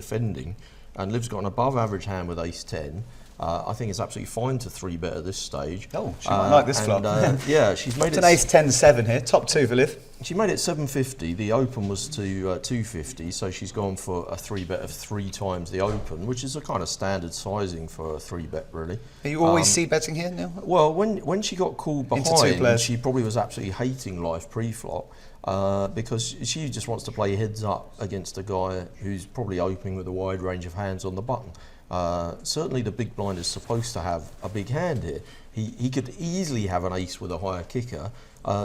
defending, and Liv's got an above average hand with ace-10. I think it's absolutely fine to 3-bet at this stage. Oh, she might like this flop. Yeah, she's made it... an ace-10-7 here, top 2 for Liv. She made it 750. The open was to 250, so she's gone for a 3-bet of 3 times the open, which is a kind of standard sizing for a 3-bet, really. Are you always c-betting here, Neil? Well, when she got called behind, she probably was absolutely hating life pre-flop. Because she just wants to play heads up against a guy who's probably opening with a wide range of hands on the button. Certainly the big blind is supposed to have a big hand here. He could easily have an ace with a higher kicker,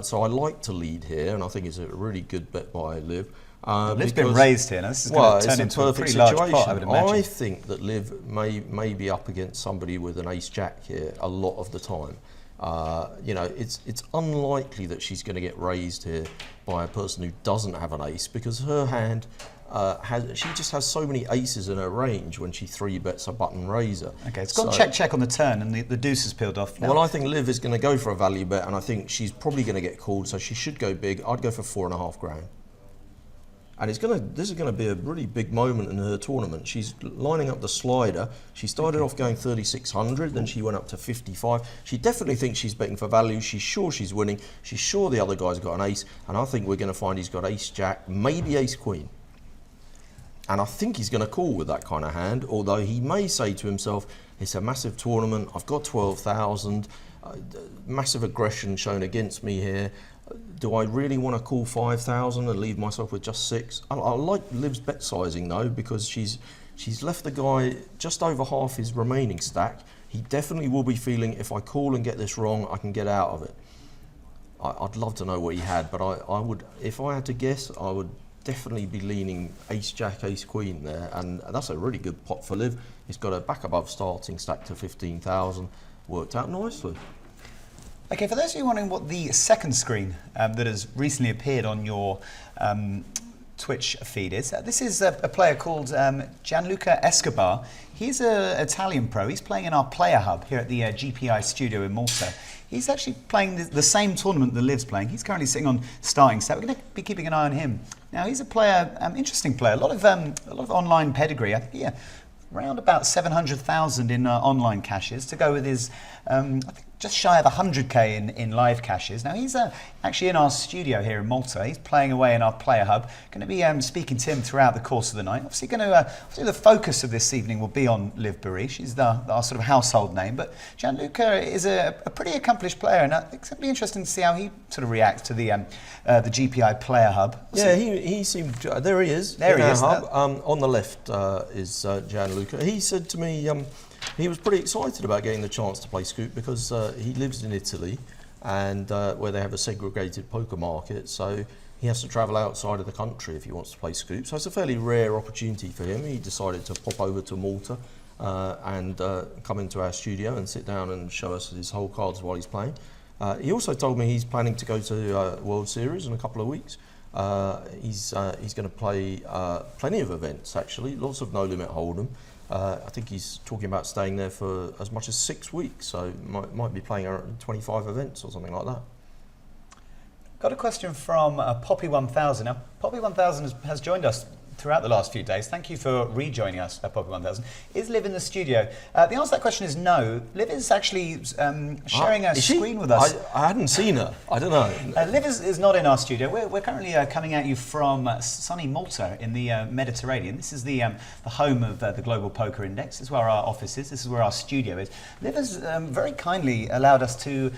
so I like to lead here, and I think it's a really good bet by Liv. Liv's been raised here. Now this is going to turn into a pretty large pot, I would imagine. I think that Liv may be up against somebody with an ace-jack here a lot of the time. You know, it's unlikely that she's going to get raised here by a person who doesn't have an ace, because her hand she just has so many aces in her range when she 3-bets a button raiser. Okay, it's gone check on the turn, and the deuce is peeled off now. Well, I think Liv is going to go for a value bet, and I think she's probably going to get called, so she should go big. I'd go for 4.5 grand. And this is going to be a really big moment in her tournament. She's lining up the slider. She started off going 3,600, then she went up to 55. She definitely thinks she's betting for value. She's sure she's winning. She's sure the other guy's got an ace, and I think we're going to find he's got ace-jack, maybe ace-queen. And I think he's going to call with that kind of hand, although he may say to himself, it's a massive tournament, I've got 12,000, massive aggression shown against me here. Do I really want to call 5,000 and leave myself with just 6? I like Liv's bet sizing though, because she's left the guy just over half his remaining stack. He definitely will be feeling, if I call and get this wrong, I can get out of it. I'd love to know what he had, but I would, if I had to guess, I would definitely be leaning ace-jack, ace-queen there, and that's a really good pot for Liv. He's got a back above starting stack to 15,000. Worked out nicely. Okay, for those of you wondering what the second screen that has recently appeared on your Twitch feed is, this is a player called Gianluca Escobar. He's an Italian pro. He's playing in our player hub here at the GPI studio in Malta. He's actually playing the same tournament that Liv's playing. He's currently sitting on starting stack. We're going to be keeping an eye on him. Now, he's a player, interesting player, a lot of online pedigree. I think, around about 700,000 in online cashes to go with his, I think, just shy of 100k in live cashes. Now he's actually in our studio here in Malta. He's playing away in our player hub. Going to be speaking to him throughout the course of the night. Obviously, obviously the focus of this evening will be on Liv Boeree. She's our sort of household name. But Gianluca is a pretty accomplished player, and it's going to be interesting to see how he sort of reacts to the GPI player hub. He seemed. There he is. There he is. Hub. On the left is Gianluca. He said to me. He was pretty excited about getting the chance to play Scoop because he lives in Italy, and where they have a segregated poker market, so he has to travel outside of the country if he wants to play Scoop. So it's a fairly rare opportunity for him. He decided to pop over to Malta and come into our studio and sit down and show us his whole cards while he's playing. He also told me he's planning to go to World Series in a couple of weeks. He's going to play plenty of events, actually, lots of No Limit Hold'em. I think he's talking about staying there for as much as 6 weeks, so might be playing around 25 events or something like that. Got a question from Poppy 1000. Now, Poppy 1000 has joined us throughout the last few days. Thank you for rejoining us, Poppy 1000. Is Liv in the studio? The answer to that question is no. Liv is actually sharing a screen with us. I hadn't seen her. I don't know. Liv is not in our studio. We're currently coming at you from sunny Malta in the Mediterranean. This is the home of the Global Poker Index. This is where our office is. This is where our studio is. Liv has very kindly allowed us to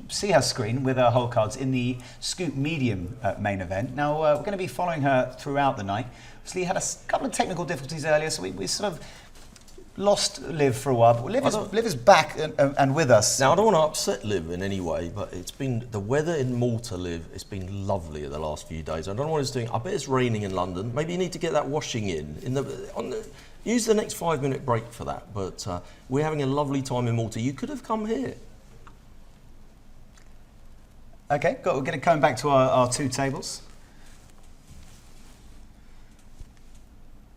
see her screen with her hole cards in the Scoop Medium main event. Now, we're going to be following her throughout the night. Obviously, had a couple of technical difficulties earlier, so we sort of lost Liv for a while. But Liv is back and with us. Now, I don't want to upset Liv in any way, but it's been the weather in Malta, Liv. It's been lovely the last few days. I don't know what it's doing. I bet it's raining in London. Maybe you need to get that washing in. Use the next 5-minute break for that. But we're having a lovely time in Malta. You could have come here. Okay, we're going to come back to our two tables.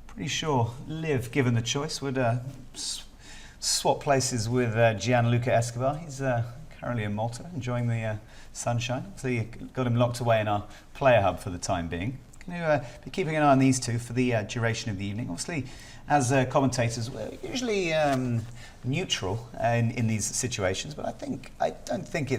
Pretty sure Liv, given the choice, would swap places with Gianluca Escobar. He's currently in Malta, enjoying the sunshine. So you got him locked away in our player hub for the time being. going to be keeping an eye on these two for the duration of the evening. Obviously, as commentators, we're usually neutral in these situations, but I don't think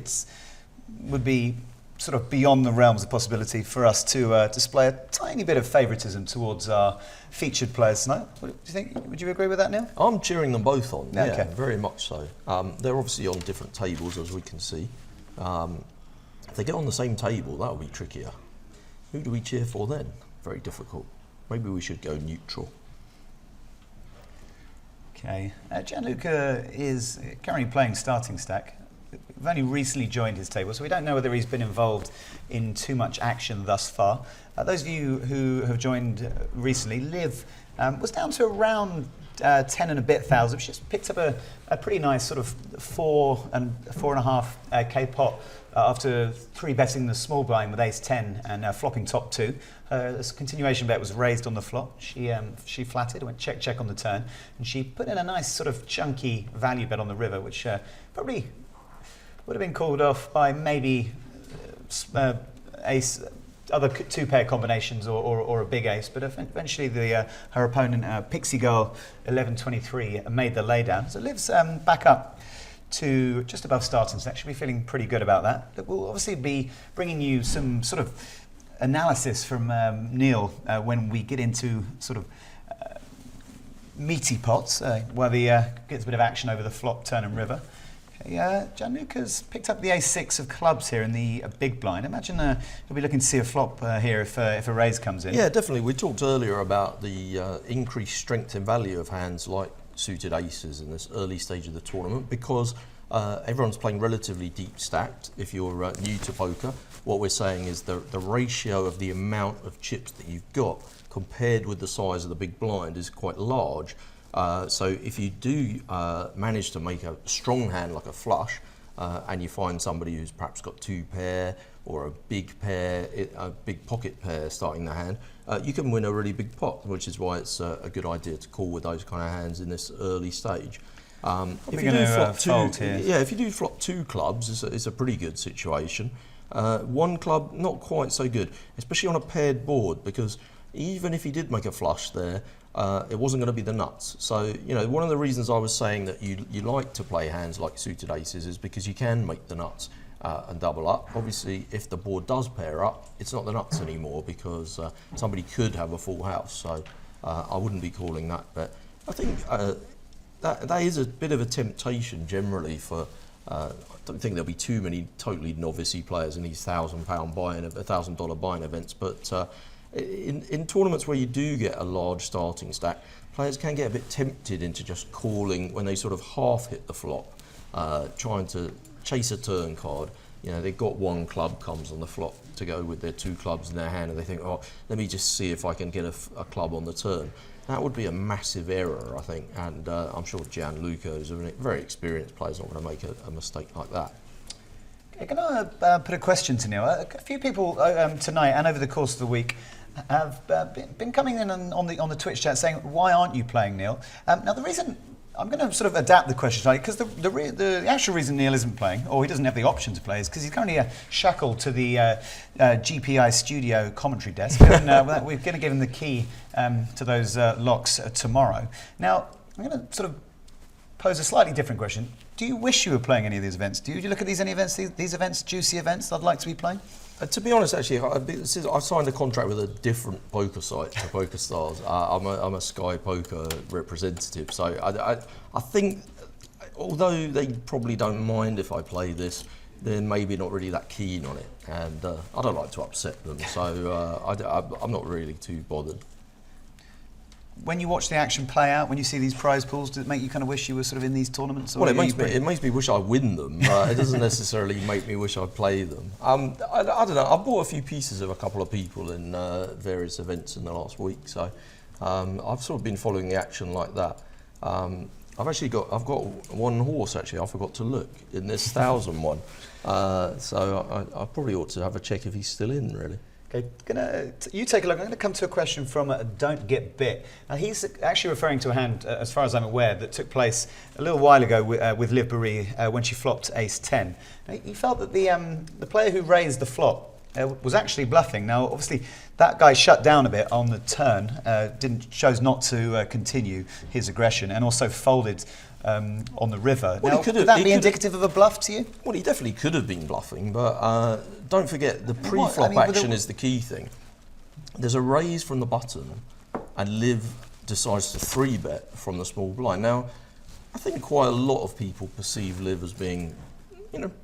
would be sort of beyond the realms of possibility for us to display a tiny bit of favouritism towards our featured players tonight. What do you think? Would you agree with that, Neil? I'm cheering them both on. Yeah, okay. Very much so. They're obviously on different tables, as we can see. If they get on the same table, that'll be trickier. Who do we cheer for then? Very difficult. Maybe we should go neutral. Okay. Gianluca is currently playing starting stack. We've only recently joined his table, so we don't know whether he's been involved in too much action thus far. Those of you who have joined recently, Liv was down to around 10 and a bit thousand. She's picked up a pretty nice sort of 4.5 K pot after 3-betting the small blind with ace 10 and flopping top 2. This continuation bet was raised on the flop. She flatted, went check on the turn, and she put in a nice sort of chunky value bet on the river, which probably would have been called off by maybe ace, other 2-pair combinations or a big ace, but eventually her opponent, Pixie Girl 1123, made the laydown. So Liv's back up to just above starting stack. Should be feeling pretty good about that. We'll obviously be bringing you some sort of analysis from Neil when we get into sort of meaty pots, where the gets a bit of action over the flop, turn and river. Gianluca's picked up the ace-6 of clubs here in the big blind. Imagine he'll be looking to see a flop here if a raise comes in. Yeah, definitely. We talked earlier about the increased strength and value of hands like suited aces in this early stage of the tournament because everyone's playing relatively deep stacked. If you're new to poker, what we're saying is the ratio of the amount of chips that you've got compared with the size of the big blind is quite large. So if you do manage to make a strong hand like a flush and you find somebody who's perhaps got 2-pair or a big pair, a big pocket pair starting the hand, you can win a really big pot, which is why it's a good idea to call with those kind of hands in this early stage. If you do flop if you do flop 2 clubs, it's a pretty good situation. 1 club, not quite so good, especially on a paired board, because even if he did make a flush there, it wasn't going to be the nuts. So, one of the reasons I was saying that you like to play hands like suited aces is because you can make the nuts and double up. Obviously, if the board does pair up, it's not the nuts anymore because somebody could have a full house. So I wouldn't be calling that. But I think that is a bit of a temptation generally for. I don't think there'll be too many totally novice-y players in these $1,000 buying events, but. In tournaments where you do get a large starting stack, players can get a bit tempted into just calling when they sort of half hit the flop, trying to chase a turn card. They've got 1 club comes on the flop to go with their 2 clubs in their hand, and they think, oh, let me just see if I can get a club on the turn. That would be a massive error, I think, and I'm sure Gianluca, who's a very experienced player, is not going to make a mistake like that. Can I put a question to Neil? A few people tonight and over the course of the week have been coming in on the Twitch chat saying, why aren't you playing, Neil? Now, the reason, I'm going to sort of adapt the question tonight, because the actual reason Neil isn't playing, or he doesn't have the option to play, is because he's currently shackled to the GPI studio commentary desk. And we're going to give him the key to those locks tomorrow. Now, I'm going to sort of pose a slightly different question. Do you wish you were playing any of these events? Do you look at these events, juicy events that I'd like to be playing? To be honest, actually, I've signed a contract with a different poker site to PokerStars. I'm a Sky Poker representative, so I think, although they probably don't mind if I play this, they're maybe not really that keen on it, and I don't like to upset them, so I'm not really too bothered. When you watch the action play out, when you see these prize pools, does it make you kind of wish you were sort of in these tournaments? Or well, it makes me wish I win them. It doesn't necessarily make me wish I play them. I don't know. I bought a few pieces of a couple of people in various events in the last week, so I've sort of been following the action like that. I've got 1 horse actually. I forgot to look in this 1,000 one, so I probably ought to have a check if he's still in, really. Okay, you take a look. I'm going to come to a question from Don't Get Bit. Now, he's actually referring to a hand, as far as I'm aware, that took place a little while ago with Liv Baroni when she flopped ace 10. Now, he felt that the player who raised the flop was actually bluffing. Now, obviously, that guy shut down a bit on the turn, chose not to continue his aggression, and also folded on the river. Well, now, would that be indicative of a bluff to you? Well, he definitely could have been bluffing, but don't forget, the pre-flop action is the key thing. There's a raise from the button, and Liv decides to 3-bet from the small blind. Now, I think quite a lot of people perceive Liv as being,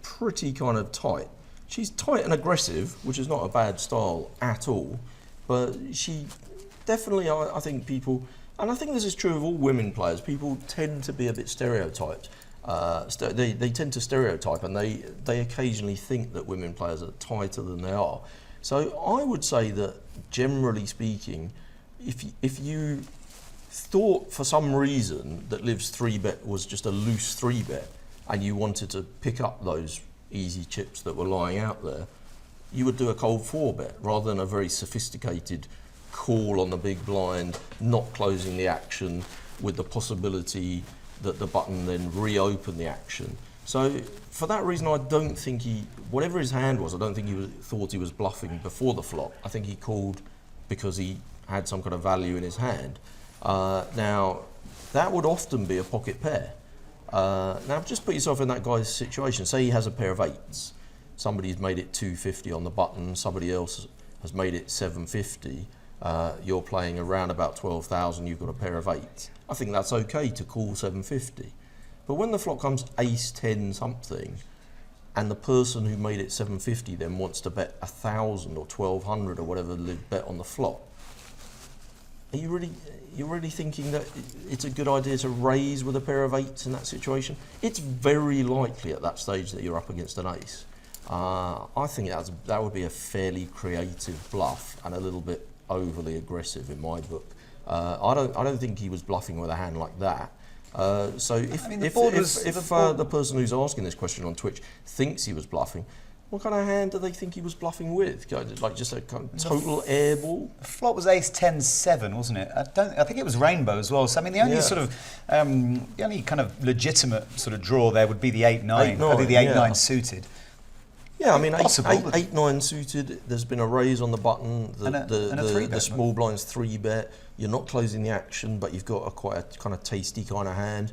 pretty kind of tight. She's tight and aggressive, which is not a bad style at all, but she definitely, I think people, and I think this is true of all women players, people tend to be a bit stereotyped. They tend to stereotype, and they occasionally think that women players are tighter than they are. So I would say that, generally speaking, if you thought for some reason that Liv's 3-bet was just a loose 3-bet, and you wanted to pick up those easy chips that were lying out there, you would do a cold 4-bet rather than a very sophisticated call on the big blind, not closing the action with the possibility that the button then reopen the action. So for that reason, I don't think whatever his hand was, I don't think he thought he was bluffing before the flop. I think he called because he had some kind of value in his hand. Now, that would often be a pocket pair. Now, just put yourself in that guy's situation. Say he has a pair of 8s. Somebody's made it 250 on the button. Somebody else has made it 750. You're playing around about 12,000. You've got a pair of 8s. I think that's okay to call 750. But when the flop comes ace 10 something, and the person who made it 750 then wants to bet 1,000 or 1,200 or whatever Liv bet on the flop, are you really thinking that it's a good idea to raise with a pair of 8s in that situation? It's very likely at that stage that you're up against an ace. I think that would be a fairly creative bluff and a little bit overly aggressive in my book. I don't think he was bluffing with a hand like that. So if the person who's asking this question on Twitch thinks he was bluffing, what kind of hand do they think he was bluffing with? Like just a kind of total airball? The flop was ace 10-7, wasn't it? I think it was rainbow as well. So I mean, the only the only kind of legitimate sort of draw there would be the 8-9, probably the 8-9 suited. Yeah, I mean, 8-9 suited. There's been a raise on the button. The small blind's 3-bet. You're not closing the action, but you've got quite a kind of tasty kind of hand.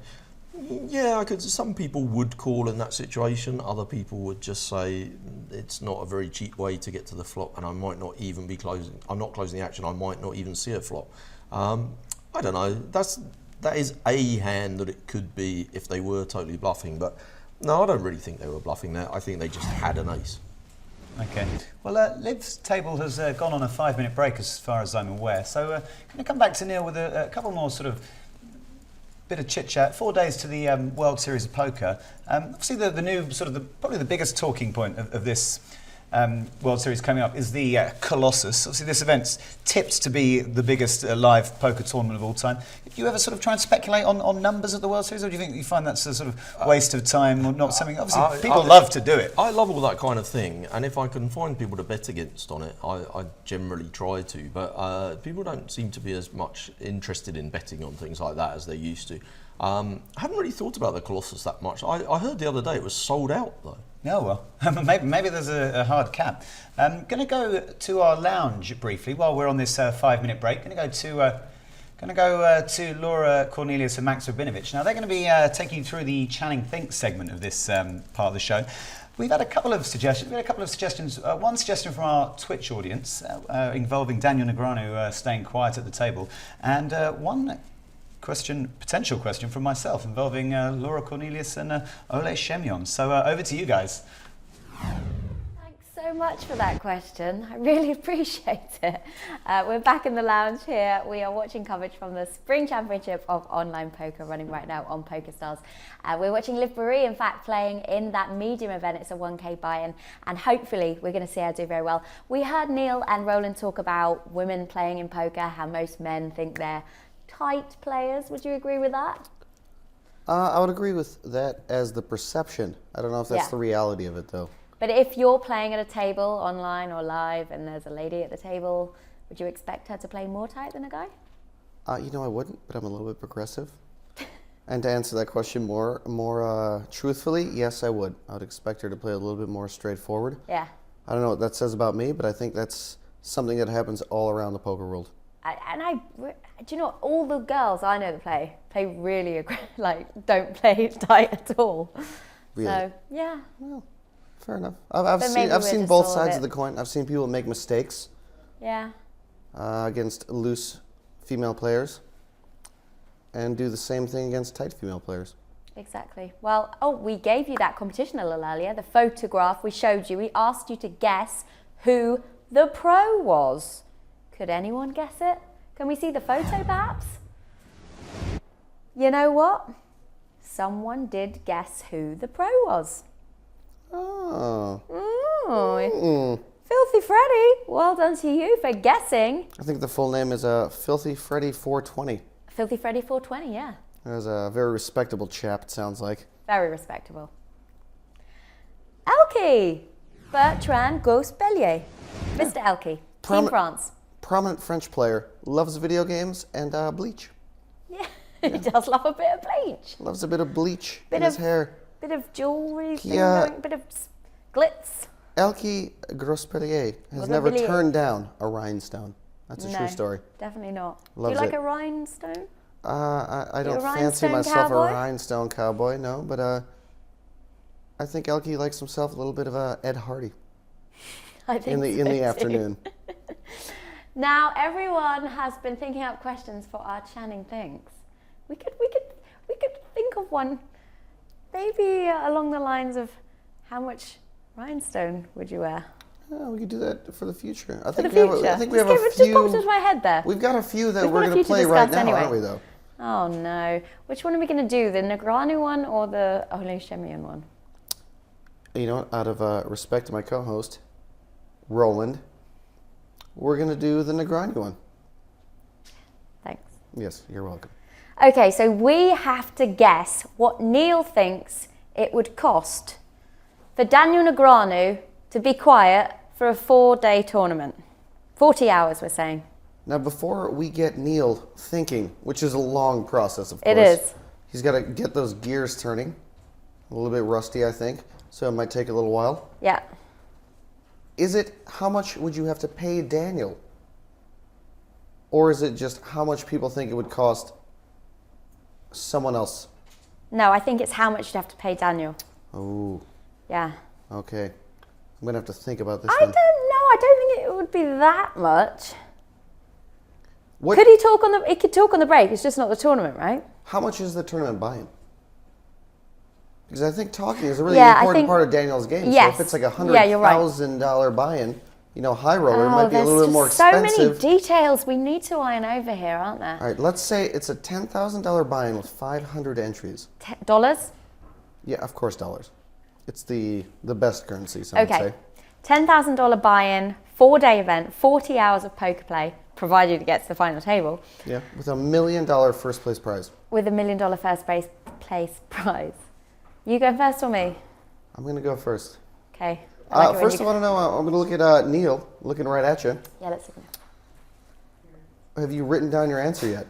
Yeah, some people would call in that situation. Other people would just say it's not a very cheap way to get to the flop, and I might not even be closing. I'm not closing the action. I might not even see a flop. I don't know. That is a hand that it could be if they were totally bluffing, but. No, I don't really think they were bluffing there. I think they just had an ace. Okay. Well, Liv's table has gone on a 5-minute break as far as I'm aware. So can I come back to Neil with a couple more sort of bit of chit-chat. 4 days to the World Series of Poker. Obviously, the new sort of probably the biggest talking point of this World Series coming up is the Colossus. Obviously, this event's tipped to be the biggest live poker tournament of all time. Do you ever sort of try and speculate on numbers at the World Series, or do you think you find that's a sort of waste of time or not something? Obviously, people love to do it. I love all that kind of thing, and if I can find people to bet against on it, I generally try to. But people don't seem to be as much interested in betting on things like that as they used to. I haven't really thought about the Colossus that much. I heard the other day it was sold out, though. Oh, well, maybe there's a hard cap. I'm going to go to our lounge briefly while we're on this 5-minute break. Going to go to Laura Cornelius and Max Rabinovich. Now, they're going to be taking you through the Channing Think segment of this part of the show. We've had a couple of suggestions. One suggestion from our Twitch audience involving Daniel Negreanu staying quiet at the table, and one potential question from myself involving Laura Cornelius and Ole Shemyon. So over to you guys. Thanks so much for that question. I really appreciate it. We're back in the lounge here. We are watching coverage from the Spring Championship of Online Poker running right now on PokerStars. We're watching Liv Boeree, in fact, playing in that medium event. It's a 1K buy-in, and hopefully we're going to see her do very well. We heard Neil and Roland talk about women playing in poker, how most men think they're tight players. Would you agree with that? I would agree with that as the perception. I don't know if that's the reality of it, though. But if you're playing at a table online or live and there's a lady at the table, would you expect her to play more tight than a guy? I wouldn't, but I'm a little bit progressive. And to answer that question more truthfully, yes, I would. I would expect her to play a little bit more straightforward. Yeah. I don't know what that says about me, but I think that's something that happens all around the poker world. Do you know what? All the girls I know that play really don't play tight at all. Really? So yeah. Well, fair enough. I've seen both sides of the coin. I've seen people make mistakes. Yeah. Against loose female players, and do the same thing against tight female players. Exactly. Well, we gave you that competition a little earlier. The photograph we showed you. We asked you to guess who the pro was. Could anyone guess it? Can we see the photo, perhaps? You know what? Someone did guess who the pro was. Oh. Filthy Freddy. Well done to you for guessing. I think the full name is Filthy Freddy 420. Filthy Freddy 420, yeah. That was a very respectable chap, it sounds like. Very respectable. Elke. Bertrand Gauss-Bellier. Mr. Elke. Team France. Prominent French player. Loves video games and bleach. Yeah, he does love a bit of bleach. Loves a bit of bleach in his hair. Bit of jewellery, Yeah. bit of glitz. Elke Gauss-Bellier has never turned down a rhinestone. That's a true story. Definitely not. Loves Do you like it. a rhinestone? I don't a fancy rhinestone myself cowboy? a rhinestone cowboy, no, but I think Elke likes himself a little bit of Ed Hardy I think in the afternoon. Now everyone has been thinking up questions for our Channing Thinks. We could think of one, maybe along the lines of how much rhinestone would you wear? Yeah, we could do that for the future. I For think the we have future. a, I think we have a Just few. popped into my head there. We've got a few that We've we're got a going to few to play right discuss now, anyway. aren't we? Though. Oh no! Which one are we going to do? The Negranu one or the Ole Chemian one? You know what? Out of respect to my co-host, Roland, we're going to do the Negranu one. Thanks. Yes, you're welcome. Okay, so we have to guess what Neil thinks it would cost for Daniel Negreanu to be quiet for a 4-day tournament. 40 hours, we're saying. Now, before we get Neil thinking, which is a long process, of course. It is. He's got to get those gears turning. A little bit rusty, I think, so it might take a little while. Yeah. How much would you have to pay Daniel? Or is it just how much people think it would cost someone else? No, I think it's how much you'd have to pay Daniel. Oh, Yeah. okay. I'm going to have to think about this I one. don't know. I don't think it would be that much. What, Could he talk on the? He could talk on the break. It's just not the tournament, right? How much is the tournament buy-in? Because I think talking is a really Yeah, I important think- part of Daniel's game. Yes. So if it's like Yeah, you're right. $100,000 buy-in, high roller, it Oh, might be a there's little bit just more so expensive. many details we need to iron over here, aren't there? All right, let's say it's a $10,000 buy-in with 500 entries. $dollars? Yeah, of course, dollars. It's the best currency, some would Okay. say. $10,000 buy-in, 4-day event, 40 hours of poker play, provided it gets to the final table, Yeah, with $1 million first place prize. with $1 million first place prize. You go first or me? I'm going to go first. Okay. I like it when First, you- I want to know, I'm going to look at Neil, looking right at you. Yeah, let's see. Have you written down your answer yet?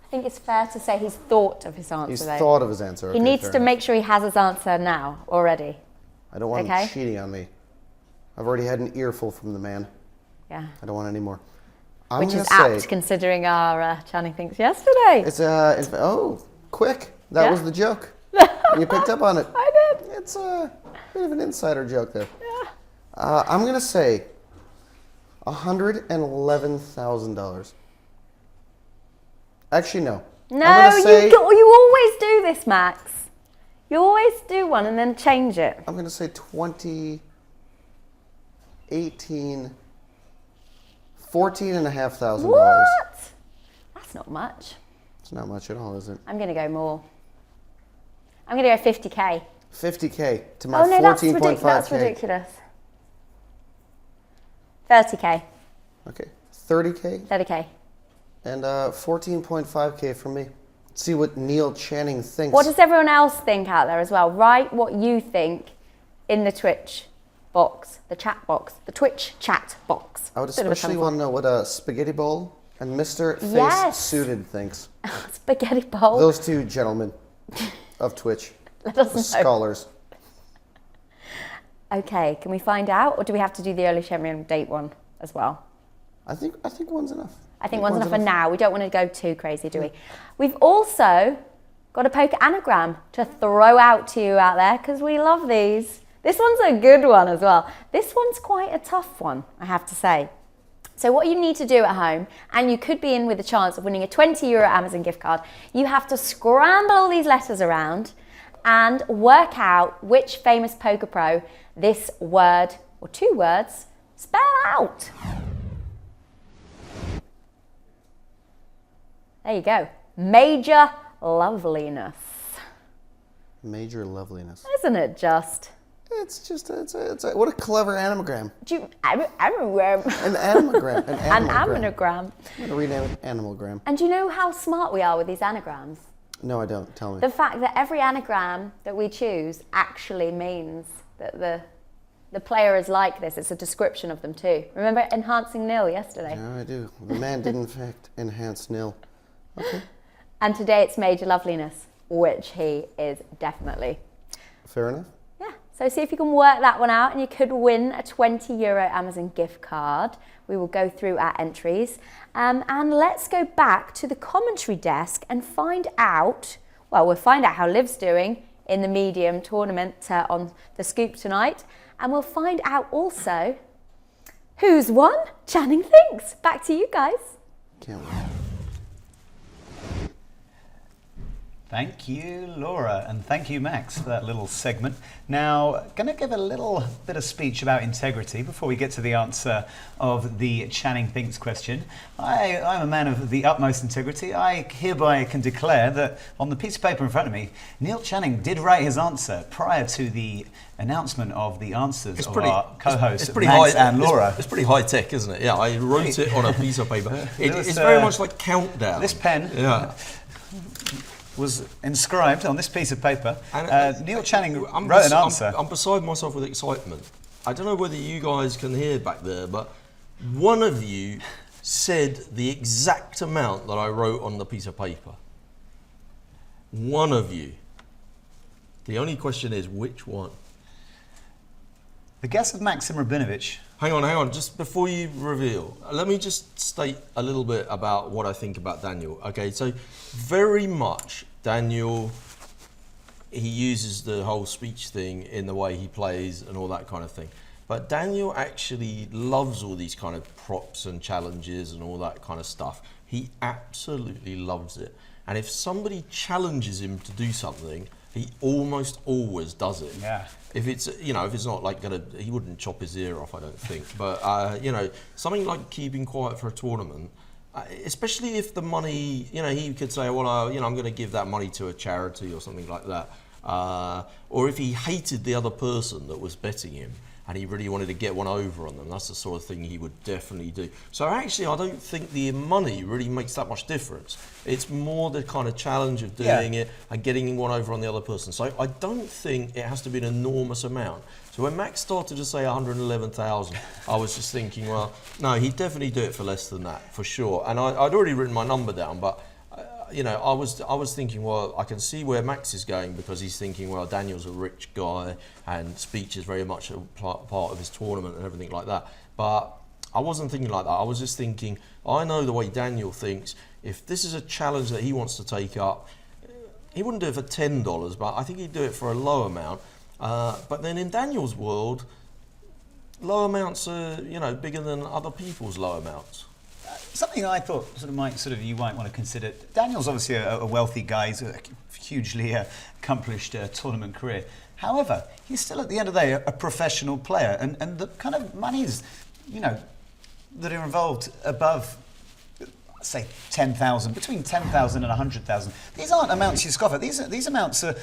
I think it's fair to say he's thought of his answer, He's though. thought of his answer. He Okay, needs fair to enough. make sure he has his answer now, already. I don't want Okay. him cheating on me. I've already had an earful from the man. Yeah. I don't want any more. I'm Which gonna is say apt, considering our Channing Thinks yesterday. it's quick. That Yeah? was the joke. You picked up on it. I did. It's a bit of an insider joke there. Yeah. I'm gonna say $111,000. Actually, no. No, I'm gonna say, you always do this, Max. You always do one and then change it. I'm gonna say 14,500. $14,500. What? That's not much. It's not much at all, is it? I'm going to go more. I'm going to go 50k. 50K to my Oh no, that's 14.5K. that's ridiculous. 30k, Okay, 30K 30k. and 14.5K from me. See what Neil Channing thinks. What does everyone else think out there as well? Write what you think in the Twitch box, the chat box, the Twitch chat box. I would Bit of a especially tongue want to know what a spaghetti bowl and Mr. Face Yes. Suited thinks. twist. Spaghetti bowl. Those two gentlemen of Twitch, Let us the know. scholars. Okay, can we find out, or do we have to do the early champion date one as well? I think one's enough. I think one's enough for now. We don't want to go too crazy, do we? We've also got a poker anagram to throw out to you out there, because we love these. This one's a good one as well. This one's quite a tough one, I have to say. So what you need to do at home, and you could be in with a chance of winning a €20 Amazon gift card, you have to scramble all these letters around and work out which famous poker pro this word, or two words, spell out. There you go. Major loveliness. Major loveliness. Isn't it just? It's what a clever anagram. Anagram. An anagram. An anagram. I'm going to rename it Animalgram. And do you know how smart we are with these anagrams? No, I don't. Tell me. The fact that every anagram that we choose actually means that the player is like this. It's a description of them too. Remember enhancing nil yesterday? Yeah, I do. The man did in fact enhance nil. Okay. And today it's major loveliness, which he is definitely. Fair enough. Yeah, so see if you can work that one out, and you could win a €20 Amazon gift card. We will go through our entries. And let's go back to the commentary desk and find out, well, we'll find out how Liv's doing in the medium tournament on the Scoop tonight. And we'll find out also who's won Channing Thinks. Back to you guys. Can't wait. Thank you, Laura, and thank you, Max, for that little segment. Now, going to give a little bit of speech about integrity before we get to the answer of the Channing Thinks question. I'm a man of the utmost integrity. I hereby can declare that on the piece of paper in front of me, Neil Channing did write his answer prior to the announcement of the answers of our co-hosts, Max and Laura. It's pretty high tech, isn't it? Yeah, I wrote it on a piece of paper. It's very much like Countdown. This pen. Yeah. Was inscribed on this piece of paper. Neil Channing I'm wrote an answer. I'm beside myself with excitement. I don't know whether you guys can hear back there, but one of you said the exact amount that I wrote on the piece of paper. One of you. The only question is, which one? The guess of Maxim Rabinovich. Hang on. Just before you reveal, let me just state a little bit about what I think about Daniel. Okay, so very much Daniel, he uses the whole speech thing in the way he plays and all that kind of thing. But Daniel actually loves all these kind of props and challenges and all that kind of stuff. He absolutely loves it. And if somebody challenges him to do something, he almost always does it. Yeah. If it's not like he wouldn't chop his ear off, I don't think. But something like keeping quiet for a tournament, especially if the money, he could say, well, I'm going to give that money to a charity or something like that. Or if he hated the other person that was betting him and he really wanted to get one over on them, that's the sort of thing he would definitely do. So actually, I don't think the money really makes that much difference. It's more the kind of challenge of doing it and getting one over on the other person. So I don't think it has to be an enormous amount. So when Max started to say 111,000, I was just thinking, well, no, he'd definitely do it for less than that, for sure. And I'd already written my number down, but I was thinking, well, I can see where Max is going, because he's thinking, well, Daniel's a rich guy and speech is very much a part of his tournament and everything like that. But I wasn't thinking like that. I was just thinking, I know the way Daniel thinks. If this is a challenge that he wants to take up, he wouldn't do it for $10, but I think he'd do it for a low amount. But then in Daniel's world, low amounts are, bigger than other people's low amounts. Something I thought you might want to consider. Daniel's obviously a wealthy guy. He's a hugely accomplished tournament career. However, he's still at the end of the day a professional player, and the kind of monies, that are involved above, say, 10,000, between 10,000 and 100,000. These aren't amounts you scoff at. These amounts are,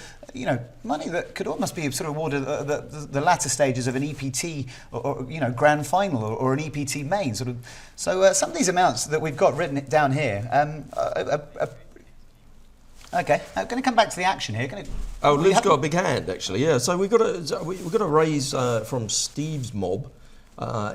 money that could almost be sort of awarded at the latter stages of an EPT or grand final or an EPT main sort of. So some of these amounts that we've got written down here. Okay, I'm going to come back to the action here. Liv's got a big hand actually. Yeah, so we've got a raise from Steve's mob.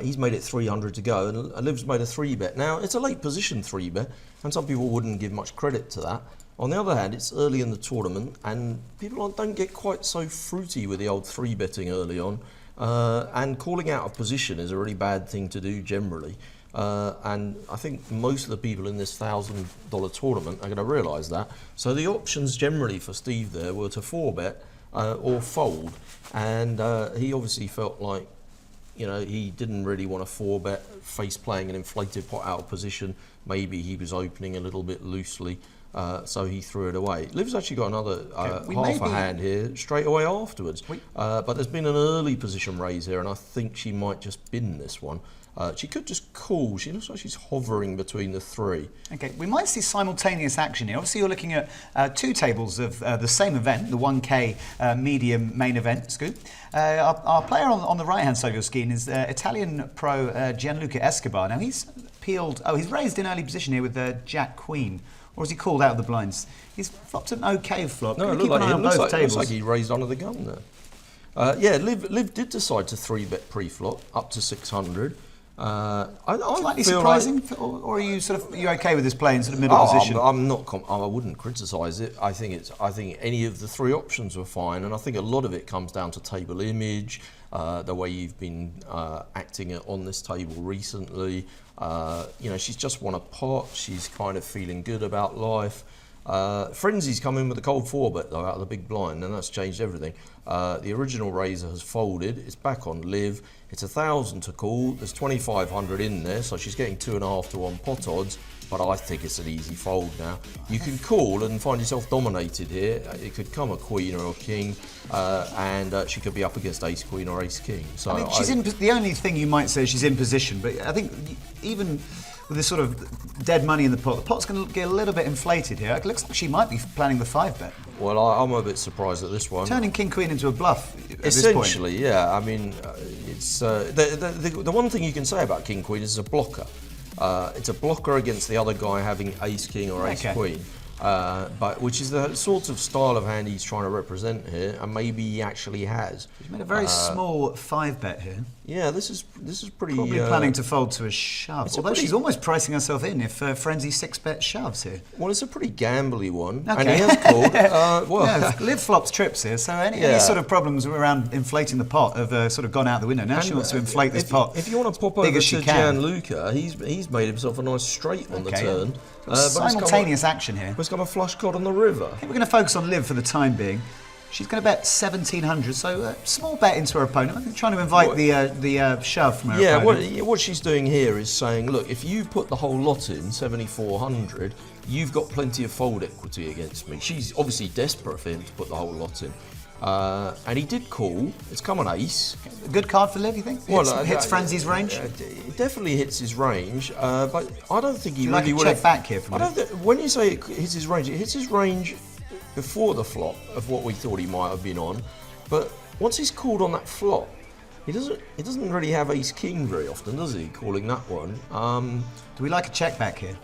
He's made it 300 to go, and Liv's made a 3-bet. Now, it's a late position 3-bet, and some people wouldn't give much credit to that. On the other hand, it's early in the tournament, and people don't get quite so fruity with the old 3-betting early on. And calling out of position is a really bad thing to do generally. And I think most of the people in this $1,000 tournament are going to realise that. So the options generally for Steve there were to 4-bet or fold. And he obviously felt like, you know, he didn't really want to 4-bet, face playing an inflated pot out of position. Maybe he was opening a little bit loosely. So he threw it away. Liv's actually got another half a hand here straight away afterwards. But there's been an early position raise here, and I think she might just bin this one. She could just call. She looks like she's hovering between the 3. Okay, we might see simultaneous action here. Obviously, you're looking at 2 tables of the same event, the 1K medium main event scoop. Our player on the right-hand side of your screen is Italian pro Gianluca Escobar. Now, he's he's raised in early position here with Jack Queen. Or has he called out of the blinds? He's flopped an okay flop. No, it looks like he raised under the gun there. Yeah, Liv did decide to 3-bet pre-flop up to 600. Slightly surprising, or are you okay with this play in sort of middle position? I'm not. I wouldn't criticise it. I think any of the 3 options were fine, and I think a lot of it comes down to table image, the way you've been acting on this table recently. You know, she's just won a pot. She's kind of feeling good about life. Frenzy's come in with a cold 4-bet though out of the big blind, and that's changed everything. The original raiser has folded. It's back on Liv. It's 1,000 to call. There's 2,500 in there, so she's getting 2.5 to 1 pot odds. But I think it's an easy fold now. You can call and find yourself dominated here. It could come a queen or a king, and she could be up against ace queen or ace king. So I mean, she's in. The only thing you might say is she's in position, but I think even with this sort of dead money in the pot's going to get a little bit inflated here. It looks like she might be planning the 5-bet. Well, I'm a bit surprised at this one. Turning king queen into a bluff. Essentially, yeah. I mean, it's the one thing you can say about king queen is it's a blocker. It's a blocker against the other guy having ace king or ace queen. But which is the sort of style of hand he's trying to represent here, and maybe he actually has. He's made a very small 5-bet here. Yeah, this is pretty. Probably planning to fold to a shove. Although she's almost pricing herself in if Frenzy 6-bet shoves here. Well, it's a pretty gambly one, okay. And he has called. Yeah, Liv flops trips here, so any sort of problems around inflating the pot have sort of gone out the window. Now she wants to inflate this pot. If you want to pop over to Gianluca, he's made himself a nice straight on the turn. Simultaneous action here. It's got a flush card on the river. I think we're going to focus on Liv for the time being. She's going to bet 1,700, so a small bet into her opponent. I think trying to invite the shove from her opponent. Yeah, what she's doing here is saying, look, if you put the whole lot in, 7,400, you've got plenty of fold equity against me. She's obviously desperate for him to put the whole lot in. And he did call. It's come an ace. A good card for Liv, you think? Hits Frenzy's range? It definitely hits his range, but I don't think he really would have... check back here from when you say it hits his range before the flop of what we thought he might have been on, but once he's called on that flop, he doesn't really have ace king very often, does he? Calling that one. Do we like a check back here?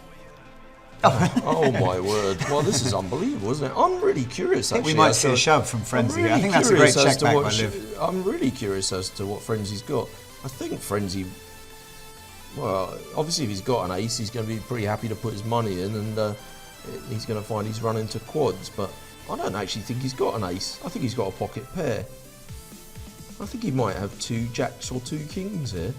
Oh my word! Well, this is unbelievable, isn't it? I'm really curious. Actually, we might see a shove from Frenzy. I think that's a great check back by Liv. I'm really curious as to what Frenzy's got. I think Frenzy. Well, obviously, if he's got an ace, he's going to be pretty happy to put his money in, and he's going to find he's run into quads. But I don't actually think he's got an ace. I think he's got a pocket pair. I think he might have 2 jacks or 2 kings here.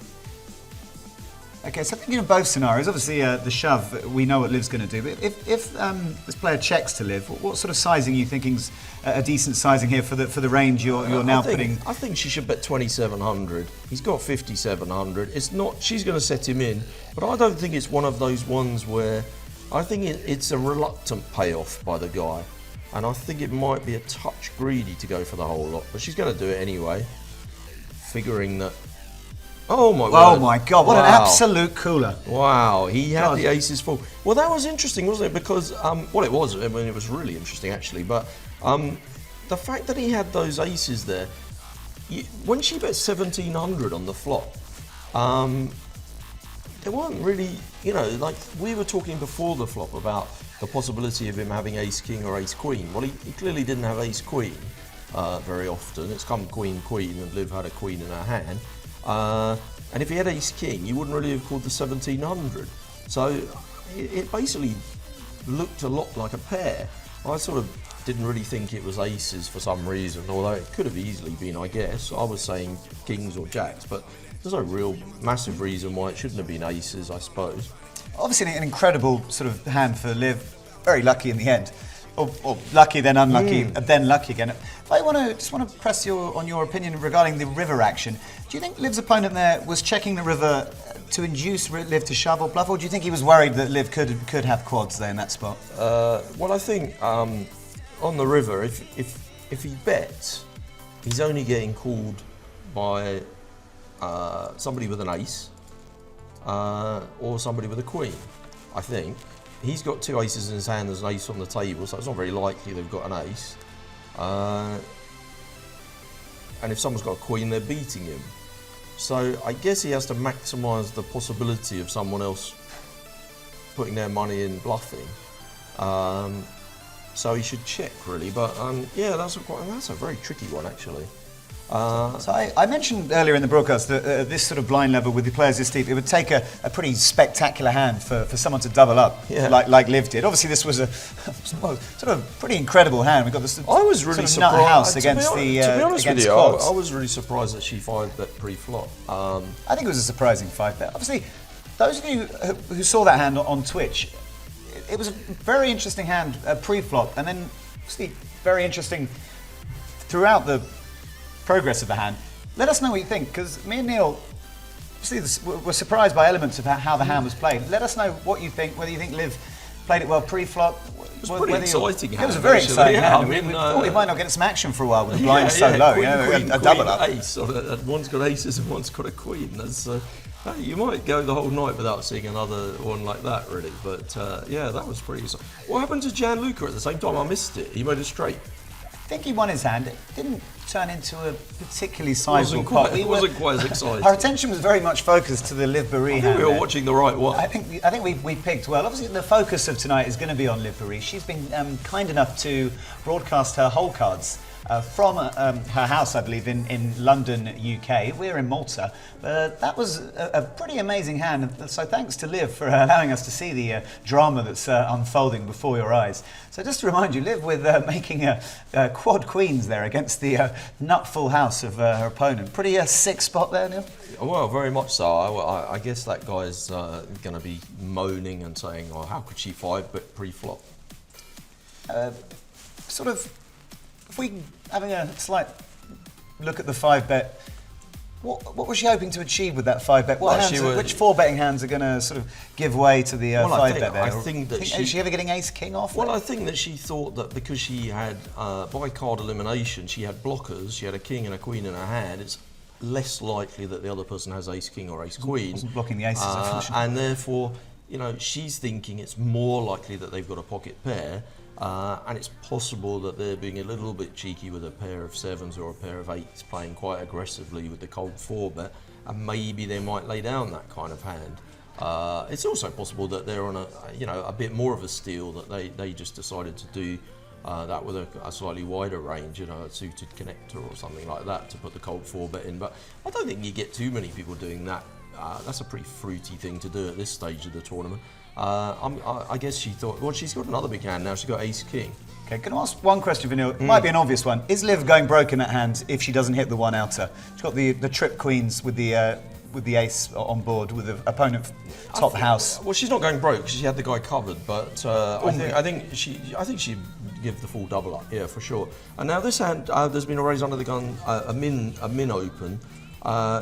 Okay, so thinking of both scenarios, obviously the shove, we know what Liv's going to do, but if this player checks to Liv, what sort of sizing are you thinking's a decent sizing here for the range you're now putting? I think she should bet 2,700. He's got 5,700. It's not. She's going to set him in, but I don't think it's one of those ones where I think it's a reluctant payoff by the guy, and I think it might be a touch greedy to go for the whole lot, but she's going to do it anyway, figuring that. Oh my God! Oh my God! What an absolute cooler! Wow, he had the aces full. Well, that was interesting, wasn't it? Because well, it was. I mean, it was really interesting actually. But the fact that he had those aces there, when she bet 1,700 on the flop, there weren't really, like we were talking before the flop about the possibility of him having ace king or ace queen. Well, he clearly didn't have ace queen very often. It's come queen queen, and Liv had a queen in her hand. And if he had ace king, you wouldn't really have called the 1,700. So it basically looked a lot like a pair. I sort of didn't really think it was aces for some reason, although it could have easily been, I guess. I was saying kings or jacks, but there's no real massive reason why it shouldn't have been aces, I suppose. Obviously an incredible sort of hand for Liv, very lucky in the end. Or lucky, then unlucky, then lucky again. I just want to press on your opinion regarding the river action. Do you think Liv's opponent there was checking the river to induce Liv to shove or bluff, or do you think he was worried that Liv could have quads there in that spot? Well, I think on the river, if he bets, he's only getting called by somebody with an ace or somebody with a queen, I think. He's got 2 aces in his hand, there's an ace on the table, so it's not very likely they've got an ace. And if someone's got a queen, they're beating him. So I guess he has to maximise the possibility of someone else putting their money in bluffing. So he should check, really. But yeah, that's a very tricky one, actually. So I mentioned earlier in the broadcast that this sort of blind level with the players this deep, it would take a pretty spectacular hand for someone to double up, like Liv did. Obviously, this was a sort of pretty incredible hand. We got this. I was really sort of surprised. nut house against the to be honest with you, quads. I was really surprised that she 5-bet pre-flop. I think it was a surprising 5-bet. Obviously, those of you who saw that hand on Twitch, it was a very interesting hand pre-flop, and then obviously very interesting throughout the progress of the hand. Let us know what you think, because me and Neil were surprised by elements of how the hand was played. Let us know what you think, whether you think Liv played it well pre-flop. It was a pretty exciting hand. It was a very exciting hand. I mean, we thought we might not get some action for a while with the blind so low. Queen, a double up. Ace. One's got aces and one's got a queen. You might go the whole night without seeing another one like that, really. But yeah, that was pretty exciting. What happened to Gianluca at the same time? I missed it. He made a straight. I think he won his hand. It didn't turn into a particularly sizable pot. It wasn't quite as exciting. Our attention was very much focused to the Liv Baroni hand. We were watching the right one. I think we picked well. Obviously, the focus of tonight is going to be on Liv Baroni. She's been kind enough to broadcast her hole cards from her house, I believe, in London, UK. We're in Malta. That was a pretty amazing hand. So thanks to Liv for allowing us to see the drama that's unfolding before your eyes. So just to remind you, Liv with making quad queens there against the nut full house of her opponent. Pretty sick spot there, Neil. Well, very much so. I guess that guy's going to be moaning and saying, "Oh, how could she 5-bet pre-flop?" Sort of, if we having a slight look at the 5-bet, what was she hoping to achieve with that 5-bet? Which 4-betting hands are going to sort of give way to the 5-bet there? I think that is she ever getting ace-king off? Well, I think that she thought that because she had, by card elimination, she had blockers, she had a king and a queen in her hand, it's less likely that the other person has ace-king or ace-queen. Wasn't blocking the aces, unfortunately. And therefore, she's thinking it's more likely that they've got a pocket pair, and it's possible that they're being a little bit cheeky with a pair of 7s or a pair of 8s, playing quite aggressively with the cold 4-bet, and maybe they might lay down that kind of hand. It's also possible that they're on a bit more of a steal, that they just decided to do that with a slightly wider range, a suited connector or something like that to put the cold 4-bet in. But I don't think you get too many people doing that. That's a pretty fruity thing to do at this stage of the tournament. I guess she thought, well, she's got another big hand now. She's got ace-king. Okay, can I ask one question for Neil? It might be an obvious one. Is Liv going broke in that hand if she doesn't hit the one outer? She's got the trip queens with the ace on board with the opponent top house. Well, she's not going broke because she had the guy covered, but I think she'd give the full double up, yeah, for sure. And now this hand, there's been a raise under the gun, a min open.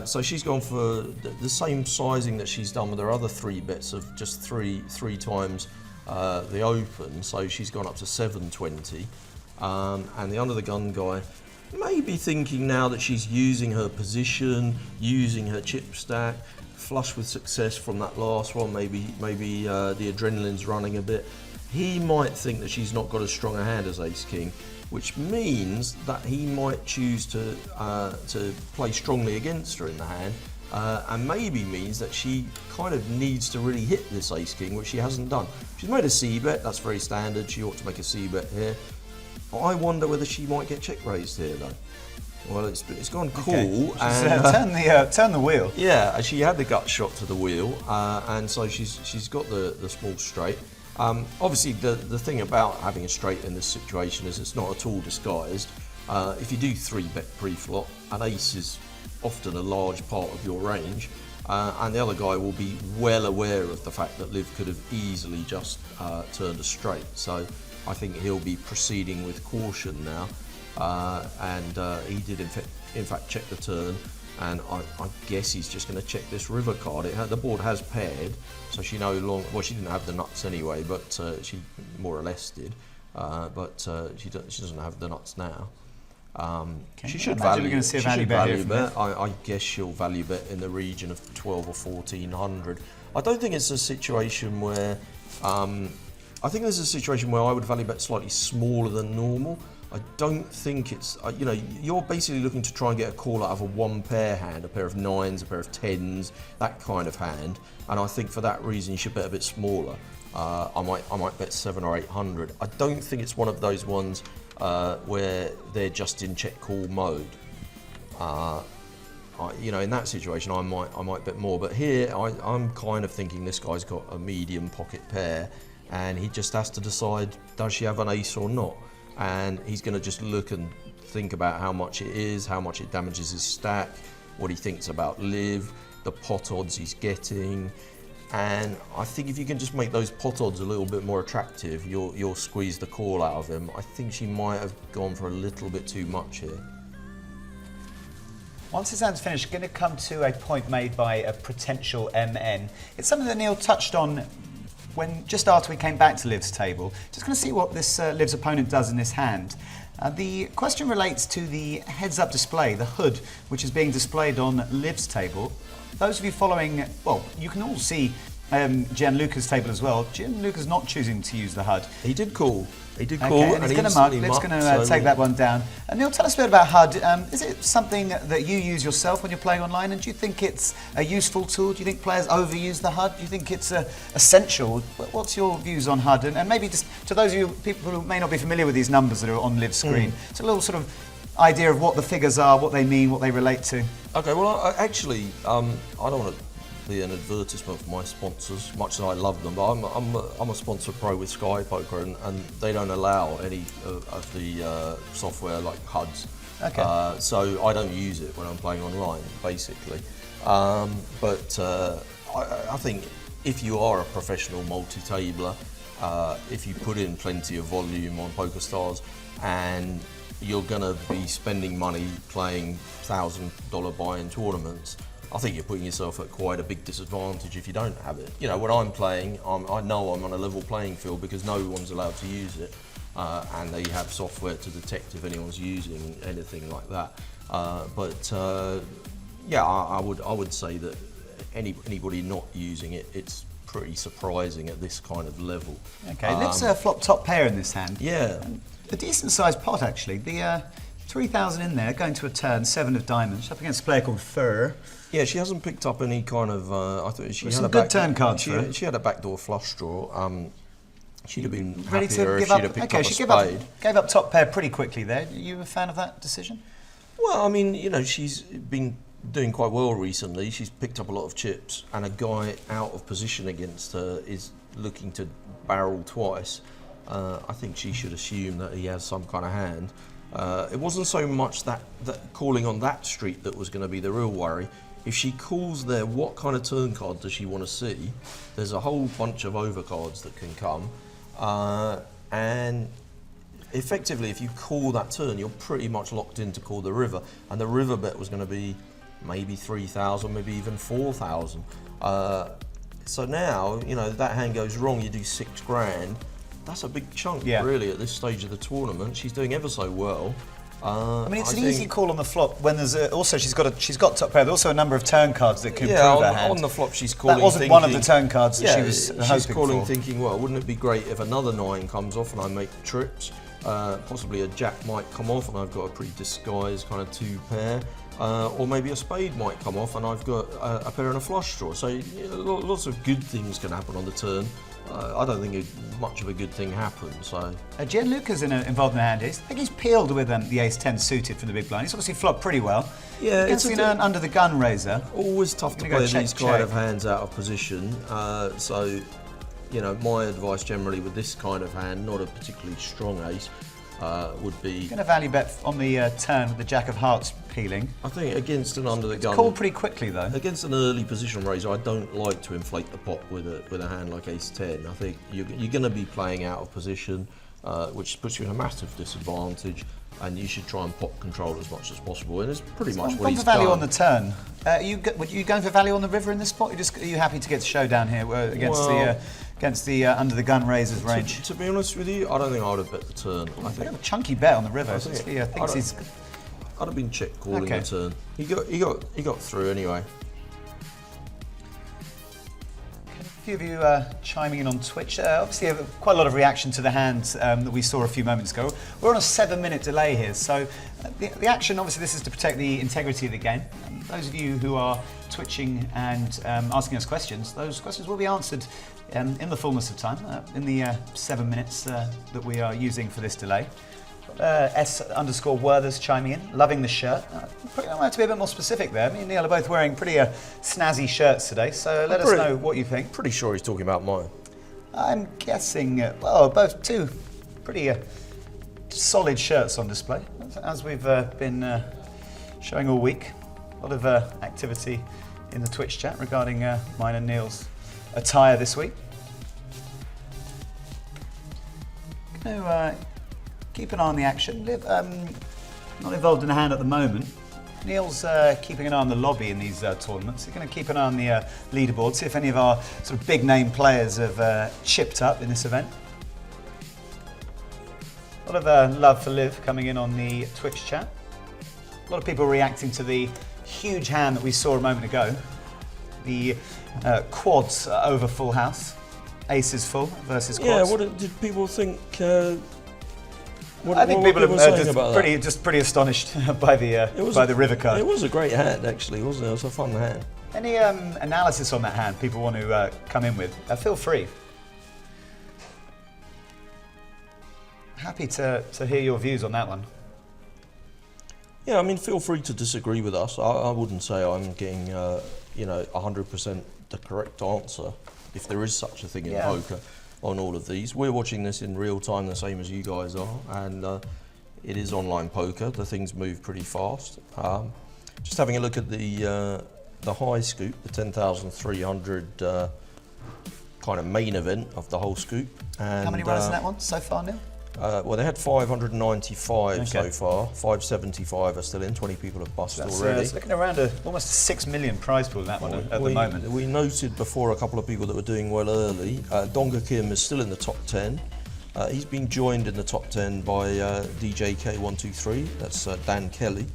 So she's gone for the same sizing that she's done with her other 3 bets of just three times the open. So she's gone up to 720, and the under the gun guy may be thinking now that she's using her position, using her chip stack, flush with success from that last one. Maybe the adrenaline's running a bit. He might think that she's not got as strong a hand as ace-king, which means that he might choose to play strongly against her in the hand, and maybe means that she kind of needs to really hit this ace-king, which she hasn't done. She's made a c-bet, that's very standard, she ought to make a c-bet here. But I wonder whether she might get check raised here though. Well, it's gone cool. Okay. And turn the wheel. Yeah, she had the gut shot to the wheel, and so she's got the small straight. Obviously, the thing about having a straight in this situation is it's not at all disguised. If you do 3-bet pre-flop, an ace is often a large part of your range, and the other guy will be well aware of the fact that Liv could have easily just turned a straight. So I think he'll be proceeding with caution now, and he did in fact check the turn, and I guess he's just going to check this river card. The board has paired, so she no longer, well, she didn't have the nuts anyway, but she more or less did, but she doesn't have the nuts now. She should value bet. I guess she'll value bet in the region of 12 or 1400. I don't think it's a situation where I think there's a situation where I would value bet slightly smaller than normal. I don't think it's, you know, you're basically looking to try and get a call out of a 1-pair hand, a pair of 9s, a pair of 10s, that kind of hand. And I think for that reason you should bet a bit smaller. I might bet 700 or 800. I don't think it's one of those ones where they're just in check call mode. You know, in that situation I might bet more. But here I'm kind of thinking this guy's got a medium pocket pair, and he just has to decide, does she have an ace or not? And he's going to just look and think about how much it is, how much it damages his stack, what he thinks about Liv, the pot odds he's getting. And I think if you can just make those pot odds a little bit more attractive, you'll squeeze the call out of him. I think she might have gone for a little bit too much here. Once his hand's finished, going to come to a point made by a potential MN. It's something that Neil touched on just after we came back to Liv's table. Just going to see what this Liv's opponent does in this hand. The question relates to the heads-up display, the HUD, which is being displayed on Liv's table. Those of you following, well, you can all see Gianluca's table as well. Gianluca's not choosing to use the HUD. He did call. He did call, okay, and he's going to mug. Liv's going to take that one down. And Neil, tell us a bit about HUD. Is it something that you use yourself when you're playing online? And do you think it's a useful tool? Do you think players overuse the HUD? Do you think it's essential? What's your views on HUD? And maybe just to those of you people who may not be familiar with these numbers that are on Liv's screen, it's a little sort of idea of what the figures are, what they mean, what they relate to. Okay, well, I don't want to be an advertisement for my sponsors, much as I love them, but I'm a sponsor pro with Sky Poker, and they don't allow any of the software like HUDs. Okay. So I don't use it when I'm playing online, basically. But I think if you are a professional multi-tabler, if you put in plenty of volume on PokerStars and you're going to be spending money playing $1,000 buy-in tournaments, I think you're putting yourself at quite a big disadvantage if you don't have it. You know, when I'm playing, I know I'm on a level playing field because no one's allowed to use it, and they have software to detect if anyone's using anything like that. Yeah, I would say that anybody not using it, it's pretty surprising at this kind of level. Okay, let's flop top pair in this hand. Yeah. A decent sized pot actually. The 3,000 in there, going to a turn, 7 of diamonds, up against a player called Fur. Yeah, she hasn't picked up any kind of. I thought she had some good turn cards. She had a backdoor flush draw. She'd have been ready happier to if give she'd up. have picked Okay, up a she spade. gave up top pair pretty quickly there. Are you a fan of that decision? Well, I mean, you know, she's been doing quite well recently. She's picked up a lot of chips, and a guy out of position against her is looking to barrel twice. I think she should assume that he has some kind of hand. It wasn't so much that calling on that street that was going to be the real worry. If she calls there, what kind of turn card does she want to see? There's a whole bunch of overcards that can come. And effectively, if you call that turn, you're pretty much locked in to call the river. And the river bet was going to be maybe 3,000, maybe even 4,000. So now, you know, that hand goes wrong, you do 6 grand. That's a big chunk, really, at this stage of the tournament. She's doing ever so well. I mean, it's an easy call on the flop when there's also she's got top pair. There's also a number of turn cards that could improve her hand. On the flop, she's calling. That wasn't one of the turn cards that she was hoping for. She's calling, thinking, well, wouldn't it be great if another 9 comes off and I make trips? Possibly a jack might come off and I've got a pretty disguised kind of 2 pair. Or maybe a spade might come off and I've got a pair and a flush draw. So lots of good things can happen on the turn. I don't think much of a good thing happens. So Gianluca's involved in the hand. I think he's peeled with the ace-10 suited from the big blind. He's obviously flopped pretty well. Yeah, it's an under the gun raiser. Always tough to play these kind of hands out of position. So you know, my advice generally with this kind of hand, not a particularly strong ace, would be... Going to value bet on the turn with the Jack of Hearts peeling. I think against an under the gun... Called pretty quickly though. Against an early position raiser, I don't like to inflate the pot with a hand like ace 10. I think you're going to be playing out of position, which puts you in a massive disadvantage, and you should try and pot control as much as possible. And it's pretty much what he's for value done. on the turn. Are you going for value on the river in this spot? Are you happy to get the showdown here against the under the gun raisers range? To be honest with you, I don't think I would have bet the turn. I think A chunky bet on the river. I'd have been check calling the turn. He got through anyway. A few of you chiming in on Twitch. Obviously, quite a lot of reaction to the hand that we saw a few moments ago. We're on a 7-minute delay here, so the action, obviously, this is to protect the integrity of the game. Those of you who are twitching and asking us questions, those questions will be answered in the fullness of time, in the 7 minutes that we are using for this delay. S_Werthers chiming in, loving the shirt. I might have to be a bit more specific there. Me and Neil are both wearing pretty snazzy shirts today, so let us know what you think. Pretty sure he's talking about mine. I'm guessing, both two pretty solid shirts on display, as we've been showing all week. A lot of activity in the Twitch chat regarding mine and Neil's attire this week. Keep an eye on the action. Not involved in a hand at the moment. Neil's keeping an eye on the lobby in these tournaments. He's going to keep an eye on the leaderboard, see if any of our sort of big name players have chipped up in this event. A lot of love for Liv coming in on the Twitch chat. A lot of people reacting to the huge hand that we saw a moment ago. The quads over full house. Aces full versus quads. Yeah, what did people think? I think people are just pretty astonished by the river card. It was a great hand, actually, wasn't it? It was a fun hand. Any analysis on that hand people want to come in with? Feel free. Happy to hear your views on that one. Yeah, I mean, feel free to disagree with us. I wouldn't say I'm getting, 100% the correct answer, if there is such a thing in poker, on all of these. We're watching this in real time, the same as you guys are, and it is online poker. The things move pretty fast. Just having a look at the high scoop, the 10,300 kind of main event of the whole scoop. And, how many runners in that one so far, Neil? Well, they had 595 so far. 575 are still in. 20 people have busted already. It's looking around almost a 6 million prize pool in that one at the moment. We noted before a couple of people that were doing well early. Donga Kim is still in the top 10. He's been joined in the top 10 by DJ K123. That's Dan Kelly.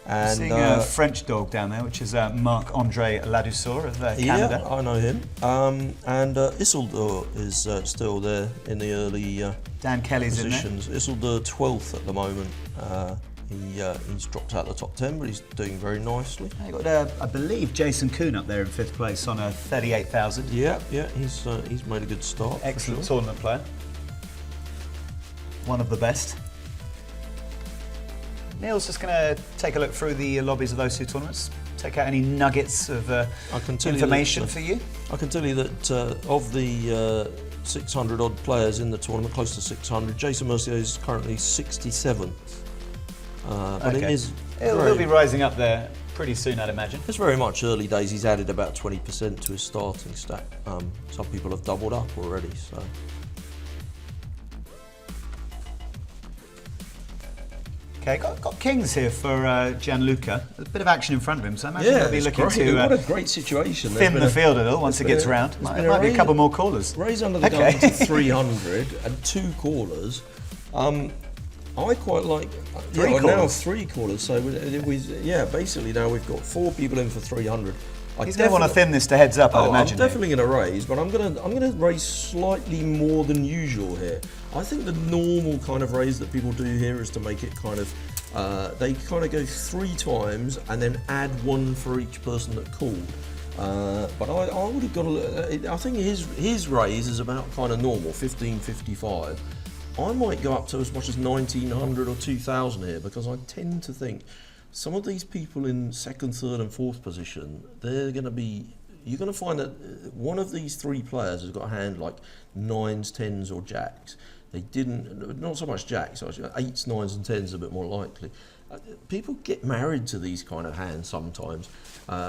And seeing a French dog down there, which is Marc-Andre Ladouceur of Canada. Yeah, I know him. And Isildur is still there in the early Dan Kelly's positions. Isildur 12th at the moment. He's dropped out of the top 10, but he's doing very nicely. You got, I believe, Jason Kuhn up there in 5th place on a 38,000. Yeah, he's made a good start. Excellent tournament player. One of the best. Neil's just going to take a look through the lobbies of those two tournaments, take out any nuggets of information for you. I can tell you that of the 600 odd players in the tournament, close to 600, Jason Mercier is currently 67th. But He'll be rising up there pretty soon, I'd imagine. It's very much early days. He's added about 20% to his starting stack. Some people have doubled up already, so. Okay, got kings here for Gianluca. A bit of action in front of him, so I imagine he'll be looking to what a great situation. thin the field a little once it gets round. Might be a couple more callers. Raise under the gun to 300 and 2 callers. I quite like now 3 callers. So basically now we've got 4 people in for 300. He's going to want to thin this to heads up, I'd imagine. I'm definitely going to raise, but I'm going to raise slightly more than usual here. I think the normal kind of raise that people do here is to make it kind of, they kind of go 3 times and then add 1 for each person that called. But I would have got I think his raise is about kind of normal, 1555. I might go up to as much as 1900 or 2000 here, because I tend to think some of these people in 2nd, 3rd and 4th position, they're going to be you're going to find that one of these three players has got a hand like 9s, 10s or jacks. They didn't, not so much jacks, 8s, 9s and 10s are a bit more likely. People get married to these kind of hands sometimes.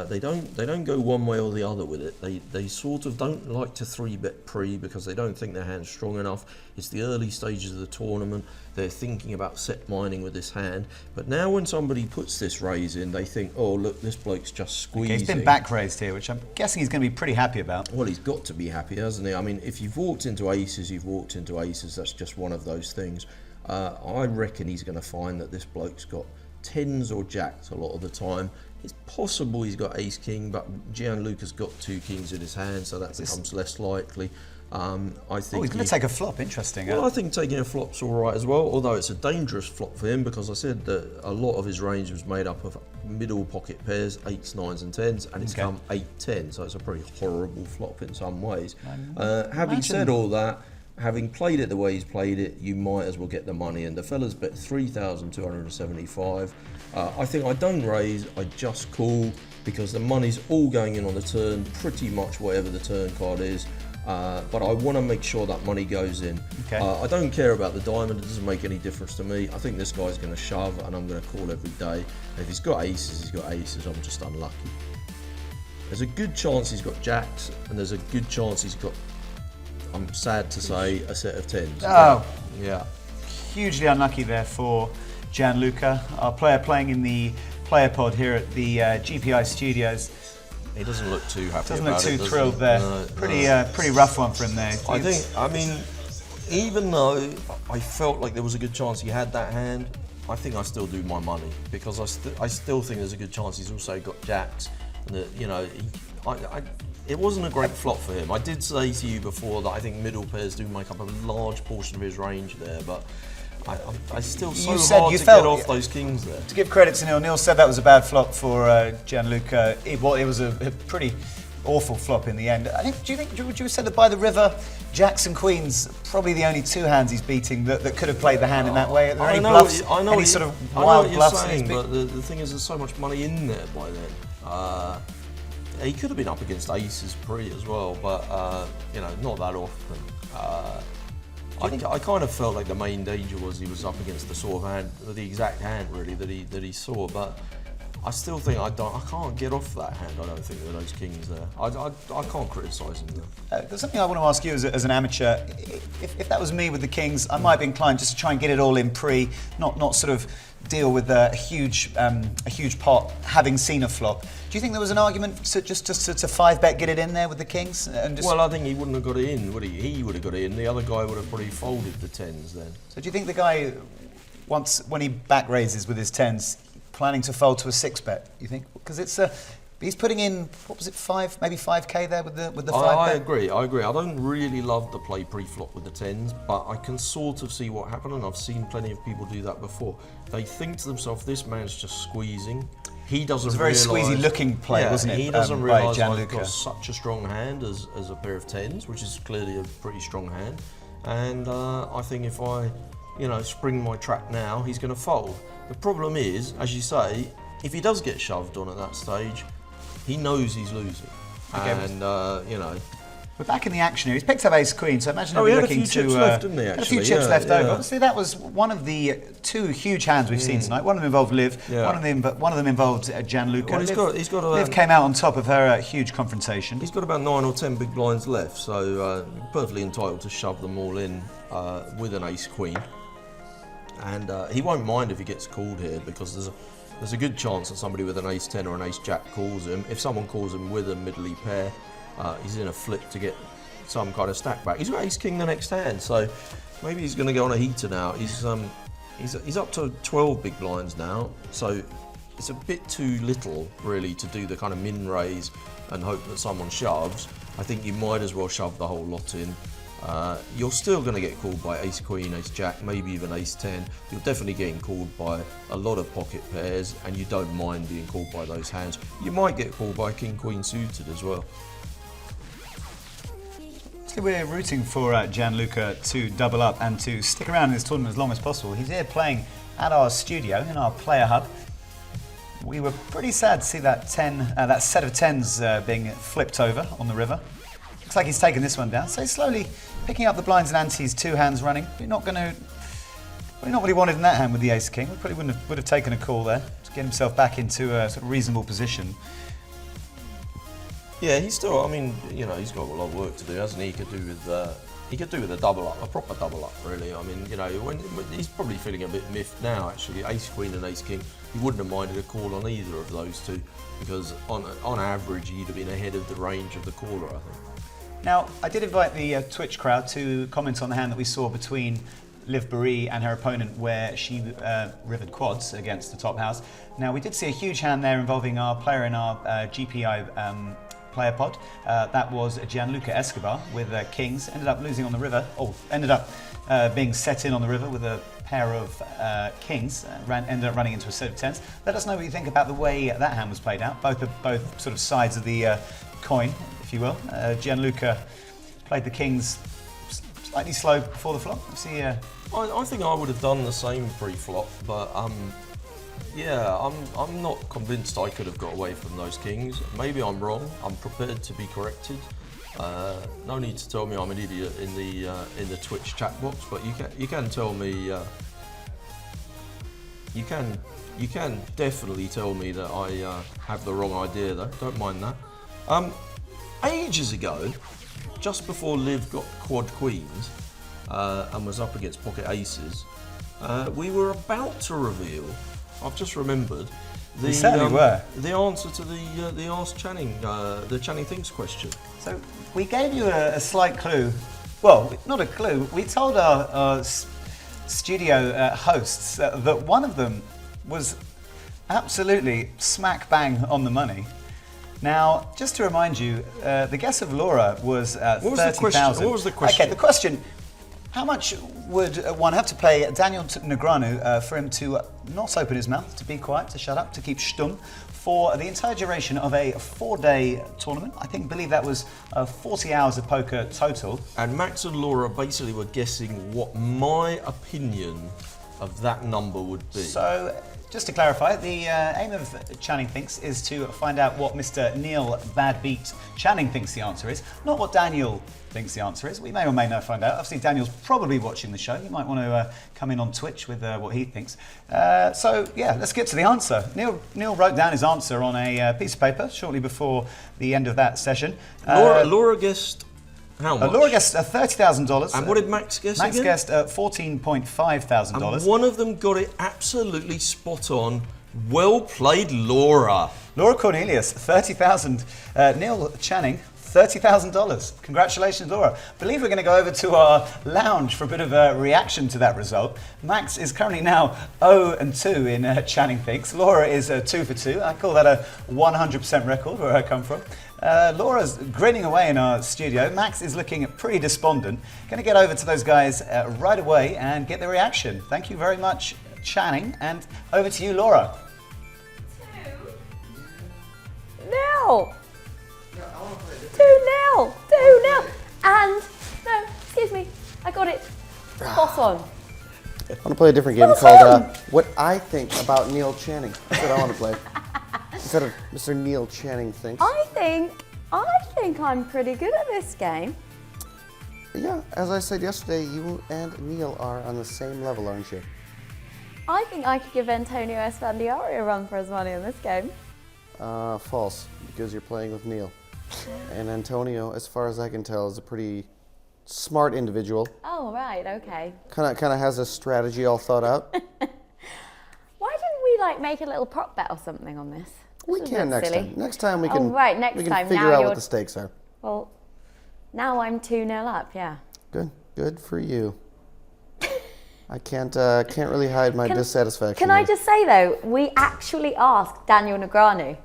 They don't go one way or the other with it. They sort of don't like to 3-bet pre because they don't think their hand's strong enough. It's the early stages of the tournament. They're thinking about set mining with this hand. But now when somebody puts this raise in, they think, oh look, this bloke's just squeezing. Okay, he's been back raised here, which I'm guessing he's going to be pretty happy about. Well, he's got to be happy, hasn't he? I mean, if you've walked into aces, you've walked into aces. That's just one of those things. I reckon he's going to find that this bloke's got 10s or jacks a lot of the time. It's possible he's got ace king, but Gianluca's got 2 kings in his hand, so that becomes less likely. I think he's going to take a flop. Interesting. Well, I think taking a flop's all right as well, although it's a dangerous flop for him because I said that a lot of his range was made up of middle pocket pairs, 8s, 9s and 10s, and it's come 8-10, so it's a pretty horrible flop in some ways. Having said all that, having played it the way he's played it, you might as well get the money. And the fella's bet 3,275. I think I don't raise, I just call because the money's all going in on the turn, pretty much whatever the turn card is. But I want to make sure that money goes in. Okay. I don't care about the diamond, it doesn't make any difference to me. I think this guy's going to shove and I'm going to call every day. And if he's got aces, he's got aces, I'm just unlucky. There's a good chance he's got jacks and there's a good chance he's got, I'm sad to say, a set of 10s. Oh, yeah. Hugely unlucky there for Gianluca, our player playing in the player pod here at the GPI studios. He doesn't look too happy. Doesn't look too does thrilled he? there. No, pretty rough one for him there. I mean, even though I felt like there was a good chance he had that hand, I think I still do my money because I still think there's a good chance he's also got jacks. And that, you know, it wasn't a great flop for him. I did say to you before that I think middle pairs do make up a large portion of his range there, but I still hard to get off those kings there. To give credit to Neil, Neil said that was a bad flop for Gianluca. It was a pretty awful flop in the end. Would you have said that by the river, jacks and queens, probably the only 2 hands he's beating that could have played the hand in that way? Are there any bluffs? Any sort of wild bluffs? Saying, but the thing is, there's so much money in there by then. He could have been up against aces pre as well, but you know, not that often. I kind of felt like the main danger was he was up against the sort of hand, the exact hand really that he saw. But I still think I can't get off that hand. I don't think with those kings there. I can't criticise him there. There's something I want to ask you as an amateur. If that was me with the kings, I might be inclined just to try and get it all in pre, not sort of deal with a huge pot, having seen a flop. Do you think there was an argument to just to 5-bet, get it in there with the kings? And just... Well, I think he wouldn't have got it in, would he? He would have got it in. The other guy would have probably folded the 10s then. So do you think the guy, when he back raises with his 10s, planning to fold to a 6-bet, you think? Because it's he's putting in, what was it, maybe 5k there with the 5-bet? I agree. I don't really love the play pre-flop with the 10s, but I can sort of see what happened, and I've seen plenty of people do that before. They think to themselves, this man's just squeezing. He doesn't realise... It was a very squeezy-looking play, wasn't it? He doesn't realise I've got such a strong hand as a pair of 10s, which is clearly a pretty strong hand. And I think if I, spring my trap now, he's going to fold. The problem is, as you say, if he does get shoved on at that stage, he knows he's losing. Okay. And, we're back in the action here. He's picked up ace queen, so imagine he had looking a few chips left, didn't he? Had a few chips left over. Obviously, that was one of the 2 huge hands we've seen tonight. One of them involved Liv. Yeah. One of them involved Gianluca. Well, Liv came out on top of her huge confrontation. He's got about 9 or 10 big blinds left, so perfectly entitled to shove them all in with an ace queen. And he won't mind if he gets called here because there's a good chance that somebody with an ace 10 or an ace jack calls him. If someone calls him with a middly pair, he's in a flip to get some kind of stack back. He's got ace king the next hand, so maybe he's going to go on a heater now. He's up to 12 big blinds now, so it's a bit too little really to do the kind of min raise and hope that someone shoves. I think you might as well shove the whole lot in. You're still going to get called by ace queen, ace jack, maybe even ace 10. You're definitely getting called by a lot of pocket pairs, and you don't mind being called by those hands. You might get called by king queen suited as well. So we're rooting for Gianluca to double up and to stick around in this tournament as long as possible. He's here playing at our studio in our player hub. We were pretty sad to see that that set of tens being flipped over on the river. Looks like he's taken this one down. So he's slowly picking up the blinds and antes, 2 hands running. We're not what he wanted in that hand with the ace king. We probably would have taken a call there to get himself back into a sort of reasonable position. Yeah, he's still. I mean, you know, he's got a lot of work to do, hasn't he? He could do with a double up, a proper double up, really. I mean, you know, when he's probably feeling a bit miffed now. Actually, ace queen and ace king, he wouldn't have minded a call on either of those two, because on average he'd have been ahead of the range of the caller, I think. Now, I did invite the Twitch crowd to comment on the hand that we saw between Liv Baroni and her opponent, where she rivered quads against the top house. Now, we did see a huge hand there involving our player in our GPI player pod. That was Gianluca Escobar with kings. Ended up losing on the river, ended up being set in on the river with a pair of kings. Ended up running into a set of tens. Let us know what you think about the way that hand was played out. Both sort of sides of the coin, if you will. Gianluca played the kings slightly slow before the flop. I think I would have done the same pre-flop, but yeah, I'm not convinced I could have got away from those kings. Maybe I'm wrong. I'm prepared to be corrected. No need to tell me I'm an idiot in the Twitch chat box, but you can tell me. You can definitely tell me that I have the wrong idea, though. Don't mind that. Ages ago, just before Liv got quad queens and was up against pocket aces, we were about to reveal. I've just remembered the answer to the Ask Channing, the Channing Thinks question. So we gave you a slight clue. Well, not a clue. We told our studio hosts that one of them was absolutely smack bang on the money. Now, just to remind you, the guess of Laura was 30,000. What was the question? Okay, the question: how much would one have to pay Daniel Negreanu for him to not open his mouth, to be quiet, to shut up, to keep stumm, for the entire duration of a 4-day tournament? Believe that was 40 hours of poker total. And Max and Laura basically were guessing what my opinion of that number would be. So, just to clarify, the aim of Channing Thinks is to find out what Mr. Neil Badbeat Channing thinks the answer is, not what Daniel thinks the answer is. We may or may not find out. Obviously, Daniel's probably watching the show. You might want to come in on Twitch with what he thinks. So, yeah, let's get to the answer. Neil wrote down his answer on a piece of paper shortly before the end of that session. Laura guessed how much? Laura guessed $30,000. And what did Max guess Max again? guessed $14.5 thousand. And one of them got it absolutely spot on. Well played, Laura. Laura Cornelius, $30,000. Neil Channing, $30,000. Congratulations, Laura. I believe we're going to go over to our lounge for a bit of a reaction to that result. Max is currently now 0-2 in Channing Thinks. Laura is 2 for 2. I call that a 100% record where I come from. Laura's grinning away in our studio. Max is looking pretty despondent. Going to get over to those guys right away and get their reaction. Thank you very much, Channing. And over to you, Laura. 2-0. 2-0. 2-0. And, no, excuse me, I got it. Spot on. I want to play a different game called What I Think About Neil Channing. That's what I want to play. Instead of Mr. Neil Channing Thinks. I think I'm pretty good at this game. Yeah, as I said yesterday, you and Neil are on the same level, aren't you? I think I could give Antonio Esfandiari a run for his money in this game. False, because you're playing with Neil. And Antonio, as far as I can tell, is a pretty smart individual. Oh, right, okay. Kind of has a strategy all thought out. Why didn't we make a little prop bet or something on this? We can next time. Next time we can. Oh, right, next we time. can figure out what the stakes are. Well, now I'm 2-0 up. Yeah. Good for you. I can't really hide my dissatisfaction. Can I just say though, we actually asked Daniel Negreanu.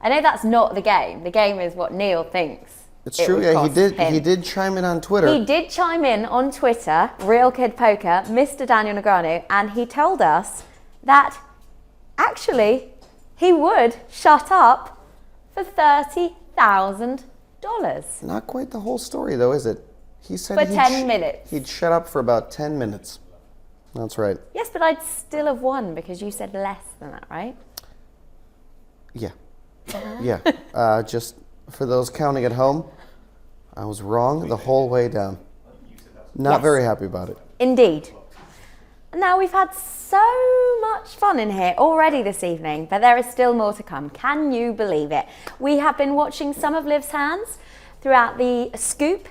I know that's not the game. The game is what Neil thinks. It's true. Yeah, he did chime in on Twitter. He did chime in on Twitter, Real Kid Poker, Mr. Daniel Negreanu, and he told us that actually he would shut up for $30,000. Not quite the whole story, though, is it? He said for 10 minutes. He'd shut up for about 10 minutes. That's right. Yes, but I'd still have won because you said less than that, right? Yeah. Yeah. Just for those counting at home, I was wrong the whole way down. Not Yes. very happy about it. Indeed. Now, we've had so much fun in here already this evening, but there is still more to come. Can you believe it? We have been watching some of Liv's hands throughout the Scoop,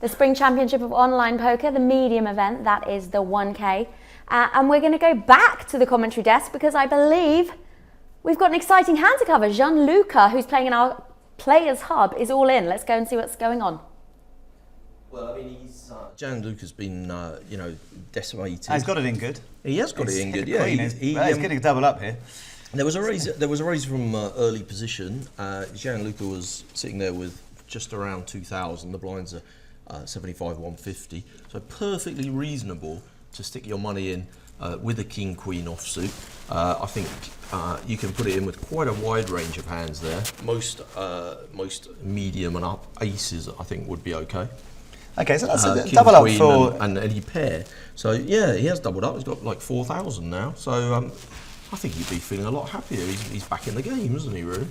the Spring Championship of Online Poker, the medium event, that is the 1K. And we're going to go back to the commentary desk because I believe we've got an exciting hand to cover. Gianluca, who's playing in our Players Hub, is all in. Let's go and see what's going on. Well, I mean, Gianluca's been, decimated. He's got it in good. He has got it in good, yeah. Queen is- he's getting a double up here. There was a raise from early position. Gianluca was sitting there with just around 2,000. The blinds are 75, 150. So perfectly reasonable to stick your money in with a king queen offsuit. I think you can put it in with quite a wide range of hands there. Most medium and up aces, I think, would be okay. Okay, so that's a King, double up queen for... and any pair. So yeah, he has doubled up. He's got like 4,000 now. So I think he'd be feeling a lot happier. He's back in the game, isn't he, really?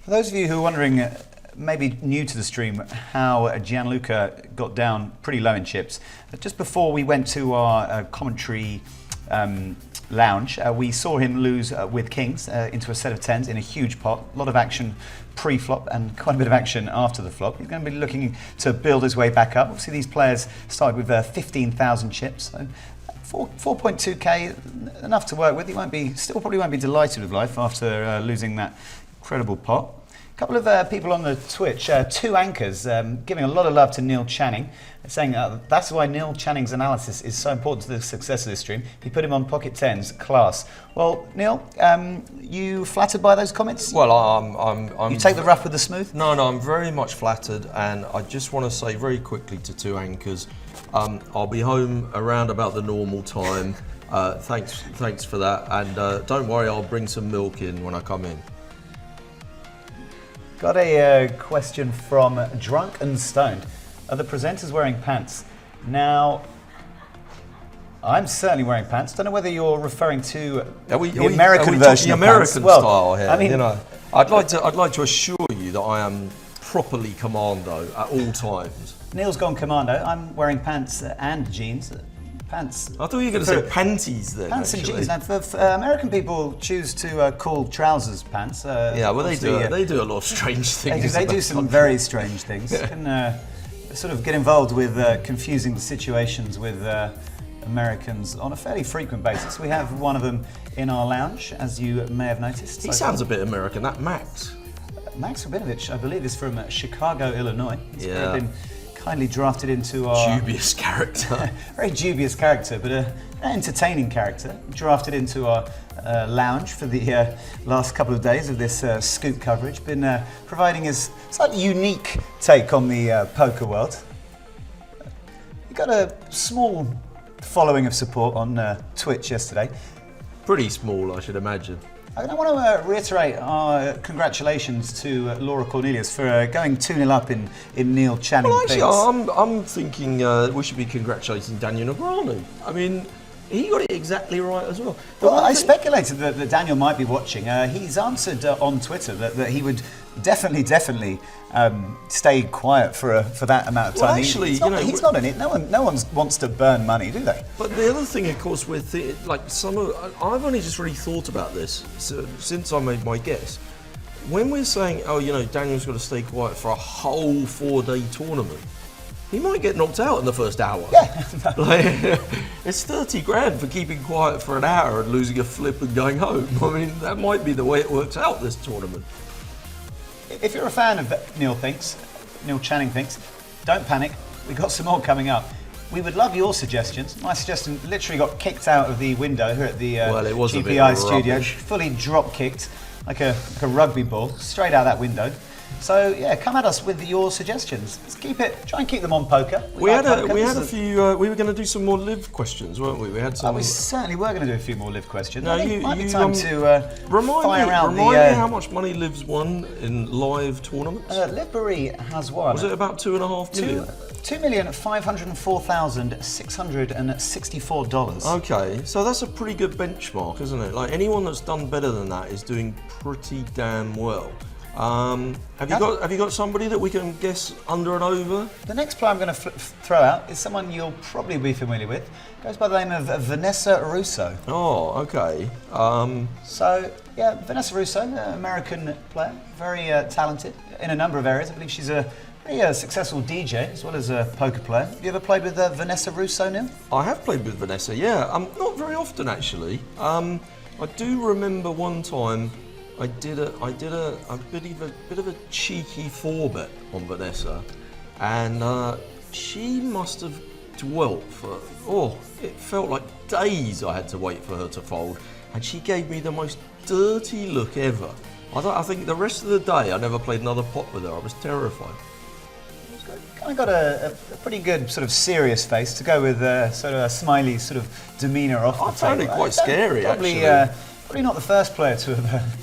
For those of you who are wondering, maybe new to the stream, how Gianluca got down pretty low in chips, just before we went to our commentary lounge, we saw him lose with kings into a set of tens in a huge pot. A lot of action pre-flop and quite a bit of action after the flop. He's going to be looking to build his way back up. Obviously, these players started with 15,000 chips. So 4.2k, enough to work with. He probably won't be delighted with life after losing that incredible pot. A couple of people on the Twitch, two anchors, giving a lot of love to Neil Channing, saying that's why Neil Channing's analysis is so important to the success of this stream. He put him on pocket tens, class. Well, Neil, you flattered by those comments? Well, I'm You take the rough with the smooth? No, I'm very much flattered, and I just want to say very quickly to two anchors, I'll be home around about the normal time. Thanks for that, and don't worry, I'll bring some milk in when I come in. Got a question from Drunk and Stoned. Are the presenters wearing pants? Now, I'm certainly wearing pants. Don't know whether you're referring to the American version of American pants. style here. I mean, I'd like to assure you that I am properly commando at all times. Neil's gone commando. I'm wearing pants and jeans. Pants. I thought you were going to say panties then. Pants actually. and jeans. Now, for American people choose to call trousers pants. Yeah, well, they do a lot of strange things. They do some very strange things. You can sort of get involved with confusing situations with Americans on a fairly frequent basis. We have one of them in our lounge, as you may have noticed. He sounds a bit American, that Max. Max Rabinovich, I believe, is from Chicago, Illinois. He's Yeah. been kindly drafted into our... Dubious character. Very dubious character, but an entertaining character. Drafted into our lounge for the last couple of days of this Scoop coverage. Been providing his slightly unique take on the poker world. He got a small following of support on Twitch yesterday. Pretty small, I should imagine. I want to reiterate our congratulations to Laura Cornelius for going 2-0 up in Neil Channing. Well, actually, I'm thinking we should be congratulating Daniel Negreanu. I mean, he got it exactly right as well. Well, I speculated that Daniel might be watching. He's answered on Twitter that he would definitely stay quiet for that amount of time. Well, actually, he's not in it. No one wants to burn money, do they? But the other thing, of course, with I've only just really thought about this since I made my guess. When we're saying, Daniel's got to stay quiet for a whole 4-day tournament, he might get knocked out in the first hour. Yeah. It's 30 grand for keeping quiet for an hour and losing a flip and going home. I mean, that might be the way it works out this tournament. If you're a fan of Neil Channing Thinks, don't panic. We've got some more coming up. We would love your suggestions. My suggestion literally got kicked out of the window here at the it was GPI studio. rubbish. Fully drop kicked like a rugby ball straight out that window. So yeah, come at us with your suggestions. Try and keep them on poker. We had a few. We were going to do some more live questions, weren't we? We had some. We certainly were going to do a few more live questions. No, I think it might be time to remind me how much money Liv's won in live tournaments. Liv Barry has won. Was it about 2.5 million? $2,504,664. Okay, so that's a pretty good benchmark, isn't it? Like anyone that's done better than that is doing pretty damn well. Have you got somebody that we can guess under and over? The next player I'm going to throw out is someone you'll probably be familiar with. Goes by the name of Vanessa Russo. Oh, okay. So, yeah, Vanessa Russo, American player, very talented in a number of areas. I believe she's a pretty successful DJ as well as a poker player. Have you ever played with Vanessa Russo, Neil? I have played with Vanessa, yeah. Not very often actually. I do remember one time I did a bit of a cheeky 4-bet on Vanessa, and she must have dwelt for it felt like days I had to wait for her to fold, and she gave me the most dirty look ever. I think the rest of the day I never played another pot with her. I was terrified. Kind of got a pretty good sort of serious face to go with sort of a smiley sort of demeanour off the I found table. it quite scary actually. Probably not the first player to have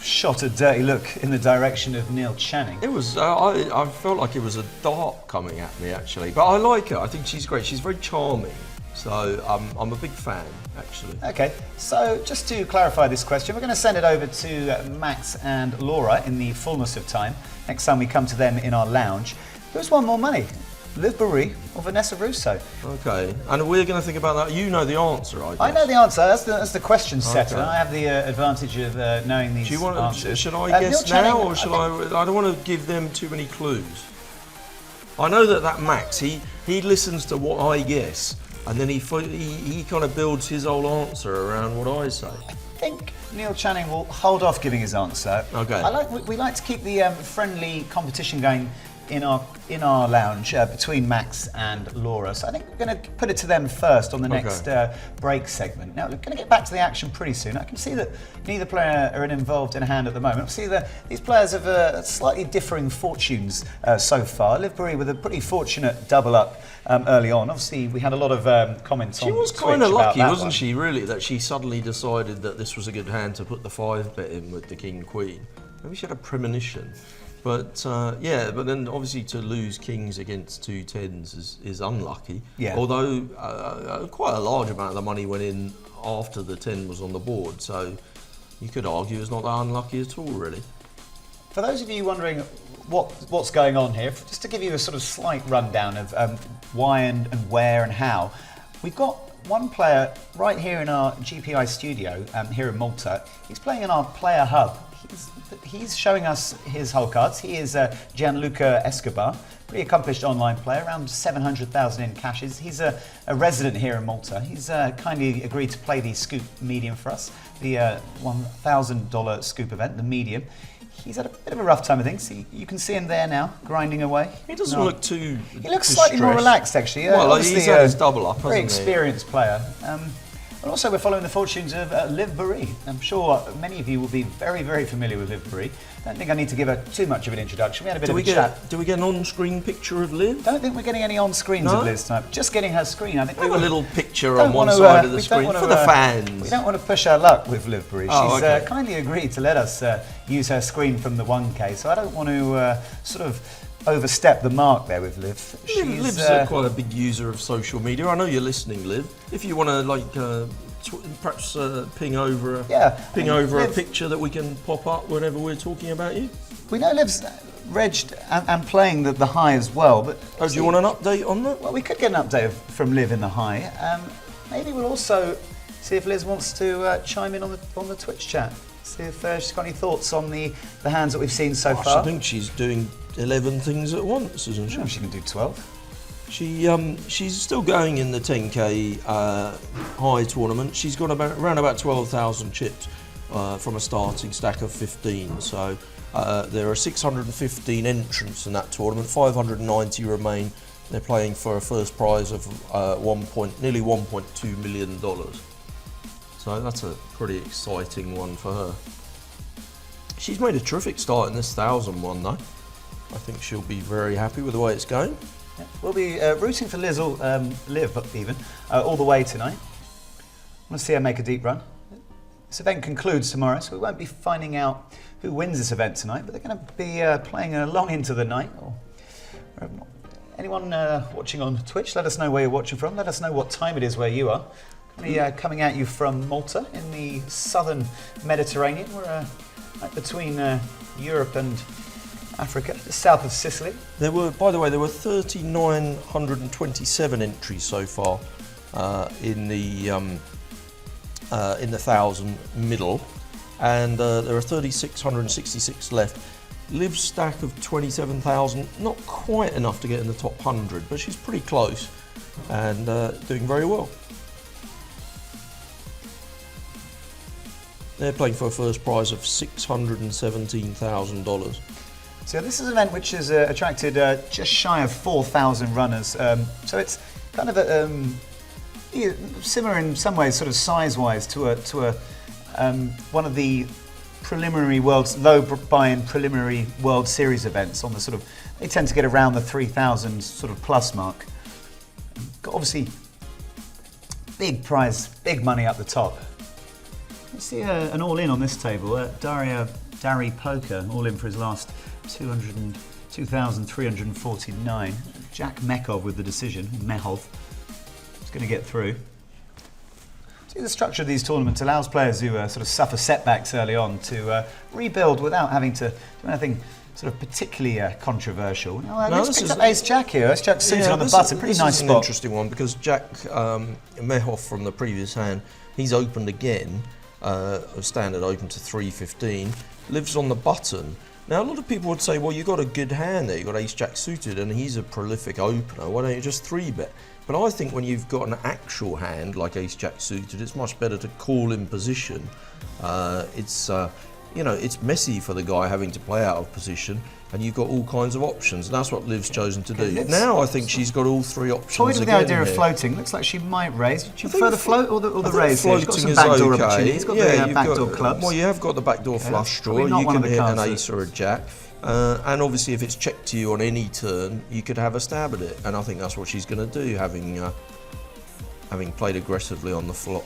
shot a dirty look in the direction of Neil Channing. It was, I felt like it was a dart coming at me actually, but I like her. I think she's great. She's very charming, so I'm a big fan actually. Okay, so just to clarify this question, we're going to send it over to Max and Laura in the fullness of time. Next time we come to them in our lounge. Who's won more money, Liv Baroni or Vanessa Russo? Okay, and we're going to think about that. You know the answer, I guess. I know the answer. That's the question setter. Okay. I have the advantage of knowing these Do you want? answers. Should I guess Neil now, Channing, or shall I? I don't want to give them too many clues. I know that Max, he listens to what I guess, and then he kind of builds his whole answer around what I say. I think Neil Channing will hold off giving his answer. Okay. We like to keep the friendly competition going in our lounge between Max and Laura. So I think we're going to put it to them first on the next break segment. Now we're going to get back to the action pretty soon. I can see that neither player are involved in a hand at the moment. I see that these players have slightly differing fortunes so far. Liv Baroni with a pretty fortunate double up early on. Obviously we had a lot of comments on Twitch. She was kind of lucky, wasn't one. she, really, that she suddenly decided that this was a good hand to put the 5-bet in with the King Queen. Maybe she had a premonition. But but then obviously to lose kings against 2 10s is unlucky. Yeah. Although quite a large amount of the money went in after the 10 was on the board, so you could argue it's not that unlucky at all, really. For those of you wondering what's going on here, just to give you a sort of slight rundown of why and where and how, we've got one player right here in our GPI studio here in Malta. He's playing in our player hub. He's showing us his whole cards. He is Gianluca Escobar, pretty accomplished online player, around 700,000 in cashes. He's a resident here in Malta. He's kindly agreed to play the scoop medium for us, the $1,000 scoop event, the medium. He's had a bit of a rough time, I think. So you can see him there now, grinding away. He doesn't look too. He looks slightly more relaxed, actually. Well, he's had his double up, hasn't he? Very experienced player. And also we're following the fortunes of Liv Baroni. I'm sure many of you will be very, very familiar with Liv Baroni. Don't think I need to give her too much of an introduction. We had a bit of a chat. Do we get an on-screen picture of Liv? Don't think we're getting any on-screens of Liv tonight. Just getting her screen. I think we have a little picture on one side of the screen for the fans. We don't want to push our luck with Liv Baroni. She's okay. Kindly agreed to let us use her screen from the 1K, so I don't want to sort of overstep the mark there with Liv. Liv's quite a big user of social media. I know you're listening, Liv. If you want to perhaps ping over a picture that we can pop up whenever we're talking about you. We know Liv's regged and playing the high as well, but do you want an update on that? Well, we could get an update from Liv in the high. Maybe we'll also see if Liz wants to chime in on the Twitch chat. See if she's got any thoughts on the hands that we've seen so far. I think she's doing 11 things at once, isn't she? No, she can do 12. She's still going in the 10k high tournament. She's got around about 12,000 chips from a starting stack of 15. So there are 615 entrants in that tournament. 590 remain. They're playing for a first prize of nearly $1.2 million. So that's a pretty exciting one for her. She's made a terrific start in this 1,000 one, though. I think she'll be very happy with the way it's going. Yeah, we'll be rooting for Liv all the way tonight. I want to see her make a deep run. This event concludes tomorrow, so we won't be finding out who wins this event tonight, but they're going to be playing along into the night. Anyone watching on Twitch, let us know where you're watching from. Let us know what time it is where you are. Coming at you from Malta in the southern Mediterranean. We're right between Europe and Africa, just south of Sicily. There were, by the way, 3,927 entries so far in the 1,000 middle, and there are 3,666 left. Liv's stack of 27,000, not quite enough to get in the top 100, but she's pretty close and doing very well. They're playing for a first prize of $617,000. So this is an event which has attracted just shy of 4,000 runners. So it's kind of similar in some ways, sort of size-wise, to one of the preliminary low buy-in preliminary World Series events. On the sort of, they tend to get around the 3,000 sort of plus mark. Got obviously big prize, big money up the top. Let's see an all-in on this table. Dari Poker, all in for his last 2,349. Jack Mekov with the decision. Mehov is going to get through. See, the structure of these tournaments allows players who sort of suffer setbacks early on to rebuild without having to do anything sort of particularly controversial. Now, let's pick up Ace Jack here. Ace Jack suited on the button. Pretty nice spot. This is an interesting one because Jack Mehov from the previous hand, he's opened again. Standard open to 315. Lives on the button. Now, a lot of people would say, well, you've got a good hand there. You've got Ace Jack suited, and he's a prolific opener. Why don't you just 3-bet? But I think when you've got an actual hand like Ace Jack suited, it's much better to call in position. It's messy for the guy having to play out of position, and you've got all kinds of options. And that's what Liv's chosen to do. Now I think she's got all 3 options. Toyed with the idea of floating. Looks like she might raise. Do you prefer the float or the raise? She's got some backdoor opportunity. He's got the backdoor clubs. Well, you have got the backdoor flush draw. You can hit an ace or a jack. And obviously, if it's checked to you on any turn, you could have a stab at it. And I think that's what she's going to do, having played aggressively on the flop.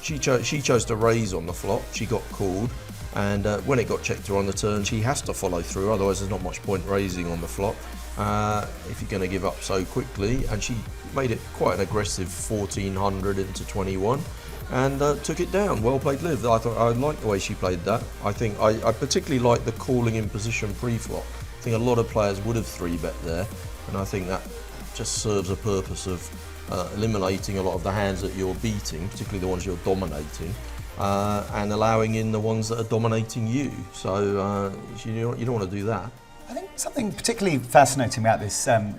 She chose to raise on the flop. She got called. And when it got checked to her on the turn, she has to follow through, otherwise there's not much point raising on the flop if you're going to give up so quickly. And she made it quite an aggressive 1,400 into 21 and took it down. Well played, Liv. I liked the way she played that. I think I particularly like the calling in position pre-flop. I think a lot of players would have 3-bet there, and I think that just serves a purpose of eliminating a lot of the hands that you're beating, particularly the ones you're dominating. And allowing in the ones that are dominating you. So you don't want to do that. I think something particularly fascinating about this sort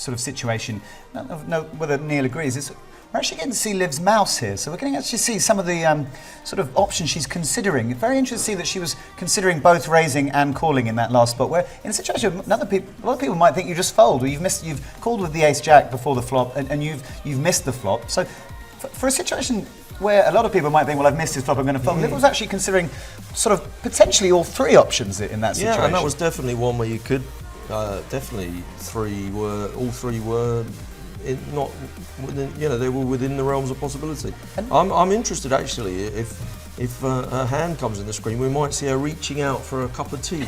of situation, I don't know whether Neil agrees, is we're actually getting to see Liv's mouse here. So we're going to actually see some of the sort of options she's considering. Very interesting to see that she was considering both raising and calling in that last spot, where in a situation a lot of people might think you just fold, or you've called with the ace jack before the flop and you've missed the flop. So for a situation where a lot of people might think, well, I've missed this flop, I'm going to fold. Liv was actually considering sort of potentially all 3 options in that situation. Yeah, and that was definitely one where you could definitely all three were not within, they were within the realms of possibility. I'm interested actually if her hand comes in the screen, we might see her reaching out for a cup of tea,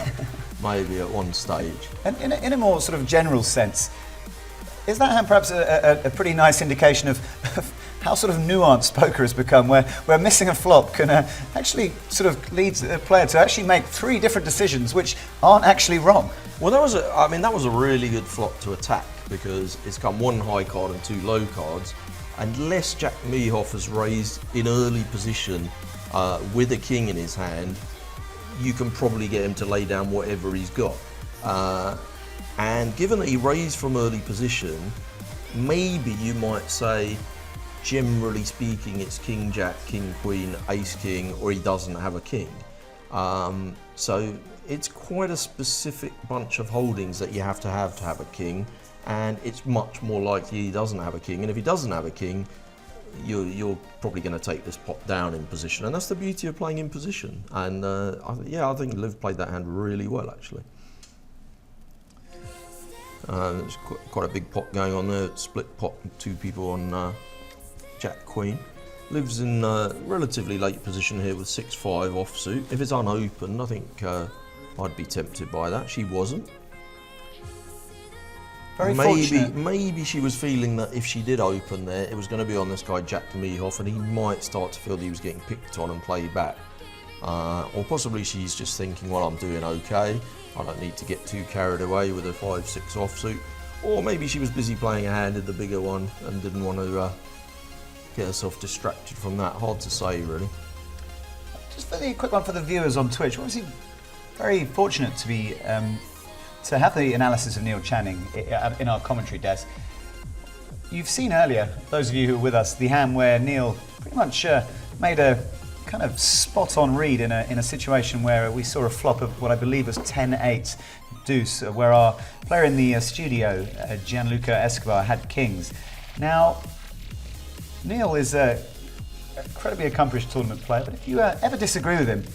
maybe at one stage. And in a more sort of general sense, is that hand perhaps a pretty nice indication of how sort of nuanced poker has become, where missing a flop can actually sort of lead a player to actually make 3 different decisions which aren't actually wrong? Well, that was a really good flop to attack because it's come 1 high card and 2 low cards. Unless Jack Mehov has raised in early position with a king in his hand, you can probably get him to lay down whatever he's got. And given that he raised from early position, maybe you might say, generally speaking, it's king, jack, king, queen, ace, king, or he doesn't have a king. So it's quite a specific bunch of holdings that you have to have a king, and it's much more likely he doesn't have a king. And if he doesn't have a king, you're probably going to take this pot down in position, and that's the beauty of playing in position. And I think Liv played that hand really well, actually. There's quite a big pot going on there, split pot, 2 people on Jack Queen. Liv's in relatively late position here with 6-5 offsuit. If it's unopened, I think I'd be tempted by that. She wasn't. Very fortunate. Maybe she was feeling that if she did open there, it was going to be on this guy Jack Demihoff, and he might start to feel that he was getting picked on and played back. Or possibly she's just thinking, well, I'm doing okay. I don't need to get too carried away with a 5-6 offsuit. Or maybe she was busy playing a hand in the bigger one and didn't want to get herself distracted from that. Hard to say, really. Just a quick one for the viewers on Twitch. We're obviously very fortunate to be to have the analysis of Neil Channing in our commentary desk. You've seen earlier, those of you who were with us, the hand where Neil pretty much made a kind of spot-on read in a situation where we saw a flop of what I believe was 10-8 deuce, where our player in the studio, Gianluca Escobar, had kings. Now, Neil is an incredibly accomplished tournament player, but if you ever disagree with him,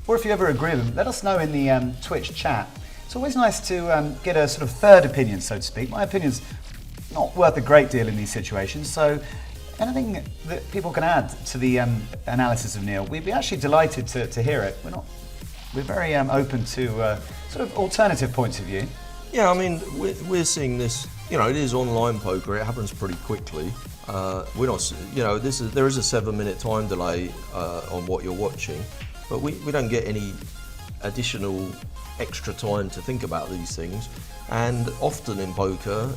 or if you ever agree with him, let us know in the Twitch chat. It's always nice to get a sort of third opinion, so to speak. My opinion's not worth a great deal in these situations, so anything that people can add to the analysis of Neil, we'd be actually delighted to hear it. We're very open to sort of alternative points of view. Yeah, I mean, we're seeing this. You know, it is online poker. It happens pretty quickly. We're not. You know, there is a 7-minute time delay on what you're watching, but we don't get any additional extra time to think about these things. And often in poker,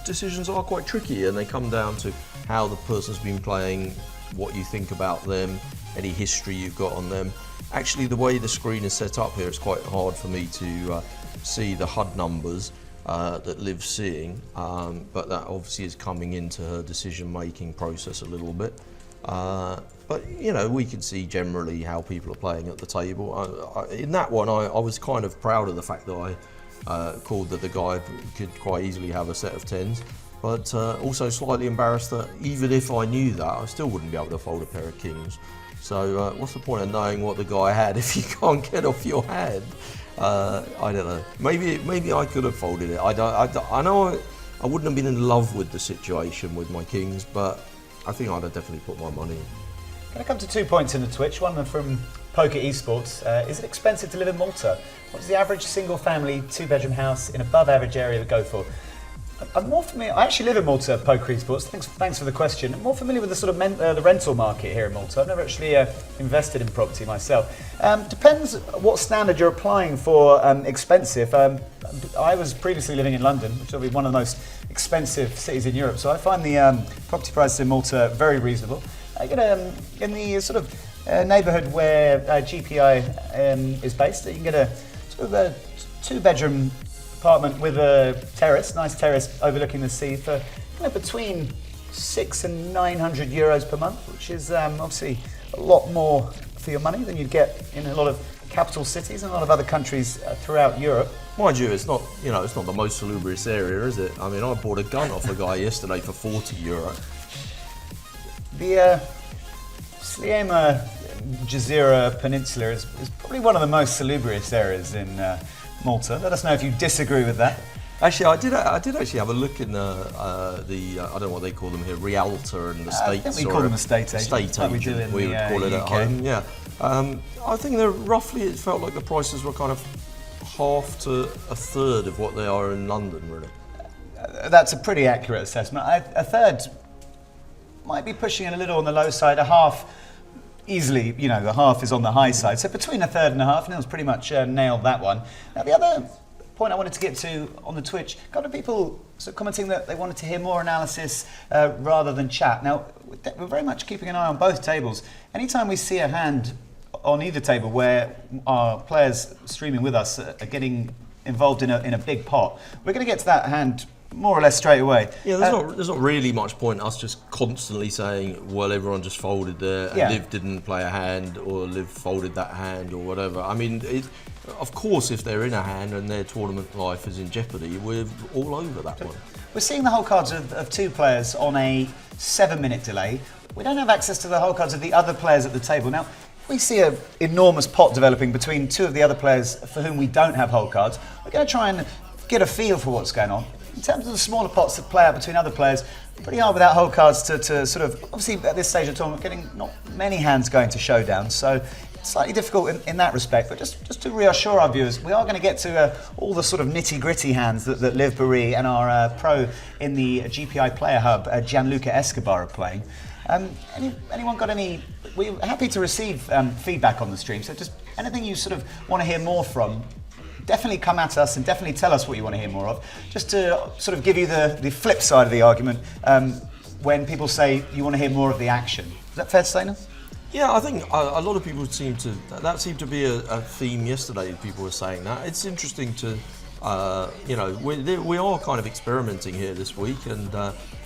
decisions are quite tricky, and they come down to how the person's been playing, what you think about them, any history you've got on them. Actually, the way the screen is set up here, it's quite hard for me to see the HUD numbers that Liv's seeing, but that obviously is coming into her decision-making process a little bit. But, you know, we can see generally how people are playing at the table. In that one, I was kind of proud of the fact that I called that the guy could quite easily have a set of 10s, but also slightly embarrassed that even if I knew that, I still wouldn't be able to fold a pair of kings. So what's the point of knowing what the guy had if you can't get off your hand? I don't know. Maybe I could have folded it. I know I wouldn't have been in love with the situation with my kings, but I think I'd have definitely put my money in. Can I come to 2 points in the Twitch? One from Poker Esports. Is it expensive to live in Malta? What does the average single-family, 2-bedroom house in above-average area go for? I'm more familiar. I actually live in Malta, Poker Esports. Thanks for the question. I'm more familiar with the sort of the rental market here in Malta. I've never actually invested in property myself. Depends what standard you're applying for expensive. I was previously living in London, which will be one of the most expensive cities in Europe. So I find the property prices in Malta very reasonable. In the sort of neighbourhood where GPI is based, you can get a sort of a 2-bedroom apartment with a terrace, nice terrace overlooking the sea for between 600 and 900 euros per month, which is obviously a lot more for your money than you'd get in a lot of capital cities and a lot of other countries throughout Europe. Mind you, it's not the most salubrious area, is it? I mean, I bought a gun off a guy yesterday for 40 euro. The Sliema Jazira Peninsula is probably one of the most salubrious areas in Malta. Let us know if you disagree with that. Actually, I did actually have a look in the I don't know what they call them here, Realtor and the States. I think we call them estate agents. Estate agent, we would call it at home. Yeah, I think they're roughly. It felt like the prices were kind of half to a third of what they are in London, really. That's a pretty accurate assessment. A third might be pushing it a little on the low side. A half, easily, the half is on the high side. So between a third and a half, Neil's pretty much nailed that one. Now the other point I wanted to get to on the Twitch, a couple of people sort of commenting that they wanted to hear more analysis rather than chat. Now, we're very much keeping an eye on both tables. Anytime we see a hand on either table where our players streaming with us are getting involved in a big pot, we're going to get to that hand more or less straight away. Yeah, there's not really much point us just constantly saying, well, everyone just folded there, and Liv didn't play a hand, or Liv folded that hand, or whatever. I mean, of course, if they're in a hand and their tournament life is in jeopardy, we're all over that one. We're seeing the whole cards of 2 players on a 7-minute delay. We don't have access to the whole cards of the other players at the table. Now, we see an enormous pot developing between 2 of the other players for whom we don't have whole cards. We're going to try and get a feel for what's going on. In terms of the smaller pots that play out between other players, pretty hard without whole cards to sort of, obviously at this stage of the tournament, getting not many hands going to showdowns. So slightly difficult in that respect, but just to reassure our viewers, we are going to get to all the sort of nitty-gritty hands that Liv Barry and our pro in the GPI Player Hub, Gianluca Escobar, are playing. Anyone got any? We're happy to receive feedback on the stream, so just anything you sort of want to hear more from, definitely come at us and definitely tell us what you want to hear more of, just to sort of give you the flip side of the argument when people say you want to hear more of the action. Is that fair to say now? Yeah, I think a lot of people seemed to be a theme yesterday. People were saying that. It's interesting to, we are kind of experimenting here this week, and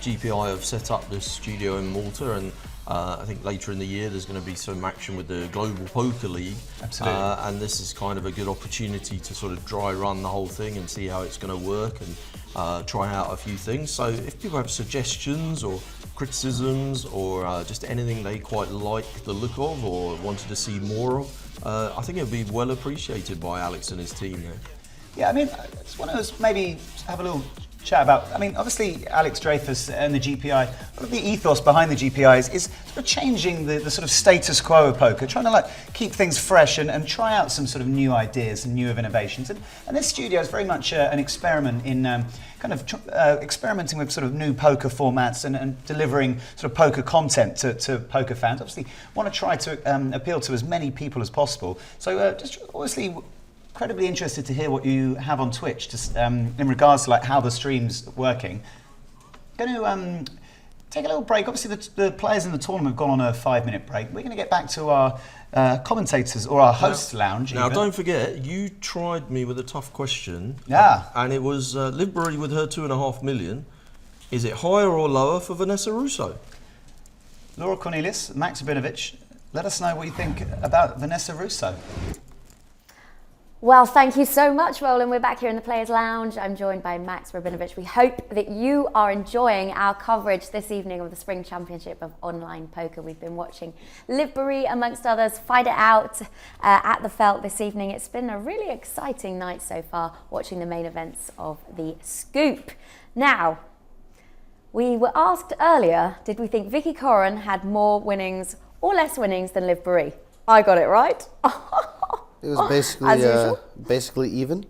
GPI have set up this studio in Malta, and I think later in the year there's going to be some action with the Global Poker League. Absolutely. And this is kind of a good opportunity to sort of dry run the whole thing and see how it's going to work, and try out a few things. So if people have suggestions or criticisms or just anything they quite like the look of or wanted to see more of, I think it would be well appreciated by Alex and his team there. Yeah, I mean, I just want to maybe have a little chat about, I mean, obviously Alex Dreyfus and the GPI, one of the ethos behind the GPI is sort of changing the sort of status quo of poker, trying to like keep things fresh and try out some sort of new ideas and new innovations. And this studio is very much an experiment in experimenting with sort of new poker formats and delivering sort of poker content to poker fans. Obviously want to try to appeal to as many people as possible. So just obviously incredibly interested to hear what you have on Twitch, just in regards to like how the stream's working. Going to take a little break. Obviously, the players in the tournament have gone on a 5-minute break. We're going to get back to our commentators or our hosts lounge. Now, even. don't forget, you tried me with a tough question. Yeah. And it was Liv Barry with her 2.5 million. Is it higher or lower for Vanessa Russo? Laura Cornelius, Max Rabinovich, let us know what you think about Vanessa Russo. Well, thank you so much, Roland. We're back here in the Players Lounge. I'm joined by Max Rabinovich. We hope that you are enjoying our coverage this evening of the Spring Championship of Online Poker. We've been watching Liv Barry, amongst others, fight it out at the Felt this evening. It's been a really exciting night so far, watching the main events of the Scoop. Now, we were asked earlier, did we think Vicky Corrin had more winnings or less winnings than Liv Barry? I got it right. It was basically even.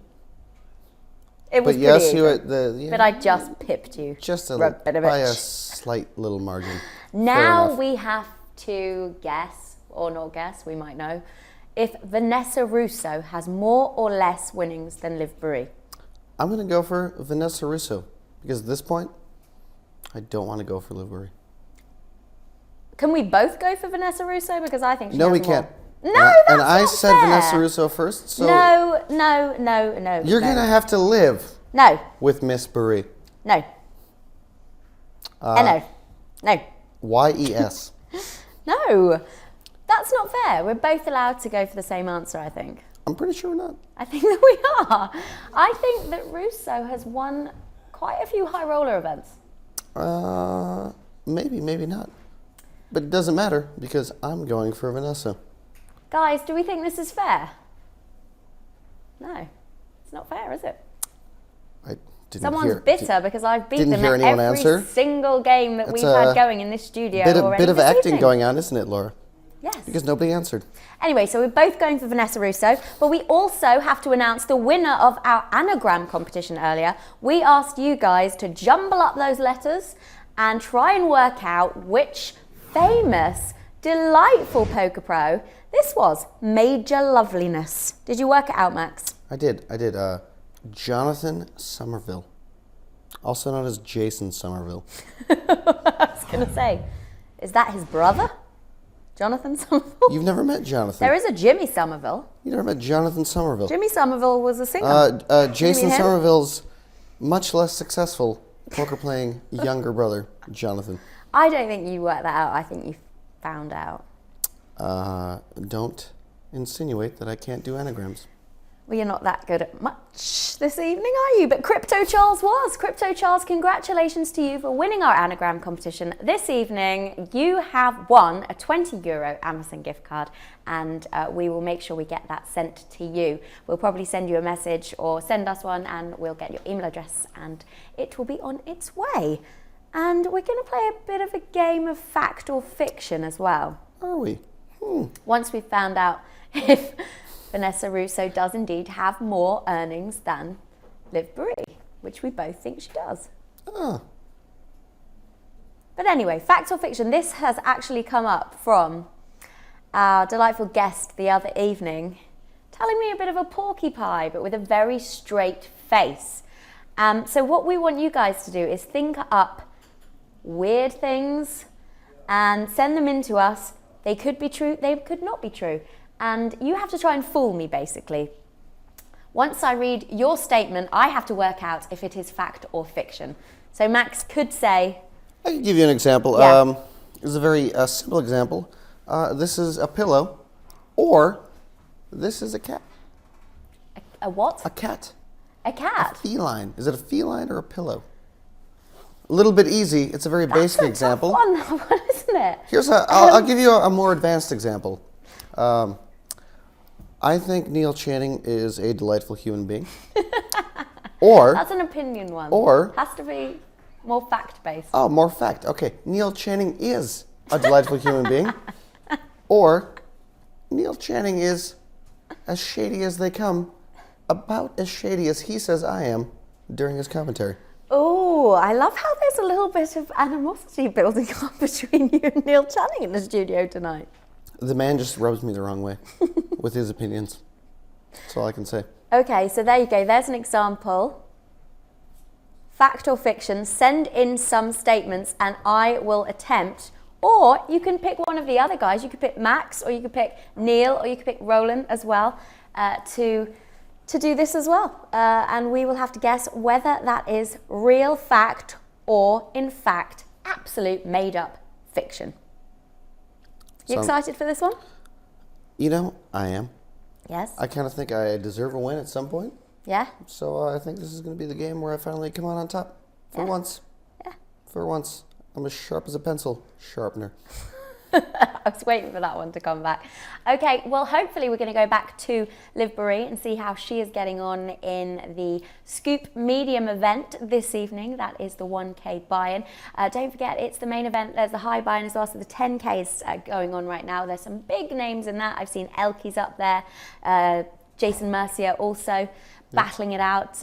It was but yes, pretty you even. yeah, but I just pipped you. just Rabinovich. by a slight little margin. Now we have to guess, or not guess, we might know, if Vanessa Russo has more or less winnings than Liv Barry. I'm going to go for Vanessa Russo because at this point, I don't want to go for Liv Barry. Can we both go for Vanessa Russo? Because I think she No, has we more. can't. No, and that's I not said fair. Vanessa Russo first, so No. you're no. going to have to live No, with Miss Barry. no. No. YES. No. That's not fair. We're both allowed to go for the same answer, I think. I'm pretty sure we're not. I think that we are. I think that Russo has won quite a few high roller events. Maybe, maybe not. But it doesn't matter because I'm going for Vanessa. Guys, do we think this is fair? No. It's not fair, is it? I didn't Someone's hear. bitter because I've beaten didn't hear them anyone every answer? single game that That's we've a had going in this studio already Bit of this acting evening. going on, isn't it, Laura? Yes. Because nobody answered. Anyway, so we're both going for Vanessa Russo, but we also have to announce the winner of our anagram competition earlier. We asked you guys to jumble up those letters and try and work out which famous, delightful poker pro this was. Major Loveliness. Did you work it out, Max? I did. Jonathan Somerville. Also known as Jason Somerville. I was going to say, is that his brother? Jonathan Somerville? You've never met Jonathan. There is a Jimmy Somerville. You never met Jonathan Somerville. Jimmy Somerville was a singer. Jason You mean him? Somerville's much less successful poker playing younger brother, Jonathan. I don't think you worked that out. I think you found out. Don't insinuate that I can't do anagrams. Well, you're not that good at much this evening, are you? But Crypto Charles was. Crypto Charles, congratulations to you for winning our anagram competition this evening. You have won a €20 Amazon gift card, and we will make sure we get that sent to you. We'll probably send you a message or send us one, and we'll get your email address, and it will be on its way. And we're going to play a bit of a game of fact or fiction as well. Are we? Once we've found out if Vanessa Russo does indeed have more earnings than Liv Boeree, which we both think she does. Oh. But anyway, fact or fiction, this has actually come up from our delightful guest the other evening, telling me a bit of a porcupine, but with a very straight face. So what we want you guys to do is think up weird things and send them in to us. They could be true, they could not be true. And you have to try and fool me, basically. Once I read your statement, I have to work out if it is fact or fiction. So Max could say... I can give you an example. Yeah. This is a very simple example. This is a pillow, or this is a cat. A what? A cat. A cat? A feline. Is it a feline or a pillow? A little bit easy. It's a very basic That's a example. tough one, isn't it? Here's I'll give you a more advanced example. I think Neil Channing is a delightful human being. Or That's an opinion one. Or has to be more fact-based. oh, more fact. Okay, Neil Channing is a delightful human being. Or Neil Channing is as shady as they come, about as shady as he says I am during his commentary. Oh, I love how there's a little bit of animosity building up between you and Neil Channing in the studio tonight. The man just rubs me the wrong way with his opinions. That's all I can say. Okay, so there you go. There's an example. Fact or fiction, send in some statements and I will attempt, or you can pick one of the other guys. You could pick Max, or you could pick Neil, or you could pick Roland as well, to do this as well. And we will have to guess whether that is real fact or, in fact, absolute made-up fiction. You excited for this one? You know, I am. Yes. I kind of think I deserve a win at some point. Yeah? So I think this is going to be the game where I finally come out on top. For once. Yeah. For once. I'm as sharp as a pencil sharpener. I was waiting for that one to come back. Okay, well, hopefully we're going to go back to Liv Boeree and see how she is getting on in the Scoop Medium event this evening. That is the 1K buy-in. Don't forget, it's the main event. There's the high buy-in as well, so the 10K is going on right now. There's some big names in that. I've seen Elke's up there, Jason Mercier also battling it out.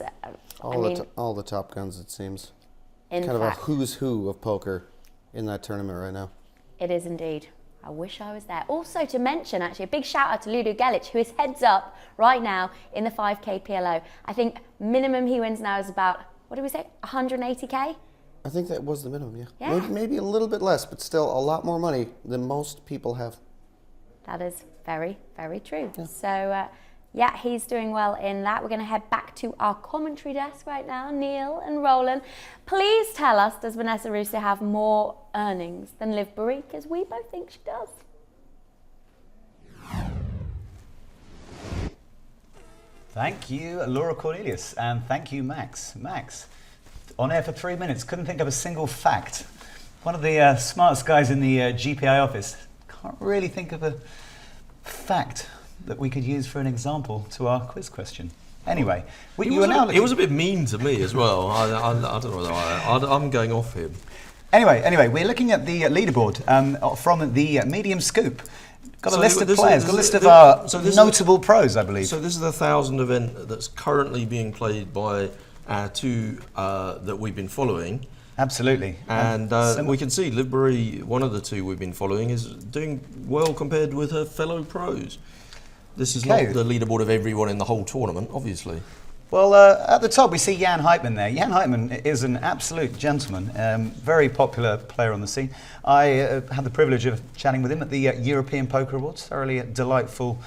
All the top guns, it seems. In kind fact, of a who's who of poker in that tournament right now. it is indeed. I wish I was there. Also to mention, actually, a big shout out to Ludo Galic, who is heads up right now in the 5K PLO. I think minimum he wins now is about, what did we say, 180K? I think that was the minimum, yeah. Yeah. Maybe a little bit less, but still a lot more money than most people have. That is very, very true. Yeah. So, yeah, he's doing well in that. We're going to head back to our commentary desk right now, Neil and Roland. Please tell us, does Vanessa Russo have more earnings than Liv Boeree? Because we both think she does. Thank you, Laura Cornelius, and thank you, Max. Max, on air for 3 minutes, couldn't think of a single fact. One of the smartest guys in the GPI office. Can't really think of a fact that we could use for an example to our quiz question. Anyway, He was a bit mean to me as well. I don't know whether I'm going off him. Anyway, we're looking at the leaderboard from the Medium Scoop. Got a list of players, got a list of our notable pros, I believe. So this is the 1,000 event that's currently being played by our two that we've been following. Absolutely. And we can see Liv Boeree, one of the two we've been following, is doing well compared with her fellow pros. This is not the leaderboard of everyone in the whole tournament, obviously. Well, at the top we see Jan Heitman there. Jan Heitman is an absolute gentleman, very popular player on the scene. I had the privilege of chatting with him at the European Poker Awards. Thoroughly a delightful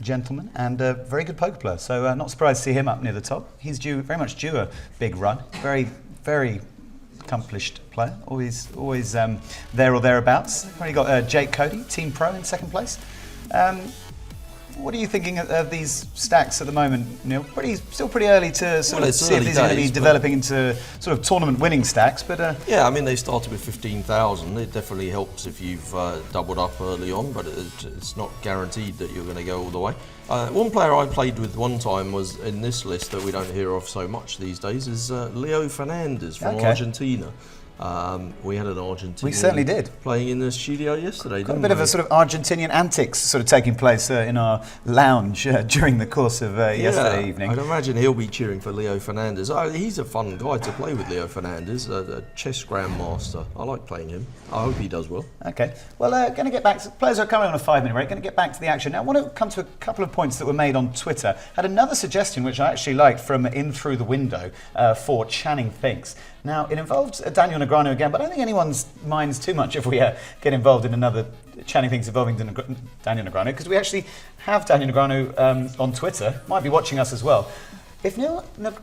gentleman and a very good poker player. So not surprised to see him up near the top. He's very much due a big run. Very, very accomplished player. Always there or thereabouts. Already got Jake Cody, Team Pro in second place. What are you thinking of these stacks at the moment, Neil? Still pretty early to sort of see if these are going to be developing into sort of tournament winning stacks, but yeah, I mean they started with 15,000. It definitely helps if you've doubled up early on, but it's not guaranteed that you're going to go all the way. One player I played with one time was in this list that we don't hear of so much these days is Leo Fernandez from Argentina. We had an Argentinian. We certainly did. Playing in the studio yesterday. Got a bit of a sort of Argentinian antics sort of taking place in our lounge during the course of yesterday evening. I'd imagine he'll be cheering for Leo Fernandez. He's a fun guy to play with, Leo Fernandez, a chess grandmaster. I like playing him. I hope he does well. Okay. Well, going to get back to players are coming on a 5-minute break. Going to get back to the action. Now, I want to come to a couple of points that were made on Twitter. Had another suggestion which I actually liked from In Through the Window for Channing Thinks. Now, it involved Daniel Negreanu again, but I don't think anyone's minds too much if we get involved in another Channing Thinks involving Daniel Negreanu, because we actually have Daniel Negreanu on Twitter, might be watching us as well. If Neil and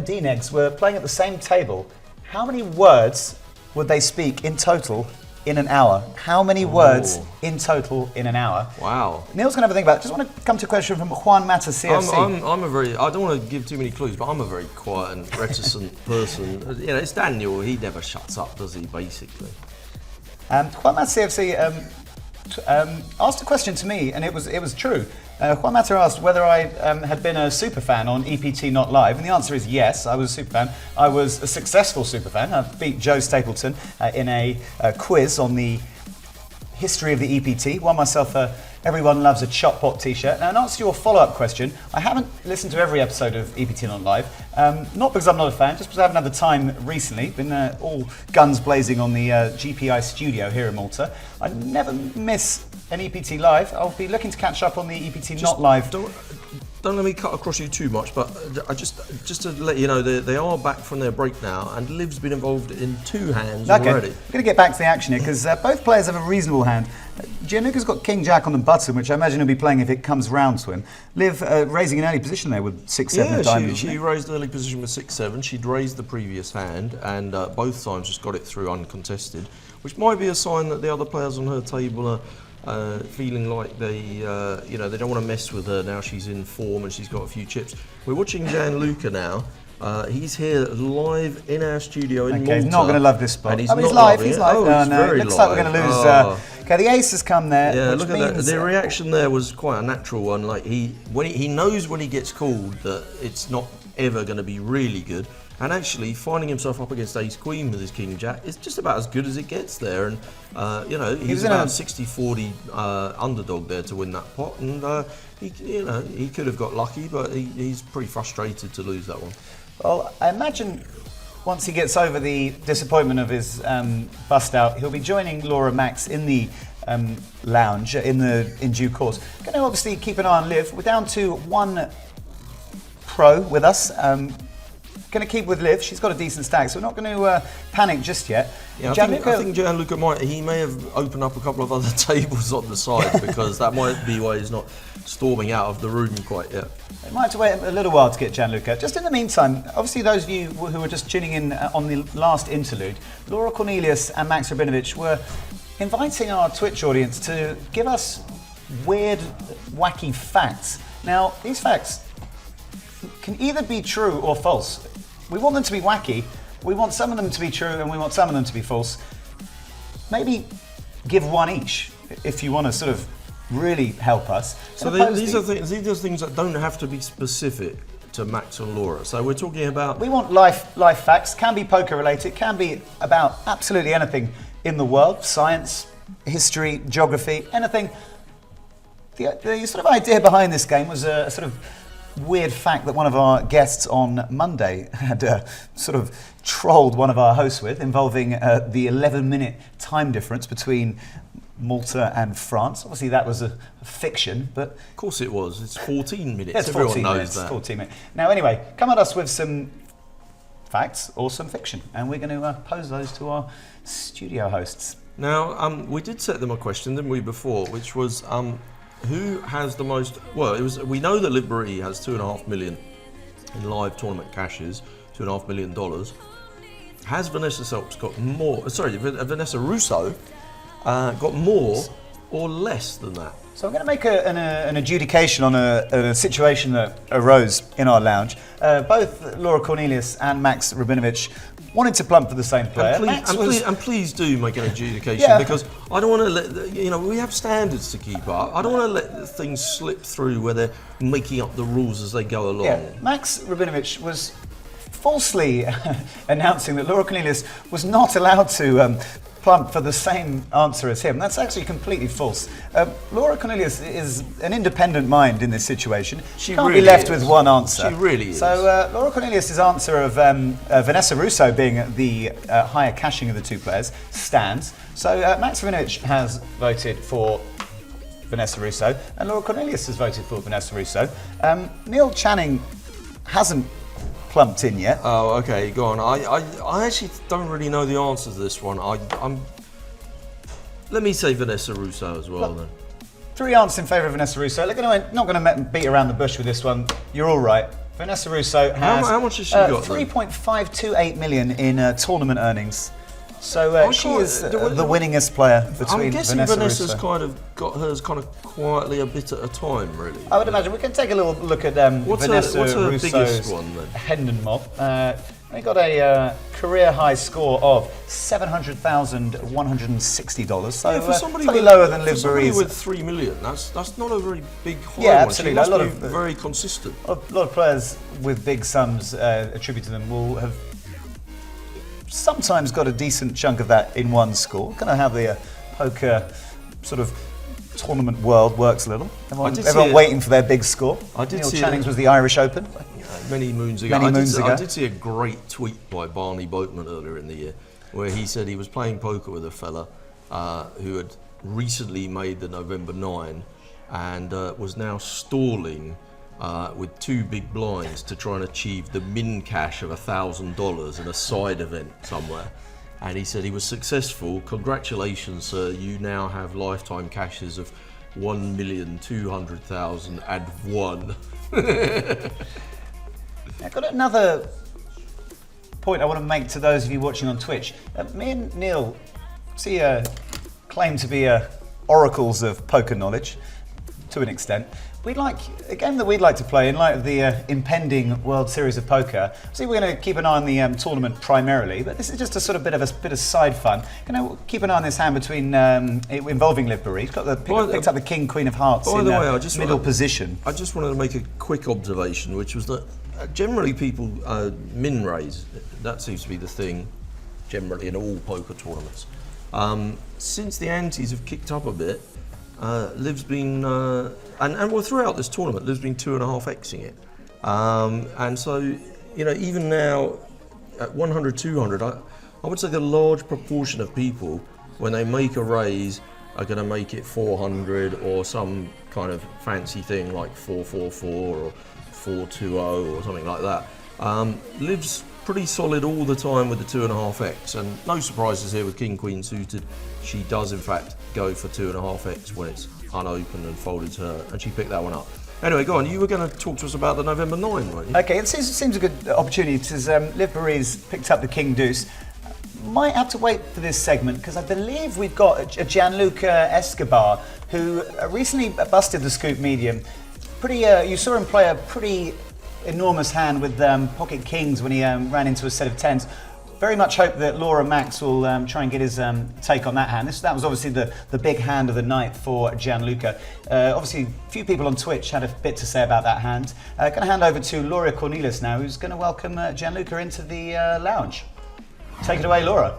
D-Negs were playing at the same table, how many words would they speak in total in an hour? How many words in total in an hour? Wow. Neil's going to have a think about it. Just want to come to a question from Juan Mata CFC. I don't want to give too many clues, but I'm a very quiet and reticent person. You know, it's Daniel. He never shuts up, does he, basically? Juan Mata CFC asked a question to me, and it was true. Juan Mata asked whether I had been a superfan on EPT Not Live, and the answer is yes, I was a superfan. I was a successful superfan. I beat Joe Stapleton in a quiz on the history of the EPT, won myself a Everyone Loves a Chop Pot t-shirt. Now, in answer to your follow-up question, I haven't listened to every episode of EPT Not Live, not because I'm not a fan, just because I haven't had the time recently. Been all guns blazing on the GPI studio here in Malta. I never miss an EPT Live. I'll be looking to catch up on the EPT Not Live. Don't let me cut across you too much, but I just to let you know, they are back from their break now, and Liv's been involved in 2 hands already. I'm going to get back to the action here, because both players have a reasonable hand. Gianluca's got King Jack on the button, which I imagine he'll be playing if it comes round to him. Liv raising an early position there with 6-7 diamonds. She raised early position with 6-7. She'd raised the previous hand, and both times just got it through uncontested, which might be a sign that the other players on her table are feeling like they don't want to mess with her now. She's in form and she's got a few chips. We're watching Gianluca now. He's here live in our studio in Malta. He's not going to love this spot. He's live. He's live. Oh, no, it looks like we're going to lose. Okay, the ace has come there. Yeah, look at that. The reaction there was quite a natural one. Like he knows when he gets called that it's not ever going to be really good. And actually, finding himself up against Ace Queen with his King Jack is just about as good as it gets there. And he's about 60-40 underdog there to win that pot. And he could have got lucky, but he's pretty frustrated to lose that one. Well, I imagine once he gets over the disappointment of his bust out, he'll be joining Laura Max in the lounge in due course. Going to obviously keep an eye on Liv. We're down to 1 pro with us. Going to keep with Liv. She's got a decent stack, so we're not going to panic just yet. Yeah, I think Gianluca may have opened up a couple of other tables on the side, because that might be why he's not storming out of the room quite yet. We might have to wait a little while to get Gianluca. Just in the meantime, obviously those of you who were just tuning in on the last interlude, Laura Cornelius and Max Rabinovich were inviting our Twitch audience to give us weird, wacky facts. Now, these facts can either be true or false. We want them to be wacky, we want some of them to be true, and we want some of them to be false. Maybe give one each if you want to sort of really help us. So these are things that don't have to be specific to Max and Laura. So we're talking about... We want life facts, can be poker related, can be about absolutely anything in the world, science, history, geography, anything. The sort of idea behind this game was a sort of weird fact that one of our guests on Monday had sort of trolled one of our hosts with, involving the 11-minute time difference between Malta and France. Obviously that was a fiction, but... Of course it was. It's 14 minutes. It's Everyone 14 knows minutes, that. 14 minutes. Now anyway, come at us with some facts or some fiction, and we're going to pose those to our studio hosts. Now, we did set them a question, didn't we, before, which was... who has the most? Well, we know that Liv Marie has $2.5 million in live tournament cashes, $2.5 million. Has Vanessa Selps got more? Sorry, Vanessa Russo got more or less than that? So I'm going to make an adjudication on a situation that arose in our lounge. Both Laura Cornelius and Max Rabinovich wanted to plump for the same player. And please do make an adjudication, because I don't want to let, we have standards to keep up. I don't want to let things slip through where they're making up the rules as they go along. Yeah, Max Rabinovich was falsely announcing that Laura Cornelius was not allowed to plump for the same answer as him. That's actually completely false. Laura Cornelius is an independent mind in this situation. She can't really be left is. with one answer. She really is. So Laura Cornelius' answer of Vanessa Russo being the higher cashing of the two players stands. So Max Vinovich has voted for Vanessa Russo, and Laura Cornelius has voted for Vanessa Russo. Neil Channing hasn't plumped in yet. Oh, okay, go on. I actually don't really know the answer to this one. Let me say Vanessa Russo as well then. 3 answers in favour of Vanessa Russo. Not going to beat around the bush with this one. You're all right. Vanessa Russo has how much has she got then? 3.528 million in tournament earnings. So she is the winningest player between I'm guessing Vanessa Vanessa's Russo. kind of got hers kind of quietly a bit at a time, really. I would imagine we can take a little look at What's Vanessa her Russo's biggest one then? Hendon Mob. They got a career high score of $700,160. So For somebody slightly with, lower than Liv for somebody Burry's. with 3 million, that's not a very big high Yeah, one. absolutely. She must A lot be of- very consistent. A lot of players with big sums attributed to them will have sometimes got a decent chunk of that in one score. Kind of how the poker sort of tournament world works a little. Everyone see it. waiting for their big score. I did Neil see Channing's it. was the Irish Open. Many moons ago. Many moons I ago. did see a great tweet by Barney Boatman earlier in the year where he said he was playing poker with a fella who had recently made the November 9 and was now stalling with 2 big blinds to try and achieve the min cash of $1,000 in a side event somewhere. And he said he was successful. Congratulations, sir. You now have lifetime cashes of 1,200,001. I've got another point I want to make to those of you watching on Twitch. Me and Neil claim to be oracles of poker knowledge, to an extent. A game that we'd like to play in light of the impending World Series of Poker. See, we're going to keep an eye on the tournament primarily, but this is just a sort of bit of side fun. Keep an eye on this hand between involving Liv Burry. He's got picked up the King Queen of Hearts in middle position. I just wanted to make a quick observation, which was that generally people min raise. That seems to be the thing generally in all poker tournaments. Since the antes have kicked up a bit, Liv's been, and well, throughout this tournament, Liv's been 2.5xing it. And so, even now at 100, 200, I would say the large proportion of people, when they make a raise, are going to make it 400 or some kind of fancy thing like 444 or 420 or something like that. Liv's pretty solid all the time with the 2.5x, and no surprises here with King Queen suited. She does in fact go for 2.5x when it's unopened and folded to her, and she picked that one up. Anyway, go on. You were going to talk to us about the November 9, weren't you? Okay, it seems a good opportunity because Liv Burry's picked up the King Deuce. Might have to wait for this segment because I believe we've got a Gianluca Escobar who recently busted the scoop medium. You saw him play a pretty enormous hand with pocket kings when he ran into a set of tens. Very much hope that Laura Max will try and get his take on that hand. That was obviously the big hand of the night for Gianluca. Obviously, a few people on Twitch had a bit to say about that hand. Going to hand over to Laura Cornelius now, who's going to welcome Gianluca into the lounge. Take it away, Laura.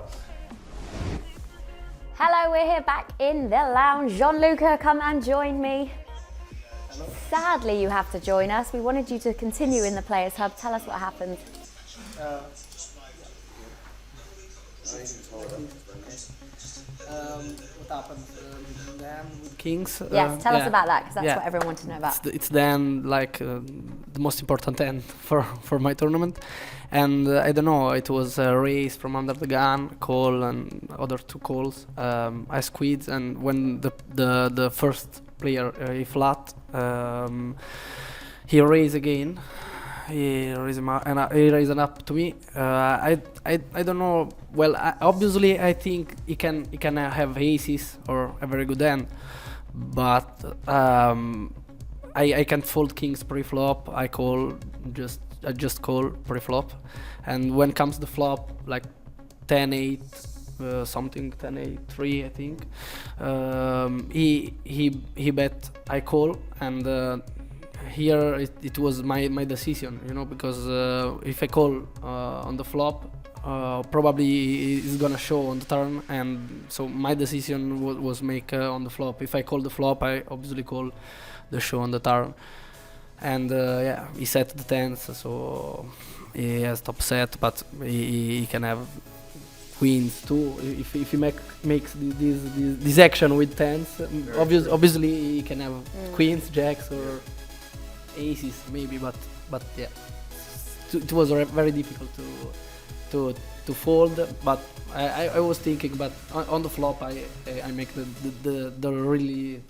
Hello, we're here back in the lounge. Gianluca, come and join me. Hello. Sadly, you have to join us. We wanted you to continue in the Players Hub. Tell us what happened. What happened then with Kings? Yes, tell us about that because that's what everyone wanted to know about. It's then like the most important end for my tournament, and I don't know. It was a race from under the gun, call and other 2 calls. I squeezed, and when the first player he flat, he raised again. He raised him up, and he raised it up to me. I don't know. Well, obviously I think he can have aces or a very good hand, but I can't fold kings pre-flop. I just call pre-flop, and when comes the flop like 10-8 something 10-8-3 I think, he bet I call, and here it was my decision, you know, because if I call on the flop, probably it's gonna show on the turn, and so my decision was make on the flop. If I call the flop, I obviously call the show on the turn, and yeah, he set the tens, so he has top set, but he can have queens too. If he makes this action with tens, obviously he can have queens, jacks, or aces maybe, but yeah, it was very difficult to fold. But I was thinking, but on the flop I make the really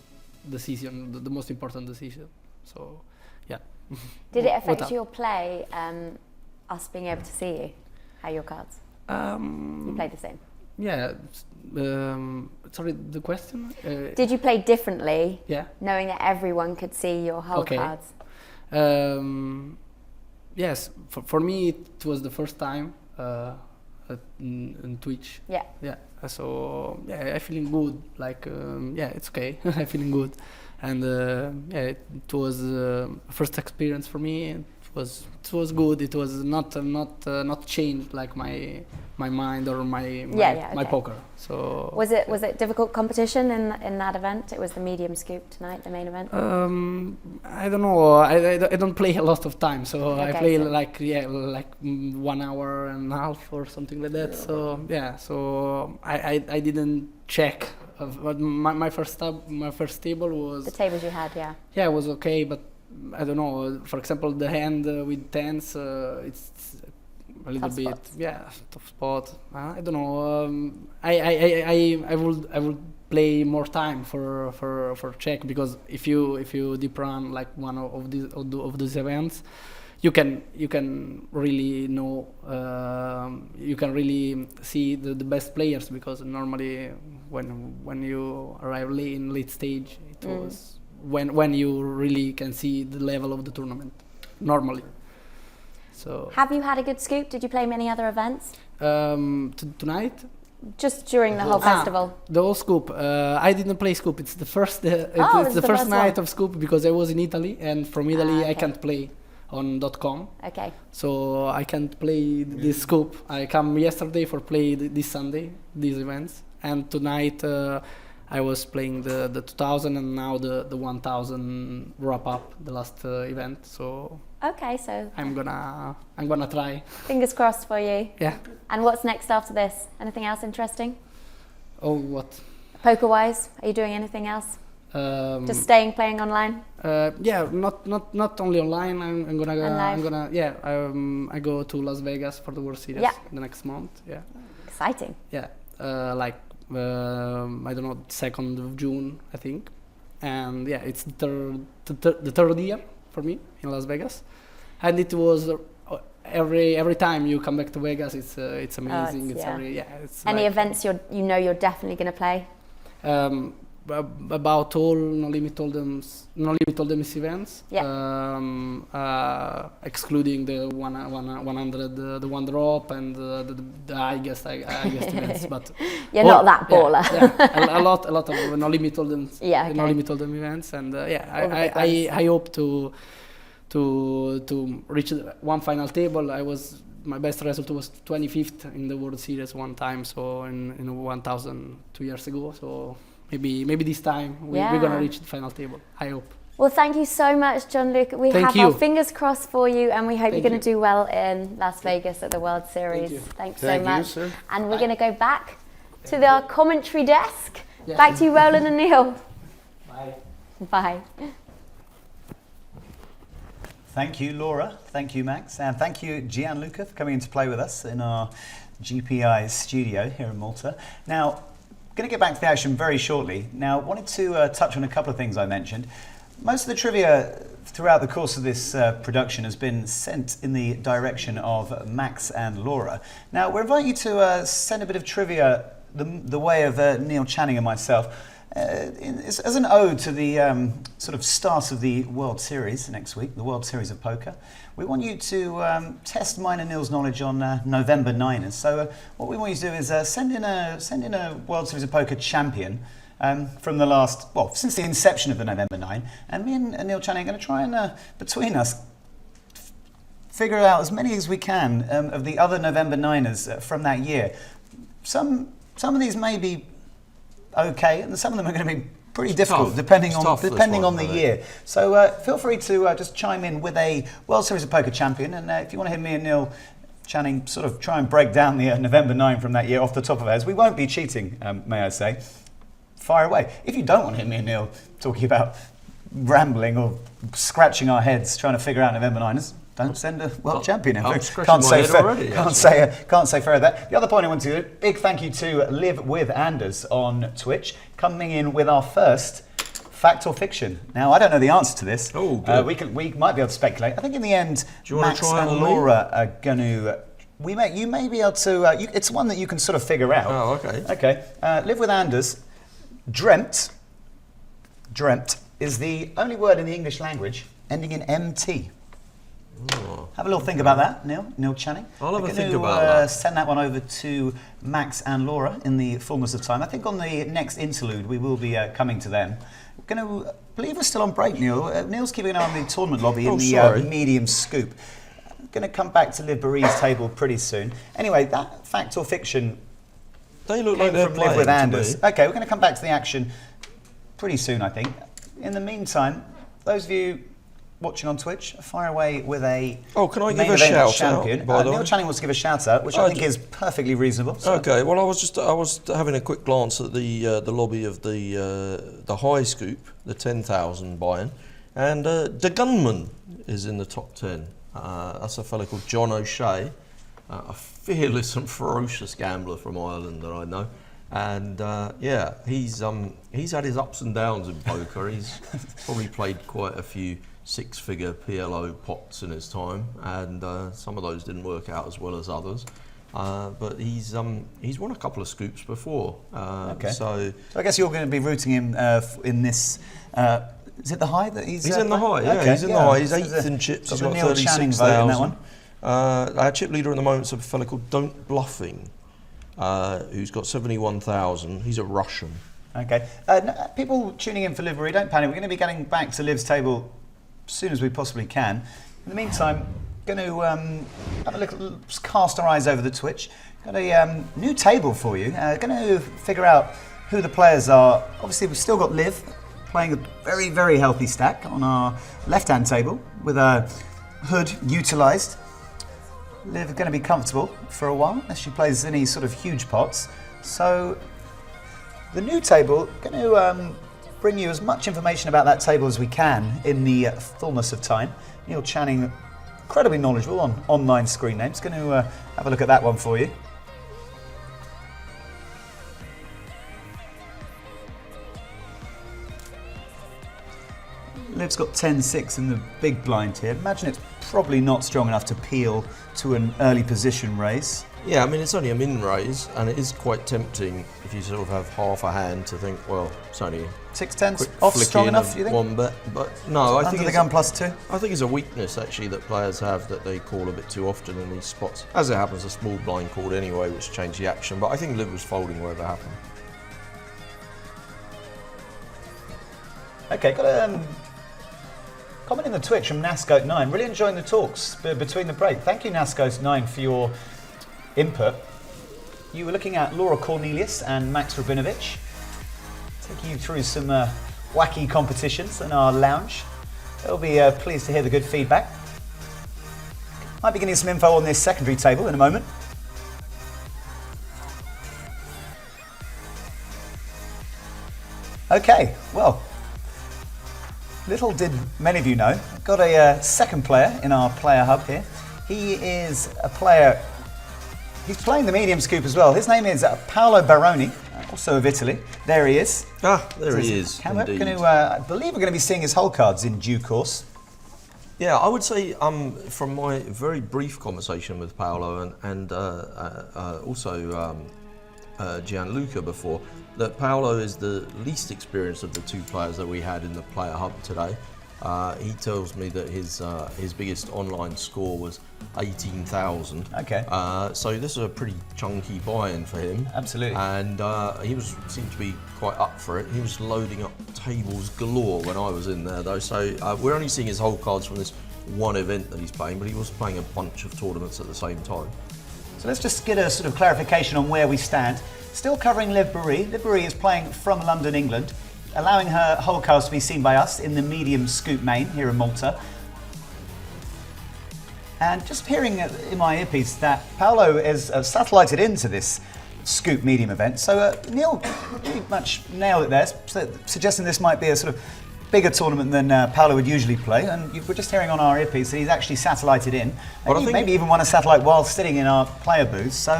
decision, the most important decision. So yeah. Did it affect your play? Us being able to see you, how your cards? You played the same. Yeah. Sorry, the question. Did you play differently? Yeah. Knowing that everyone could see your whole cards. Yes, for me it was the first time in Twitch. Yeah. Yeah. So yeah, I feeling good. Like yeah, it's okay. I feeling good, and yeah, it was first experience for me. It was good. It was not changed like my mind or my poker. So was it difficult competition in that event? It was the medium scoop tonight, the main event. I don't know. I don't play a lot of time, so Okay, I play so like 1 hour and a half or something like that. So yeah, so I didn't check. But my first table was the tables you had, yeah. Yeah, it was okay, but I don't know. For example, the hand with tens, it's a little Tough bit spots. yeah, tough spot. I don't know. I would play more time for check, because if you deep run like one of these events, you can really know, you can really see the best players, because normally when you arrive late stage, it was when you really can see the level of the tournament normally. So Have you had a good scoop? Did you play many other events? tonight, Just during the whole festival? the whole scoop. I didn't play scoop. It's the first. it's It's the the first first night one. of scoop, because I was in Italy, and from Italy I okay. can't play on .com. Okay. So I can't play this scoop. I come yesterday for play this Sunday, these events, and tonight I was playing the 2000, and now the 1000 wrap up, the last event. So Okay, so I'm gonna try. fingers crossed for you. Yeah. And what's next after this? Anything else interesting? Oh, what? Poker-wise, are you doing anything else? Just playing online? Yeah, not only online. I'm gonna And live? I'm gonna yeah. I go to Las Vegas for the World Series Yeah. the next month. Yeah. Exciting. Yeah. Like I don't know, 2nd of June, I think, and yeah, it's the third year for me in Las Vegas, and it was every time you come back to Vegas, it's amazing. It's Any like, events you're definitely going to play? about all no limit hold'em events, excluding the 100, the one drop, and the highest events. But You're not that baller. Yeah, a lot of no limit hold'em, Yeah, okay. no limit hold'em events, and All the big ones. I hope to reach one final table. My best result was 25th in the World Series one time, so in 1000 2 years ago. So maybe this time we're gonna reach the final table. I hope. Well, thank you so much, Gianluca. We Thank have you. our fingers crossed for you, and we hope Thank you're going to you. do well in Las Vegas at the World Series. you. Thanks Thank so you, much. sir. And we're going to go back to our commentary desk. Yeah. Back to you, Roland and Neil. Bye. Bye. Thank you, Laura. Thank you, Max. And thank you, Gianluca, for coming in to play with us in our GPI studio here in Malta. Now, going to get back to the action very shortly. Now, wanted to touch on a couple of things I mentioned. Most of the trivia throughout the course of this production has been sent in the direction of Max and Laura. Now, we're inviting you to send a bit of trivia the way of Neil Channing and myself. As an ode to the sort of start of the World Series next week, the World Series of Poker, we want you to test mine and Neil's knowledge on November 9ers. So what we want you to do is send in a World Series of Poker champion from the last, well, since the inception of the November 9. And me and Neil Channing are going to try and, between us, figure out as many as we can of the other November 9ers from that year. Some of these may be okay, and some of them are going to be pretty difficult, tough. depending It's on tough, the year. So feel free to just chime in with a World Series of Poker champion, and if you want to hear me and Neil Channing sort of try and break down the November 9 from that year off the top of our heads, we won't be cheating, may I say. Fire away. If you don't want to hear me and Neil talking about rambling or scratching our heads trying to figure out November 9ers, don't send a world champion. I'm scratching my head already. Can't say fair of that. The other point I want to do, big thank you to Live with Anders on Twitch, coming in with our first fact or fiction. Now, I don't know the answer to this. Oh, good. We might be able to speculate. I think in the end, Do you want Max to try and it on me? Laura are going to. You may be able to. It's one that you can sort of figure out. Oh, okay. Okay. Live with Anders. Dreamt is the only word in the English language ending in MT. Oh. Have a little think about that, Neil Channing. I'll have a We're think gonna, about that. Send that one over to Max and Laura in the fullness of time. I think on the next interlude we will be coming to them. We're going to, I believe we're still on break, Neil. Neil's keeping an eye on the tournament lobby in the sorry. medium scoop. Going to come back to Liv Barry's table pretty soon. Anyway, that fact or fiction They look came like they're from Live playing with to Anders. me. Okay, we're going to come back to the action pretty soon, I think. In the meantime, those of you watching on Twitch, fire away with a Oh, can I main give a event shout out, champion. by the Neil way? Channing wants to give a shout out, which I think is perfectly reasonable. So. Okay, well, I was having a quick glance at the lobby of the high scoop, the 10,000 buy-in, and the gunman is in the top 10. That's a fellow called John O'Shea, a fearless and ferocious gambler from Ireland that I know, and yeah, he's had his ups and downs in poker. He's probably played quite a few six-figure PLO pots in his time, and some of those didn't work out as well as others. But he's won a couple of scoops before. Okay. So I guess you're going to be rooting him in this. Is it the high that he's? he's in the high. playing? Yeah, Okay, he's in the high. He's So eighth in chips. got He's the got Neil Channing vote in that 36,000. one. Our chip leader at the moment is a fellow called Don't Bluffing, who's got 71,000. He's a Russian. Okay. People tuning in for Liv Barry, don't panic. We're going to be getting back to Liv's table as soon as we possibly can. In the meantime, going to have a little cast our eyes over the Twitch. Got a new table for you. Going to figure out who the players are. Obviously, we've still got Liv playing a very, very healthy stack on our left-hand table with a hood utilised. Liv is going to be comfortable for a while as she plays any sort of huge pots. So the new table, going to bring you as much information about that table as we can in the fullness of time. Neil Channing, incredibly knowledgeable on online screen names, going to have a look at that one for you. Liv's got 10-6 in the big blind here. Imagine it's probably not strong enough to peel to an early position raise. Yeah, I mean, it's only a min raise, and it is quite tempting if you sort of have half a hand to think, well, it's only 6-10 quick off flick strong in enough, of do you think? one bet. But no, I Under think the it's, gun +2. I think it's a weakness actually that players have that they call a bit too often in these spots. As it happens, a small blind called anyway, which changed the action. But I think Liv was folding wherever it happened. Okay, got a comment in the Twitch from Nascote9. Really enjoying the talks between the break. Thank you, Nascote9, for your input. You were looking at Laura Cornelius and Max Rabinovich, taking you through some wacky competitions in our lounge. They'll be pleased to hear the good feedback. Might be getting some info on this secondary table in a moment. Okay, well, little did many of you know, I've got a second player in our player hub here. He is a player, he's playing the medium scoop as well. His name is Paulo Baroni, also of Italy. There he is. Ah, there he is, indeed. I believe we're going to be seeing his hole cards in due course. Yeah, I would say from my very brief conversation with Paulo and also Gianluca before, that Paulo is the least experienced of the two players that we had in the player hub today. He tells me that his biggest online score was 18,000. Okay. So this is a pretty chunky buy-in for him. Absolutely. And he seemed to be quite up for it. He was loading up tables galore when I was in there, though. So we're only seeing his whole cards from this one event that he's playing, but he was playing a bunch of tournaments at the same time. So let's just get a sort of clarification on where we stand. Still covering Liv Borie. Liv Borie is playing from London, England, allowing her whole cards to be seen by us in the medium scoop main here in Malta. And just hearing in my earpiece that Paulo is satellited into this scoop medium event. So Neil pretty much nailed it there, suggesting this might be a sort of bigger tournament than Paulo would usually play. And we're just hearing on our earpiece that he's actually satellited in. And he maybe even won a satellite while sitting in our player booth. So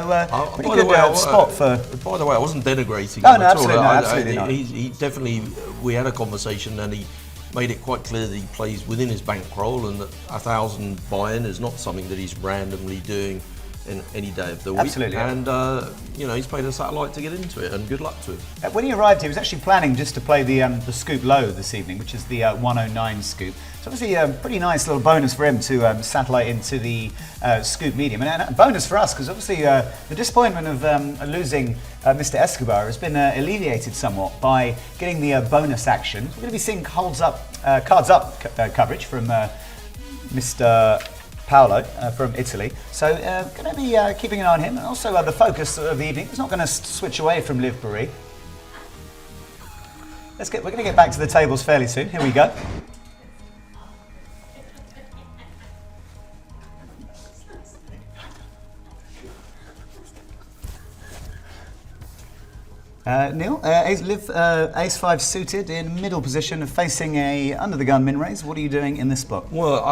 pretty good spot for... By the way, I wasn't denigrating him no, at absolutely, all. no, absolutely not. He definitely, we had a conversation and he made it quite clear that he plays within his bankroll and that 1,000 buy-in is not something that he's randomly doing in any day of the week. Absolutely. And, you know, he's played a satellite to get into it, and good luck to him. When he arrived, he was actually planning just to play the scoop low this evening, which is the 109 scoop. So obviously a pretty nice little bonus for him to satellite into the scoop medium. And a bonus for us, because obviously the disappointment of losing Mr. Escobar has been alleviated somewhat by getting the bonus action. We're going to be seeing cards up coverage from Mr. Paulo from Italy. So going to be keeping an eye on him, and also the focus of the evening is not going to switch away from Liv Borie. We're going to get back to the tables fairly soon. Here we go. Neil, Ace-5 suited in middle position, facing a under-the-gun min-raise. What are you doing in this spot? Well,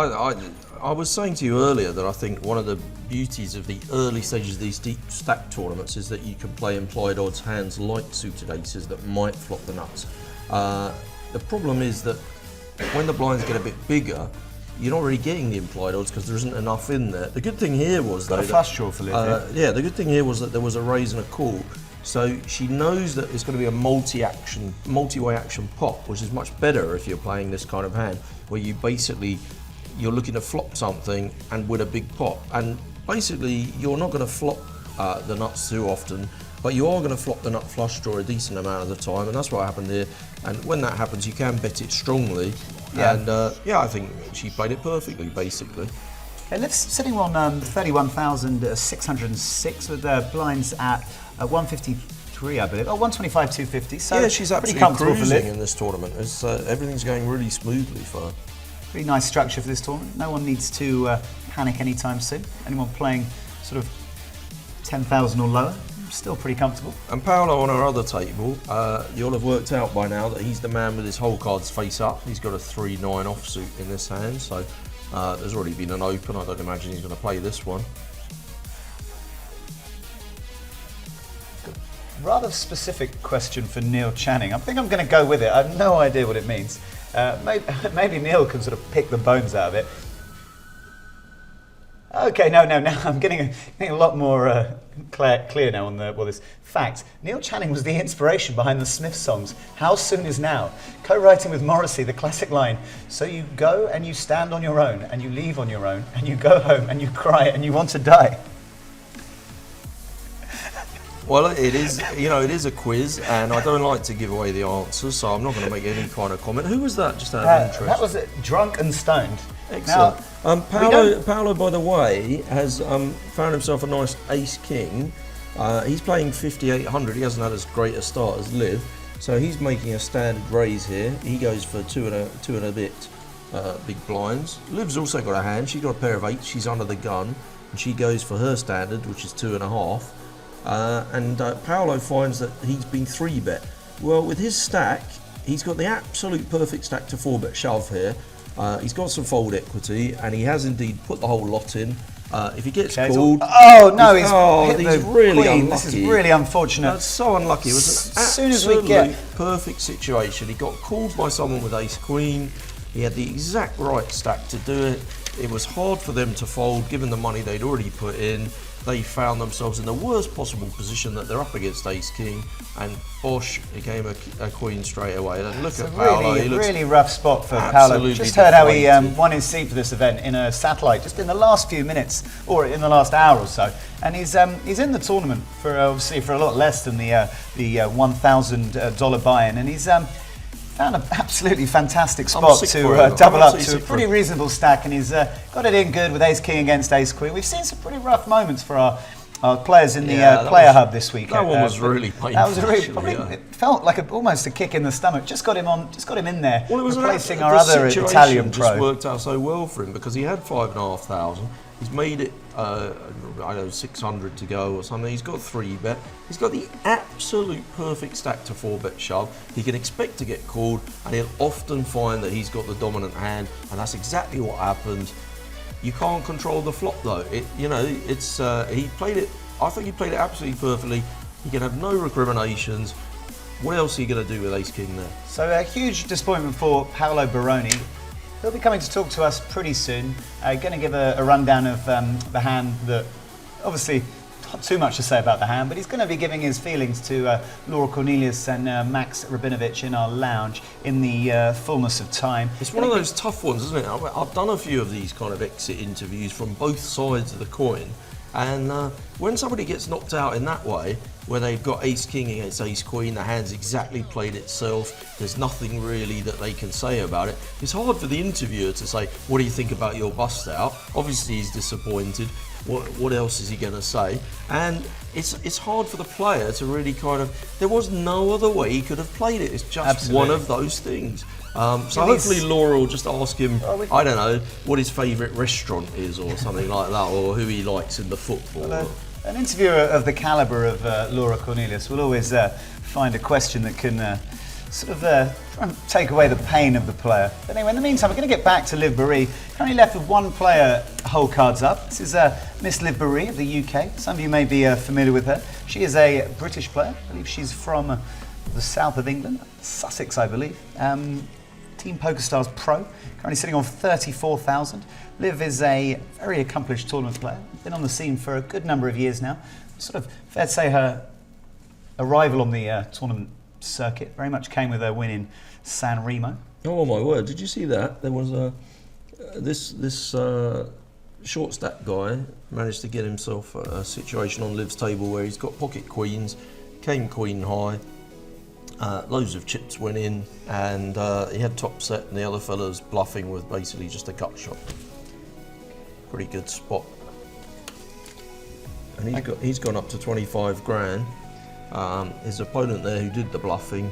I was saying to you earlier that I think one of the beauties of the early stages of these deep stack tournaments is that you can play implied odds hands like suited aces that might flop the nuts. The problem is that when the blinds get a bit bigger, you're not really getting the implied odds because there isn't enough in there. The good thing here was though, a flush draw for Liv. yeah, the good thing here was that there was a raise and a call. So she knows that it's going to be a multi-way action pop, which is much better if you're playing this kind of hand, where you're looking to flop something and win a big pop. And basically, you're not going to flop the nuts too often, but you are going to flop the nut flush draw a decent amount of the time, and that's what happened here. And when that happens, you can bet it strongly. Yeah. And yeah, I think she played it perfectly, basically. Okay, Liv's sitting on 31,606 with blinds at 153, I believe. Oh, 125, 250. So yeah, she's pretty absolutely comfortable for cruising Liv. in this tournament. Everything's going really smoothly for her. Pretty nice structure for this tournament. No one needs to panic anytime soon. Anyone playing sort of 10,000 or lower, still pretty comfortable. And Paulo on our other table, you'll have worked out by now that he's the man with his whole cards face up. He's got a 3-9 offsuit in this hand, so there's already been an open. I don't imagine he's going to play this one. Rather specific question for Neil Channing. I think I'm going to go with it. I have no idea what it means. Maybe Neil can sort of pick the bones out of it. Okay, no, I'm getting a lot more clear now on this fact. Neil Channing was the inspiration behind the Smiths songs, How Soon Is Now, co-writing with Morrissey the classic line, so you go and you stand on your own, and you leave on your own, and you go home and you cry and you want to die. Well, it is a quiz, and I don't like to give away the answers, so I'm not going to make any kind of comment. Who was that, just out of interest? That was it, Drunk and Stoned. Excellent. Now, Paulo, by the way, has found himself a nice ace-king. He's playing 5,800. He hasn't had as great a start as Liv, so he's making a standard raise here. He goes for two and a bit big blinds. Liv's also got a hand. She's got a pair of eights. She's under the gun, and she goes for her standard, which is 2.5. And Paulo finds that he's been 3-bet. Well, with his stack, he's got the absolute perfect stack to 4-bet shove here. He's got some fold equity, and he has indeed put the whole lot in. If he gets called... Oh, no, he's really unlucky. This is really unfortunate. That's so unlucky. It was an absolute perfect situation. He got called by someone with ace-queen. He had the exact right stack to do it. it was hard for them to fold given the money they'd already put in. They found themselves in the worst possible position that they're up against Ace King, and Bosch became a queen straight away. And look at Paulo. Really, He looks really rough spot for Paulo. absolutely Just heard how he deflated. won his seat for this event in a satellite just in the last few minutes, or in the last hour or so. And he's in the tournament for obviously for a lot less than the $1,000 buy-in, and he's found an absolutely fantastic spot sick to for him. double I'm up to a absolutely sick for pretty him. reasonable stack, and he's got it in good with Ace King against Ace Queen. We've seen some pretty rough moments for our players in the Yeah, that player was- hub this week. that one was but really painful, That was a really, actually, probably, yeah. it felt like almost a kick in the stomach. Just got him in there, Well, it was replacing the our other situation Italian just pro. worked out so well for him because he had 5,500. He's made it, I don't know, 600 to go or something. He's got 3-bet. He's got the absolute perfect stack to 4-bet shove. He can expect to get called, and he'll often find that he's got the dominant hand, and that's exactly what happened. You can't control the flop though. He played it. I think he played it absolutely perfectly. He can have no recriminations. What else are you going to do with Ace King there? So a huge disappointment for Paulo Baroni. He'll be coming to talk to us pretty soon. Going to give a rundown of the hand that, obviously, not too much to say about the hand, but he's going to be giving his feelings to Laura Cornelius and Max Rabinovich in our lounge in the fullness of time. It's one of those tough ones, isn't it? I've done a few of these kind of exit interviews from both sides of the coin, and when somebody gets knocked out in that way, where they've got Ace King against Ace Queen, the hand's exactly played itself, there's nothing really that they can say about it. It's hard for the interviewer to say, what do you think about your bust out? Obviously he's disappointed. What else is he going to say? And it's hard for the player to really there was no other way he could have played it. It's just Absolutely. one of those things. So hopefully Laura will just ask him, I don't know, what his favourite restaurant is or something like that, or who he likes in the football. An interviewer of the calibre of Laura Cornelius will always find a question that can try and take away the pain of the player. But anyway, in the meantime, we're going to get back to Liv Boeree. Currently left with one player whole cards up. This is Miss Liv Boeree of the UK. Some of you may be familiar with her. She is a British player. I believe she's from the south of England, Sussex, I believe. Team PokerStars Pro, currently sitting on 34,000. Liv is a very accomplished tournament player. Been on the scene for a good number of years now. Sort of fair to say her arrival on the tournament circuit very much came with her win in San Remo. Oh my word! Did you see that? There was this short stack guy managed to get himself a situation on Liv's table where he's got pocket queens, came queen high, loads of chips went in, and he had top set, and the other fella's bluffing with basically just a gut shot. Pretty good spot. And he's gone up to 25 grand. His opponent there who did the bluffing,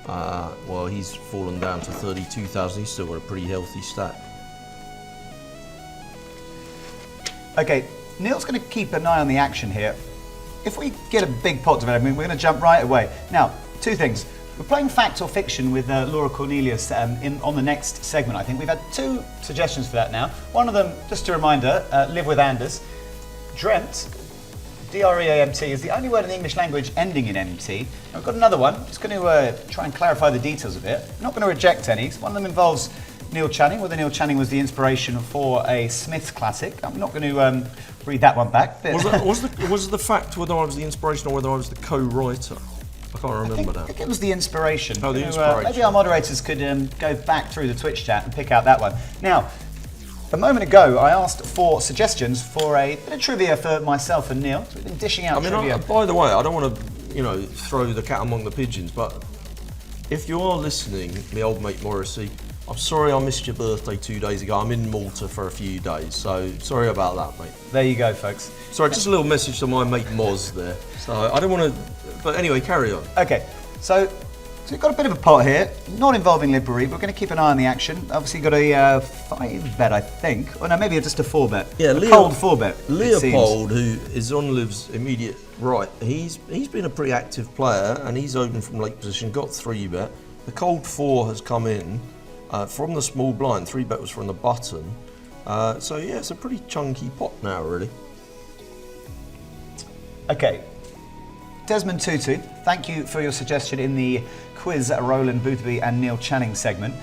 well, he's fallen down to 32,000. He's still got a pretty healthy stack. Okay, Neil's going to keep an eye on the action here. If we get a big pot developing, we're going to jump right away. Now, two things. We're playing fact or fiction with Laura Cornelius on the next segment, I think. We've had two suggestions for that now. One of them, just a reminder, Live with Anders. Dreamt, D-R-E-A-M-T, is the only word in the English language ending in M-T. I've got another one. Just going to try and clarify the details of it. I'm not going to reject any. One of them involves Neil Channing, whether Neil Channing was the inspiration for a Smiths classic. I'm not going to read that one back. But Was the fact whether I was the inspiration or whether I was the co-writer? I can't remember I now. think it was the inspiration. Oh, the Maybe inspiration. our moderators could go back through the Twitch chat and pick out that one. Now, a moment ago, I asked for suggestions for a bit of trivia for myself and Neil. So we've been dishing out trivia. By the way, I don't want to, throw the cat among the pigeons, but if you are listening, my old mate Morrissey, I'm sorry I missed your birthday 2 days ago. I'm in Malta for a few days, so sorry about that, mate. There you go, folks. Sorry, just a little message to my mate Moz there. So I don't want to, but anyway, carry on. Okay, so we've got a bit of a pot here, not involving Liv Boeree, but we're going to keep an eye on the action. Obviously, got a 5-bet, I think. Or no, maybe just a 4-bet. Yeah, a cold 4-bet. Leopold, who is on Liv's immediate right, he's been a pretty active player, and he's opened from late position, got 3-bet. The cold 4 has come in from the small blind. 3-bet was from the button. So yeah, it's a pretty chunky pot now, really. Okay, Desmond Tutu, thank you for your suggestion in the quiz Roland Boothby and Neil Channing segment.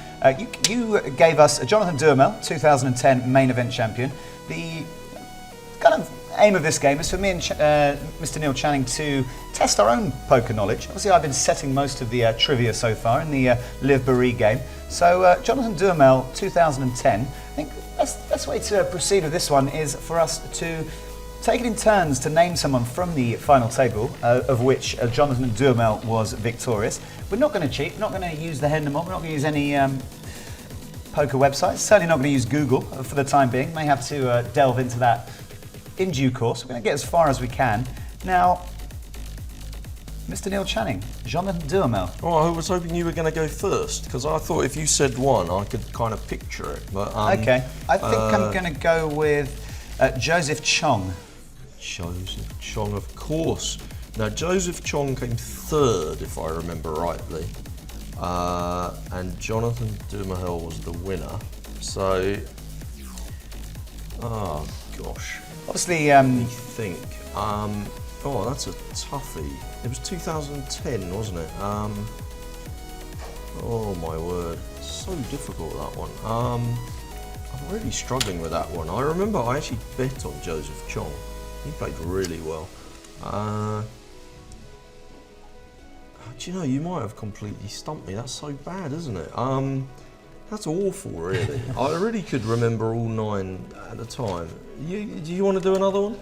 You gave us Jonathan Duhamel, 2010 main event champion. The kind of aim of this game is for me and Mr. Neil Channing to test our own poker knowledge. Obviously, I've been setting most of the trivia so far in the Live Barry game. So, Jonathan Duhamel, 2010. I think the best way to proceed with this one is for us to take it in turns to name someone from the final table, of which Jonathan Duhamel was victorious. We're not going to cheat, we're not going to use the Hendemol, we're not going to use any poker websites, certainly not going to use Google for the time being. May have to delve into that in due course. We're going to get as far as we can. Now, Mr. Neil Channing, Jonathan Duhamel. Oh, I was hoping you were going to go first, because I thought if you said one, I could kind of picture it. But okay, I think I'm going to go with Joseph Chong. Joseph Chong, of course. Now, Joseph Chong came third, if I remember rightly, and Jonathan Duhamel was the winner. So, oh gosh. Obviously, Let me think. Oh, that's a toughie. It was 2010, wasn't it? Oh my word, so difficult that one. I'm really struggling with that one. I remember I actually bet on Joseph Chong. He played really well. Do you know, you might have completely stumped me. That's so bad, isn't it? That's awful, really. I really could remember all 9 at a time. Do you want to do another one?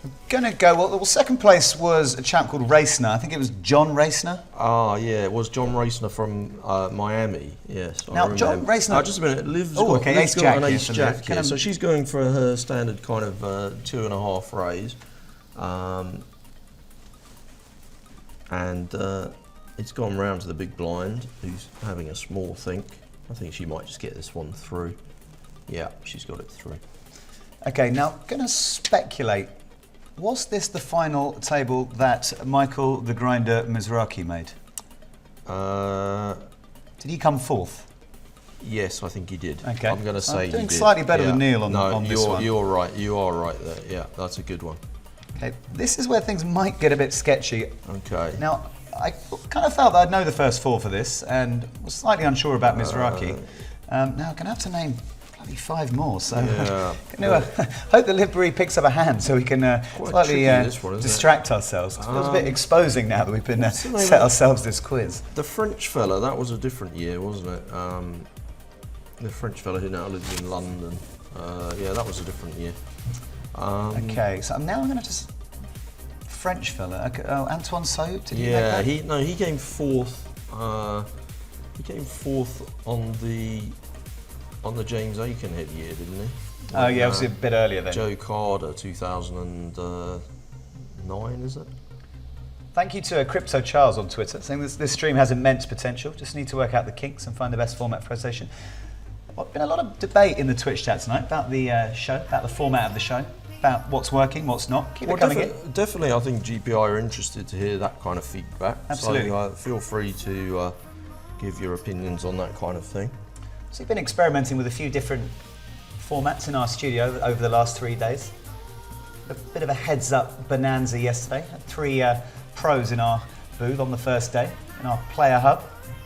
I'm going to go, well, second place was a chap called Racner. I think it was John Racner. Ah, yeah, it was John Racner from Miami. Yes. Now, John Racner. Just a minute. Liv's oh, got, okay, Liv's Ace got Jack. an Ace Jack. Liv. Yeah, so she's going for her standard kind of 2.5 raise. And it's gone round to the big blind, who's having a small think. I think she might just get this one through. Yeah, she's got it through. Okay, now, going to speculate. Was this the final table that Michael the Grinder Mizraki made? Did he come fourth? Yes, I think he did. Okay. I'm going to say I'm doing he did. slightly better than Neil on this this one. You're right. You are right there. Yeah, that's a good one. Okay, this is where things might get a bit sketchy. Okay. Now, I kind of felt that I'd know the first 4 for this and was slightly unsure about Mizraki. Now, I'm going to have to name bloody 5 more, so yeah. hope that Livbury picks up a hand so we can slightly distract ourselves. It feels a bit exposing now that we've been set ourselves this quiz. The French fella, that was a different year, wasn't it? The French fella who now lives in London. Yeah, that was a different year. Okay, so now I'm going to just... French fella. Okay, oh, Antoine Saut, did he make that? He came 4th. He came 4th on the James Aikenhead year, didn't he? Oh yeah, obviously a bit earlier then. Joe Carter, 2009, is it? Thank you to Crypto Charles on Twitter, saying this stream has immense potential. Just need to work out the kinks and find the best format for presentation. Well, been a lot of debate in the Twitch chat tonight about the show, about the format of the show, about what's working, what's not. Keep it coming in. Definitely, I think GPI are interested to hear that kind of feedback. Absolutely. So feel free to give your opinions on that kind of thing. So you've been experimenting with a few different formats in our studio over the last 3 days. A bit of a heads-up bonanza yesterday. Had 3 pros in our booth on the first day, in our player hub.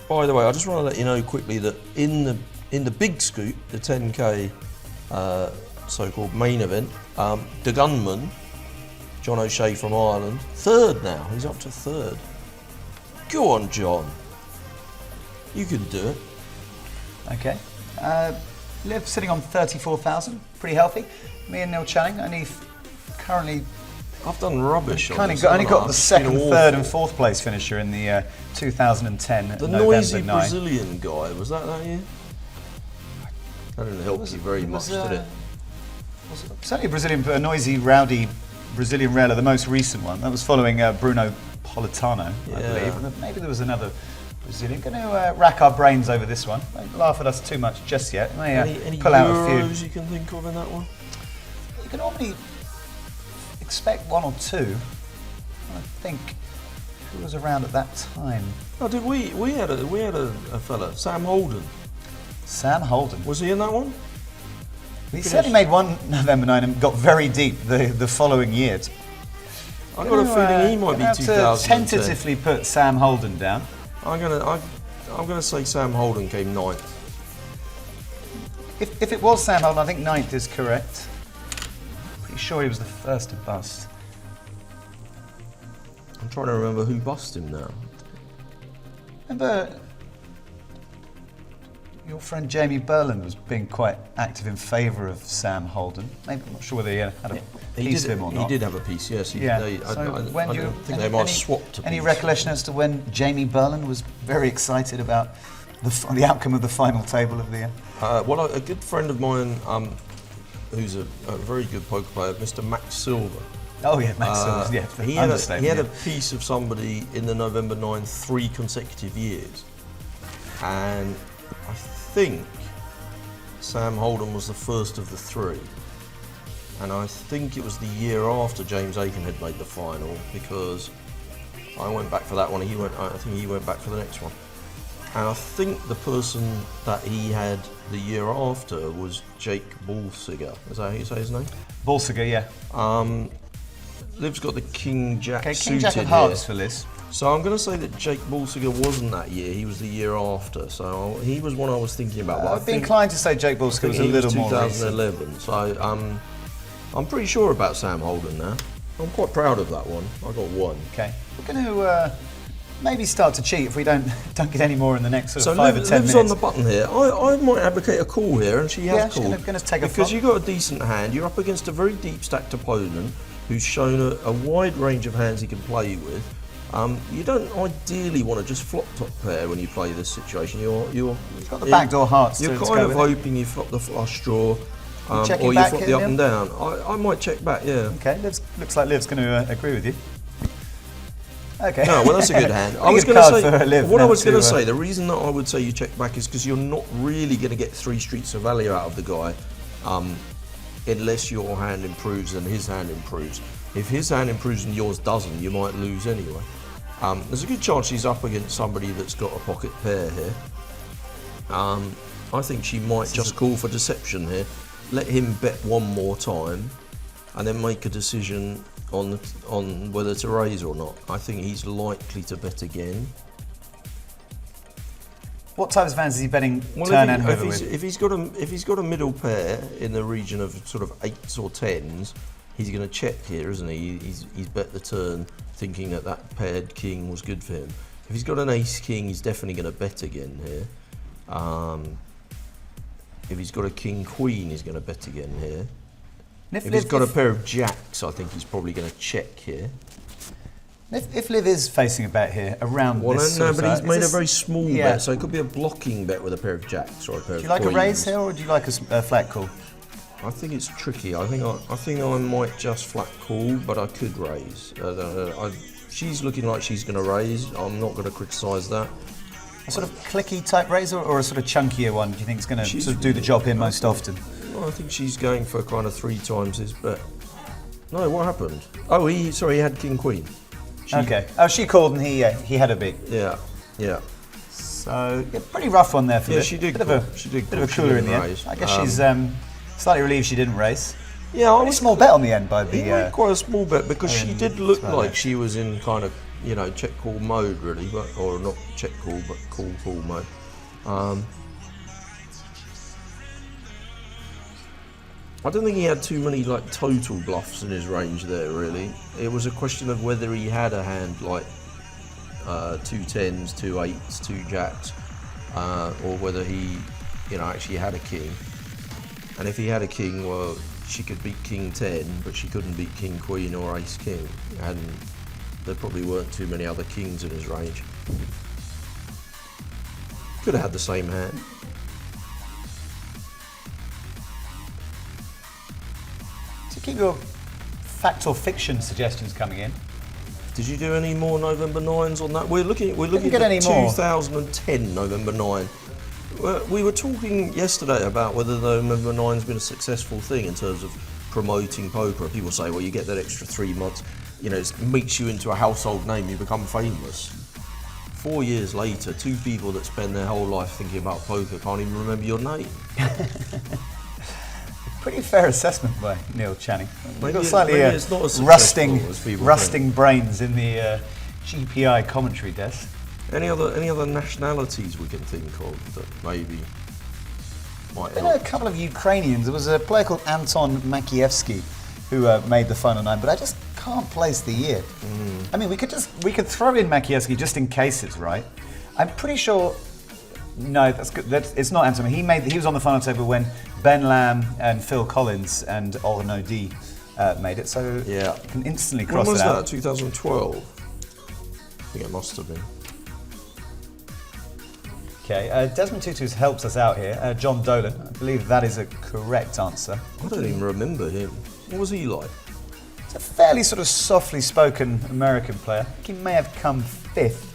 By the way, I just want to let you know quickly that in the big scoop, the 10K so-called main event, the gunman, John O'Shea from Ireland, 3rd now. He's up to 3rd. Go on, John. You can do it. Okay. Liv sitting on 34,000, pretty healthy. Me and Neil Channing only currently... I've done rubbish on this. Only got the 2nd, 3rd and 4th place finisher in the 2010 The November noisy 9. Brazilian guy, was that year? That didn't help you very much, did it? Certainly a noisy, rowdy Brazilian railer, the most recent one. That was following Bruno Politano, I believe. And maybe there was another Brazilian. Going to rack our brains over this one. Don't laugh at us too much just yet. Any pull out a Euros few. you can think of in that one? You can normally expect 1 or 2. I think who was around at that time. Oh, did we had a fella, Sam Holden. Sam Holden. Was he in that one? He certainly made one November 9 and got very deep the following year. I've got a feeling he might be have 2010. to tentatively put Sam Holden down. I'm gonna say Sam Holden came 9th. If it was Sam Holden, I think 9th is correct. Pretty sure he was the first to bust. I'm trying to remember who bust him now. Remember your friend Jamie Berland was being quite active in favour of Sam Holden. Maybe, I'm not sure whether he had a piece of him or not. He did have a piece, yes. Yeah. I don't think they might have swapped a piece. Any recollection as to when Jamie Berland was very excited about the outcome of the final table of the year? Well, a good friend of mine, who's a very good poker player, Mr. Max Silver. Oh yeah, Max Silver. Yeah, he had a piece of somebody in the November 9 3 consecutive years, and I think Sam Holden was the first of the 3, and I think it was the year after James Aiken had made the final, because I went back for that one. I think he went back for the next one, and I think the person that he had the year after was Jake Ballsiger. Is that how you say his name? Ballsiger, yeah. Liv's got the King Jack Okay, suited King Jack of Hearts here. for Liz. So I'm going to say that Jake Ballsiger wasn't that year. He was the year after. So he was one I was thinking about. But I'd be inclined to say Jake Ballsiger was a little more recent. 2011. So I'm pretty sure about Sam Holden now. I'm quite proud of that one. I got 1. Okay, we're going to maybe start to cheat if we don't get any more in the next sort of 5 or 10 Liv's minutes. on the button here. I might advocate a call here, and she has called. She's going to take a because flop. you've got a decent hand. You're up against a very deep stacked opponent who's shown a wide range of hands he can play with. You don't ideally want to just flop top pair when you play this situation. You've got the backdoor hearts. You're to kind go of with. hoping you flop the flush draw, checking or you back flop here, the up Neil? and down. I might check back, yeah. Okay, looks like Liv's going to agree with you. Okay. No, well that's a good hand. I Pretty was good going to card say, for Liv what I now was going to, to say, the reason that I would say you check back is because you're not really going to get 3 streets of value out of the guy, unless your hand improves and his hand improves. If his hand improves and yours doesn't, you might lose anyway. There's a good chance she's up against somebody that's got a pocket pair here. I think she might just call for deception here, let him bet one more time, and then make a decision on whether to raise or not. I think he's likely to bet again. What types of hands is he betting Well, turn and river with? if he's got a middle pair in the region of sort of 8s or 10s, he's going to check here, isn't he? He's bet the turn, thinking that paired king was good for him. If he's got an ace king, he's definitely going to bet again here. If he's got a king queen, he's going to bet again here. If he's got a pair of jacks, I think he's probably going to check here. If Liv is facing a bet here around this sort of but he's size, made a very small yeah. bet, so it could be a blocking bet with a pair of jacks or a pair of Do you like queens. a raise here, or do you like a flat call? I think it's tricky. I think I might just flat call, but I could raise. She's looking like she's going to raise. I'm not going to criticise that. A sort of clicky type raise, or a sort of chunkier one? Do you think it's going to sort of do the job here most often? I think she's going for kind of 3 times his bet. No, what happened? Oh, he had king queen. Okay. Oh, she called and he had a beat. Yeah. So yeah, pretty rough one there for Liv. She did. Bit of a She cooler in didn't the end. raise. I guess she's slightly relieved she didn't raise. Yeah, I Pretty was small bet on the end by He the. made quite a small bet because she did look well, like yeah. she was in kind of, check call mode really, or not check call, but call mode. I don't think he had too many total bluffs in his range there really. It was a question of whether he had a hand like 2 10s, 2 8s, 2 jacks, or whether he, actually had a king. And if he had a king, well, she could beat king 10, but she couldn't beat king queen or ace king. And there probably weren't too many other kings in his range. Could have had the same hand. So keep your fact or fiction suggestions coming in. Did you do any more November 9s on that? We're looking get at any more. 2010 November 9. We were talking yesterday about whether the November 9's been a successful thing in terms of promoting poker. People say, well, you get that extra 3 months, it makes you into a household name, you become famous. 4 years later, 2 people that spend their whole life thinking about poker can't even remember your name. pretty fair assessment by Neil Channing. We've got Maybe slightly it's not as successful as people rusting brains in the GPI commentary desk. Any other nationalities we can think of that maybe might There were a help? couple of Ukrainians. There was a player called Anton Makievsky who made the final 9, but I just can't place the year. I mean, we could throw in Makievsky just in cases, right? I'm pretty sure. No, that's good. It's not Anton. He was on the final table when Ben Lamb and Phil Collins and Orno D made it. So Yeah. you can instantly When cross was it out. that? 2012. I think it must have been. Okay, Desmond Tutu's helps us out here. John Dolan, I believe that is a correct answer. I don't even remember him. What was he like? It's a fairly sort of softly spoken American player. I think he may have come 5th.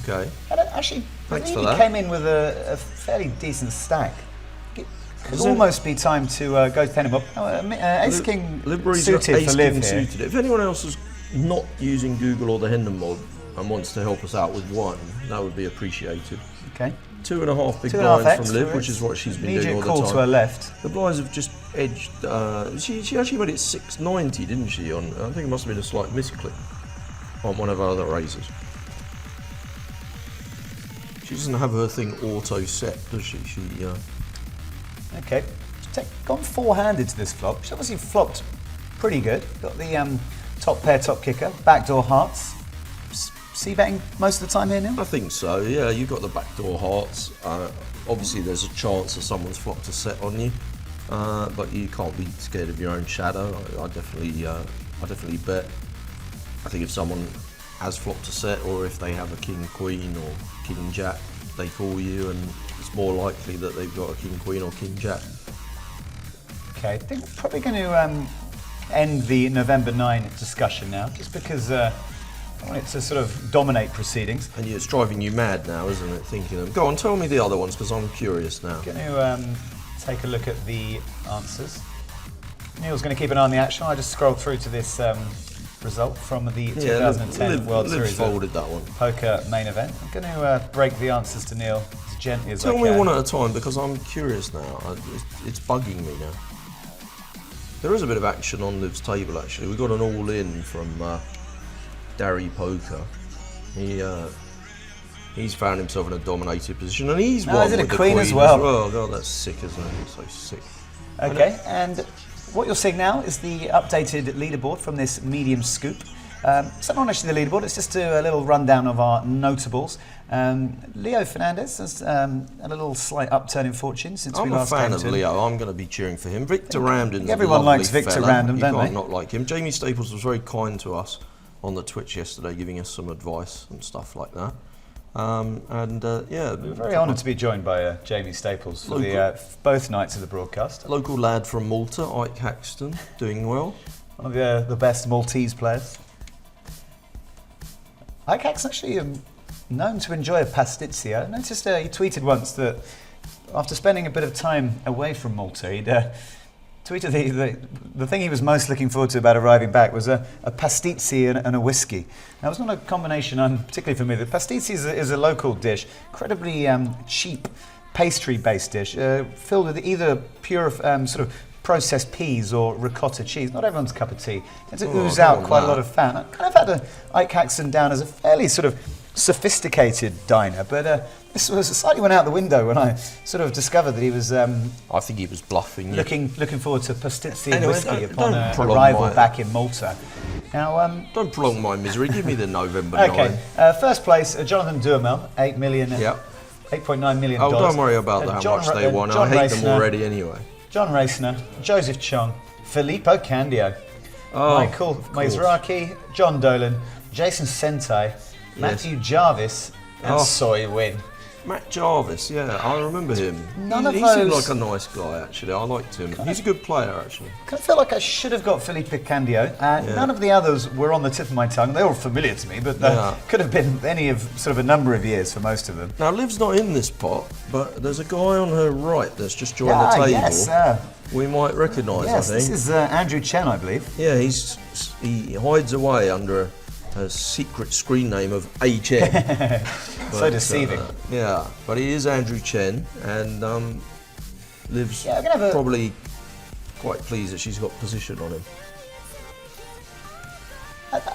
Okay. And actually, Thanks I for believe that. he came in with a fairly decent stack. It could Isn't- almost be time to go pen him up. Ace King Libre's suited Ace for Liv King here. suited. If anyone else is not using Google or the Hendon mod and wants to help us out with one, that would be appreciated. Okay. 2.5 big 2.5 blinds X from Liv, for which it. is what she's been Immediate doing all call the to her time. left. The blinds have just edged. She actually made it 690, didn't she? On I think it must have been a slight misclick on one of our other razors. She doesn't have her thing auto set, does she? Okay. Gone four-handed to this flop. She's obviously flopped pretty good. Got the top pair, top kicker, backdoor hearts. C-betting most of the time here, Neil? I think so. Yeah, you've got the backdoor hearts. Obviously, there's a chance that someone's flopped a set on you, but you can't be scared of your own shadow. I definitely bet. I think if someone has flopped a set, or if they have a king queen or king jack, they call you, and it's more likely that they've got a king queen or king jack. Okay, I think we're probably going to end the November 9 discussion now, just because I want it to sort of dominate proceedings. And it's driving you mad now, isn't it? Thinking of them. Go on, tell me the other ones, because I'm curious now. Going to take a look at the answers. Neil's going to keep an eye on the action. I just scrolled through to this result from the 2010 World Liv's Series of folded that one. Poker main event. I'm going to break the answers to Neil as gently as I Tell can. me one at a time, because I'm curious now. It's bugging me now. There is a bit of action on Liv's table, actually. We got an all-in from Darry Poker. He's found himself in a dominated position, and he's won is it a with the queen as well? Oh God, that's sick, isn't it? It's so sick. Okay, and what you're seeing now is the updated leaderboard from this medium scoop. It's not actually the leaderboard, it's just a little rundown of our notables. Leo Fernandez has a little slight upturn in fortune since we I'm a last fan came of to him. Leo. I'm going to be cheering for him. Victor Ramden's everyone a lovely likes Victor fella. Ramden, You don't can't they? not like him. Jamie Staples was very kind to us on the Twitch yesterday, giving us some advice and stuff like that. Yeah, We're very honoured to be joined by Jamie Staples for the, both nights of the broadcast. local lad from Malta, Ike Haxton, doing well. One of the best Maltese players. Ike Haxton actually known to enjoy a pasticcio. I noticed he tweeted once that after spending a bit of time away from Malta, he'd tweeted the thing he was most looking forward to about arriving back was a pasticci and a whiskey. Now, it's not a combination I'm particularly familiar with. Pasticci is a local dish, incredibly cheap pastry-based dish, filled with either pure sort of processed peas or ricotta cheese. Not everyone's cup of tea. Tends to ooze I out want quite a that. lot of fat. I kind of had Ike Haxton down as a fairly sort of sophisticated diner, but this was slightly went out the window when I sort of discovered that he was I think he was bluffing you. looking forward to pasticci and Anyway, whiskey don't upon prolong arrival my- back in Malta. Now, Don't prolong my misery. Give me the November okay, 9. first place, Jonathan Duhamel, $8 million. Yep. $8.9 million. Oh, don't worry about how much they won. I hate them already anyway. John Raciner, Joseph Chong, Filippo Candio, Oh, Michael of course. Mizraki, John Dolan, Jason Sentai, Matthew Jarvis, and Oh. Soy Win. Matt Jarvis, yeah, I remember him. None of he seemed those- like a nice guy, actually. I liked him. He's a good player, actually. I feel like I should have got Filippo Candio. None of the others were on the tip of my tongue. They're all familiar to me, but Yeah. could have been any of sort of a number of years for most of them. Now, Liv's not in this pot, but there's a guy on her right that's just joined the table. Yes, We might recognise, yes, I this think. is Andrew Chen, I believe. Yeah, he hides away under a secret screen name of HN. So deceiving. Yeah, but he is Andrew Chen, and Liv's Yeah, I'm gonna have a- probably quite pleased that she's got position on him.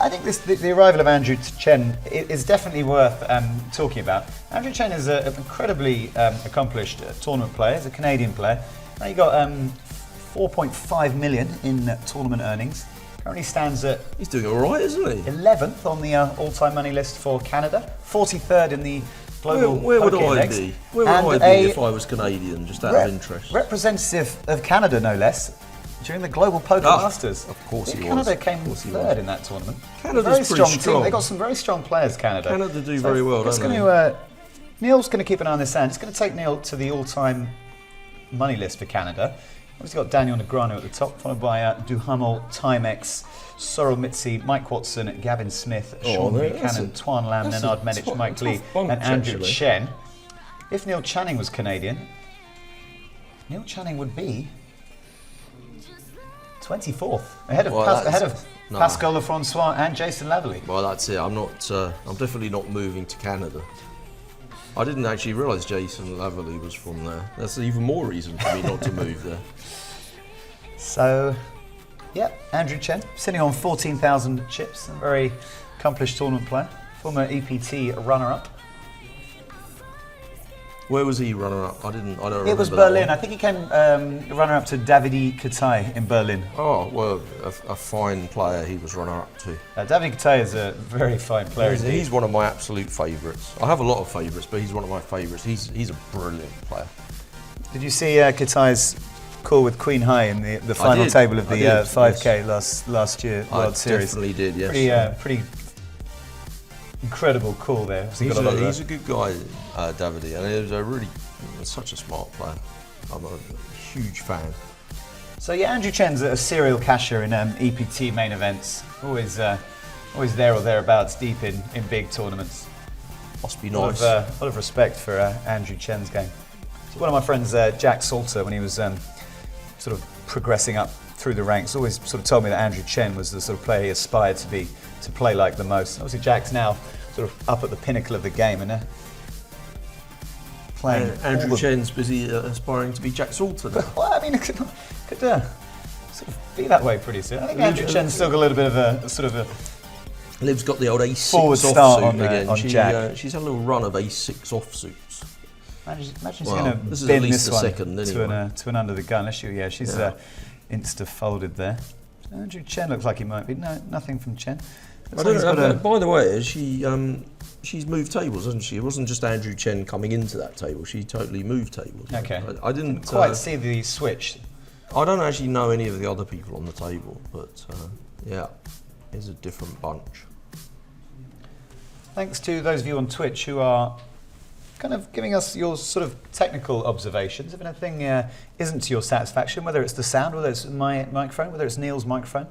I think the arrival of Andrew Chen is definitely worth talking about. Andrew Chen is an incredibly accomplished tournament player. He's a Canadian player. Now he got 4.5 million in tournament earnings. Currently stands at He's doing all right, isn't he? 11th on the all-time money list for Canada, 43rd in the global Where would poker I index, be? Where would and I be a if I was Canadian, just out of interest? representative of Canada, no less, during the Global Poker Masters. Of course he was. Canada came Of course he third was. in that tournament. Canada's very pretty strong team. strong. They got some very strong players, Canada. Canada do very well, it's don't going they? to, Neil's going to keep an eye on this hand. It's going to take Neil to the all-time money list for Canada. Obviously got Daniel Negreanu at the top, followed by Duhamel, Timex, Sorrel Mitzi, Mike Watson, Gavin Smith, Sean Buchanan, Tuan Lam, that's Nenad a Medic, tough- Mike tough Lee, bunch, and Andrew actually. Chen. If Neil Channing was Canadian, Neil Channing would be 24th, ahead of, No. Pascal Lefrancois and Jason Laverly. Well, that's it. I'm definitely not moving to Canada. I didn't actually realise Jason Laverly was from there. That's even more reason for me not to move there. So, yeah, Andrew Chen, sitting on 14,000 chips, a very accomplished tournament player, former EPT runner-up. Where was he runner-up? I don't remember. It was that Berlin. one. I think he came runner-up to Davide Katai in Berlin. Oh, well, a fine player he was runner-up to. Davide Katai is a very fine player indeed. He's one of my absolute favourites. I have a lot of favourites, but he's one of my favourites. He's a brilliant player. Did you see Katai's call with Queen High in the final did. table of the I did, 5K last year World I Series? definitely did, yes. Pretty incredible call there. Obviously got a lot of He's a good guy, Davide, and he was such a smart player. I'm a huge fan. So yeah, Andrew Chen's a serial casher in EPT main events. Always there or thereabouts, deep in big tournaments. Must be A lot nice. of respect for Andrew Chen's game. So one of my friends, Jack Salter, when he was sort of progressing up through the ranks, always sort of told me that Andrew Chen was the sort of player he aspired to play like the most. Obviously, Jack's now sort of up at the pinnacle of the game and playing. Andrew Chen's busy aspiring to be Jack Salter now. Well, I mean, it could sort of be that way pretty soon. I think Andrew Chen's still got a little bit of a sort of a Liv's got the old A6 Forward start offsuit on, again. on Jack. She's had a little run of A6 offsuits. Imagine she's Well, going this to is at bin least this the one second, anyway. to an under the gun. She's Yeah. insta-folded there. Andrew Chen looks like he might be. No, nothing from Chen. I don't know, by the way, she's moved tables, hasn't she? It wasn't just Andrew Chen coming into that table. She totally moved tables. Okay. I didn't quite see the switch. I don't actually know any of the other people on the table, but yeah, it's a different bunch. Thanks to those of you on Twitch who are kind of giving us your sort of technical observations. If anything isn't to your satisfaction, whether it's the sound, whether it's my microphone, whether it's Neil's microphone,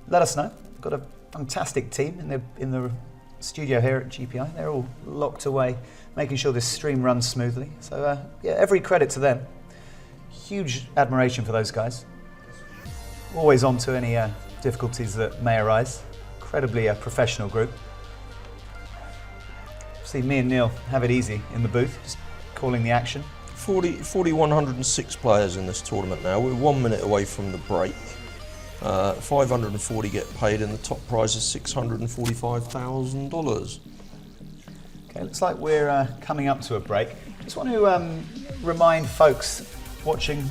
let us know. We've got a fantastic team in the studio here at GPI. They're all locked away, making sure this stream runs smoothly. So yeah, every credit to them. Huge admiration for those guys. Always on to any difficulties that may arise. Incredibly professional group. See, me and Neil have it easy in the booth, just calling the action. 4,106 players in this tournament now. We're 1 minute away from the break. 540 get paid, and the top prize is $645,000. Okay, looks like we're coming up to a break. Just want to remind folks watching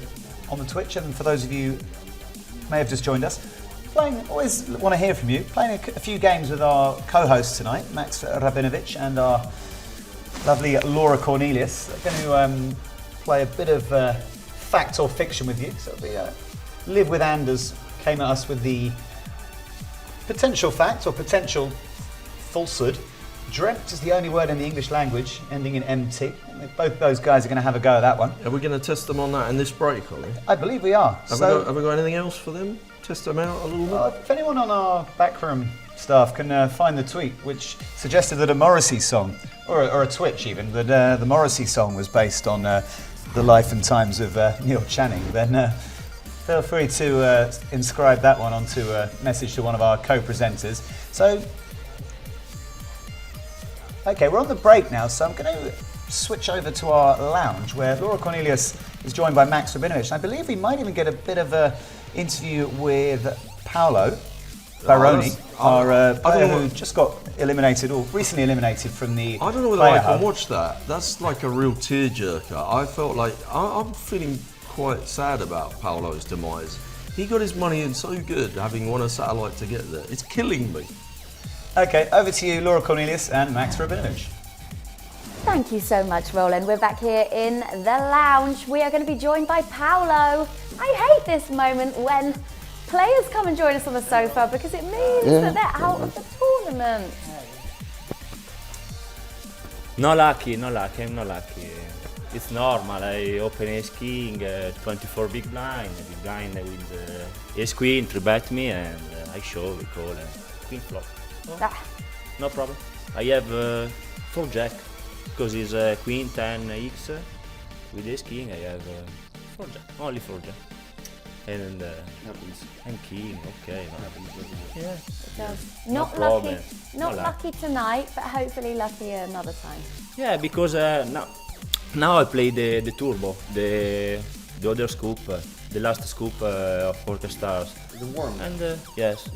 on the Twitch, and for those of you who may have just joined us, always want to hear from you. Playing a few games with our co-hosts tonight, Max Rabinovich and our lovely Laura Cornelius. They're going to play a bit of fact or fiction with you. So it'll be Live with Anders came at us with the potential fact or potential falsehood. Dreamt is the only word in the English language ending in MT. Both those guys are going to have a go at that one. Are we going to test them on that in this break, are we? I believe we are. Have we got anything else for them? Test them out a little bit? If anyone on our backroom staff can find the tweet which suggested that a Morrissey song, or a Twitch even, that the Morrissey song was based on the life and times of Neil Channing, then feel free to inscribe that one onto a message to one of our co-presenters. So, okay, we're on the break now, so I'm going to switch over to our lounge where Laura Cornelius is joined by Max Rabinovich. I believe we might even get a bit of an interview with Paulo Baroni, our player who just got eliminated, or recently eliminated from the I don't know whether player I can hub. watch that. That's like a real tearjerker. I felt like I'm feeling quite sad about Paulo's demise. He got his money in so good, having won a satellite to get there. It's killing me. Okay, over to you, Laura Cornelius and Max Rabinovich. Thank you so much, Roland. We're back here in the lounge. We are going to be joined by Paulo. I hate this moment when players come and join us on the sofa because it means that they're out of the tournament. No lucky, I'm not lucky. It's normal. I open ace king, 24 big blind, big blind with ace queen, 3-bet me, and I show, we call, and queen flop. Ah. No problem. I have 4 jack, because it's queen 10x. With ace king, I have 4 jack, only 4 jack. And king, okay. Yeah. It does. No Not problem. lucky. No Not luck. lucky tonight, but hopefully lucky another time. Yeah, because now I play the turbo, the other scoop, the last scoop of Porter Stars. The warm. And yes,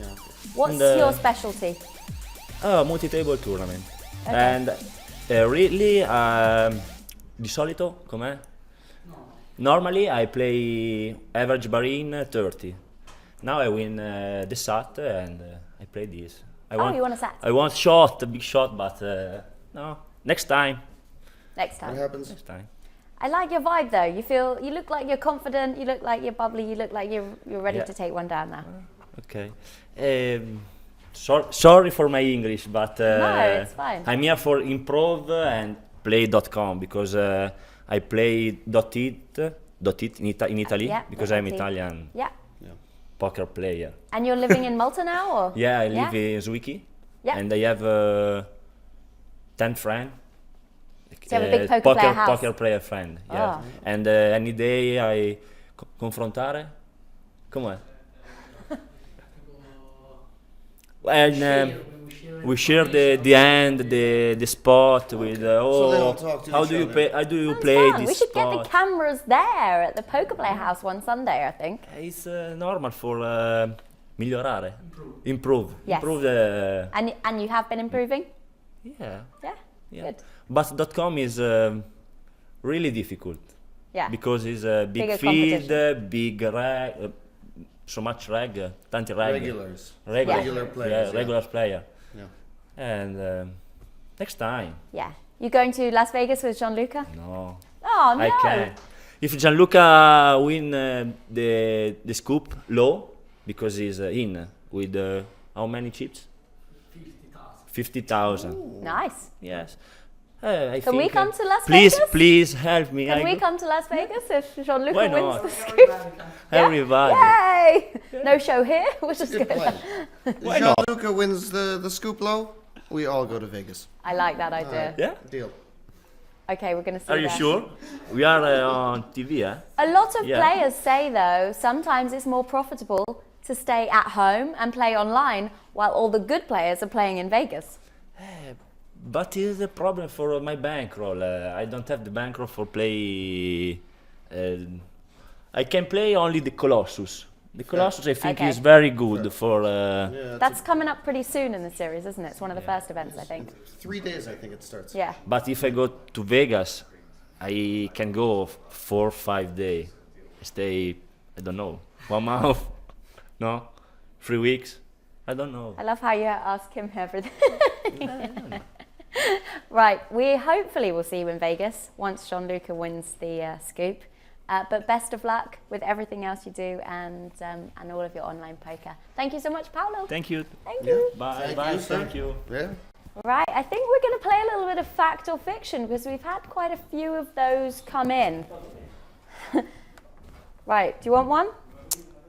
What's And, your specialty? multi-table tournament. Okay. And really, di solito, com'è? Normally I play average Baroni 30. Now I win the SAT and I play this. You want a SAT? I want shot, a big shot, but no, next time. Next time. What happens? Next time. I like your vibe though. You look like you're confident, you look like you're bubbly, you look like you're ready Yeah. to take one down now. Okay. Sorry for my English, but No, it's fine. I'm here for improve and play.com because I play .it in Italy Yeah, because the I'm .it. Italian Yeah. poker player. And you're living in Malta now, or? Yeah, I live in Zwicky, Yeah. and I have 10 friends. So you have a big poker player house? Poker player friend, yeah. Oh. And any day I confrontare. Com'è? And we share the end, the spot with they all talk to how each do you other. play? How do you Sounds play fun. this We should spot? get the cameras there at the poker player house one Sunday, I think. It's normal for migliorare, improve, Yes. improve the And you have been improving? yeah. Yeah. Good. But .com is really difficult Yeah. because it's a big Bigger field, competition. big reg, so much reg, tanti reg. Regulars. Regular, Regular players, Yeah, yeah. regular player. Yeah. And next time, Yeah. You going to Las Vegas with Gianluca? no, Oh no. I can't. If Gianluca win the scoop low, because he's in with how many chips? 50,000. Nice. Yes. I Can we think, come to Las please, Vegas? Please help me. Can we come to Las Vegas if Gianluca Why wins not? the scoop? Everybody. Yay! No show here. We'll just Good go. plan. Why not? Gianluca wins the scoop low, we all go to Vegas. I like that idea. Yeah. Deal. Okay, we're going to see Are you that. sure? We are on TV, eh? A lot of Yeah. players say, though, sometimes it's more profitable to stay at home and play online while all the good players are playing in Vegas. But it's a problem for my bankroll. I don't have the bankroll for play. I can play only the Colossus. The Colossus, I think, Okay. is very good for. Yeah, That's coming up pretty soon in the series, isn't it? It's one of the first events, I think. 3 days, I think it starts. Yeah. But if I go to Vegas, I can go 4 or 5 days. Stay, I don't know, 1 month, no, 3 weeks. I don't know. I love how you ask him everything. Right, we hopefully will see you in Vegas once Gianluca wins the scoop. But best of luck with everything else you do and all of your online poker. Thank you so much, Paulo. Thank you. Thank you. Bye. Thank Bye. you, sir. Thank you. Yeah. Right, I think we're going to play a little bit of fact or fiction because we've had quite a few of those come in. Right, do you want one?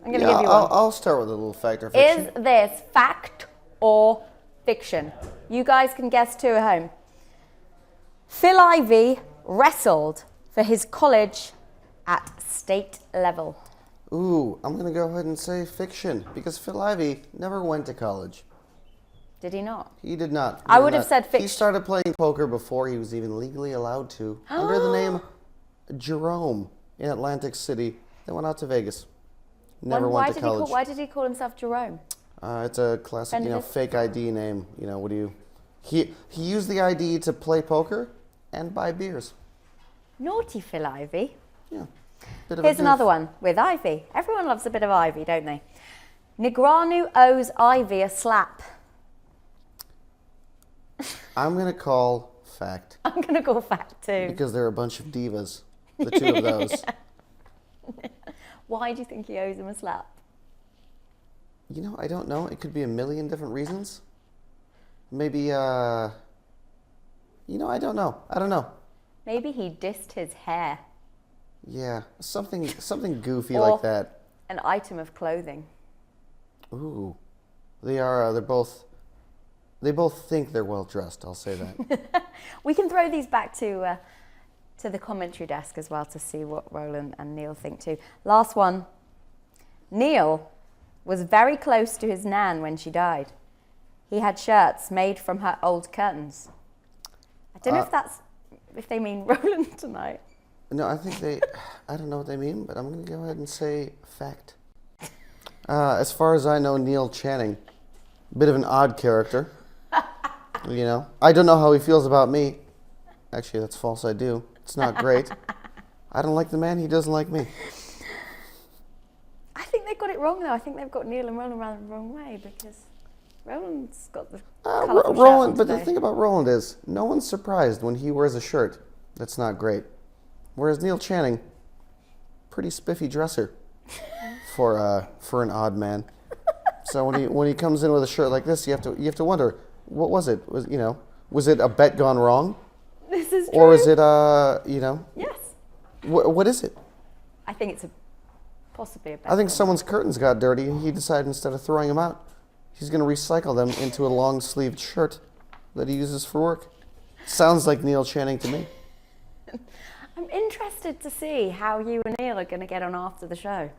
I'm going to give you one. I'll start with a little fact or fiction. Is this fact or fiction? You guys can guess too at home. Phil Ivey wrestled for his college at state level. Ooh, I'm going to go ahead and say fiction because Phil Ivey never went to college. Did he not? He did not. He I did would have not. said He fiction. started playing poker before he was even legally allowed to, under the name Jerome in Atlantic City, then went out to Vegas. Never went to college. Why did he call himself Jerome? It's a classic, Friend of his? fake ID name. What do you... He used the ID to play poker and buy beers. Naughty Phil Ivy. Yeah. Bit of Here's a goof. another one with Ivy. Everyone loves a bit of Ivy, don't they? Negreanu owes Ivy a slap. I'm going to call fact. I'm going to call fact too. Because they're a bunch of divas. The two of those. Why do you think he owes him a slap? I don't know. It could be a million different reasons. Maybe, I don't know. Maybe he dissed his hair. Yeah, something goofy Or like that. an item of clothing. Ooh. They both think they're well dressed, I'll say that. We can throw these back to the commentary desk as well to see what Roland and Neil think too. Last one. Neil was very close to his nan when she died. He had shirts made from her old curtains. I don't know if they mean Roland tonight. No, I think I don't know what they mean, but I'm going to go ahead and say fact. As far as I know, Neil Channing, bit of an odd character. I don't know how he feels about me. Actually, that's false, I do. It's not great. I don't like the man, he doesn't like me. I think they've got it wrong though. I think they've got Neil and Roland around the wrong way because Roland's got the colourful shirt Roland, on but the today. thing about Roland is, no one's surprised when he wears a shirt that's not great. Whereas Neil Channing, pretty spiffy dresser for an odd man. So when he comes in with a shirt like this, you have to wonder, what was it? Was it a bet gone wrong? This is true. Or is it Yes. what is it? I think it's possibly a bet. I think someone's curtains got dirty and he decided instead of throwing them out, he's going to recycle them into a long-sleeved shirt that he uses for work. Sounds like Neil Channing to me. I'm interested to see how you and Neil are going to get on after the show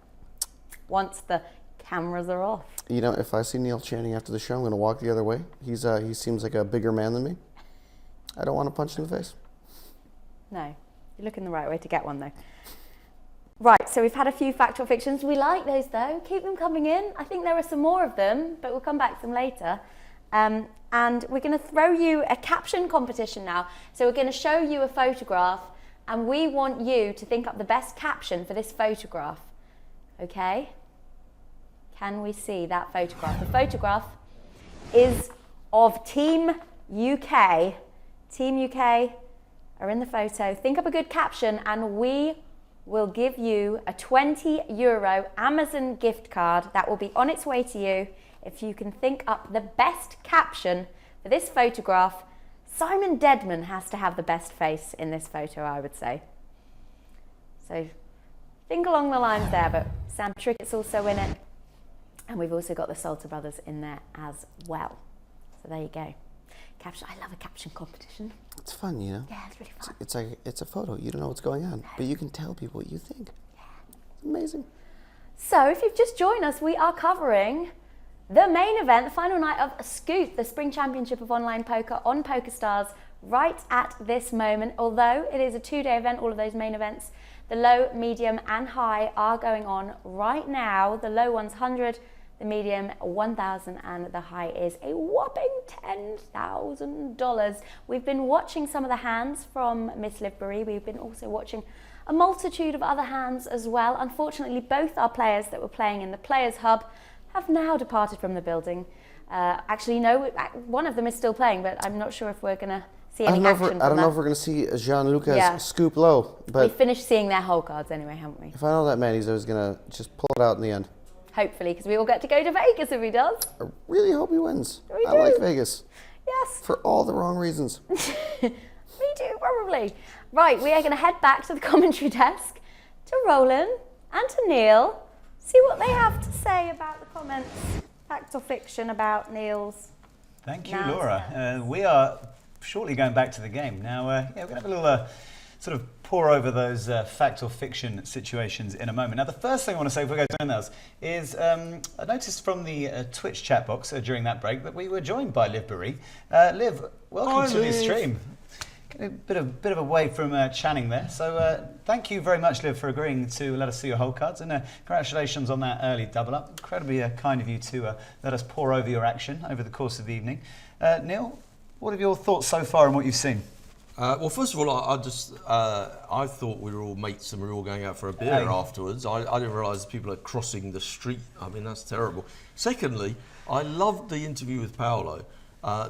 once the cameras are off. If I see Neil Channing after the show, I'm going to walk the other way. He seems like a bigger man than me. I don't want to punch him in the face. No, you're looking the right way to get one though. Right, so we've had a few fact or fictions. We like those though. Keep them coming in. I think there are some more of them, but we'll come back to them later. And we're going to throw you a caption competition now. So we're going to show you a photograph and we want you to think up the best caption for this photograph. Okay? Can we see that photograph? The photograph is of Team UK. Team UK are in the photo. Think up a good caption and we will give you a €20 Amazon gift card that will be on its way to you if you can think up the best caption for this photograph. Simon Dedman has to have the best face in this photo, I would say. So think along the lines there, but Sam Trickett's also in it. And we've also got the Salter Brothers in there as well. So there you go. Caption. I love a caption competition. It's fun, Yeah, it's really fun. It's a photo. You don't know what's going on, but you can tell people what you think. Yeah. It's amazing. So if you've just joined us, we are covering the main event, the final night of Scoot, the Spring Championship of Online Poker on PokerStars right at this moment. Although it is a 2-day event, all of those main events, the low, medium and high are going on right now. The low one's 100, the medium 1,000 and the high is a whopping $10,000. We've been watching some of the hands from Miss Livbury. We've been also watching a multitude of other hands as well. Unfortunately, both our players that were playing in the Players Hub have now departed from the building. Actually, no, one of them is still playing, but I'm not sure if we're going to see any action. I don't know if we're going to see Gianluca's scoop low, but we finished seeing their whole cards anyway, haven't we? if I know that man, he's always going to just pull it out in the end. Hopefully, because we all get to go to Vegas if he does. I really hope he wins. We I do. like Vegas. Yes. For all the wrong reasons. Me too, probably. Right, we are going to head back to the commentary desk to Roland and to Neil, see what they have to say about the comments, fact or fiction about Neil's. Thank you, Now, Laura. We are shortly going back to the game. Now, we're going to have a little sort of pour over those fact or fiction situations in a moment. Now, the first thing I want to say before we go to those is I noticed from the Twitch chat box during that break that we were joined by Liv Bury. Liv, welcome to the stream. A bit of away from Channing there. So thank you very much, Liv, for agreeing to let us see your hole cards, and congratulations on that early double up. Incredibly kind of you to let us pore over your action over the course of the evening. Neil, what are your thoughts so far on what you've seen? Well, first of all, I thought we were all mates and we were all going out for a beer afterwards. I didn't realise people are crossing the street. I mean, that's terrible. Secondly, I loved the interview with Paulo.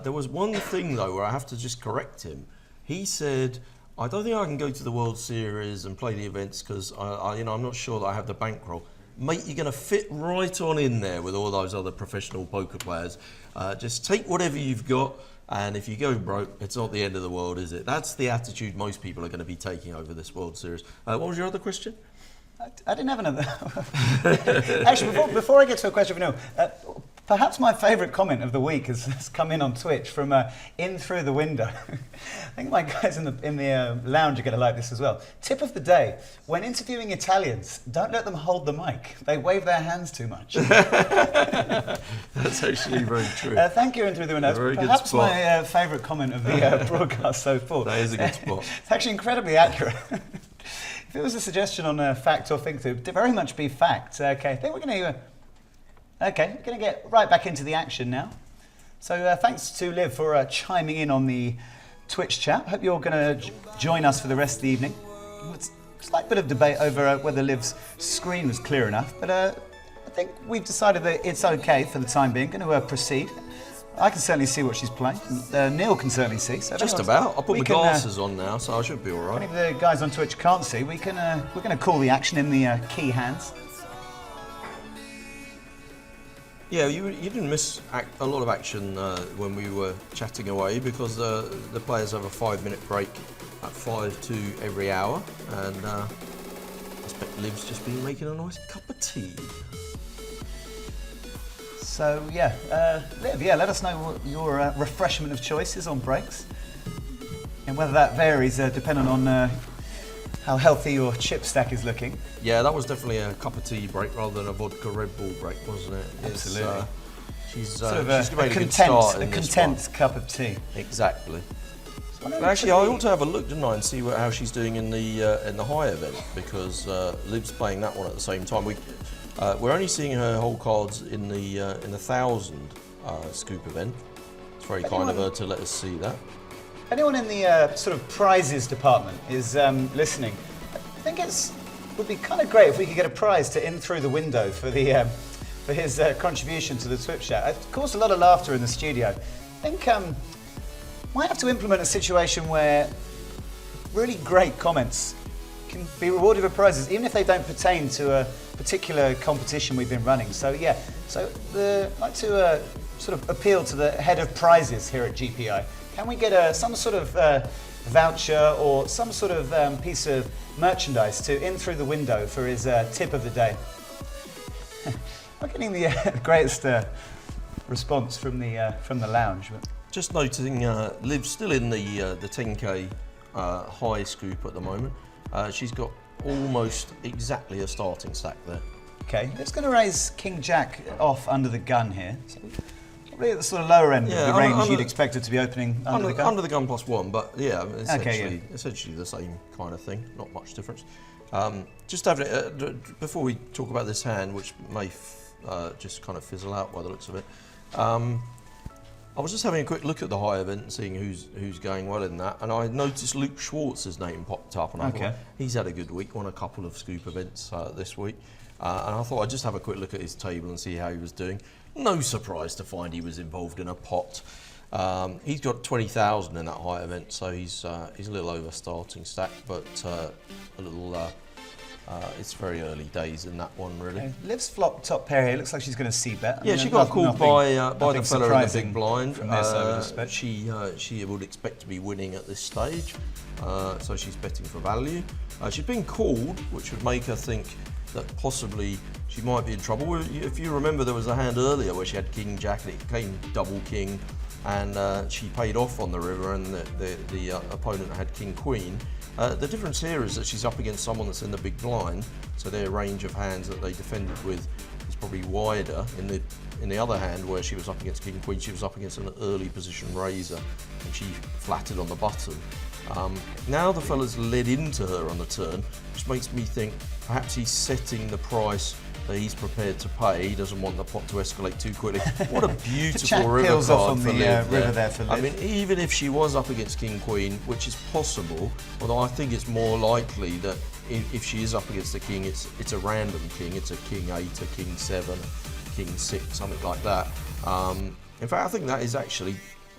There was one thing though where I have to just correct him. He said, "I don't think I can go to the World Series and play the events because I'm not sure that I have the bankroll." Mate, you're going to fit right on in there with all those other professional poker players. Just take whatever you've got. And if you go broke, it's not the end of the world, is it? That's the attitude most people are going to be taking over this World Series. What was your other question? I didn't have another. Actually, before I get to a question for Neil, perhaps my favourite comment of the week has come in on Twitch from in through the window. I think my guys in the lounge are going to like this as well. Tip of the day: when interviewing Italians, don't let them hold the mic. They wave their hands too much. That's actually very true. Thank you, in through the window. Perhaps my favourite comment of the broadcast so far. That is a good spot. It's actually incredibly accurate. If it was a suggestion on fact or think to very much be fact. Okay, I think we're going to get right back into the action now. So thanks to Liv for chiming in on the Twitch chat. Hope you're going to join us for the rest of the evening. It's a slight bit of debate over whether Liv's screen was clear enough, but I think we've decided that it's okay for the time being. Going to proceed. I can certainly see what she's playing. Neil can certainly see. So just about. I'll put my glasses on now, so I should be all right. If the guys on Twitch can't see, we're going to call the action in the key hands. Yeah, you didn't miss a lot of action when we were chatting away because the players have a 5-minute break at 5 every hour, and I expect Liv's just been making a nice cup of tea. So Liv, let us know what your refreshment of choice is on breaks, and whether that varies depending on how healthy your chip stack is looking. Yeah, that was definitely a cup of tea break rather than a vodka Red Bull break, wasn't it? Absolutely. She's sort of a content cup of tea. Exactly. But actually, I ought to have a look, didn't I, and see how she's doing in the high event, because Liv's playing that one at the same time. We're only seeing her whole cards in the 1,000 scoop event. It's very kind of her to let us see that. Anyone in the sort of prizes department is listening. I think would be kind of great if we could get a prize to in through the window for his contribution to the Twitch chat. It caused a lot of laughter in the studio. I think might have to implement a situation where really great comments can be rewarded with prizes, even if they don't pertain to a particular competition we've been running. So yeah, I'd like to sort of appeal to the head of prizes here at GPI. Can we get some sort of voucher or some sort of piece of merchandise to in through the window for his tip of the day? I'm getting the greatest response from the lounge. But. Just noticing, Liv's still in the 10k high scoop at the moment. She's got almost exactly a starting stack there. Okay, it's going to raise King Jack off under the gun here. So probably at the sort of lower end of the range you'd expect it to to be under the gun. Under the gun +1, but yeah, essentially the same kind of thing, not much difference. Just having before we talk about this hand, which may just kind of fizzle out by the looks of it. I was just having a quick look at the high event and seeing who's going well in that, and I noticed Luke Schwartz's name popped up, and I thought he's had a good week, won a couple of scoop events this week, and I thought I'd just have a quick look at his table and see how he was doing. No surprise to find he was involved in a pot. He's got 20,000 in that high event, so he's a little over starting stack, but a little. It's very early days in that one, really. Okay. Liv's flop top pair here. Looks like she's going to see bet. Yeah, she got called by the fella in the big blind. She would expect to be winning at this stage, so she's betting for value. She's been called, which would make her think that possibly she might be in trouble. If you remember, there was a hand earlier where she had King Jack and it came double King, and she paid off on the river, and the opponent had King Queen. The difference here is that she's up against someone that's in the big blind, so their range of hands that they defended with is probably wider. In the other hand, where she was up against King Queen, she was up against an early position raiser, and she flattered on the button. Now the fella's led into her on the turn, which makes me think perhaps he's setting the price that he's prepared to pay. He doesn't want the pot to escalate too quickly. What a beautiful Jack river peels card off on for the Liv river there for I Liv. mean, even if she was up against King Queen, which is possible, although I think it's more likely that if she is up against a king, it's a random king. It's a King 8, a King 7, a King 6, something like that. In fact, I think that is actually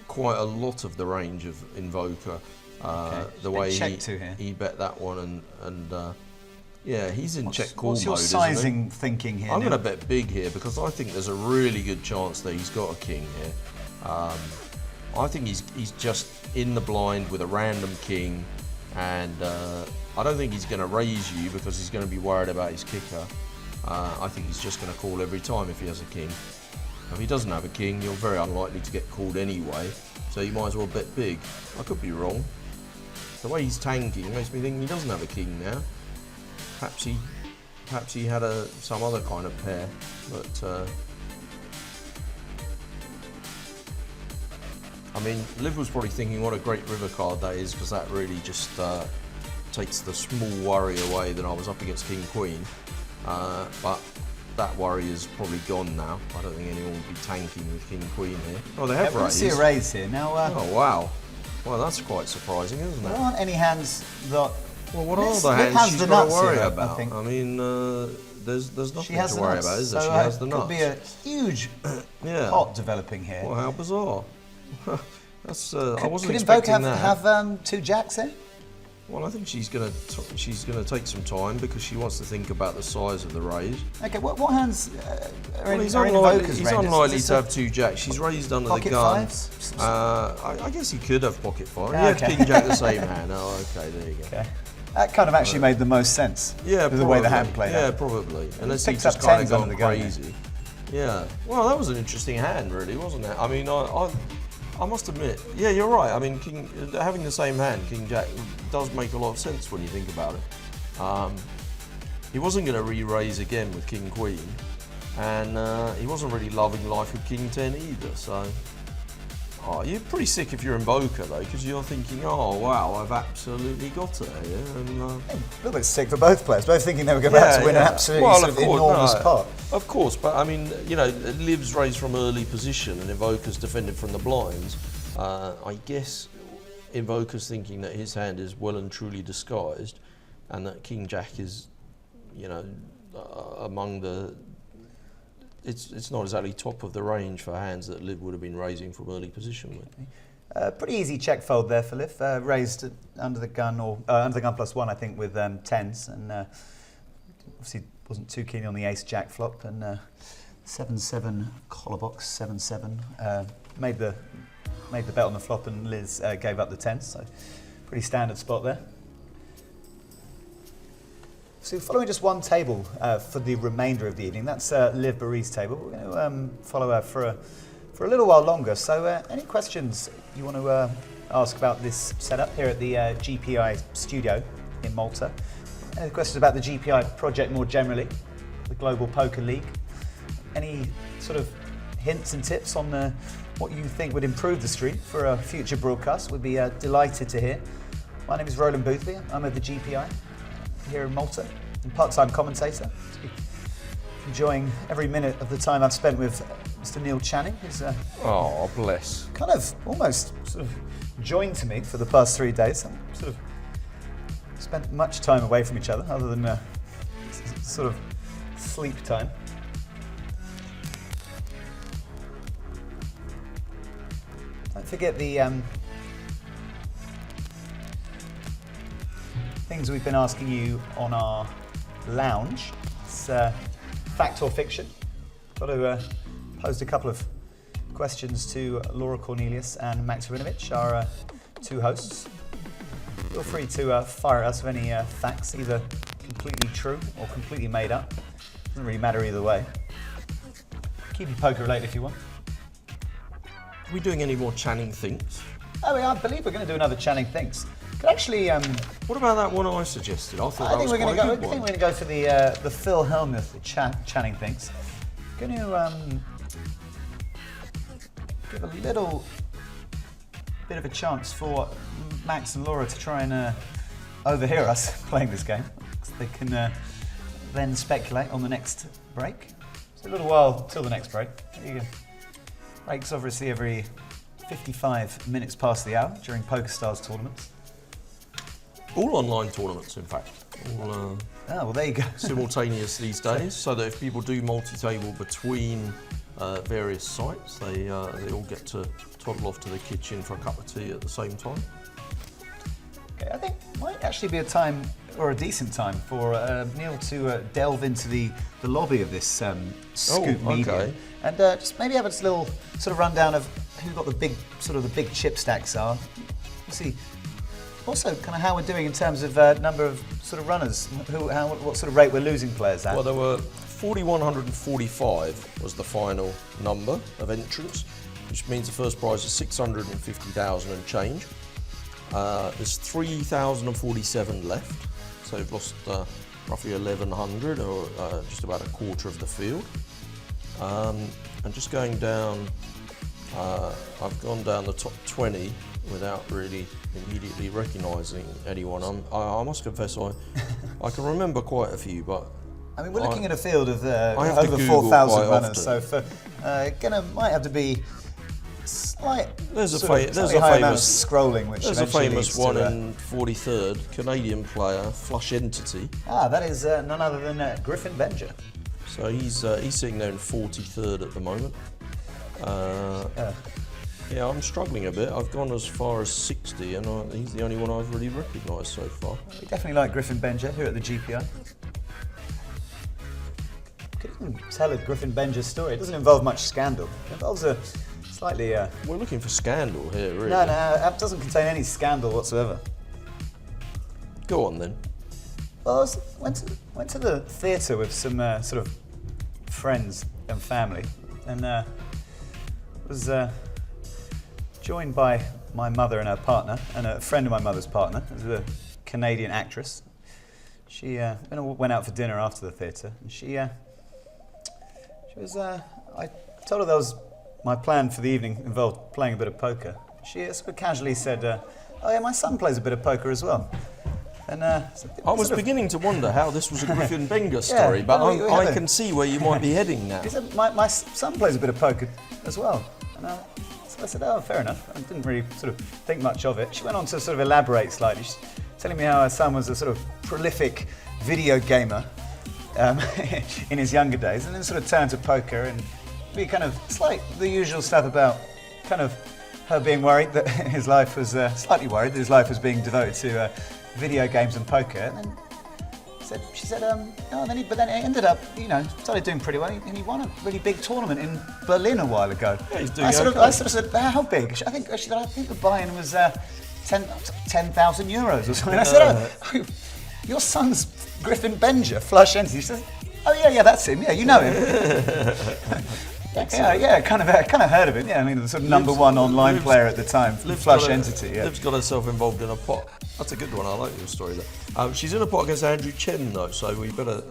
quite a lot of the range of Invoker. The way he bet that one and yeah, he's in check call mode. What's your isn't sizing thinking here? I'm Neil? going to bet big here because I think there's a really good chance that he's got a king here. I think he's just in the blind with a random king, and I don't think he's going to raise you because he's going to be worried about his kicker. I think he's just going to call every time if he has a king. If he doesn't have a king, you're very unlikely to get called anyway, so you might as well bet big. I could be wrong. The way he's tanking makes me think he doesn't have a king now. Perhaps he had some other kind of pair, but I mean, Liv was probably thinking what a great river card that is, because that really just takes the small worry away that I was up against King Queen, but that worry is probably gone now. I don't think anyone would be tanking with King Queen here. Oh, they have We raised. see a raise here now. Oh wow, well that's quite surprising, isn't There it? aren't any hands that. Well, what Liv are the has hands she's the got to nuts worry here, I about? think. I mean, there's nothing She has to the worry nuts. about, is there? So, She has the could nuts. be a huge Yeah. pot developing here. Well, how bizarre. That's I wasn't Could Invoke expecting that. have two jacks here? Well, I think she's gonna take some time because she wants to think about the size of the raise. Okay, what hands are Well, in he's Invoker's unlikely range? Is to this have two jacks. She's raised under the pocket gun. fives? I guess he could have pocket five. Yeah, He had okay. King Jack the same hand. Oh, okay, there you go. Okay. That kind of actually made the most sense. Yeah, with the way the hand played Yeah, out. probably. Unless he picked just up kind of tens gone under the gun, crazy. Yeah. Well, that was an interesting hand, really, wasn't it? I mean, I must admit, yeah, you're right. I mean, having the same hand, King Jack, does make a lot of sense when you think about it. He wasn't going to re-raise again with King Queen, and he wasn't really loving life with King 10 either. So, you're pretty sick if you're Invoker though, because you're thinking, oh wow, I've absolutely got it here. And, A little bit sick for both players, both thinking they were about to win an absolutely well, sort of enormous pot. Of course, but I mean, you know, Liv's raised from early position and Invoker's defended from the blinds. I guess Invoker's thinking that his hand is well and truly disguised, and that King Jack is, you know, among the. It's not exactly top of the range for hands that Liv would have been raising from early position with. Pretty easy check fold there for Liv. Raised under the gun, or under the gun +1, I think, with tens, and obviously wasn't too keen on the ace jack flop, and 7-7 collar box, 7-7 made the bet on the flop, and Liz gave up the tens. So pretty standard spot there. So following just one table for the remainder of the evening, that's Liv Barry's table. We're going to follow her for a little while longer. So any questions you want to ask about this setup here at the GPI studio in Malta? Any questions about the GPI project more generally, the Global Poker League? Any sort of hints and tips on what you think would improve the stream for a future broadcast? We'd be delighted to hear. My name is Roland Boothby. I'm at the GPI here in Malta, and part-time commentator. Enjoying every minute of the time I've spent with Mr. Neil Channing, who's Oh, bless. kind of almost sort of joined to me for the past 3 days. I've sort of spent much time away from each other, other than sort of sleep time. Don't forget the things we've been asking you on our lounge. It's fact or fiction. Got to posed a couple of questions to Laura Cornelius and Max Rinovich, our two hosts. Feel free to fire at us with any facts, either completely true or completely made up. Doesn't really matter either way. Keep your poker related if you want. Are we doing any more Channing things? Oh, I believe we're going to do another Channing Thinks. Could actually. What about that one I suggested? I thought I that think was we're going quite to a go. good I think one. we're going to go for the Phil Hellmuth Channing Thinks. Going to give a little bit of a chance for Max and Laura to try and overhear us playing this game. So they can then speculate on the next break. It's a little while till the next break. There you go. Breaks obviously every 55 minutes past the hour during PokerStars tournaments. All online tournaments, in fact. All, well, there you go. simultaneous these days, so that if people do multi-table between various sites, they all get to toddle off to the kitchen for a cup of tea at the same time. Okay, I think it might actually be a time, or a decent time, for Neil to delve into the lobby of this Scoop Media. Okay. And just maybe have a little sort of rundown of who got the big chip stacks are. We'll see. Also, kind of how we're doing in terms of number of sort of runners, what sort of rate we're losing players at. Well, there were 4,145 was the final number of entrants, which means the first prize is 650,000 and change. There's 3,047 left, so we've lost roughly 1,100, or just about a quarter of the field. And just going down, I've gone down the top 20 without really immediately recognising anyone. I must confess, I can remember quite a few, but I mean, we're looking at a field of have to over Google 4,000 quite runners, often. so for might have to be there's a slightly higher amount of scrolling, which there's a eventually famous leads one to, in 43rd, Canadian player, Flush Entity. that is none other than Griffin Benjer. So he's sitting there in 43rd at the moment. Yeah, I'm struggling a bit. I've gone as far as 60, and he's the only one I've really recognised so far. We definitely like Griffin Benjer here at the GPI. Could even tell a Griffin Benjer story. It doesn't involve much scandal. It involves a slightly... We're looking for scandal here, really. No, it doesn't contain any scandal whatsoever. Go on then. Well, went to the theatre with some sort of friends and family, and was joined by my mother and her partner, and a friend of my mother's partner, who's a Canadian actress. She went out for dinner after the theatre, and she was. I told her that was my plan for the evening involved playing a bit of poker. She sort of casually said, "Oh yeah, my son plays a bit of poker as well." And I was beginning to wonder how this was a Griffin Benjer story, Yeah, but well, I can see where you might be heading now. He said, my son plays a bit of poker as well. And so I said, oh, fair enough. I didn't really sort of think much of it. She went on to sort of elaborate slightly. She's telling me how her son was a sort of prolific video gamer in his younger days, and then sort of turned to poker, and be kind of the usual stuff about kind of her being worried that his life was, slightly worried that his life was being devoted to video games and poker. And then she said, but then it ended up, started doing pretty well, and he won a really big tournament in Berlin a while ago. Yeah, he's doing I sort okay. of said, how big? I think the buy-in was 10,000 euros or something. I said, oh, your son's Griffin Benjer, Flush Entity. She said, oh yeah, that's him. Yeah, you know him. Yeah, kind of heard of him. Yeah, I mean, the sort of number one online player at the time, Flush Entity. Yeah. Liv's got herself involved in a pot. That's a good one. I like your story there. She's in a pot against Andrew Chen though, so we better.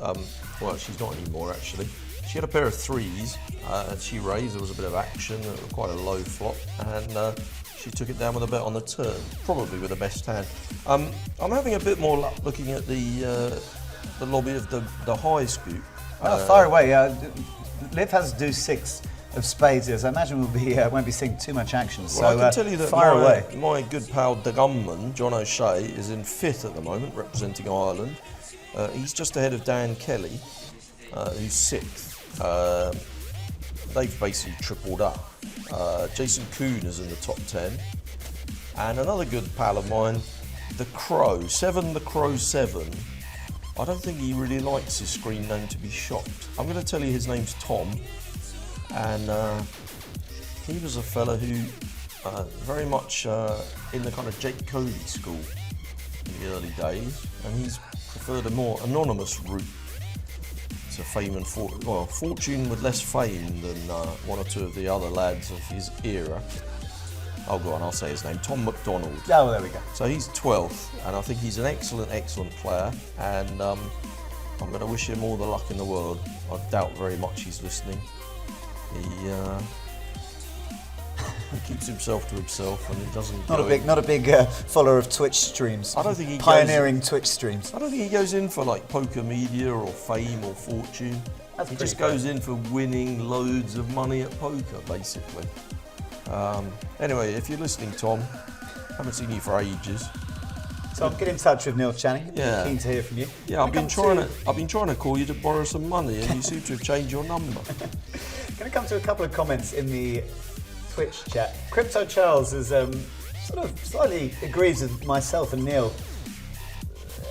Well, she's not anymore actually. She had a pair of threes, and she raised. There was a bit of action, quite a low flop, and she took it down with a bet on the turn, probably with the best hand. I'm having a bit more luck looking at the lobby of the high scoop. Far away. Liv has deuce six of spades here, so I imagine won't be seeing too much action. So Well, I can tell you that far away. my good pal the gunman, John O'Shea, is in 5th at the moment, representing Ireland. He's just ahead of Dan Kelly, who's 6th. They've basically tripled up. Jason Kuhn is in the top 10. And another good pal of mine, the Crow, the Crow 7. I don't think he really likes his screen name to be shocked. I'm going to tell you his name's Tom, and he was a fella who very much in the kind of Jake Cody school in the early days, and he's preferred a more anonymous route to fame and fortune with less fame than one or two of the other lads of his era. Oh, go on, I'll say his name, Tom McDonald. Oh, well, there we go. So he's 12th, and I think he's an excellent player, and I'm going to wish him all the luck in the world. I doubt very much he's listening. He keeps himself to himself, and it doesn't. Not a big follower of Twitch streams. I don't think he pioneering Twitch streams. I don't think he goes in for like poker media or fame or fortune. He just goes in for winning loads of money at poker, basically. Anyway, if you're listening, Tom, haven't seen you for ages. Tom, get in touch with Neil Channing. Yeah. Keen to hear from you. Yeah, I've been trying to call you to borrow some money, and you seem to have changed your number. Going to come to a couple of comments in the Twitch chat. Crypto Charles is sort of slightly agrees with myself and Neil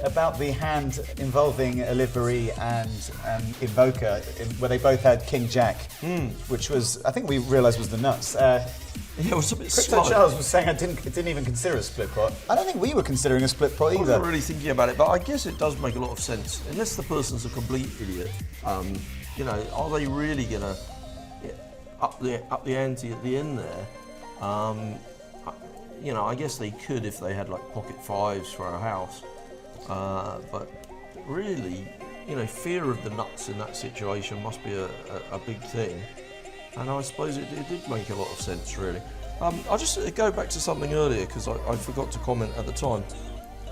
about the hand involving Oliveri and Invoker, where they both had King Jack, which was, I think we realised was the nuts. Yeah, it was a bit Crypto slow. Charles was saying I didn't even consider a split pot. I don't think we were considering a split pot I either. wasn't really thinking about it, but I guess it does make a lot of sense. Unless the person's a complete idiot, you know, are they really gonna up the ante at the end there? You know, I guess they could if they had like pocket fives for a house, but really, you know, fear of the nuts in that situation must be a big thing. And I suppose it did make a lot of sense, really. I'll just go back to something earlier because I forgot to comment at the time.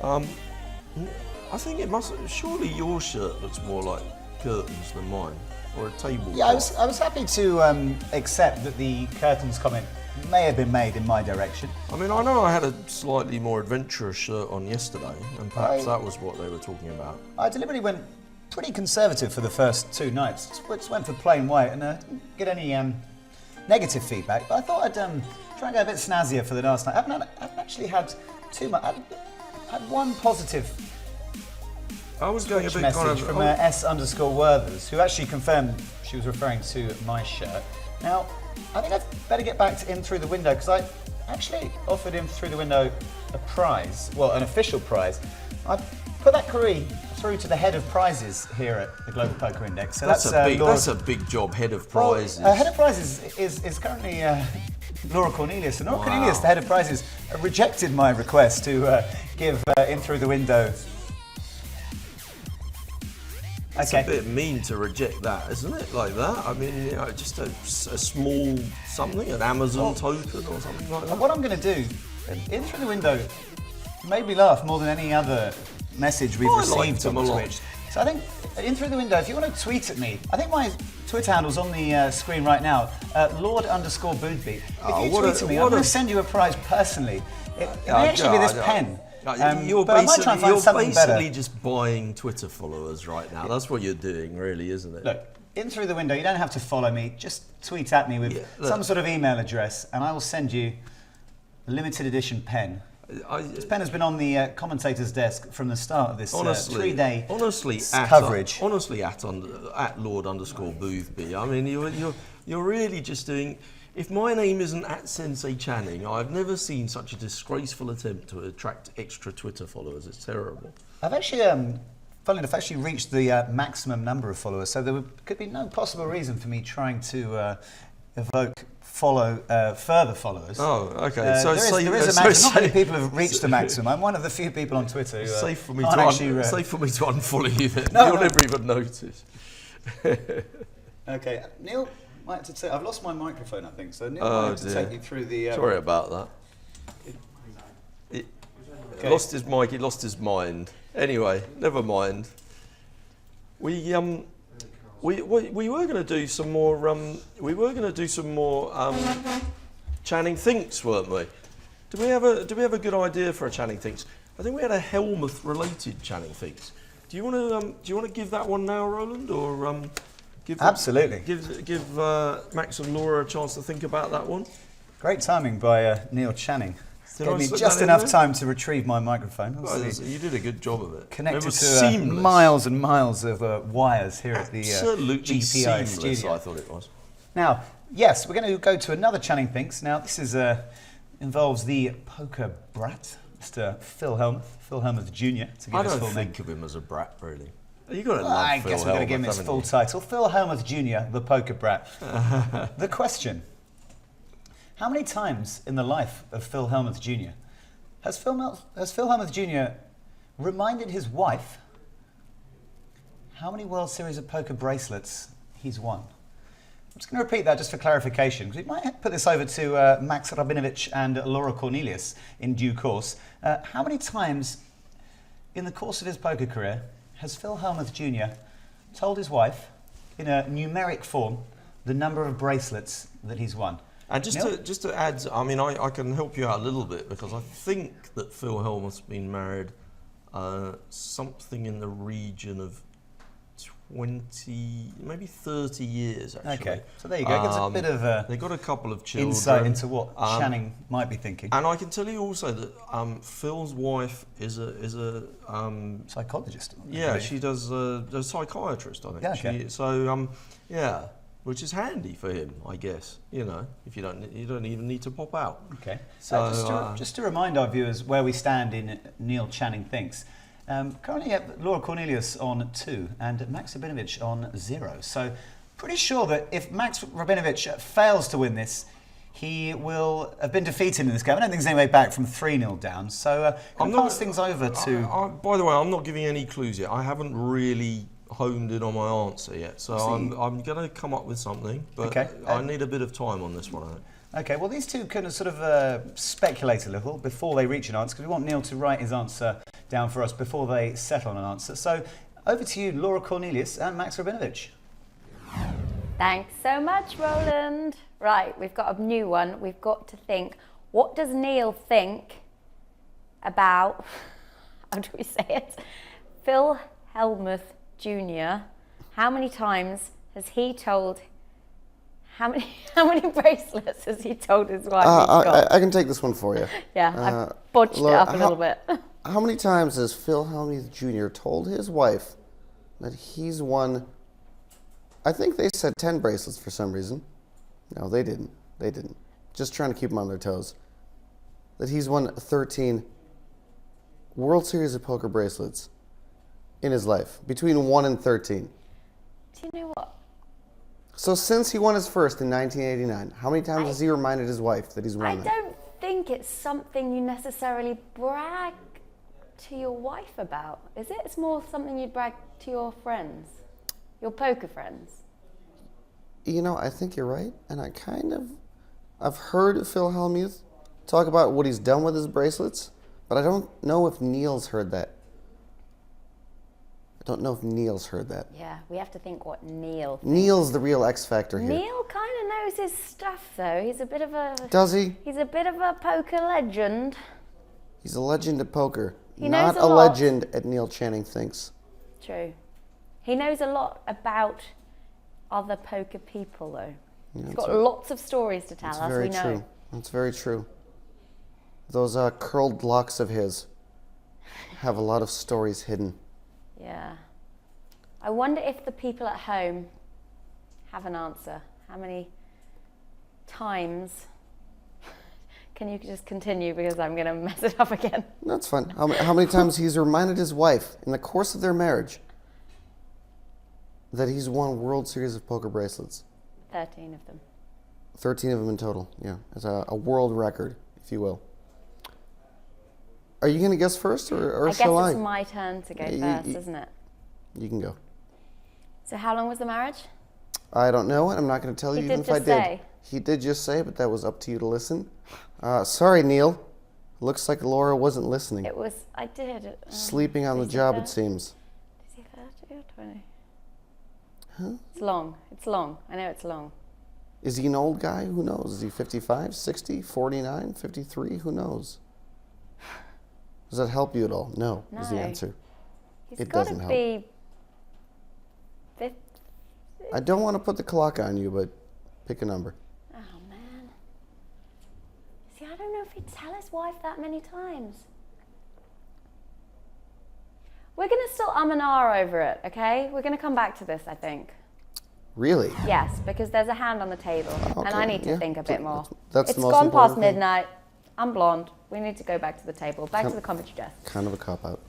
I think it must. Surely your shirt looks more like curtains than mine, or a table. Yeah, I was happy to accept that the curtains comment may have been made in my direction. I mean, I know I had a slightly more adventurous shirt on yesterday, and perhaps that was what they were talking about. I deliberately went pretty conservative for the first 2 nights. Just went for plain white and didn't get any negative feedback. But I thought I'd try and go a bit snazzier for the last night. I haven't actually had too much. I had one positive I was going a bit message kind of from S_Worthers, who actually confirmed she was referring to my shirt. Now, I think I'd better get back to In Through the Window, because I actually offered In Through the Window a prize, well, an official prize. I put that query through to the head of prizes here at the Global Poker Index. So that's a big job, head of prizes. Well, head of prizes is currently Laura Cornelius. And Laura Cornelius, the head of prizes, rejected my request to give In Through the Window. It's a bit mean to reject that, isn't it? Like that? I mean, you know, just a small something, an Amazon token or something like that. What I'm going to do, In Through the Window made me laugh more than any other message we've received on Twitch. So I think In Through the Window, if you want to tweet at me, I think my Twitter handle's on the screen right now, Lord_Boothby. If you tweet at me, I'm going to send you a prize personally. It may actually be this pen. You're but I might try and find something basically better. just buying Twitter followers right now. That's what you're doing, really, isn't it? Look, In Through the Window, you don't have to follow me. Just tweet at me with some sort of email address, and I will send you a limited edition pen. This pen has been on the commentator's desk from the start of this 3-day coverage. Honestly, at Lord_Boothby. I mean, you're really just doing. If my name isn't at Sensei Channing, I've never seen such a disgraceful attempt to attract extra Twitter followers. It's terrible. I've actually, funnily enough, actually reached the maximum number of followers, so there could be no possible reason for me trying to further followers. Oh, okay. There is a maximum. Not many people have reached the maximum. I'm one of the few people on Twitter who safe for me to unfollow you then. You'll never even notice. Okay, Neil might have to take. I've lost my microphone, I think. So Neil might have to take you through the. Sorry about that. He lost his mic. He lost his mind. Anyway, never mind. We were going to do some more. Channing Thinks, weren't we? Do we have a good idea for a Channing Thinks? I think we had a Helmuth related Channing Thinks. Do you want to give that one now, Roland, or Absolutely. Give Max and Laura a chance to think about that one. Great timing by Neil Channing. Gave me just enough time to retrieve my microphone. You did a good job of it. Connected to miles and miles of wires here at the Absolutely GPI seamless, studio. I thouth it was. Now, yes, we're going to go to another Channing Thinks. Now, this is involves the poker brat, Mr. Phil Helmuth Jr. to give his full name. I don't think of him as a brat, really. You got to love I Phil guess we're going to give him his full title. Phil Helmuth Jr., the poker brat. The question: how many times in the life of Phil Helmuth Jr. has Phil Helmuth Jr. reminded his wife how many World Series of Poker bracelets he's won? I'm just going to repeat that just for clarification, because we might put this over to Max Rabinovic and Laura Cornelius in due course. How many times in the course of his poker career has Phil Hellmuth Jr. told his wife, in a numeric form, the number of bracelets that he's won? And just to add, I mean, I can help you out a little bit, because I think that Phil Hellmuth's been married something in the region of 20, maybe 30 years, actually. Okay, so there you go. Gives a bit of they got a couple of children. insight into what Channing might be thinking. And I can tell you also that Phil's wife is a Psychologist. yeah, she does a psychiatrist, I think. Yeah, okay. Yeah, which is handy for him, I guess. You know, if you don't even need to pop out. Okay. So Just to remind our viewers where we stand in Neil Channing Thinks. Currently, Laura Cornelius on 2 and Max Rabinovic on 0. So, pretty sure that if Max Rabinovic fails to win this, he will have been defeated in this game. I don't think there's any way back from 3-0 down. So, I'm going to pass things over to. By the way, I'm not giving any clues yet. I haven't really honed in on my answer yet, so I'm going to come up with something, but Okay. I need a bit of time on this one, I think. Okay, well, these two can sort of speculate a little before they reach an answer, because we want Neil to write his answer down for us before they settle on an answer. So, over to you, Laura Cornelius and Max Rabinovic. Thanks so much, Roland. Right, we've got a new one. We've got to think, what does Neil think about, how do we say it? Phil Hellmuth Jr. How many times has he told, how many bracelets has he told his wife he's got? I can take this one for you. Yeah, I've bodged it up a little bit. How many times has Phil Hellmuth Jr. told his wife that he's won, I think they said 10 bracelets for some reason. No, they didn't. They didn't. Just trying to keep them on their toes. That he's won 13 World Series of Poker bracelets in his life, between 1 and 13. Do you know what? So since he won his first in 1989, how many times has he reminded his wife that he's won I them? don't think it's something you necessarily brag to your wife about, is it? It's more something you'd brag to your friends, your poker friends. You know, I think you're right, and I've heard Phil Hellmuth talk about what he's done with his bracelets, but I don't know if Neil's heard that. Yeah, we have to think what Neil thinks. Neil's the real X factor here. Neil kind of knows his stuff, though. He's a bit of a... Does he? He's a bit of a poker legend. He's a legend at poker. He Not knows a a lot. legend at Neil Channing Thinks. True. He knows a lot about other poker people, though. Yeah, He's got lots of stories to tell That's us, very we know. true. That's very true. Those curled locks of his have a lot of stories hidden. Yeah. I wonder if the people at home have an answer. How many times? Can you just continue, because I'm going to mess it up again? That's fine. How many times he's reminded his wife in the course of their marriage that he's won World Series of Poker bracelets? 13 of them. 13 of them in total, yeah. It's a world record, if you will. Are you going to guess first, or shall I? I guess it's my turn to go first, isn't it? You can go. So how long was the marriage? I don't know. I'm not going to tell you He even did if I just did. say. He did just say, but that was up to you to listen. Sorry, Neil. Looks like Laura wasn't listening. It was, I did. Sleeping on the is he job, there? it seems. Is he 30 or 20? Huh? It's long. It's long. I know it's long. Is he an old guy? Who knows? Is he 55, 60, 49, 53? Who knows? Does that help you at all? No, is the No. answer. He's It got doesn't to help. be 50. I don't want to put the clock on you, but pick a number. Oh, man. See, I don't know if he'd tell his wife that many times. We're going to still and ah over it, okay? We're going to come back to this, I think. Really? Yes, because there's a hand on the table, and I Okay, need to yeah. think a bit more. That's It's the most gone important past thing. midnight. I'm blonde. We need to go back to the table, back to the commentary desk. Kind of a cop-out.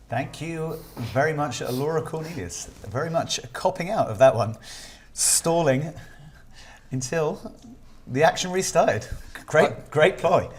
Thank you very much, Laura Cornelius. Very much copping out of that one. Stalling until the action restarted. Great ploy.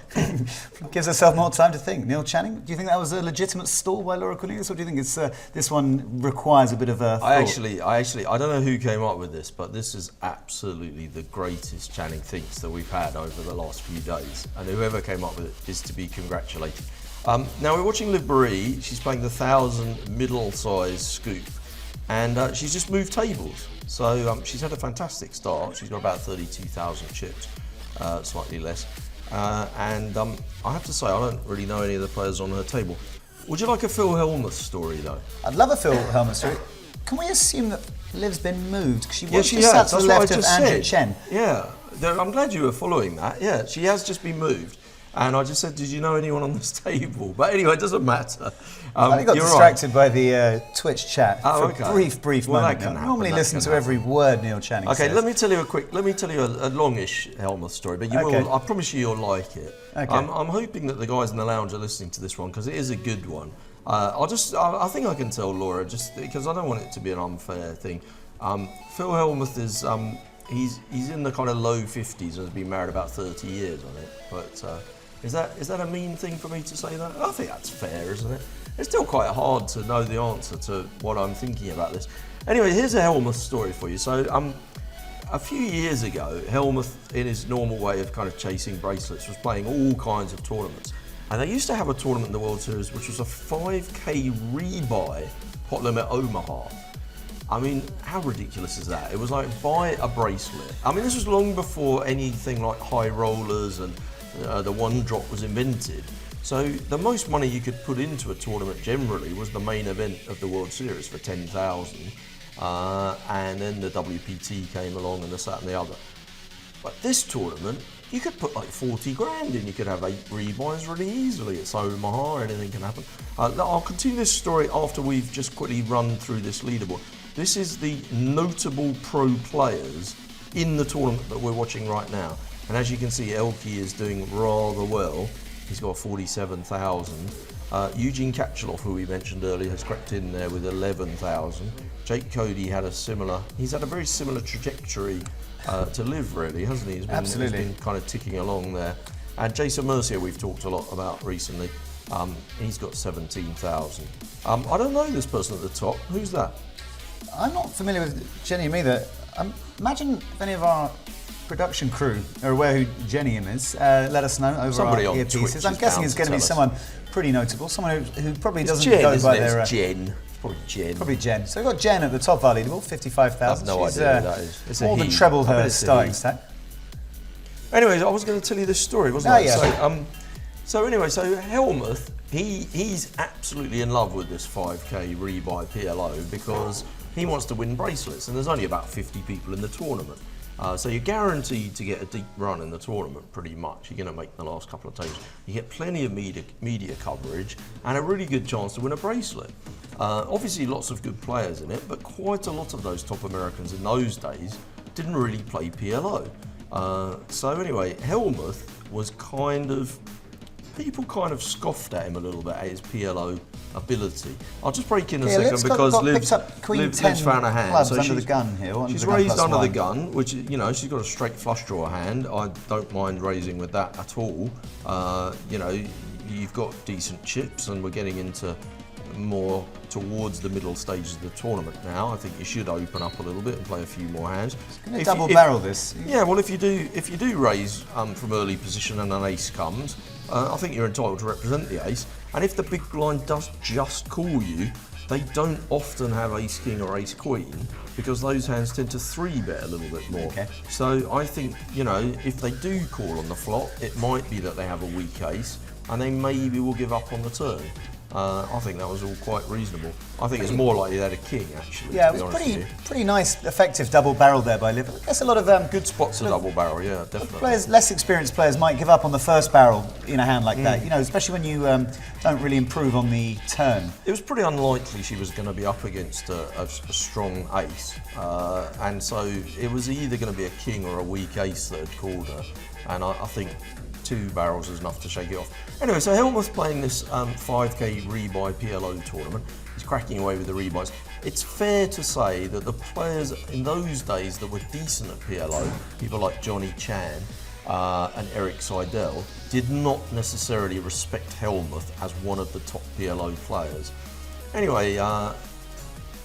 Gives herself more time to think. Neil Channing, do you think that was a legitimate stall by Laura Cornelius, or do you think it's this one requires a bit of a thought? I don't know who came up with this, but this is absolutely the greatest Channing thinks that we've had over the last few days, and whoever came up with it is to be congratulated. Now we're watching Liv Marie. She's playing the 1,000 middle-sized scoop, and she's just moved tables. So she's had a fantastic start. She's got about 32,000 chips, slightly less. And I have to say, I don't really know any of the players on her table. Would you like a Phil Hellmuth story, though? I'd love a Phil Hellmuth story. Can we assume that Liv's been moved? Because she was she just has. sat to the left of Andrew Chen. Yeah, I'm glad you were following that. Yeah, she has just been moved. And I just said, did you know anyone on this table? But anyway, it doesn't matter. I only got distracted by the Twitch chat for okay. a brief moment. I normally listen to every word Neil Channing says. Okay, let me tell you a longish Hellmuth story, but I promise you'll like it. Okay. I'm hoping that the guys in the lounge are listening to this one because it is a good one. I think I can tell Laura just because I don't want it to be an unfair thing. Phil Hellmuth is he's in the kind of low 50s and has been married about 30 years on it. But is that a mean thing for me to say that? I think that's fair, isn't it? It's still quite hard to know the answer to what I'm thinking about this. Anyway, here's a Hellmuth story for you. So a few years ago, Hellmuth, in his normal way of kind of chasing bracelets, was playing all kinds of tournaments. And they used to have a tournament in the World Series which was a 5k rebuy pot limit Omaha. I mean, how ridiculous is that? It was like, buy a bracelet. I mean, this was long before anything like high rollers and the one drop was invented. So the most money you could put into a tournament generally was the main event of the World Series for 10,000. And then the WPT came along and this, that and the other. But this tournament, you could put like 40 grand in. You could have 8 rebuys really easily. It's Omaha, anything can happen. I'll continue this story after we've just quickly run through this leaderboard. This is the notable pro players in the tournament that we're watching right now. And as you can see, Elke is doing rather well. He's got 47,000. Eugene Katchalov, who we mentioned earlier, has crept in there with 11,000. Jake Cody he's had a very similar trajectory to Liv, really, hasn't he? Absolutely. He's been kind of ticking along there. And Jason Mercier, we've talked a lot about recently. He's got 17,000. I don't know this person at the top. Who's that? I'm not familiar with Jenny and either. Imagine if any of our production crew are aware who Jenny is. Let us know over Somebody our on earpieces. Twitch I'm is guessing bound it's to going to be tell us. someone pretty notable, someone who probably It's doesn't Jen, go isn't by it? their... It's Jen. It's probably Jen. Probably Jen. So we've got Jen at the top of our leaderboard, 55,000. I have no She's, idea who that is. It's a more than he. trebled I bet her it's a starting he. stack. Anyways, I was going to tell you this story, wasn't I? Yeah. So Hellmuth, he's absolutely in love with this 5k rebuy PLO because he wants to win bracelets, and there's only about 50 people in the tournament. So you're guaranteed to get a deep run in the tournament, pretty much. You're going to make the last couple of tables. You get plenty of media coverage and a really good chance to win a bracelet. Obviously, lots of good players in it, but quite a lot of those top Americans in those days didn't really play PLO. So anyway, Hellmuth was people kind of scoffed at him a little bit at his PLO ability. I'll just break in a second because Liv's found a hand. So under the gun here. She's raised under the gun, which, you know, she's got a straight flush draw hand. I don't mind raising with that at all. You know, you've got decent chips and we're getting into more towards the middle stages of the tournament now. I think you should open up a little bit and play a few more hands. Going to double barrel this. Yeah, well, if you do raise from early position and an ace comes, I think you're entitled to represent the ace. And if the big blind does just call you, they don't often have ace king or ace queen because those hands tend to 3-bet a little bit more. Okay. So I think, you know, if they do call on the flop, it might be that they have a weak ace and they maybe will give up on the turn. I think that was all quite reasonable. I think it's more likely they had a king, actually. Yeah, it was pretty nice, effective double barrel there by Liv. I guess a lot of good spots to double barrel, yeah, definitely. Players, less experienced players, might give up on the first barrel in a hand like that. You know, especially when you don't really improve on the turn. It was pretty unlikely she was going to be up against a strong ace, and so it was either going to be a king or a weak ace that had called her, and I think 2 barrels is enough to shake it off. Anyway, so Hellmuth's playing this 5k rebuy PLO tournament. He's cracking away with the rebuys. It's fair to say that the players in those days that were decent at PLO, people like Johnny Chan, and Eric Seidel did not necessarily respect Helmuth as one of the top PLO players. Anyway,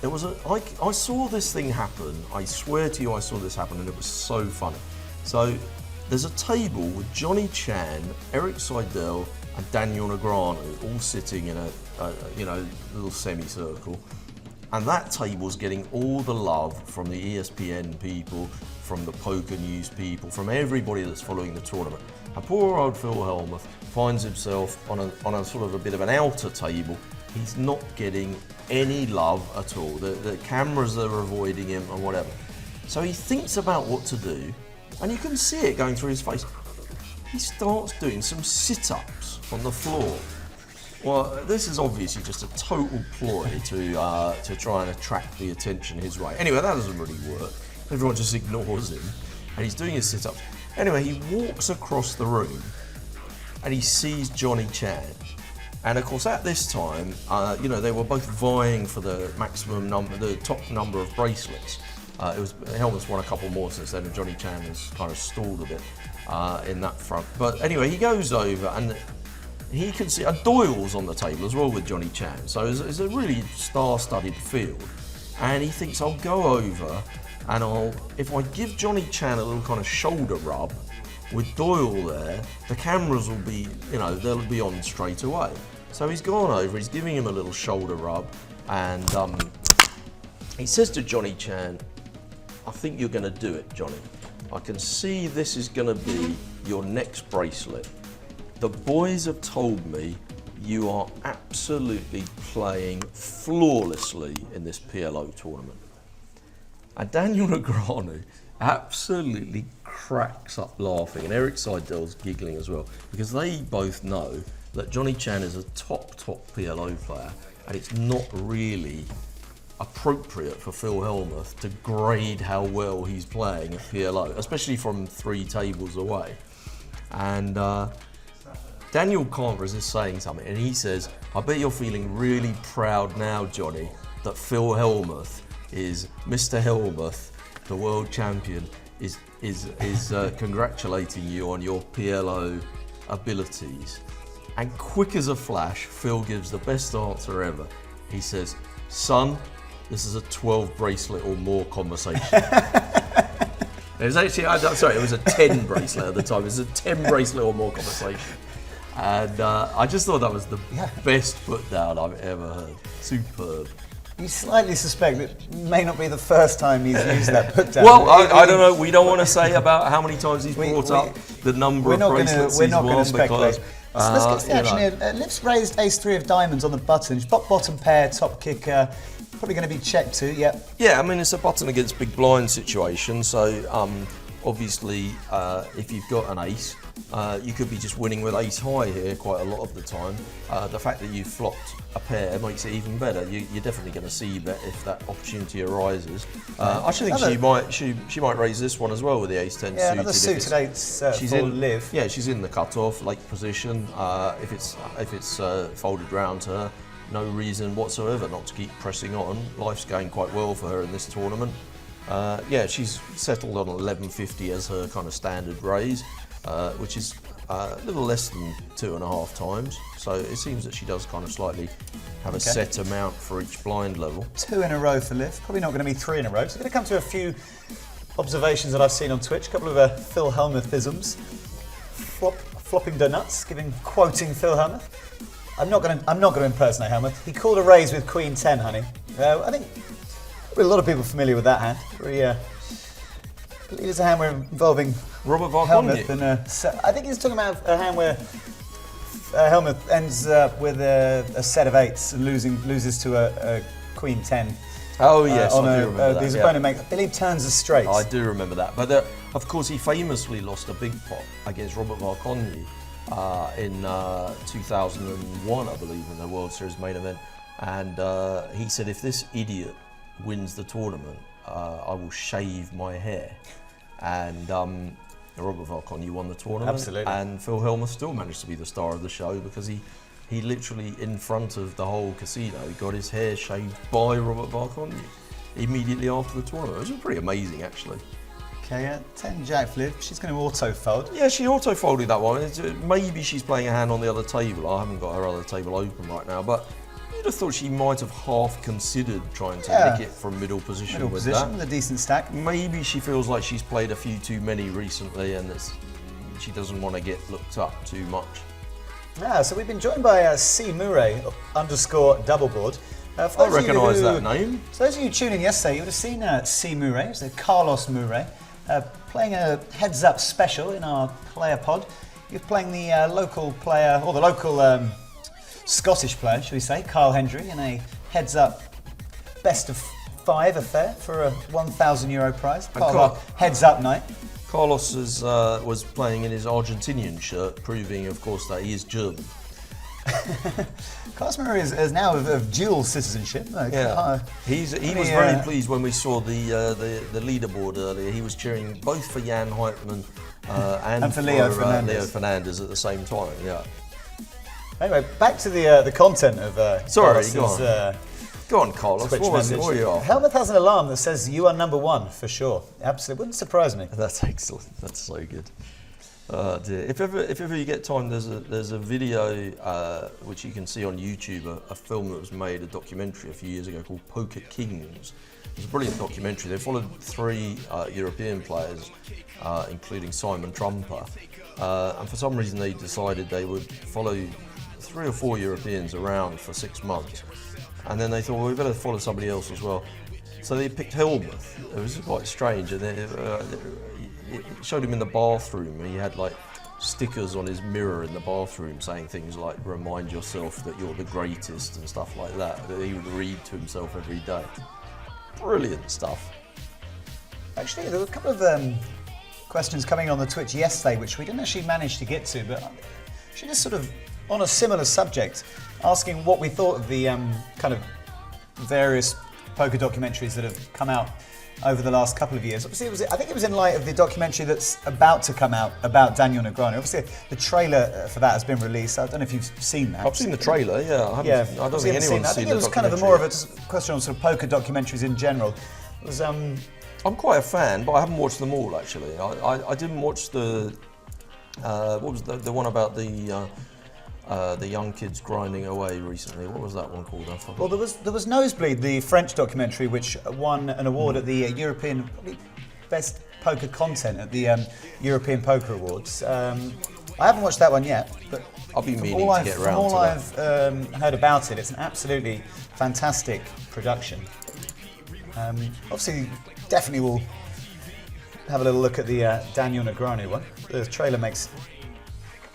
there was I saw this thing happen. I swear to you, I saw this happen, and it was so funny. So there's a table with Johnny Chan, Eric Seidel, and Daniel Negreanu all sitting in a little semicircle, and that table's getting all the love from the ESPN people, from the poker news people, from everybody that's following the tournament. And poor old Phil Helmuth finds himself on a sort of a bit of an outer table. He's not getting any love at all. The cameras are avoiding him and whatever. So he thinks about what to do, and you can see it going through his face. He starts doing some sit-ups on the floor. Well, this is obviously just a total ploy to try and attract the attention his way. Anyway, that doesn't really work. Everyone just ignores him, and he's doing his sit-ups. Anyway, he walks across the room, and he sees Johnny Chan. And of course, at this time, they were both vying for the top number of bracelets. Helmut's won a couple more since then, and Johnny Chan has kind of stalled a bit in that front. But anyway, he goes over, and he can see Doyle's on the table as well with Johnny Chan. So it's a really star-studded field. And he thinks, I'll go over, and if I give Johnny Chan a little kind of shoulder rub with Doyle there, the cameras will be, they'll be on straight away. So he's gone over, he's giving him a little shoulder rub, and he says to Johnny Chan, I think you're going to do it, Johnny. I can see this is going to be your next bracelet. The boys have told me you are absolutely playing flawlessly in this PLO tournament. And Daniel Negreanu absolutely cracks up laughing, and Eric Seidel's giggling as well, because they both know that Johnny Chan is a top PLO player, and it's not really appropriate for Phil Helmuth to grade how well he's playing at PLO, especially from 3 tables away. And Daniel can't resist saying something, and he says, I bet you're feeling really proud now, Johnny, that Phil Helmuth is Mr. Helmuth, the world champion, is congratulating you on your PLO abilities. And quick as a flash, Phil gives the best answer ever. He says, son, this is a 12 bracelet or more conversation. It was actually, it was a 10 bracelet at the time. It was a 10 bracelet or more conversation. And I just thought that was the best put down I've ever heard. Superb. You slightly suspect that may not be the first time he's used that put down. Well, I don't know. We don't want to say about how many times he's brought up the number of bracelets he's won. We're not going to speculate. Let's get to the action here. Lift's raised ace-3 of diamonds on the button. Bottom pair, top kicker. Probably going to be checked too, Yeah, I mean, it's a button against big blind situation. So, obviously, if you've got an ace, you could be just winning with ace high here quite a lot of the time. The fact that you've flopped a pair makes it even better. You're definitely going to see bet if that opportunity arises. I actually think she might raise this one as well with the ace 10 suited. Yeah, another suited eights for Liv. Yeah, she's in the cut-off, late position. If it's folded round to her, no reason whatsoever not to keep pressing on. Life's going quite well for her in this tournament. She's settled on 1150 as her kind of standard raise, which is a little less than 2.5 times. So it seems that she does kind of slightly have a set amount for each blind level. 2 in a row for Liv. Probably not going to be 3 in a row. So going to come to a few observations that I've seen on Twitch. A couple of Phil Helmuthisms. Flopping donuts, quoting Phil Helmuth. I'm not going to impersonate Helmuth. He called a raise with Queen 10, honey. I think a lot of people familiar with that hand. I believe it's a hand where involving Robert Helmuth, and I think he's talking about a hand where Helmuth ends up with a set of 8s and loses to a Queen 10. Oh yes, I do remember that. His opponent makes, I believe, turns a straight. I do remember that, but of course he famously lost a big pot against Robert Varcogni in 2001, I believe, in the World Series main event, and he said, if this idiot wins the tournament, I will shave my hair. And Robert Varcogni won the tournament. Absolutely. And Phil Helmuth still managed to be the star of the show because he literally, in front of the whole casino, got his hair shaved by Robert Varcogni immediately after the tournament. It was pretty amazing, actually. Okay, 10 jack flip. She's going to auto fold. Yeah, she auto-folded that one. Maybe she's playing a hand on the other table. I haven't got her other table open right now, but you'd have thought she might have half considered trying to nick it from middle position with that. With a decent stack. Maybe she feels like she's played a few too many recently and she doesn't want to get looked up too much. So we've been joined by C Murray _doubleboard. I recognise that name. So those of you tuning in yesterday, you would have seen C Murray, it's Carlos Murray, playing a heads-up special in our player pod. You're playing the local player, or the local Scottish player, should we say, Carl Hendry, in a heads-up best of 5 affair for a €1,000 prize. Part of our heads-up night. Carlos was playing in his Argentinian shirt, proving, of course, that he is German. Carlos Murray is now of dual citizenship. He was very pleased when we saw the leaderboard earlier. He was cheering both for Jan Heitmann and for Leo Fernandez at the same time. Yeah. Anyway, back to the content of Go on, Carlos. Twitch what was it? message. What are you after? Helmut has an alarm that says you are number 1 for sure. Absolutely, wouldn't surprise me. That's excellent. That's so good. Dear. If ever you get time, there's a video which you can see on YouTube, a film that was made, a documentary a few years ago called Poker Kings. It's a brilliant documentary. They followed 3 European players, including Simon Trumper, and for some reason they decided they would follow 3 or 4 Europeans around for 6 months, and then they thought, well, we better follow somebody else as well. So they picked Helmuth. It was quite strange, and it showed him in the bathroom. He had like stickers on his mirror in the bathroom saying things like "remind yourself that you're the greatest" and stuff like that he would read to himself every day. Brilliant stuff. Actually, there were a couple of questions coming on the Twitch yesterday which we didn't actually manage to get to, but she just sort of on a similar subject, asking what we thought of the kind of various poker documentaries that have come out over the last couple of years. Obviously, I think it was in light of the documentary that's about to come out about Daniel Negreanu. Obviously, the trailer for that has been released. I don't know if you've seen that. I've seen the trailer, yeah. I don't think anyone's seen that. I think it was kind of more of a question on sort of poker documentaries in general. It was, I'm quite a fan, but I haven't watched them all actually. I didn't watch the what was the one about the young kids grinding away recently. What was that one called? I forgot. Well, there was Nosebleed, the French documentary, which won an award at the European Best Poker Content at the European Poker Awards. I haven't watched that one yet, but I'll be meaning to get around to that. From all I've heard about it, it's an absolutely fantastic production. Obviously, definitely will have a little look at the Daniel Negreanu one. The trailer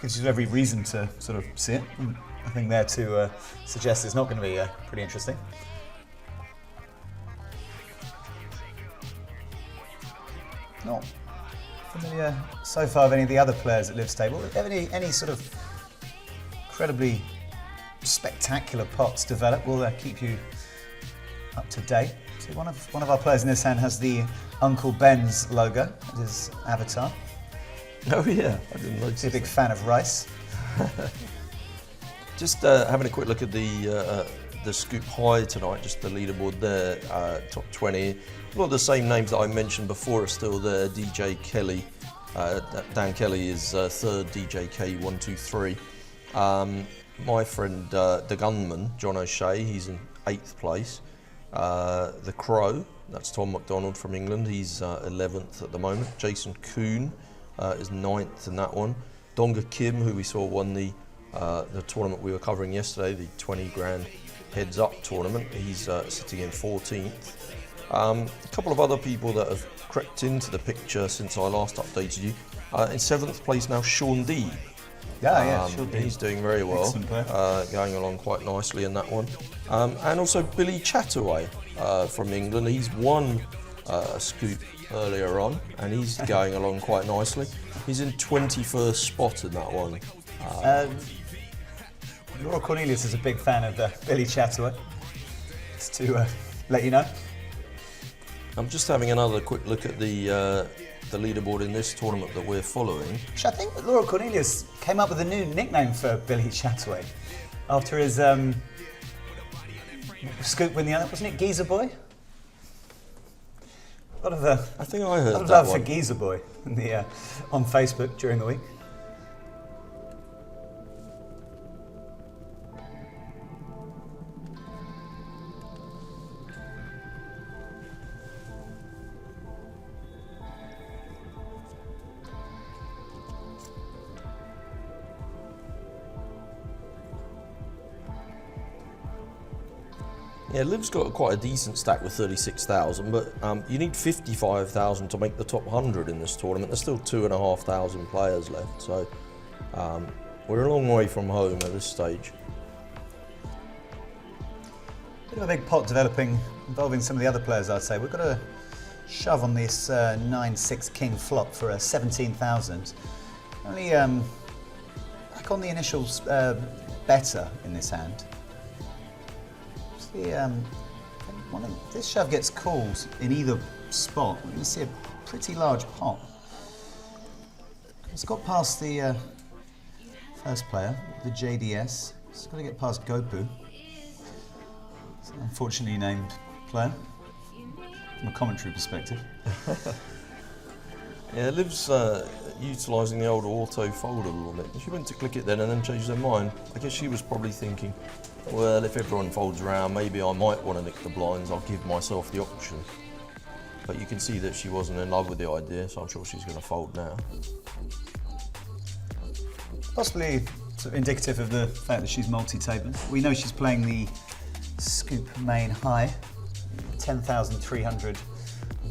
gives you every reason to sort of see it. I think there to suggest it's not going to be pretty interesting. Not familiar so far with any of the other players at Live's table. Have any sort of incredibly spectacular pots develop? We'll keep you up to date. See, one of our players in this hand has the Uncle Ben's logo as his avatar. Oh yeah, I didn't notice. He's a big fan of rice. Just having a quick look at the Scoop High tonight, just the leaderboard there, top 20. A lot of the same names that I mentioned before are still there. DJ Kelly, Dan Kelly is third, DJ K123. My friend the gunman, John O'Shea, he's in 8th place. The Crow, that's Tom McDonald from England, he's 11th at the moment. Jason Kuhn is 9th in that one. Donga Kim, who we saw won the tournament we were covering yesterday, the 20 grand heads up tournament, he's sitting in 14th. A couple of other people that have crept into the picture since I last updated you. In 7th place now, Sean D. Sean D. He's doing very well, going along quite nicely in that one. And also Billy Chataway from England, he's won a scoop earlier on, and he's going along quite nicely. He's in 21st spot in that one. Laura Cornelius is a big fan of Billy Chataway, just to let you know. I'm just having another quick look at the leaderboard in this tournament that we're following. Which I think that Laura Cornelius came up with a new nickname for Billy Chataway after his scoop win the other, wasn't it Geezer Boy? I think I heard lot of that love for one. Geezer Boy in the, on Facebook during the week. Yeah, Liv's got quite a decent stack with 36,000, but you need 55,000 to make the top 100 in this tournament. There's still 2,500 players left, so we're a long way from home at this stage. Bit of a big pot developing involving some of the other players, I'd say. We've got a shove on this 9-6 king flop for 17,000. Only back on the initials better in this hand. This shove gets called in either spot. We're going to see a pretty large pot. It's got past the first player, the JDS. It's got to get past Gopu. It's an unfortunately named player from a commentary perspective. Yeah, Liv's utilising the old auto fold a little bit. She went to click it then and then changed her mind. I guess she was probably thinking, well, if everyone folds around, maybe I might want to nick the blinds. I'll give myself the option. But you can see that she wasn't in love with the idea, so I'm sure she's going to fold now. Possibly sort of indicative of the fact that she's multi-tabling. We know she's playing the Scoop main high, 10,300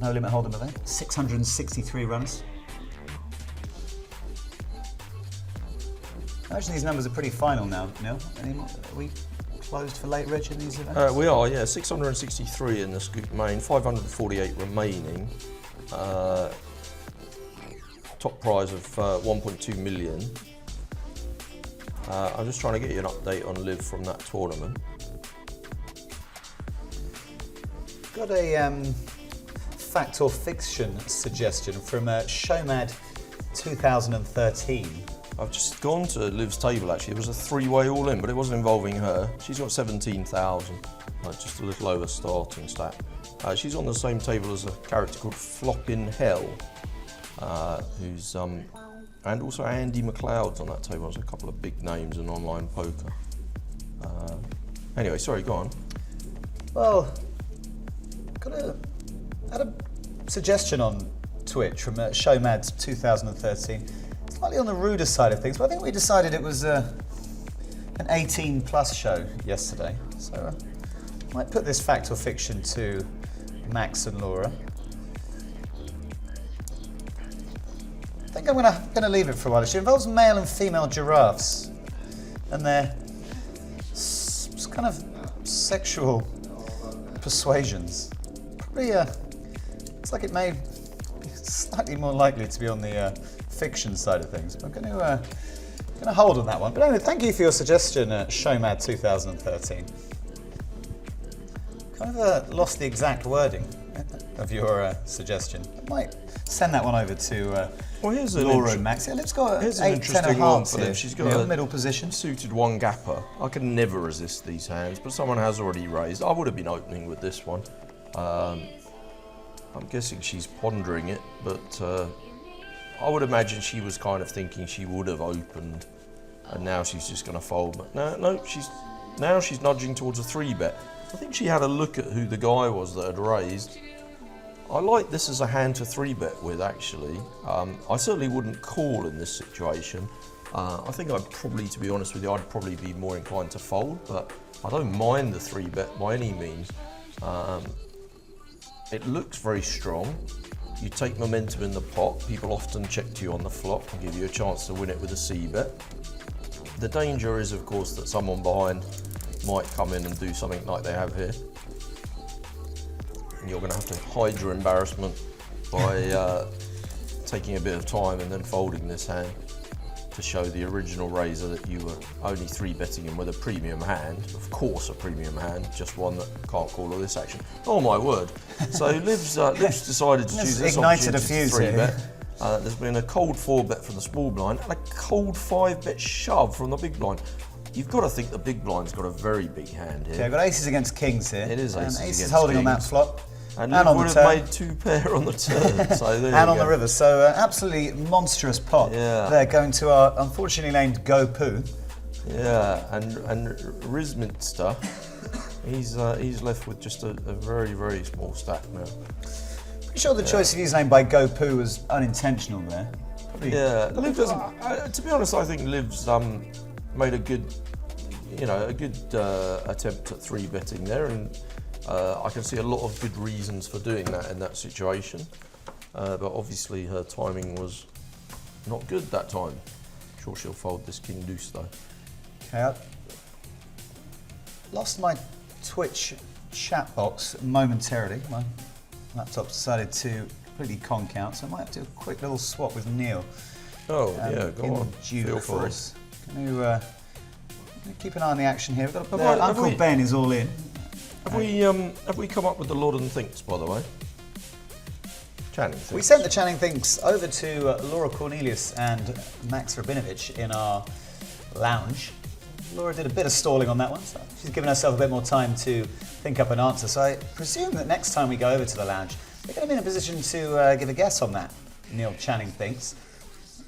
no limit hold'em event, 663 runs. I imagine these numbers are pretty final now, Neil. Are we closed for late reg in these events? We are, yeah. 663 in the Scoop main, 548 remaining. Top prize of 1.2 million. I'm just trying to get you an update on Liv from that tournament. Got a fact or fiction suggestion from Showmad 2013. I've just gone to Liv's table actually. It was a three-way all-in, but it wasn't involving her. She's got 17,000, just a little over starting stat. She's on the same table as a character called Floppin' Hell, who's and also Andy McLeod's on that table. There's a couple of big names in online poker. Anyway, sorry, go on. Well, had a suggestion on Twitch from Showmad 2013. Slightly on the ruder side of things, but I think we decided it was an 18 plus show yesterday. So I might put this fact or fiction to Max and Laura. I think I'm gonna leave it for a while. It involves male and female giraffes and their kind of sexual persuasions. Probably, it's like it may be slightly more likely to be on the fiction side of things. But I'm going to hold on that one. But anyway, thank you for your suggestion, Showmad 2013. Kind of lost the exact wording of your suggestion. I might send that one over to here's Laura and Max. Yeah, let's go here's 8, an 10 of interesting one hearts for here. them. She's got a middle position. Suited one gapper. I can never resist these hands, but someone has already raised. I would have been opening with this one. I'm guessing she's pondering it, but I would imagine she was kind of thinking she would have opened, and now she's just going to fold. But no, she's nudging towards a 3-bet. I think she had a look at who the guy was that had raised. I like this as a hand to 3-bet with, actually. I certainly wouldn't call in this situation. I think I'd probably, to be honest with you, I'd probably be more inclined to fold, but I don't mind the 3-bet by any means. It looks very strong. You take momentum in the pot. People often check to you on the flop and give you a chance to win it with a C-bet. The danger is, of course, that someone behind might come in and do something like they have here. And you're going to have to hide your embarrassment by taking a bit of time and then folding this hand to show the original raiser that you were only 3-betting him with a premium hand. Of course, a premium hand, just one that can't call all this action. Oh my word! So Liv's decided to choose this ignited a opportunity fuse to 3-bet. here. There's been a cold 4-bet from the small blind and a cold 5-bet shove from the big blind. You've got to think the big blind's got a very big hand here. Okay, I've got aces against kings here. It is aces aces against holding on kings. that flop. And And Liv on would the have turn. made 2 pair on the turn. So there And you on the go. river. So absolutely monstrous pot Yeah. there, going to our unfortunately named Go Poo. Yeah, and Risminster, he's left with just a very, very small stack now. Pretty sure the choice of username by Go Poo was unintentional there. Probably, Yeah, probably Liv doesn't. to be honest, I think Liv's made a good, attempt at 3-betting there, and I can see a lot of good reasons for doing that in that situation. But obviously her timing was not good that time. I'm sure she'll fold this king deuce though. Okay, I lost my Twitch chat box momentarily. My laptop decided to completely conk out, so I might have to do a quick little swap with Neil. Oh yeah, go in on. due Feel free. course. Can you keep an eye on the action here? We've got Have Uncle we- Ben is all in. Have we come up with the Lord and Thinks, by the way? Channing We Thinks. sent the Channing Thinks over to Laura Cornelius and Max Rabinovich in our lounge. Laura did a bit of stalling on that one, so she's given herself a bit more time to think up an answer. So I presume that next time we go over to the lounge, they're going to be in a position to give a guess on that, Neil Channing Thinks.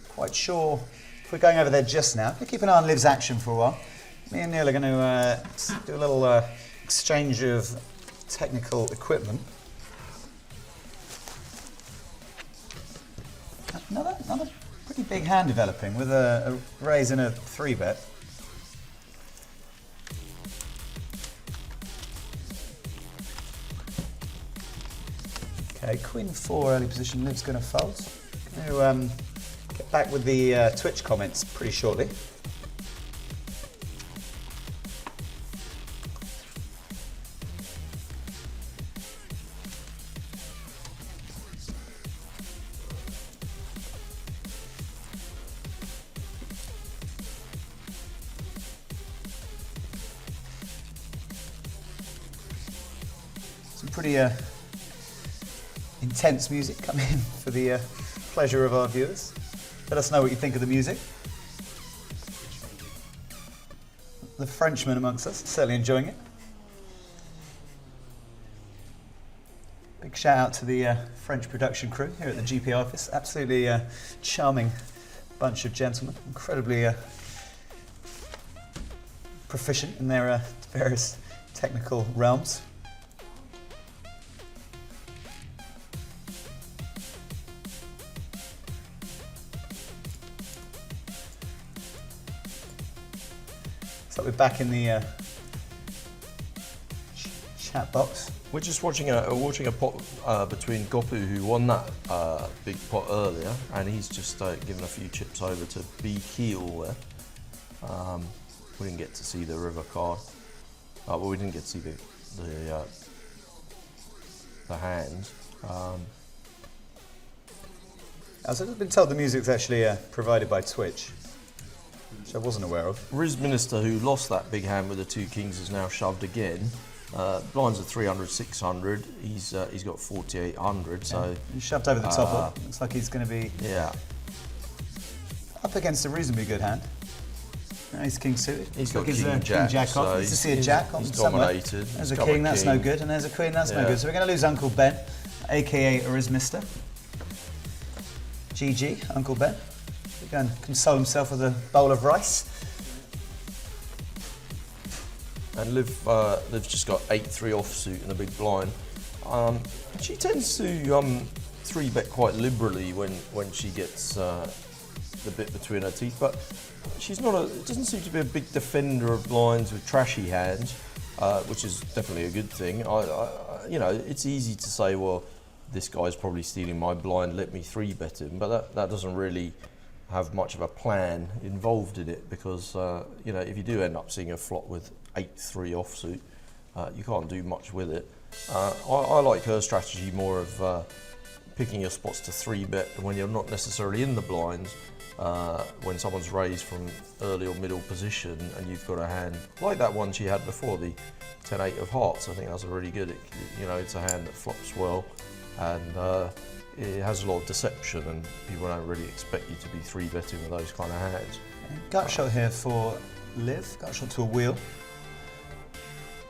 Quite sure if we're going over there just now. We'll keep an eye on Liv's action for a while. Me and Neil are going to do a little exchange of technical equipment. Another pretty big hand developing with a raise and a 3-bet. Okay, Queen 4 early position. Liv's going to fold. Going to get back with the Twitch comments pretty shortly. Some pretty intense music coming in for the pleasure of our viewers. Let us know what you think of the music. The Frenchman amongst us, certainly enjoying it. Big shout out to the French production crew here at the GPI office. Absolutely charming bunch of gentlemen, incredibly proficient in their various technical realms. So we're back in the chat box. We're just watching a pot between Gopu, who won that big pot earlier, and he's just given a few chips over to B Keel there. We didn't get to see the river card. Well, we didn't get to see the hands. As I've been told, the music's actually provided by Twitch, which I wasn't aware of. Riz Minister, who lost that big hand with the 2 kings, is now shoved again. Blinds at 300, 600. He's got 4,800. So He's shoved over the top of it. Looks like he's going to be yeah, up against a reasonably good hand. Ace king suited. he's got Looks like king jack. off. So Needs to see a jack on he's somewhere. dominated. There's He's a got king, that's no king. good, and there's a queen, that's no Yeah. good. So we're going to lose Uncle Ben, aka Arismister. GG, Uncle Ben. He's going to console himself with a bowl of rice. And Liv's just got 8-3 offsuit and a big blind. She tends to 3-bet quite liberally when she gets the bit between her teeth, but she's not doesn't seem to be a big defender of blinds with trashy hands, which is definitely a good thing. It's easy to say, well, this guy's probably stealing my blind, let me 3-bet him, but that doesn't really have much of a plan involved in it, because if you do end up seeing a flop with 8-3 offsuit, you can't do much with it. I like her strategy more of picking your spots to 3-bet when you're not necessarily in the blinds, when someone's raised from early or middle position and you've got a hand like that one she had before, the 10-8 of hearts. I think that's a really good, it's a hand that flops well, and it has a lot of deception, and people don't really expect you to be 3-betting with those kind of hands. Gut shot here for Liv, gut shot to a wheel.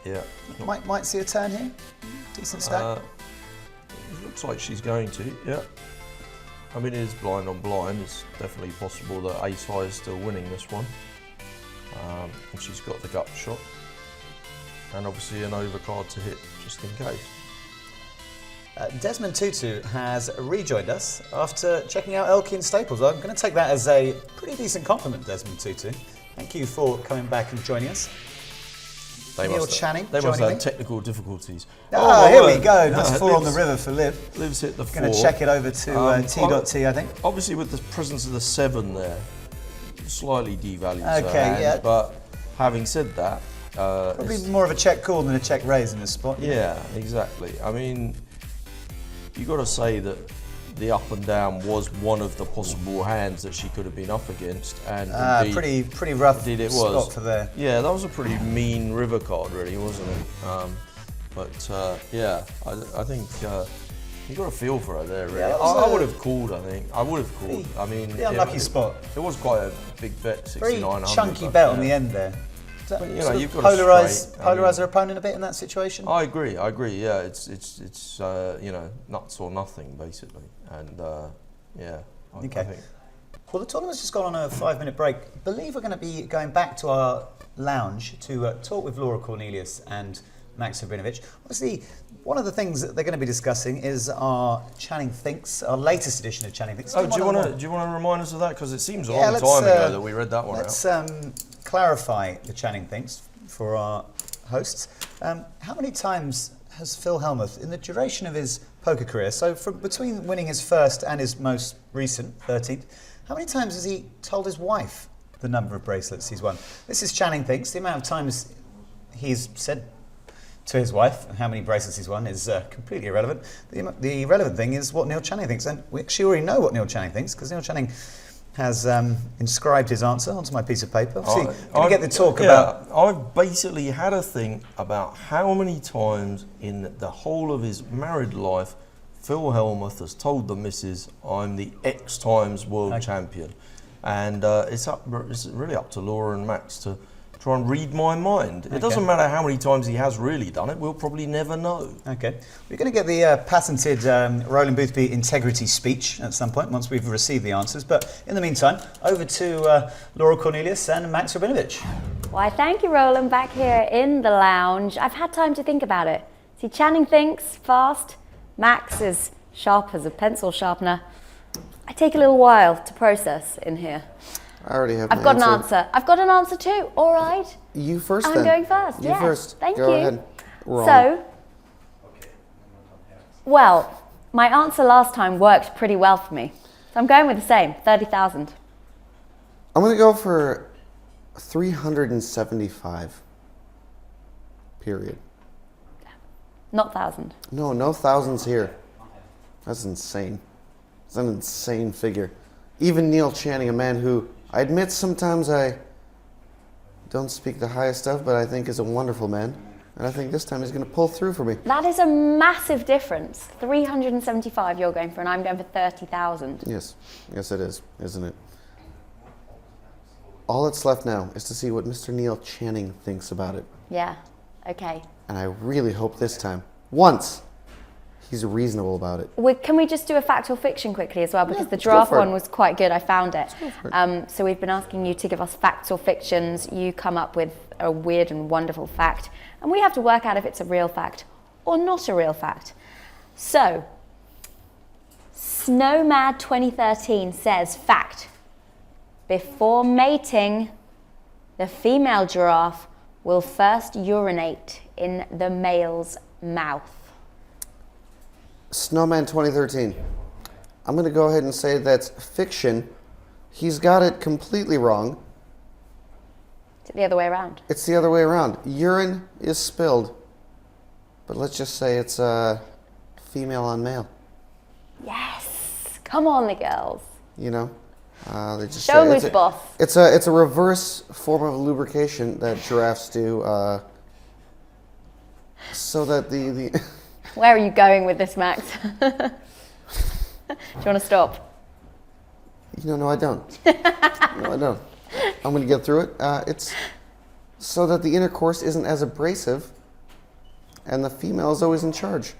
Yeah. Might see a turn here. Decent stack. It looks like she's going to, yeah. I mean, it is blind on blind. It's definitely possible that Ace High is still winning this one. And she's got the gut shot. And obviously an overcard to hit, just in case. Desmond Tutu has rejoined us after checking out Elkin Staples. I'm going to take that as a pretty decent compliment, Desmond Tutu. Thank you for coming back and joining us. Neil Channing They must joining have me. technical difficulties. Oh, here we word. go. No, That's 4 on the Liv's- river for Liv. Liv's hit the 4. Going to check it over to T.T, I think. Obviously with the presence of the 7 there, slightly devalues her Okay, hand, yeah. But having said that, Probably more of a check call than a check raise in this spot. yeah, exactly. I mean, you got to say that the up and down was one of the possible hands that she could have been up against, and indeed, Pretty rough indeed it spot was. for there. Yeah, that was a pretty mean river card, really, wasn't it? Yeah, I think you got a feel for her there, really. Yeah, that I was would have called. I think I would have called. I mean, The unlucky spot. It was quite a big bet, Very 6,900. chunky but, bet on yeah. the end there. Does that But, you know, sort of you've got a straight, I polarise mean- her opponent a bit in that situation? I agree. Yeah, it's you know, nuts or nothing basically, and yeah. I Okay. think. Well, the tournament's just gone on a 5-minute break. I believe we're going to be going back to our lounge to talk with Laura Cornelius and Max Sabrinovic. Obviously, one of the things that they're going to be discussing is our Channing Thinks, our latest edition of Channing Thinks. Oh, do you want to remind us of that, because it seems a Yeah, long let's, time ago that we read that one out. Let's clarify the Channing Thinks for our hosts. How many times has Phil Hellmuth, in the duration of his poker career, so from between winning his first and his most recent, 13th, how many times has he told his wife the number of bracelets he's won? This is Channing Thinks. The amount of times he's said to his wife how many bracelets he's won is completely irrelevant. The relevant thing is what Neil Channing thinks, and we actually already know what Neil Channing thinks, because Neil Channing has inscribed his answer onto my piece of paper. Obviously, going to get the talk about... I've basically had a think about how many times in the whole of his married life Phil Hellmuth has told the missus, I'm the X times world champion. And it's really up to Laura and Max to try and read my mind. It doesn't matter how many times he has really done it, we'll probably never know. Okay. We're going to get the patented Roland Boothby integrity speech at some point once we've received the answers. But in the meantime, over to Laura Cornelius and Max Rabinovich. Why, thank you, Roland, back here in the lounge. I've had time to think about it. See, Channing thinks fast. Max is sharp as a pencil sharpener. I take a little while to process in here. I already have I've got an answer. I've got an answer too. All right. You first, I'm then. going first. You yes. first. Thank Go you. ahead. Wrong. So, well, my answer last time worked pretty well for me. So I'm going with the same, 30,000. I'm going to go for 375. Period. Not 1,000. No thousands here. That's insane. It's an insane figure. Even Neil Channing, a man who I admit sometimes I don't speak the highest of, but I think is a wonderful man. And I think this time he's going to pull through for me. That is a massive difference. 375 you're going for, and I'm going for 30,000. Yes. Yes, it is, isn't it? All that's left now is to see what Mr. Neil Channing thinks about it. Yeah. Okay. And I really hope this time, once, he's reasonable about it. Can we just do a fact or fiction quickly as well? Because the let's go draft for it. one was quite good. I found it. So we've been asking you to give us facts or fictions. You come up with a weird and wonderful fact. And we have to work out if it's a real fact or not a real fact. So, Snowmad 2013 says, fact, before mating, the female giraffe will first urinate in the male's mouth. Snowman 2013. I'm going to go ahead and say that's fiction. He's got it completely wrong. Is it the other way around? It's the other way around. Urine is spilled. But let's just say it's female on male. Yes! Come on, the girls. You know? They just Show say who's boss. It's a reverse form of lubrication that giraffes do so that the Where are you going with this, Max? Do you want to stop? No, I don't. No, I don't. I'm going to get through it. It's so that the intercourse isn't as abrasive and the female is always in charge.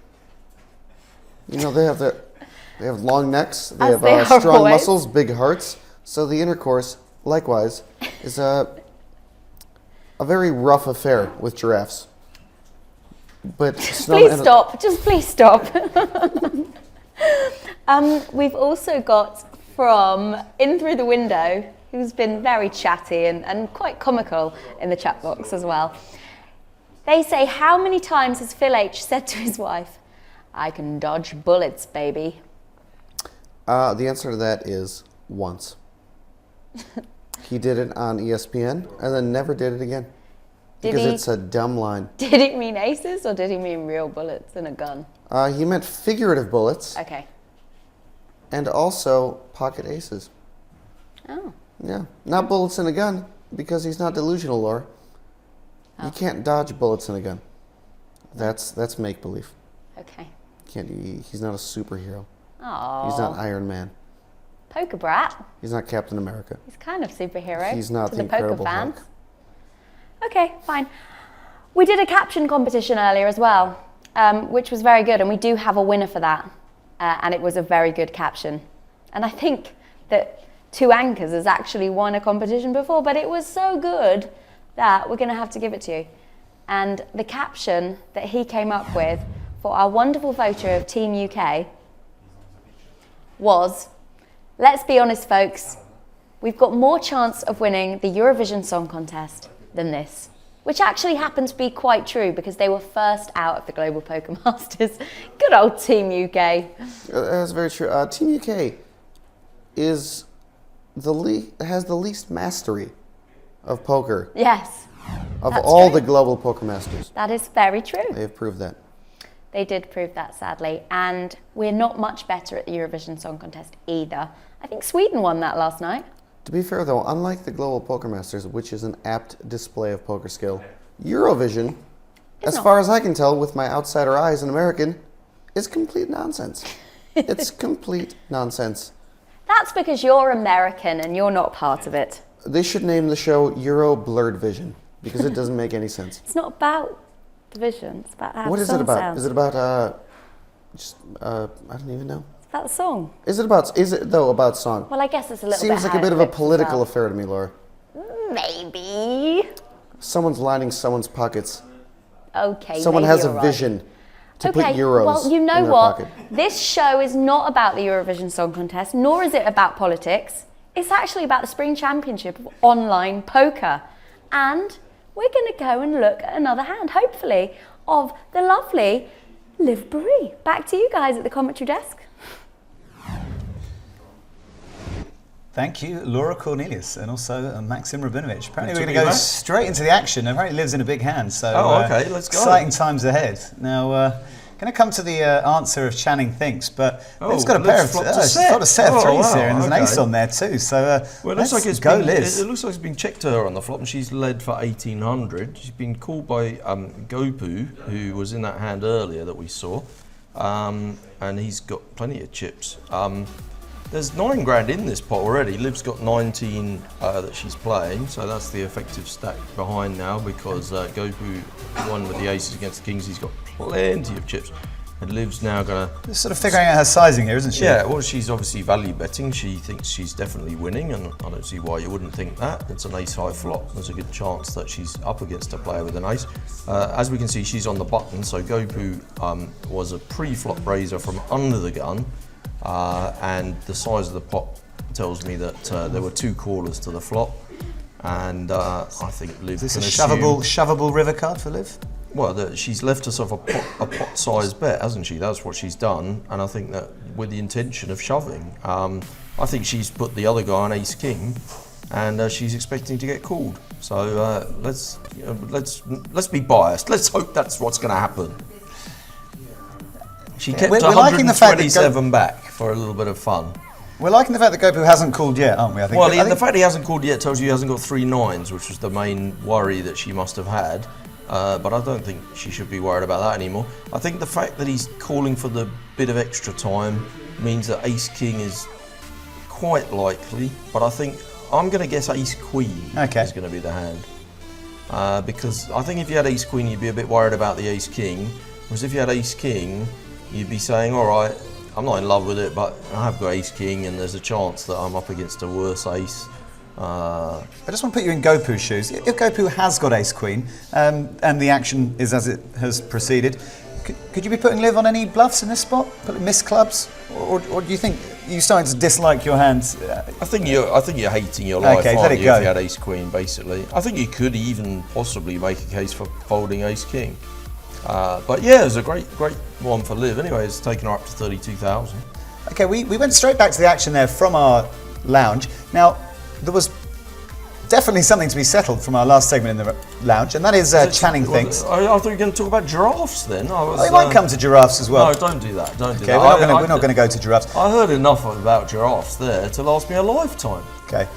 You know, they have long necks, they As have they are strong always. muscles, big hearts. So the intercourse, likewise, is a very rough affair with giraffes. But Please stop. Just please stop. We've also got from In Through the Window, who's been very chatty and quite comical in the chat box as well. They say, how many times has Phil H said to his wife, I can dodge bullets, baby? The answer to that is once. He did it on ESPN and then never did it again. Because it's a dumb line. Did he mean aces or did he mean real bullets in a gun? He meant figurative bullets Okay. and also pocket aces. Oh. Yeah, not bullets in a gun because he's not delusional, Laura. You can't dodge bullets in a gun. That's make believe. Okay. He's not a superhero. Oh. He's not Iron Man. Poker brat. He's not Captain America. He's kind of superhero. He's not to the the poker Incredible fans. Hulk. Okay, fine. We did a caption competition earlier as well, which was very good, and we do have a winner for that. And it was a very good caption. And I think that Two Anchors has actually won a competition before, but it was so good that we're going to have to give it to you. And the caption that he came up with for our wonderful photo of Team UK was, let's be honest, folks, we've got more chance of winning the Eurovision Song Contest than this. Which actually happened to be quite true because they were first out of the Global Poker Masters. Good old Team UK. That's very true. Team UK is has the least mastery of poker Yes, of that's all true. the global poker masters. That is very true. They have proved that. They did prove that, sadly. And we're not much better at the Eurovision Song Contest either. I think Sweden won that last night. To be fair, though, unlike the global poker masters, which is an apt display of poker skill, Eurovision, as not. far as I can tell with my outsider eyes, an American, is complete nonsense. It's complete nonsense. That's because you're American and you're not part of it. They should name the show Euro Blurred Vision because it doesn't make any sense. It's not about the vision, it's about how What the is it song about? sounds. Is it about I don't even know. It's about the song. Is it though about song? Well, I guess it's a little bit Seems like a how bit it of a flips as political well. affair to me, Laura. Maybe. Someone's lining someone's pockets. Okay, Someone maybe has a you're right. vision to put euros well, you know in their what? pocket. This show is not about the Eurovision Song Contest, nor is it about politics. It's actually about the Spring Championship of Online Poker. And we're going to go and look at another hand, hopefully, of the lovely Liv Baroni. Back to you guys at the commentary desk. Thank you, Laura Cornelius, and also Maxim Rabinovich. Apparently Good we're to going to be go back. straight into the action. Apparently lives in a big hand, so Okay, let's go. exciting times ahead. Now, going to come to the answer of Channing Thinks, but Liv's got a Liv's pair of flopped a she's set. got a set of Oh, threes wow, here, and there's an okay. ace on there too. So Well, it looks like let's go, been, Liz. It looks like it's been checked to her on the flop, and she's led for 1800. She's been called by Gopu, who was in that hand earlier that we saw, and he's got plenty of chips. There's £9 in this pot already. Liv's got 19 that she's playing, so that's the effective stack behind now because Gopu won with the aces against the kings. He's got plenty of chips. And Liv's now going to... Just sort of figuring out her sizing here, isn't she? Yeah, well, she's obviously value betting. She thinks she's definitely winning, and I don't see why you wouldn't think that. It's an ace-high flop. There's a good chance that she's up against a player with an ace. As we can see, she's on the button, so Gopu was a pre-flop raiser from under the gun, and the size of the pot tells me that there were two callers to the flop, and I think Liv Is this can a assume... shovable river card for Liv? Well, she's left herself a pot-sized bet, hasn't she? That's what she's done, and I think that with the intention of shoving. I think she's put the other guy on ace-king, and she's expecting to get called. So let's be biased. Let's hope that's what's going to happen. She kept we're liking the fact that 127 back for a little bit of fun. We're liking the fact that Gopu hasn't called yet, aren't we? I think. Well, I think the fact he hasn't called yet tells you he hasn't got 3 nines, which was the main worry that she must have had. But I don't think she should be worried about that anymore. I think the fact that he's calling for the bit of extra time means that ace-king is quite likely, but I think I'm going to guess ace-queen is going to be the hand. Because I think if you had ace-queen, you'd be a bit worried about the ace-king, whereas if you had ace-king, you'd be saying, all right, I'm not in love with it, but I have got ace king, and there's a chance that I'm up against a worse ace. I just want to put you in Gopu's shoes. If Gopu has got ace queen, and the action is as it has proceeded, could you be putting Liv on any bluffs in this spot? Miss clubs, or do you think you're starting to dislike your hands? I think you're hating your life, Okay, let aren't it you, go. if you had ace queen, basically. I think you could even possibly make a case for folding ace king. But yeah, it was a great one for Liv. Anyway, it's taken her up to 32,000. Okay, we went straight back to the action there from our lounge. Now, there was definitely something to be settled from our last segment in the lounge, and that is Channing Thinks. I thought you were going to talk about giraffes then. We might come to giraffes as well. No, don't do that. Don't do Okay, that. we're not going to go to giraffes. I heard enough about giraffes there to last me a lifetime. Okay.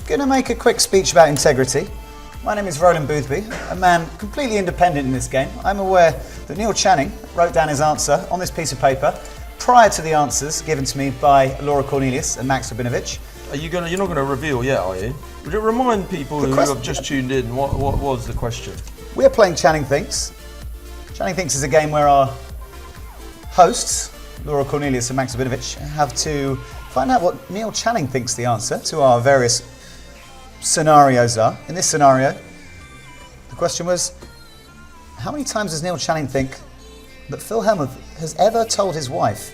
Going to make a quick speech about integrity. My name is Roland Boothby, a man completely independent in this game. I'm aware that Neil Channing wrote down his answer on this piece of paper prior to the answers given to me by Laura Cornelius and Max Rabinovich. You're not going to reveal yet, are you? Would you remind people who have just tuned in what was the question? We're playing Channing Thinks. Channing Thinks is a game where our hosts, Laura Cornelius and Max Rabinovich, have to find out what Neil Channing thinks the answer to our various scenarios are. In this scenario, the question was, how many times does Neil Channing think that Phil Hellmuth has ever told his wife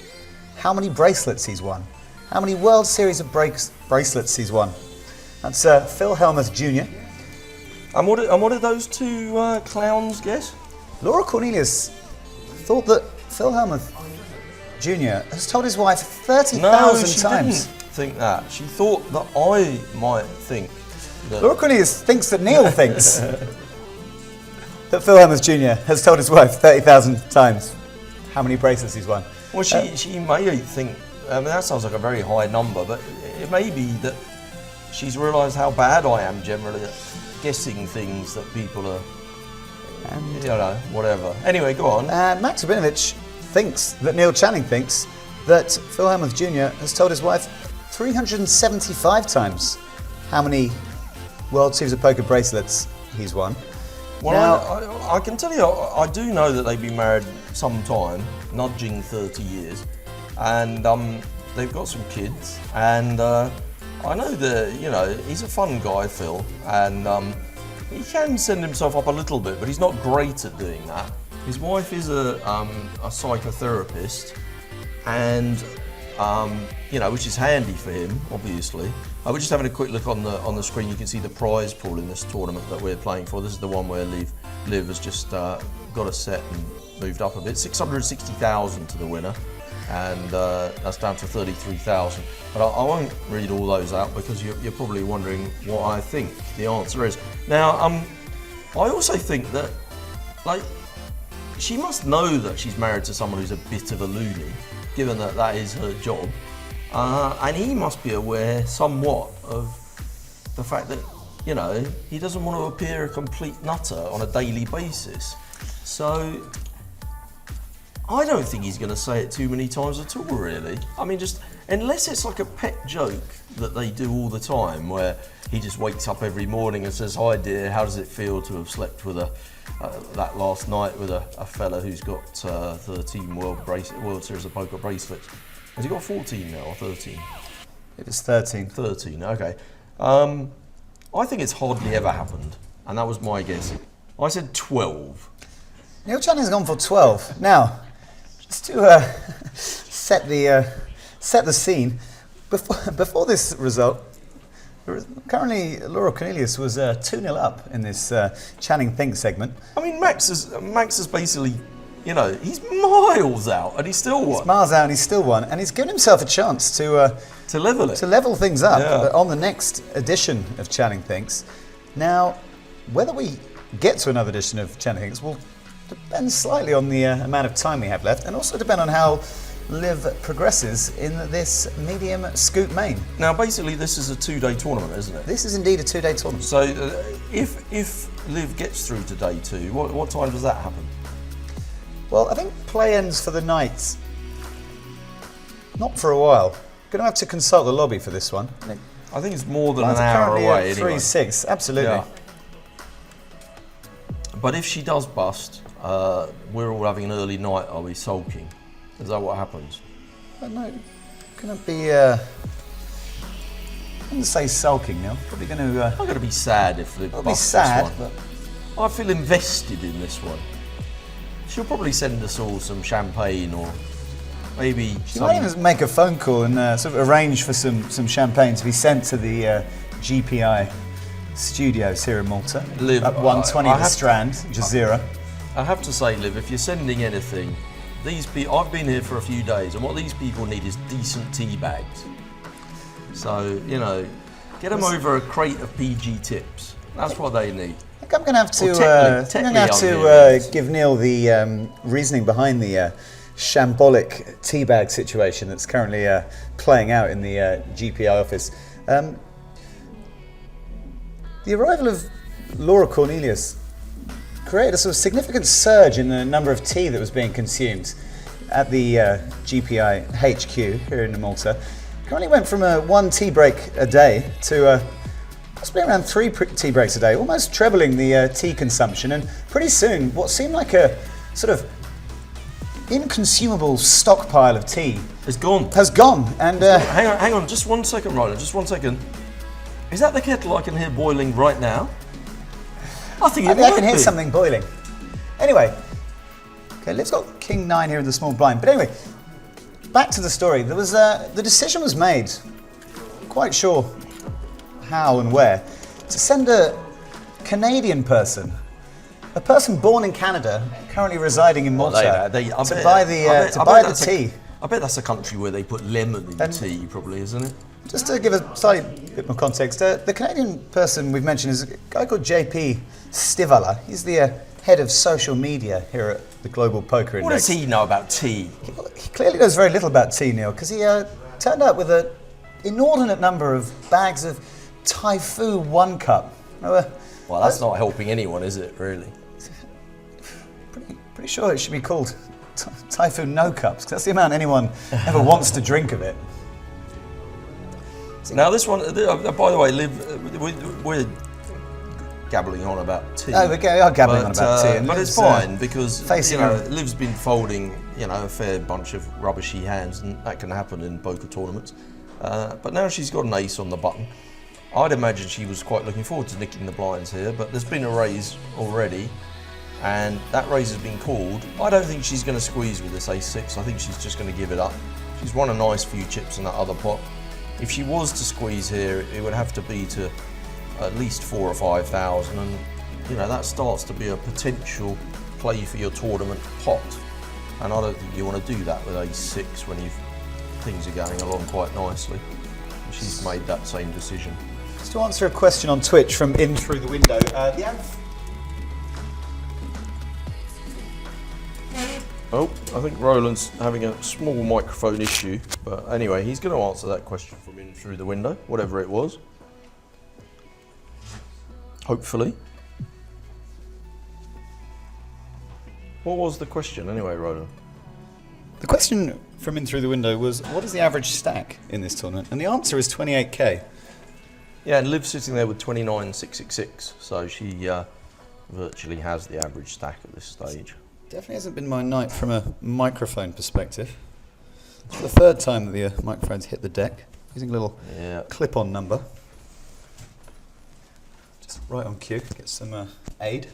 how many bracelets he's won? How many World Series of bracelets he's won? That's Phil Hellmuth Jr. And what did those two clowns guess? Laura Cornelius thought that Phil Hellmuth Jr. has told his wife 30,000 she times. didn't think that. She thought that I might think that. Laura Cornelius thinks that Neil thinks that Phil Hellmuth Jr. has told his wife 30,000 times how many bracelets he's won. Well, she may think. I mean, that sounds like a very high number, but it may be that she's realised how bad I am generally at guessing things that people are, whatever. Anyway, go on. Max Rabinovich thinks that Neil Channing thinks that Phil Hellmuth Jr. has told his wife 375 times how many World Series of Poker bracelets he's won. Well, Now, I can tell you, I do know that they've been married some time, nudging 30 years, and they've got some kids, and I know that, he's a fun guy, Phil, and he can send himself up a little bit, but he's not great at doing that. His wife is a psychotherapist, and which is handy for him, obviously. We're just having a quick look on the screen. You can see the prize pool in this tournament that we're playing for. This is the one where Liv has just got a set and moved up a bit. 660,000 to the winner, and that's down to 33,000. But I won't read all those out because you're probably wondering what I think the answer is. Now, I also think that, she must know that she's married to someone who's a bit of a loony, given that that is her job. And he must be aware somewhat of the fact that, he doesn't want to appear a complete nutter on a daily basis. So I don't think he's going to say it too many times at all, really. I mean, just unless it's like a pet joke that they do all the time, where he just wakes up every morning and says, "Hi dear, how does it feel to have slept with that last night with a fella who's got 13 World Series of Poker bracelets?" Has he got 14 now or 13? it was 13. 13, okay. I think it's hardly ever happened, and that was my guess. I said 12. Neil Channing's gone for 12. Now, just to set the scene, before this result, currently Laura Cornelius was 2-0 up in this Channing Thinks segment. I mean, Max is basically, he's miles out, and he still won. He's miles out and he's still won, and he's given himself a chance to level it. to level things up Yeah. on the next edition of Channing Thinks. Now, whether we get to another edition of Channing Thinks will depend slightly on the amount of time we have left, and also depend on how Liv progresses in this medium scoop main. Now, basically, this is a 2-day tournament, isn't it? This is indeed a 2-day tournament. So, if Liv gets through to day 2, what time does that happen? Well, I think play ends for the night. Not for a while. Going to have to consult the lobby for this one. I think it's more than an Lines are hour currently away. at Anyway. 3-6, absolutely. Yeah. But if she does bust, we're all having an early night, are we sulking? Is that what happens? No, going to be, I'm going to say sulking now. Probably going to... I'm going to be sad if Liv I'll be busts sad, this one. but I feel invested in this one. She'll probably send us all some champagne or maybe she might even make a phone call and sort of arrange for some champagne to be sent to the GPI studios here in Malta. Liv, at 120 the Strand, Jazeera. I have to say, Liv, if you're sending anything, I've been here for a few days, and what these people need is decent tea bags. So, you know, get them over a crate of PG tips. That's what they need. I think I'm going to have to, give Neil the reasoning behind the shambolic teabag situation that's currently playing out in the GPI office. The arrival of Laura Cornelius created a sort of significant surge in the number of tea that was being consumed at the GPI HQ here in Malta. Currently went from a 1 tea break a day to possibly around 3 tea breaks a day, almost trebling the tea consumption, and pretty soon what seemed like a sort of inconsumable stockpile of tea has gone. And hang on, just 1 second, Ryder, just 1 second. Is that the kettle I can hear boiling right now? I think I can hear something boiling. Anyway, okay, Liv's got King 9 here in the small blind. But anyway, back to the story. There was the decision was made, quite sure how and where, to send a Canadian person, a person born in Canada, currently residing in Malta, to buy the tea. I bet that's a country where they put lemon in tea, probably, isn't it? Just to give a slightly bit more context, the Canadian person we've mentioned is a guy called JP Stivala. He's the head of social media here at the Global Poker Index. What does he know about tea? He clearly knows very little about tea, Neil, because he turned up with an inordinate number of bags of Typhoo 1 Cup. Well, that's not helping anyone, is it, really? Pretty sure it should be called Typhoo No Cups, because that's the amount anyone ever wants to drink of it. Now this one, by the way, Liv, we're gabbling on about tea. Oh, we are gabbling on about tea. But it's fine because Liv's been folding, a fair bunch of rubbishy hands, and that can happen in poker tournaments. But now she's got an ace on the button. I'd imagine she was quite looking forward to nicking the blinds here, but there's been a raise already, and that raise has been called. I don't think she's going to squeeze with this ace-6. I think she's just going to give it up. She's won a nice few chips in that other pot. If she was to squeeze here, it would have to be to at least 4,000 or 5,000, and that starts to be a potential play for your tournament pot. And I don't think you want to do that with ace-6 when things are going along quite nicely. And she's made that same decision. Just to answer a question on Twitch from In Through the Window, Oh, I think Roland's having a small microphone issue, but anyway, he's going to answer that question from In Through the Window, whatever it was. Hopefully. What was the question anyway, Roland? The question from In Through the Window was, what is the average stack in this tournament? And the answer is 28k. Yeah, and Liv's sitting there with 29,666, so she virtually has the average stack at this stage. Definitely hasn't been my night from a microphone perspective. It's the 3rd time that the microphone's hit the deck, using a little clip-on number. Just right on cue, get some aid.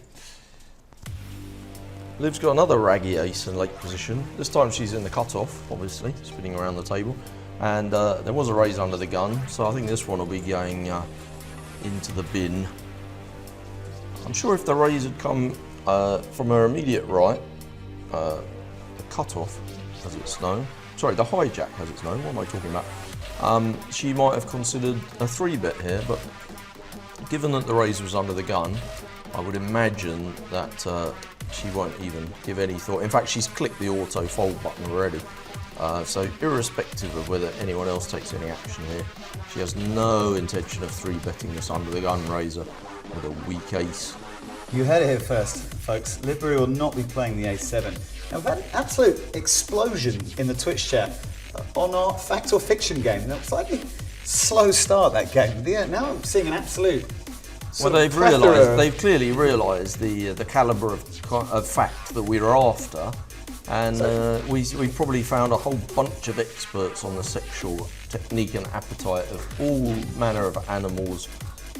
Liv's got another raggy ace in late position. This time she's in the cutoff, obviously, spinning around the table. And there was a raise under the gun, so I think this one will be going into the bin. I'm sure if the raise had come from her immediate right, the cutoff has its known. Sorry, the hijack has its known. What am I talking about? She might have considered a 3-bet here, but given that the raise was under the gun, I would imagine that she won't even give any thought. In fact, she's clicked the auto fold button already. So irrespective of whether anyone else takes any action here, she has no intention of 3-betting this under the gun raiser with a weak ace. You heard it here first, folks. Libri will not be playing the ace-7. Now, we've had an absolute explosion in the Twitch chat on our fact or fiction game. Now, slightly slow start, that game. Now I'm seeing an absolute they've clearly realised the calibre of fact that we were after, And we've probably found a whole bunch of experts on the sexual technique and appetite of all manner of animals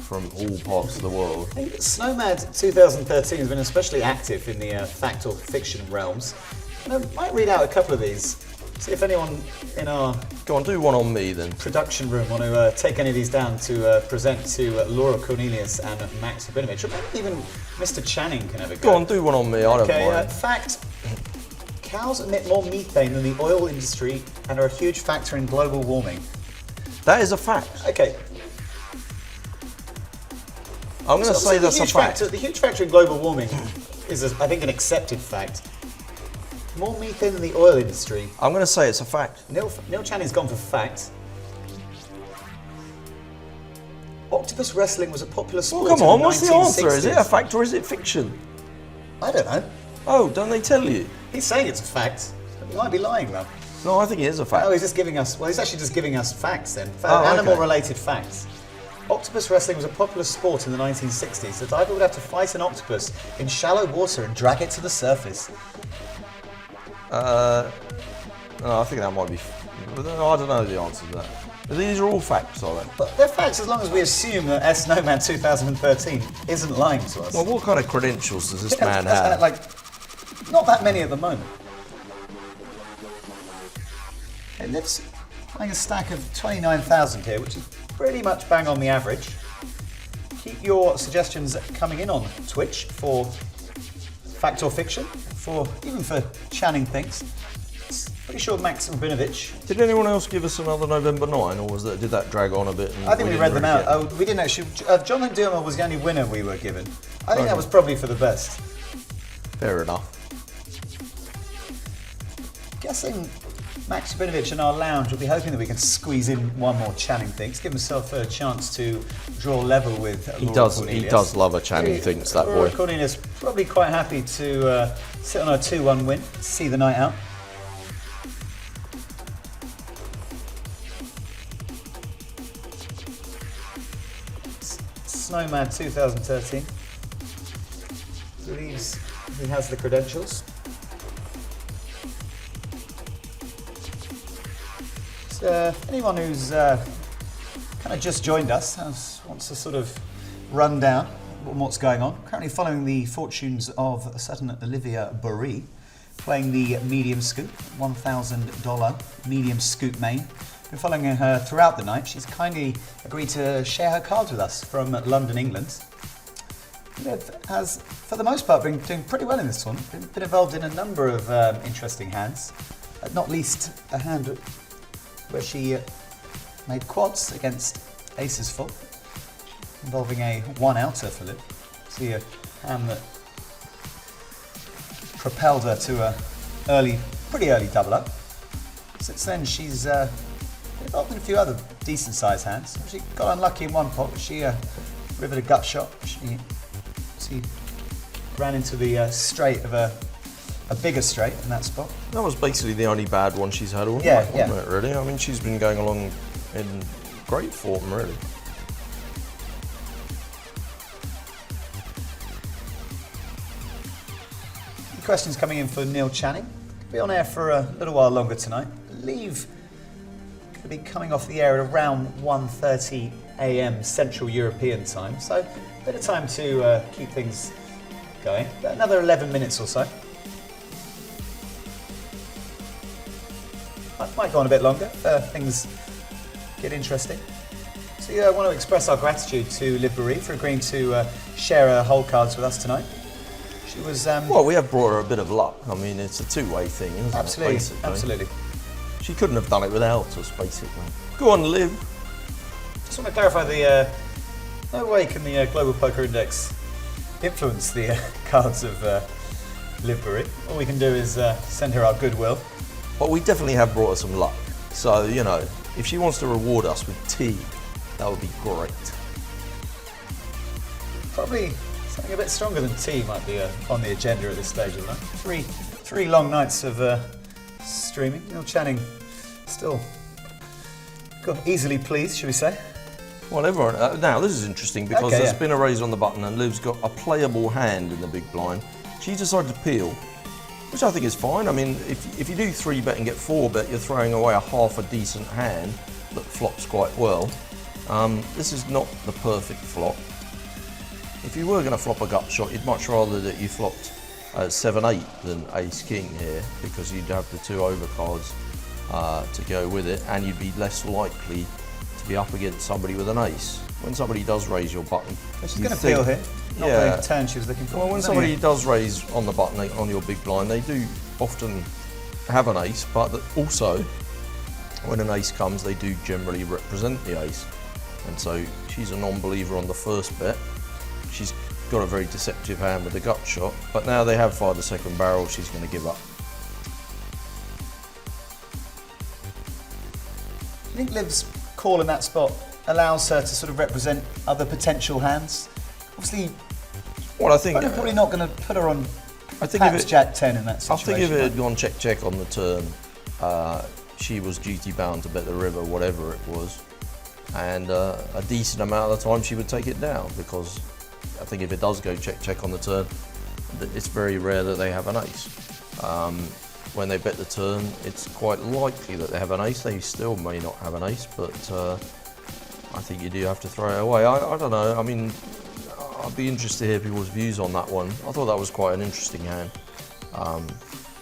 from all parts of the world. I think Snowmad 2013 has been especially active in the fact or fiction realms. And I might read out a couple of these, see if anyone in our Go on, do one on me then. production room want to take any of these down to present to Laura Cornelius and Max Rabinovich, or maybe even Mr. Channing can have a go. Go on, do one on me, I don't mind. Fact. Cows emit more methane than the oil industry and are a huge factor in global warming. That is a fact. Okay. I'm going to say that's a fact. The huge factor in global warming is, I think, an accepted fact. More methane than the oil industry. I'm going to say it's a fact. Neil Channing's gone for fact. Octopus wrestling was a popular sport. Well, come on, in what's the answer? Is it a 1960s. fact or is it fiction? I don't know. Oh, don't they tell you? He's saying it's a fact. He might be lying though. No, I think it is a fact. Oh, he's just giving us. Well, he's actually just giving us facts then. Oh, okay. Animal-related facts. Octopus wrestling was a popular sport in the 1960s. The diver would have to fight an octopus in shallow water and drag it to the surface. No, I think that might be. No, I don't know the answer to that. But these are all facts, are they? But they're facts as long as we assume that Snowman 2013 isn't lying to us. Well, what kind of credentials does this man have? Like, not that many at the moment. It lives playing a stack of 29,000 here, which is pretty much bang on the average. Keep your suggestions coming in on Twitch for fact or fiction, even for Channing things. Pretty sure Max Rabinovich. Did anyone else give us another November 9, or did that drag on a bit? And I think we read them out. Get... Oh, we didn't actually. Jonathan Durma was the only winner we were given. I think Okay. that was probably for the best. Fair enough. Guessing Max Rabinovich in our lounge will be hoping that we can squeeze in one more Channing Thinks, give himself a chance to draw level with He Laura does. Cornelius. He does love a Channing Thinks, that Laura boy. Cornelius probably quite happy to sit on a 2-1 win, see the night out. Snowman 2013 believes he has the credentials. So, anyone who's kind of just joined us wants to sort of run down on what's going on. Currently following the fortunes of a certain Olivia Baroni, playing the medium scoop, $1,000 medium scoop main. Been following her throughout the night. She's kindly agreed to share her cards with us from London, England. Liv has, for the most part, been doing pretty well in this one. Been involved in a number of interesting hands, not least a hand where she made quads against aces full, involving a one-outer for Liv. See a hand that propelled her to a pretty early double up. Since then, she's involved in a few other decent-sized hands. She got unlucky in one pot. She rivered a gut shot. She ran into the straight of a bigger straight in that spot. That was basically the only bad one she's had all night, Yeah, wasn't it, really? I mean, she's been going along in great form, really. Questions coming in for Neil Channing. Could be on air for a little while longer tonight. I believe could be coming off the air at around 1:30 a.m. Central European time. So a bit of time to keep things going. Another 11 minutes or so. Might go on a bit longer. Things get interesting. So I want to express our gratitude to Liv Baroni for agreeing to share her hole cards with us tonight. She was Well, we have brought her a bit of luck. I mean, it's a two-way thing, isn't absolutely, it? Basically. absolutely. She couldn't have done it without us, basically. Go on, Liv. Just want to clarify no way can the Global Poker Index influence the cards of Liv Baroni. All we can do is send her our goodwill. But we definitely have brought her some luck. So, you know, if she wants to reward us with tea, that would be great. Probably something a bit stronger than tea might be on the agenda at this stage of the night. Three long nights of streaming. Neil Channing still easily pleased, should we say? Well, everyone. Now, this is interesting because Okay, there's yeah. been a raise on the button and Liv's got a playable hand in the big blind. She decided to peel. which I think is fine. I mean, if you do 3-bet and get 4-bet, you're throwing away a half a decent hand that flops quite well. This is not the perfect flop. If you were going to flop a gut shot, you'd much rather that you flopped 7-8 than ace-king here, because you'd have the 2 overcards to go with it, and you'd be less likely to be up against somebody with an ace. When somebody does raise your button, She's going to peel here. Not Yeah. the turn she was looking for. well, when somebody does raise on the button on your big blind, they do often have an ace, but also when an ace comes, they do generally represent the ace. And so she's a non-believer on the first bet. She's got a very deceptive hand with a gut shot, but now they have fired the second barrel, she's going to give up. I think Liv's call in that spot allows her to sort of represent other potential hands. Obviously, Well, I think I'm probably not going to put her on I think perhaps if it, Jack 10 in that I situation. think if it had gone check on the turn, she was duty bound to bet the river, whatever it was, and a decent amount of the time she would take it down, because I think if it does go check on the turn, it's very rare that they have an ace. When they bet the turn, it's quite likely that they have an ace. They still may not have an ace, but I think you do have to throw it away. I don't know. I mean, I'd be interested to hear people's views on that one. I thought that was quite an interesting hand.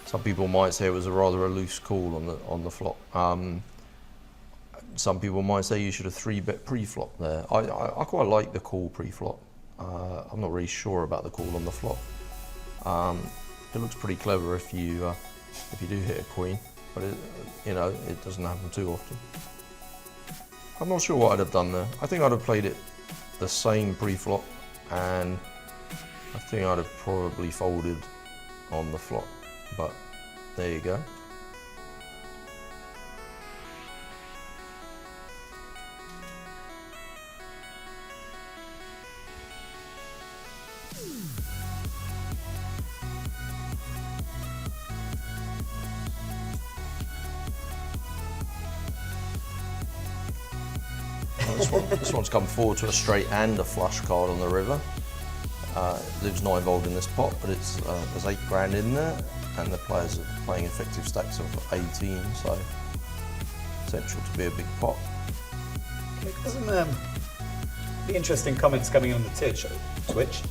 Some people might say it was a rather loose call on the flop. Some people might say you should have 3-bet pre-flop there. I quite like the call pre-flop. I'm not really sure about the call on the flop. It looks pretty clever if you do hit a queen, but it doesn't happen too often. I'm not sure what I'd have done there. I think I'd have played it the same pre-flop, and I think I'd have probably folded on the flop, but there you go. This one's come forward to a straight and a flush card on the river. Liv's not involved in this pot, but there's 8 grand in there, and the players are playing effective stacks of 18, so potential to be a big pot. Okay, got some the interesting comments coming in on the Twitch.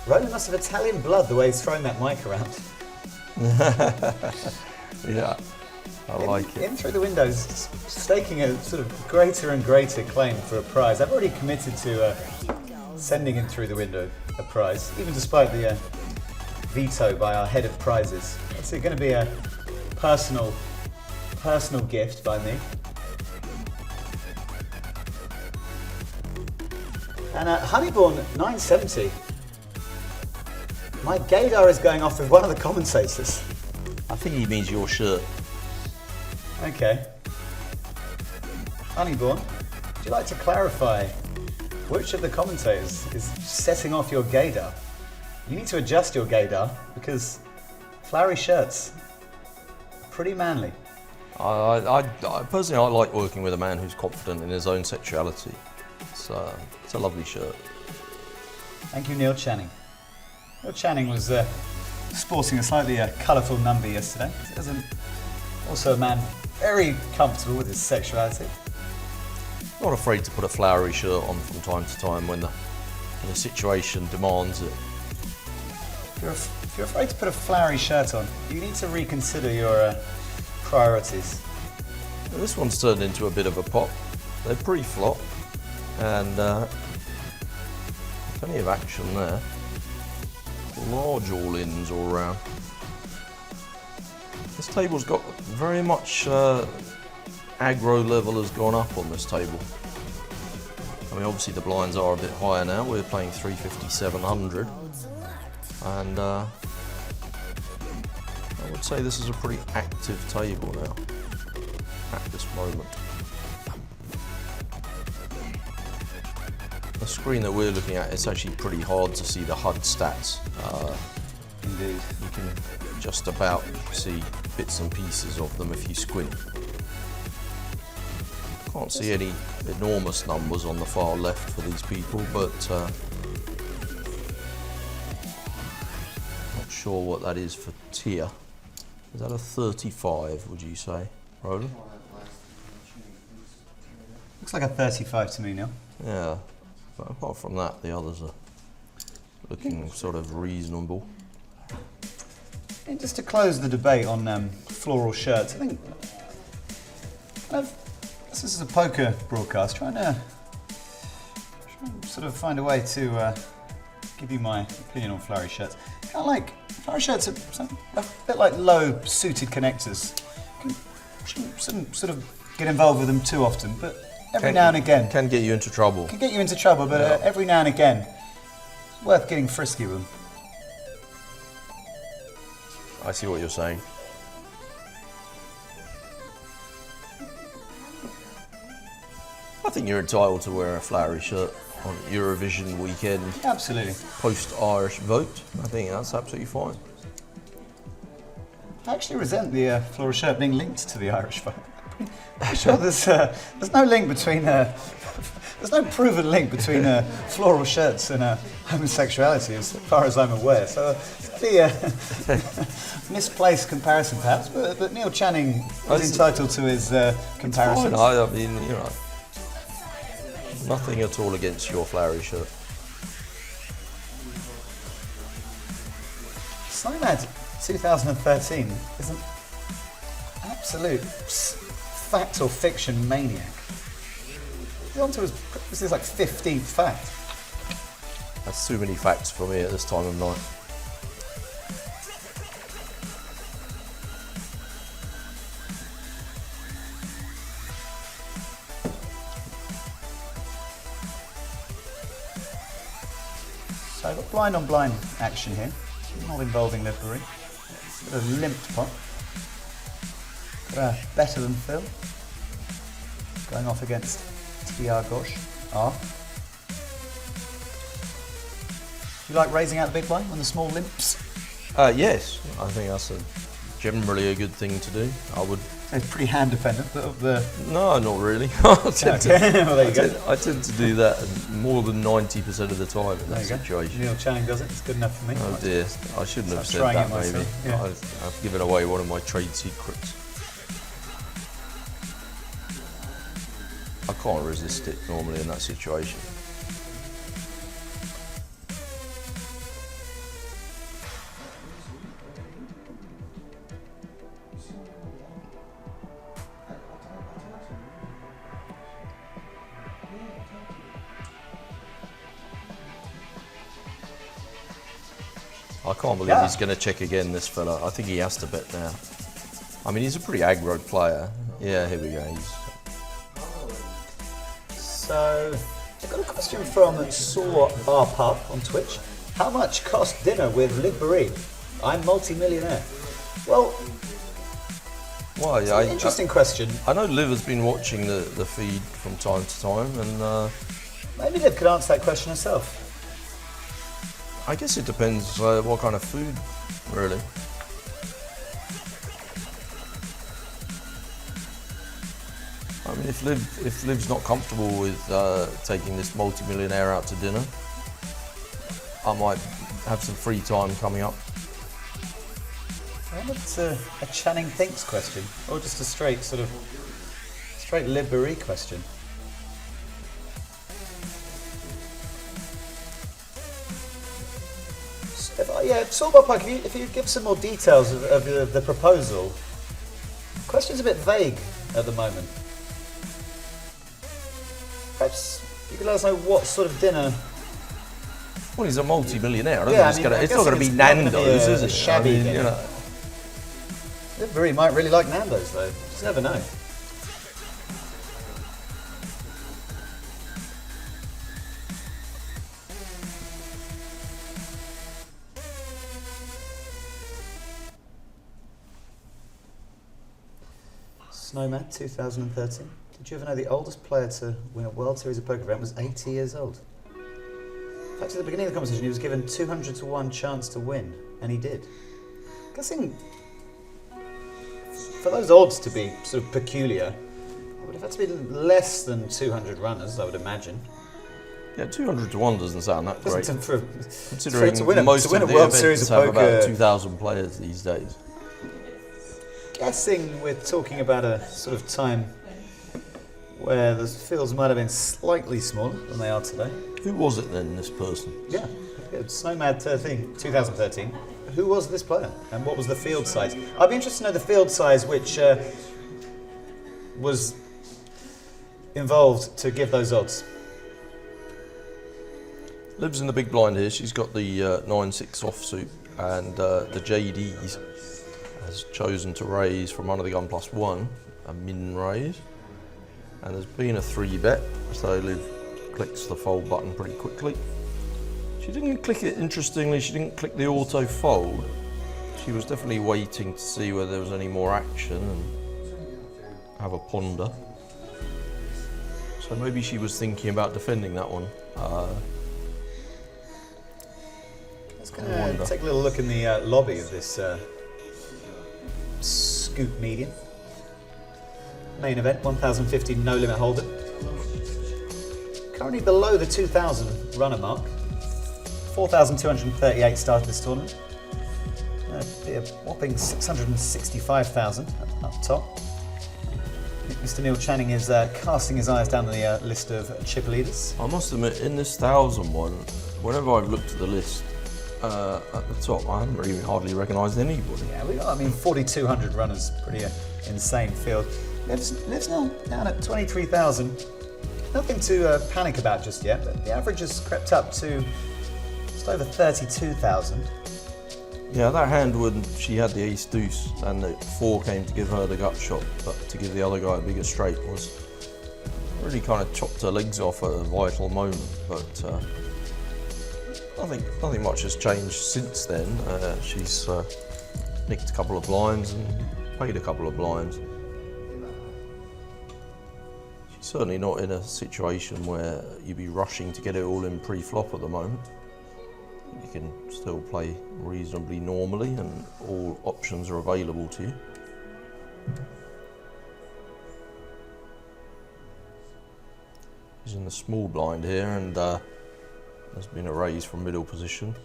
Roland must have Italian blood the way he's throwing that mic around. Yeah, I like it. In through the windows, staking a sort of greater and greater claim for a prize. I've already committed to sending in through the window a prize, even despite the veto by our head of prizes. It's going to be a personal gift by me. And Honeyborn 970. My gaydar is going off with one of the commentators. I think he means your shirt. Okay. Honeyborn, would you like to clarify which of the commentators is setting off your gaydar? You need to adjust your gaydar because flowery shirts are pretty manly. I personally, I like working with a man who's confident in his own sexuality. It's a lovely shirt. Thank you, Neil Channing. Neil Channing was sporting a slightly colourful number yesterday. Also a man very comfortable with his sexuality. Not afraid to put a flowery shirt on from time to time when the situation demands it. If you're afraid to put a flowery shirt on, you need to reconsider your priorities. This one's turned into a bit of a pop. They're pre-flop, and plenty of action there. Large all-ins all round. This table's got very much aggro level has gone up on this table. I mean, obviously the blinds are a bit higher now. We're playing 350, 700, and I would say this is a pretty active table now at this moment. The screen that we're looking at, it's actually pretty hard to see the HUD stats. Indeed. You can just about see bits and pieces of them if you squint. Can't see any enormous numbers on the far left for these people, but not sure what that is for tier. Is that a 35, would you say, Roland? Looks like a 35 to me, Neil. Yeah, but apart from that, the others are looking sort of reasonable. And just to close the debate on floral shirts, I think this is a poker broadcast, trying to sort of find a way to give you my opinion on flowery shirts. Kind of like flowery shirts are a bit like low suited connectors. Shouldn't sort of get involved with them too often, but every now and again Can get you into trouble. can get you into trouble. But every now and again, it's worth getting frisky with them. I see what you're saying. I think you're entitled to wear a flowery shirt on Eurovision weekend, Absolutely. post-Irish vote. I think that's absolutely fine. I actually resent the floral shirt being linked to the Irish vote. I'm sure there's no link between there's no proven link between floral shirts and homosexuality, as far as I'm aware. So it'd be a misplaced comparison, perhaps. But Neil Channing is entitled to his comparisons. I mean, you know, nothing at all against your flowery shirt. Snowmad 2013 is an absolute fact or fiction maniac. He's on to his like 15th fact. That's too many facts for me at this time of night. So I've got blind on blind action here, not involving livery. Got a limped pot. Got a better than Phil. Going off against TR Gosh. Do you like raising out the big blind when the small limps? Yes, I think that's generally a good thing to do. I would. It's pretty hand dependent, but of the... No, not really. I tend well, there you go. I tend to do that more than 90% of the time in that situation. Neil Channing does it. It's good enough for me. Oh dear, I shouldn't have said trying that it maybe. myself, yeah. I've given away one of my trade secrets. I can't resist it normally in that situation. I can't believe he's going to check again, this fella. I think he has to bet now. I mean, he's a pretty aggro player. Yeah, here we go. So, I've got a question from Saw Our Pub on Twitch. How much cost dinner with Liv Barry? I'm multi-millionaire. Well, it's an interesting question. I know Liv has been watching the feed from time to time, and Maybe Liv could answer that question herself. I guess it depends what kind of food, really. I mean, if Liv's not comfortable with taking this multi-millionaire out to dinner, I might have some free time coming up. I wonder if it's a Channing Thinks question, or just a straight Liv Barry question. If you give some more details of the proposal. The question's a bit vague at the moment. Perhaps you could let us know what sort of dinner. Well, he's a multi-millionaire. I don't Yeah, think I mean, it's not going to be Nando's, is it? Shabby I mean, dinner. you know. Liv Barry might really like Nando's though. Just never know. Snowman 2013. Did you ever know the oldest player to win a World Series of Poker event was 80 years old? In fact, at the beginning of the competition, he was given 200 to 1 chance to win, and he did. Guessing for those odds to be sort of peculiar, it would have had to be less than 200 runners, I would imagine. Yeah, 200 to 1 doesn't sound that great. Considering to win a most of the World events Series of have Poker. about 2,000 players these days. Guessing we're talking about a sort of time where the fields might have been slightly smaller than they are today. Who was it then, this person? Yeah, it's Snowmad 2013. Who was this player and what was the field size? I'd be interested to know the field size which was involved to give those odds. Lives in the big blind here. She's got the 9-6 offsuit, and the JDs has chosen to raise from under the gun +1, a min raise. And there's been a 3-bet, so Liv clicks the fold button pretty quickly. She didn't click it, interestingly, she didn't click the auto fold. She was definitely waiting to see whether there was any more action and have a ponder. So maybe she was thinking about defending that one. Let's go take a little look in the lobby of this Scoop Medium. Main event, 1,050 no limit holder. Currently below the 2,000 runner mark. 4,238 started this tournament. Be a whopping 665,000 up top. Mr. Neil Channing is casting his eyes down the list of chip leaders. I must admit, in this 1,000 one, whenever I've looked at the list at the top, I haven't really hardly recognised anybody. Yeah, we got, 4,200 runners, pretty insane field. Lives now down at 23,000. Nothing to panic about just yet, but the average has crept up to just over 32,000. Yeah, that hand when she had the ace deuce and the 4 came to give her the gut shot, but to give the other guy a bigger straight was really kind of chopped her legs off at a vital moment. But nothing much has changed since then. She's nicked a couple of blinds and paid a couple of blinds. She's certainly not in a situation where you'd be rushing to get it all in pre-flop at the moment. You can still play reasonably normally and all options are available to you. She's in the small blind here and there's been a raise from middle position.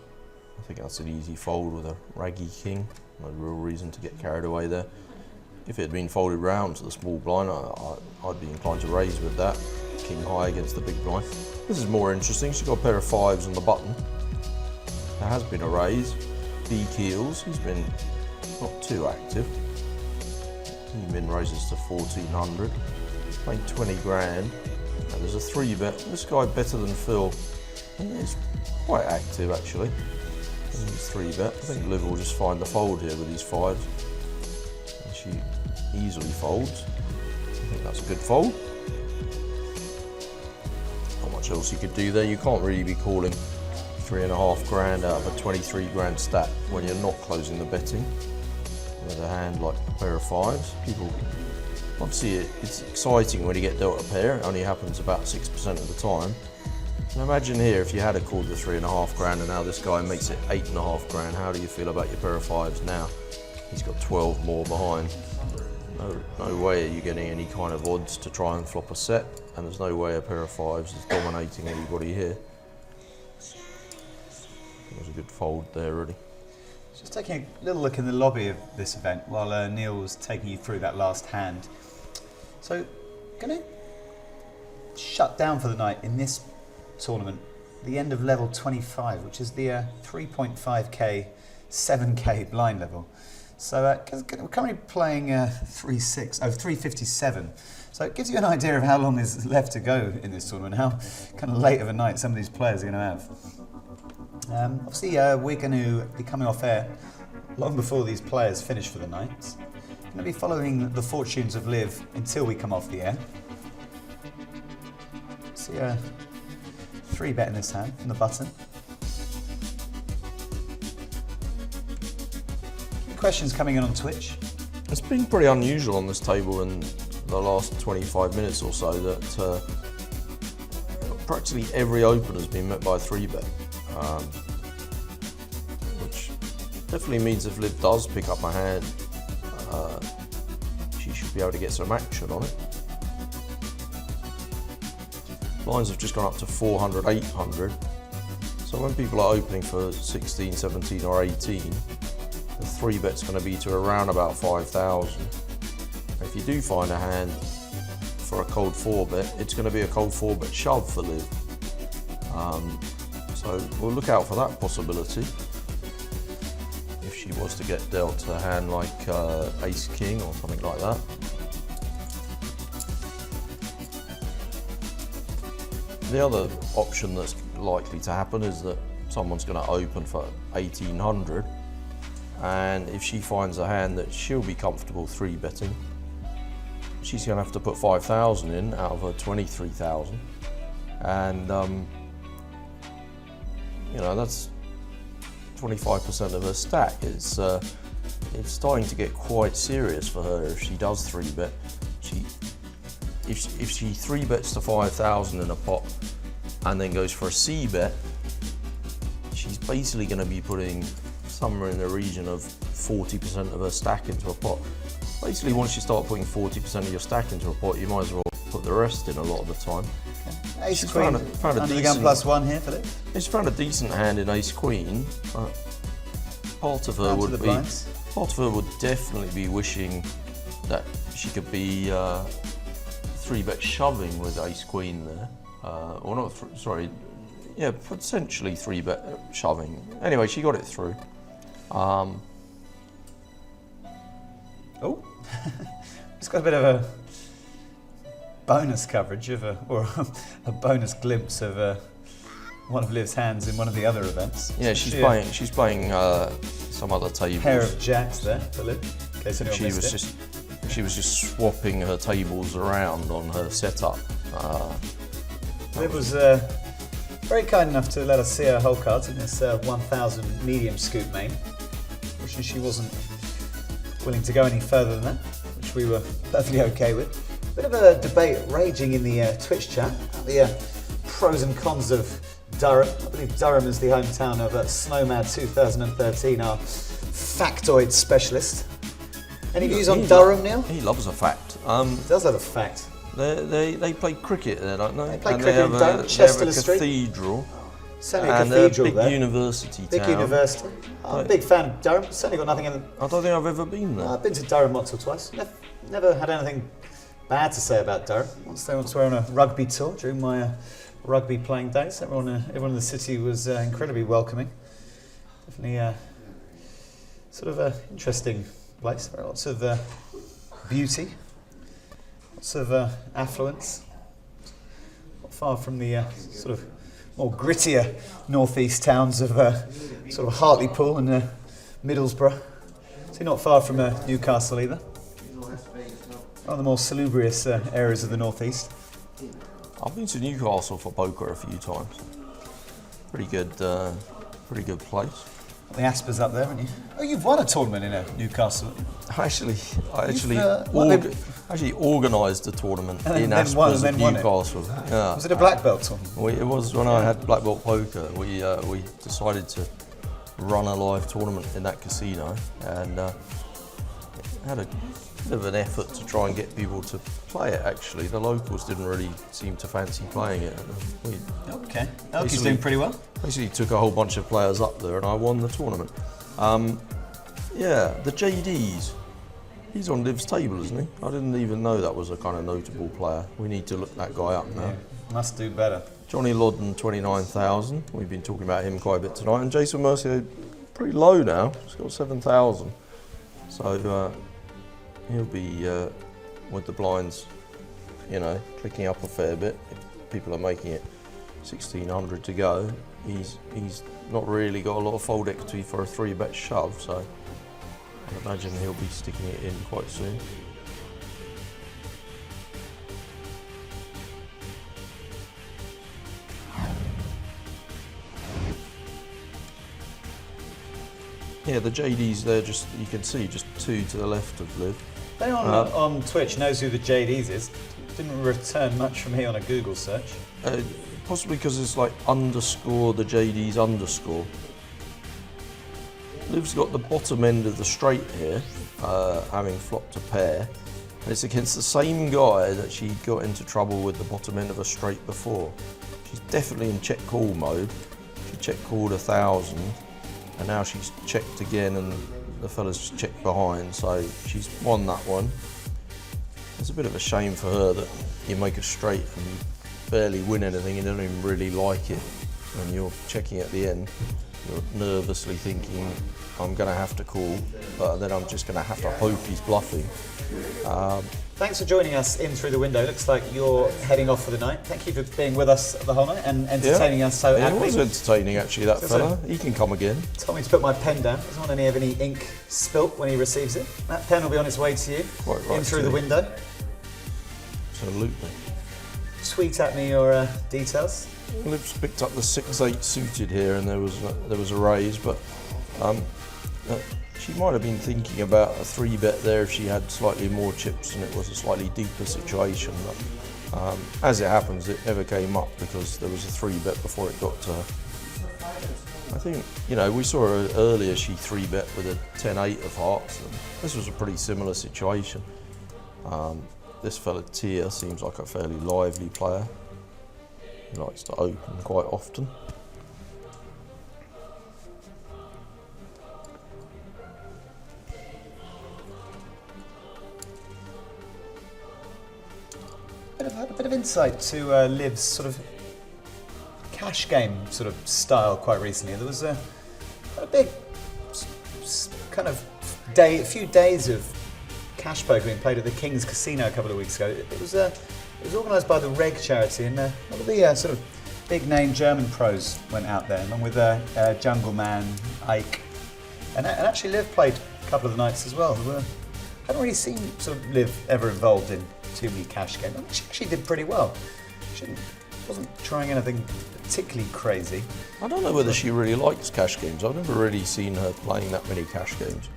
I think that's an easy fold with a raggy king. No real reason to get carried away there. If it had been folded round to the small blind, I'd be inclined to raise with that. King high against the big blind. This is more interesting. She's got a pair of 5s on the button. There has been a raise. B keels, he's been not too active. He min raises to 1,400. Playing 20 grand. And there's a 3-bet. This guy better than Phil. And he's quite active actually. And he's 3-bet. I think Liv will just find the fold here with these 5s. And she easily folds. I think that's a good fold. Not much else you could do there. You can't really be calling 3.5 grand out of a 23 grand stack when you're not closing the betting. With a hand like a pair of 5s. People obviously it's exciting when you get dealt a pair. It only happens about 6% of the time. And imagine here if you had called the 3.5 grand and now this guy makes it 8.5 grand. How do you feel about your pair of 5s now? He's got 12 more behind. No way are you getting any kind of odds to try and flop a set, and there's no way a pair of 5s is dominating anybody here. It was a good fold there, really. Just taking a little look in the lobby of this event while Neil was taking you through that last hand. So, going to shut down for the night in this tournament, the end of level 25, which is the 3.5k, 7k blind level. So we're currently playing 357. So it gives you an idea of how long is left to go in this tournament, how kind of late of a night some of these players are going to have. Obviously, we're going to be coming off air long before these players finish for the night. We're going to be following the fortunes of Liv until we come off the air. See a 3-bet in this hand from the button. Questions coming in on Twitch. It's been pretty unusual on this table in the last 25 minutes or so that practically every open has been met by a 3-bet. Which definitely means if Liv does pick up my hand, she should be able to get some action on it. blinds have just gone up to 400, 800. So when people are opening for 16, 17 or 18, the 3-bet's going to be to around about 5,000. If you do find a hand for a cold 4-bet, it's going to be a cold 4-bet shove for Liv. So we'll look out for that possibility. If she was to get dealt a hand like Ace King or something like that. The other option that's likely to happen is that someone's going to open for 1800, and if she finds a hand that she'll be comfortable 3-betting, she's going to have to put 5,000 in out of her 23,000, and you know, that's 25% of her stack. It's starting to get quite serious for her if she does 3-bet. If she 3-bets to 5,000 in a pot and then goes for a C-bet, she's basically going to be putting somewhere in the region of 40% of her stack into a pot. Basically, once you start putting 40% of your stack into a pot, you might as well put the rest in a lot of the time. Okay. Ace Queen, found a under the gun +1 here, Philip. She's found a decent hand in Ace Queen, but part of her would definitely be wishing that she could be 3-bet shoving with Ace Queen there, or not. Sorry, yeah, potentially 3-bet shoving. Anyway, she got it through. Oh, it's got a bit of a bonus coverage of or a bonus glimpse of one of Liv's hands in one of the other events. Yeah, she's playing some other tables. Pair of jacks there for Liv. In case anyone missed it. She was just swapping her tables around on her setup. Liv was very kind enough to let us see her hole cards in this 1000 medium scoop main. Fortunately, she wasn't willing to go any further than that, which we were perfectly okay with. Bit of a debate raging in the Twitch chat about the pros and cons of Durham. I believe Durham is the hometown of Snowmad 2013, our factoid specialist. Any views on Durham, Neil? He loves a fact. He does have a fact. They play cricket there, don't they? They play and cricket in Durham, Chester Street. Cathedral. Certainly a and cathedral a big there. university Big town. university. I'm a big fan of Durham. Certainly got nothing in. I don't think I've ever been there. I've been to Durham once or twice. Never had anything bad to say about Durham. Once we were on a rugby tour during my rugby playing days. Everyone in the city was incredibly welcoming. Definitely sort of an interesting place. Lots of beauty, lots of affluence. Not far from the sort of more grittier northeast towns of sort of Hartlepool and Middlesbrough. So not far from Newcastle either. One of the more salubrious areas of the northeast. I've been to Newcastle for poker a few times. Pretty good place. The Aspers up there, haven't you? Oh, you've won a tournament in Newcastle. I actually organised a tournament in Aspers at Newcastle. Yeah. Was it a black belt tournament? It was when I had black belt poker. We decided to run a live tournament in that casino, and had a bit of an effort to try and get people to play it. Actually, the locals didn't really seem to fancy playing it. Okay, Elky's doing pretty well. Basically, took a whole bunch of players up there, and I won the tournament. Yeah, the JDs. He's on Liv's table, isn't he? I didn't even know that was a kind of notable player. We need to look that guy up now. Yeah, must do better. Johnny Lodden, 29,000. We've been talking about him quite a bit tonight. And Jason Mercier, pretty low now. He's got 7,000. So he'll be with the blinds, you know, clicking up a fair bit. If people are making it 1,600 to go. He's not really got a lot of fold equity for a 3-bet shove, so I imagine he'll be sticking it in quite soon. Yeah, the JDs there, just you can see, just two to the left of Liv. Anyone on Twitch knows who the JDs is. Didn't return much from here on a Google search. Possibly because it's like underscore the JDs underscore. Liv's got the bottom end of the straight here, having flopped a pair, And it's against the same guy that she got into trouble with the bottom end of a straight before. She's definitely in check call mode. She check called 1,000, and now she's checked again, and the fella's checked behind, so she's won that one. It's a bit of a shame for her that you make a straight and you barely win anything. You don't even really like it. When you're checking at the end, you're nervously thinking, I'm going to have to call, but then I'm just going to have to hope he's bluffing. Thanks for joining us in Through the Window. Looks like you're heading off for the night. Thank you for being with us the whole night and entertaining us so Yeah, it aptly. was entertaining actually, that fella. He can come again. Told me to put my pen down. Doesn't want any ink spilt when he receives it. That pen will be on its way to you. Quite right, in Through the too. Window. Absolutely. Tweet at me your details. Liv's picked up the 6-8 suited here, and there was a raise, but she might have been thinking about a 3-bet there if she had slightly more chips and it was a slightly deeper situation. But as it happens, it never came up because there was a 3-bet before it got to her. I think, we saw her earlier, she 3-bet with a 10-8 of hearts, and this was a pretty similar situation. This fella Tia seems like a fairly lively player. He likes to open quite often. A bit of insight to Liv's sort of cash game sort of style quite recently. There was a big kind of a few days of cash poker being played at the King's Casino a couple of weeks ago. It was organised by the Reg charity, and a lot of the sort of big name German pros went out there, along with Jungle Man, Ike, and actually Liv played a couple of the nights as well. I hadn't really seen sort of Liv ever involved in too many cash games. I mean, she actually did pretty well. She wasn't trying anything particularly crazy. I don't know whether she really likes cash games. I've never really seen her playing that many cash games.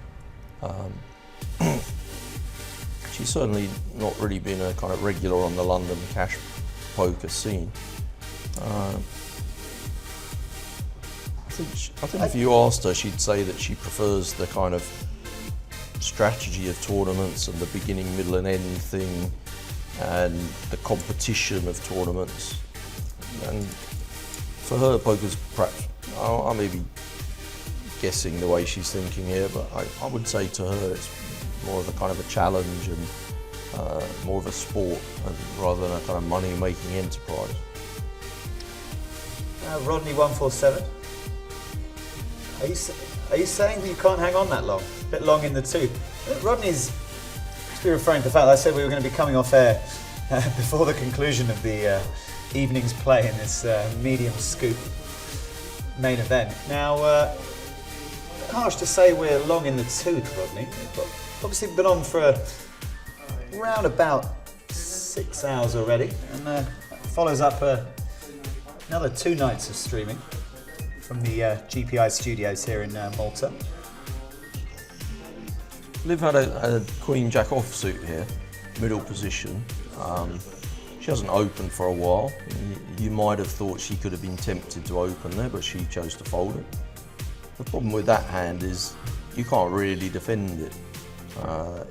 She's certainly not really been a kind of regular on the London cash poker scene. I think if you asked her, she'd say that she prefers the kind of strategy of tournaments and the beginning, middle and end thing and the competition of tournaments. And for her, poker's perhaps, I may be guessing the way she's thinking here, but I would say to her it's more of a kind of a challenge and more of a sport rather than a kind of money-making enterprise. Rodney 147. Are you saying that you can't hang on that long? A bit long in the tooth. Rodney's, to be referring to the fact that I said we were going to be coming off air before the conclusion of the evening's play in this medium scoop main event. Now, harsh to say we're long in the tooth, Rodney, but obviously been on for around about 6 hours already, and follows up another 2 nights of streaming from the GPI studios here in Malta. Liv had a Queen Jack offsuit here, middle position. She hasn't opened for a while. You might have thought she could have been tempted to open there, but she chose to fold it. The problem with that hand is you can't really defend it.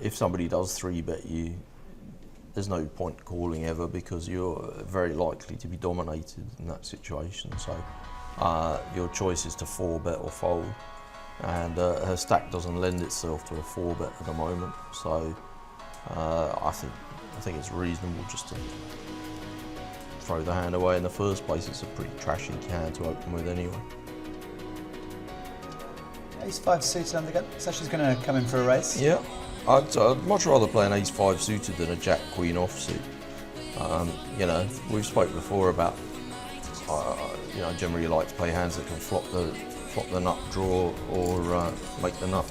If somebody does 3-bet you, there's no point calling ever because you're very likely to be dominated in that situation. So your choice is to 4-bet or fold. And her stack doesn't lend itself to a 4-bet at the moment, so I think it's reasonable just to throw the hand away in the first place. It's a pretty trashy hand to open with anyway. Ace-5 suited undercut, so she's going to come in for a race. Yeah, I'd much rather play an Ace-5 suited than a Jack-Queen offsuit. We've spoke before about I generally like to play hands that can flop the nut draw or make the nut.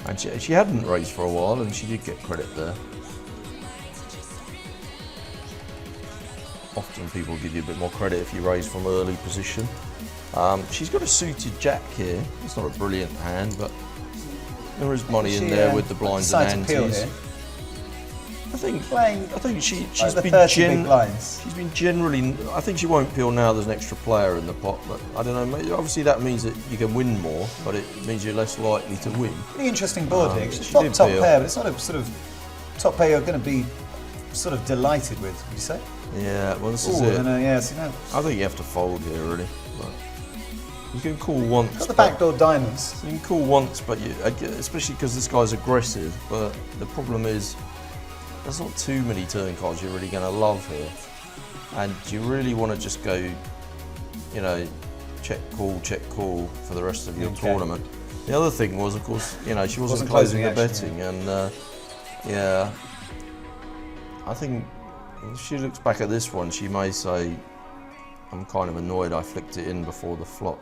And she hadn't raised for a while, and she did get credit there. Often people give you a bit more credit if you raise from early position. She's got a suited jack here. It's not a brilliant hand, but there is money in there with the blinds and antes. I think she's been generally. I think she won't peel now. There's an extra player in the pot, but I don't know. Obviously, that means that you can win more, but it means you're less likely to win. Pretty interesting board here. She's she got did top peel. pair, but it's not a sort of top pair you're going to be sort of delighted with, would you say? Yeah, well, this is Ooh, it. yeah, see now. I think you have to fold here, really. But you can call once. Got the but- backdoor diamonds. You can call once, but especially because this guy's aggressive. But the problem is, there's not too many turn cards you're really going to love here, and you really want to just go, you know, check call for the rest of your tournament. The other thing was, of course, you know, she wasn't closing the betting, and yeah, I think if she looks back at this one, she may say, "I'm kind of annoyed I flicked it in before the flop."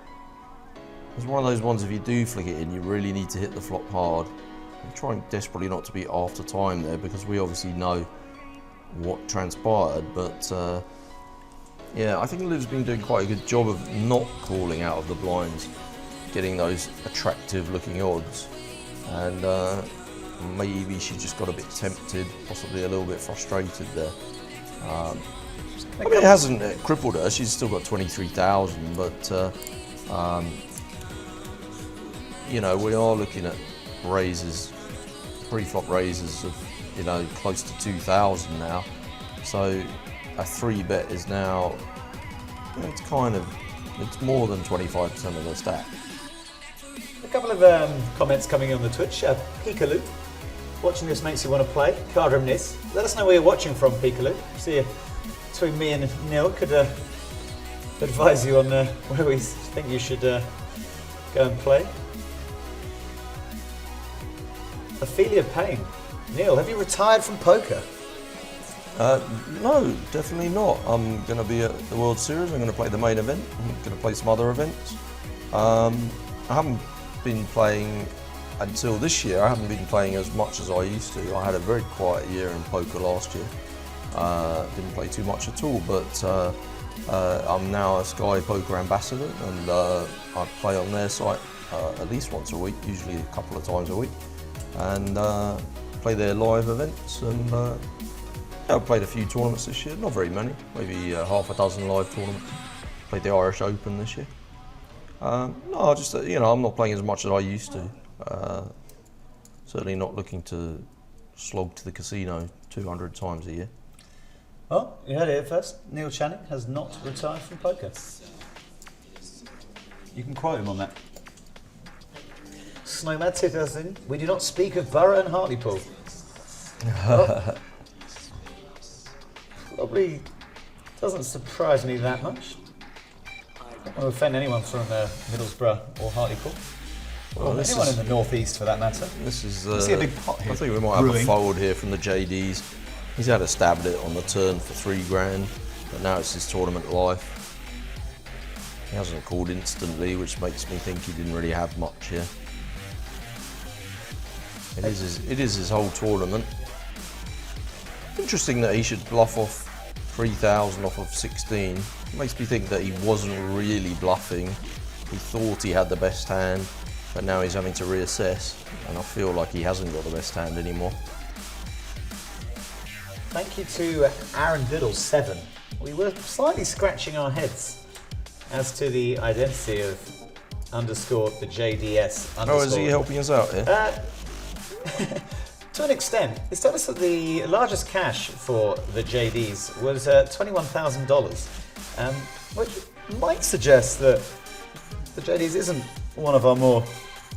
It's one of those ones, if you do flick it in, you really need to hit the flop hard. I'm trying desperately not to be after time there, because we obviously know what transpired, but yeah, I think Liv's been doing quite a good job of not calling out of the blinds, getting those attractive looking odds, and maybe she just got a bit tempted, possibly a little bit frustrated there. I mean, it hasn't crippled her, she's still got 23,000, but you know, we are looking at raises, pre-flop raises of, you know, close to 2,000 now. So a 3-bet is now, you know, it's more than 25% of the stack. A couple of comments coming on the Twitch. Peekaloo, watching this makes you want to play. Card reminisce. Let us know where you're watching from, Peekaloo. See if between me and Neil could advise you on where we think you should go and play. Ophelia Payne. Neil, have you retired from poker? No, definitely not. I'm going to be at the World Series. I'm going to play the main event. I'm going to play some other events. I haven't been playing until this year. I haven't been playing as much as I used to. I had a very quiet year in poker last year. Didn't play too much at all, but I'm now a Sky Poker ambassador, and I play on their site at least once a week, usually a couple of times a week, and play their live events. And yeah, I've played a few tournaments this year, not very many, maybe half a dozen live tournaments. Played the Irish Open this year. No, just you know, I'm not playing as much as I used to. Certainly not looking to slog to the casino 200 times a year. Well, you heard it here first. Neil Channing has not retired from poker. You can quote him on that. Snowmad 2000, we do not speak of Borough and Hartlepool. Well, probably doesn't surprise me that much. I don't want to offend anyone from Middlesbrough or Hartlepool. Well, Or anyone in the northeast for that matter. This is. I see a big pot here. I think we might have brewing. a fold here from the JDs. He's had a stab at it on the turn for £3 but now it's his tournament life. He hasn't called instantly, which makes me think he didn't really have much here. It is his whole tournament. Interesting that he should bluff off 3,000 off of 16. Makes me think that he wasn't really bluffing. He thought he had the best hand, but now he's having to reassess, and I feel like he hasn't got the best hand anymore. Thank you to Aaron Diddle 7. We were slightly scratching our heads as to the identity of underscore the JDS underscore. Oh, is he helping us out here? To an extent, it's told us that the largest cash for the JDs was $21,000, which might suggest that the JDs isn't one of our more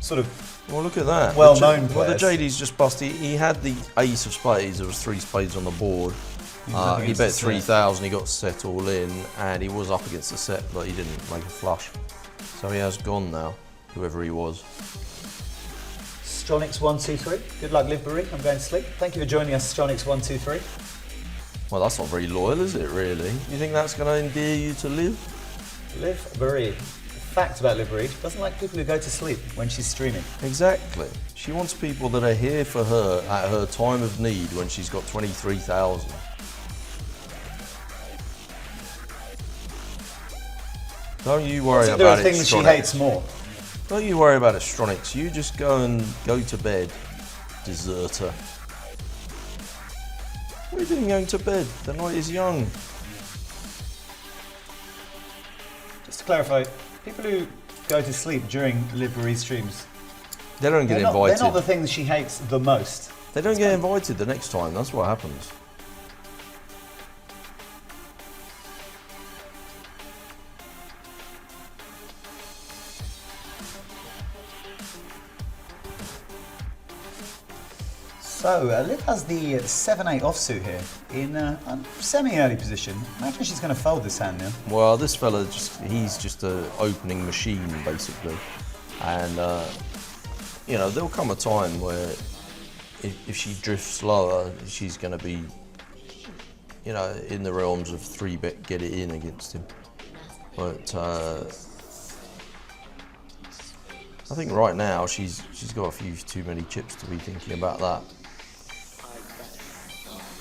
sort of Well, look at that. well-known Well, the players. JD's just busted. He had the ace of spades. There was 3 spades on the board. He against bet the set. 3,000. He got set all in, and he was up against the set, but he didn't make a flush. So he has gone now, whoever he was. Stronix123. Good luck, Liv Baroni. I'm going to sleep. Thank you for joining us, Stronix123. Well, that's not very loyal, is it, really? You think that's going to endear you to Liv? Liv Baroni. Fact about Liv Baroni, she doesn't like people who go to sleep when she's streaming. Exactly. She wants people that are here for her at her time of need when she's got 23,000. Don't you worry There about are it, things she Stronix. hates more. Don't you worry about it, Stronix. You just go to bed, deserter. What are you doing going to bed? The night is young. Just to clarify, people who go to sleep during Liv Baroni streams, They don't get they're invited. not the things she hates the most. They don't get invited the next time, that's what happens. So, Liv has the 7-8 offsuit here in a semi-early position. Imagine she's going to fold this hand now. Well, this fella, he's just an opening machine, basically. And, you know, there'll come a time where if she drifts lower, she's going to be, you know, in the realms of 3-bet get it in against him. But I think right now she's got a few too many chips to be thinking about that.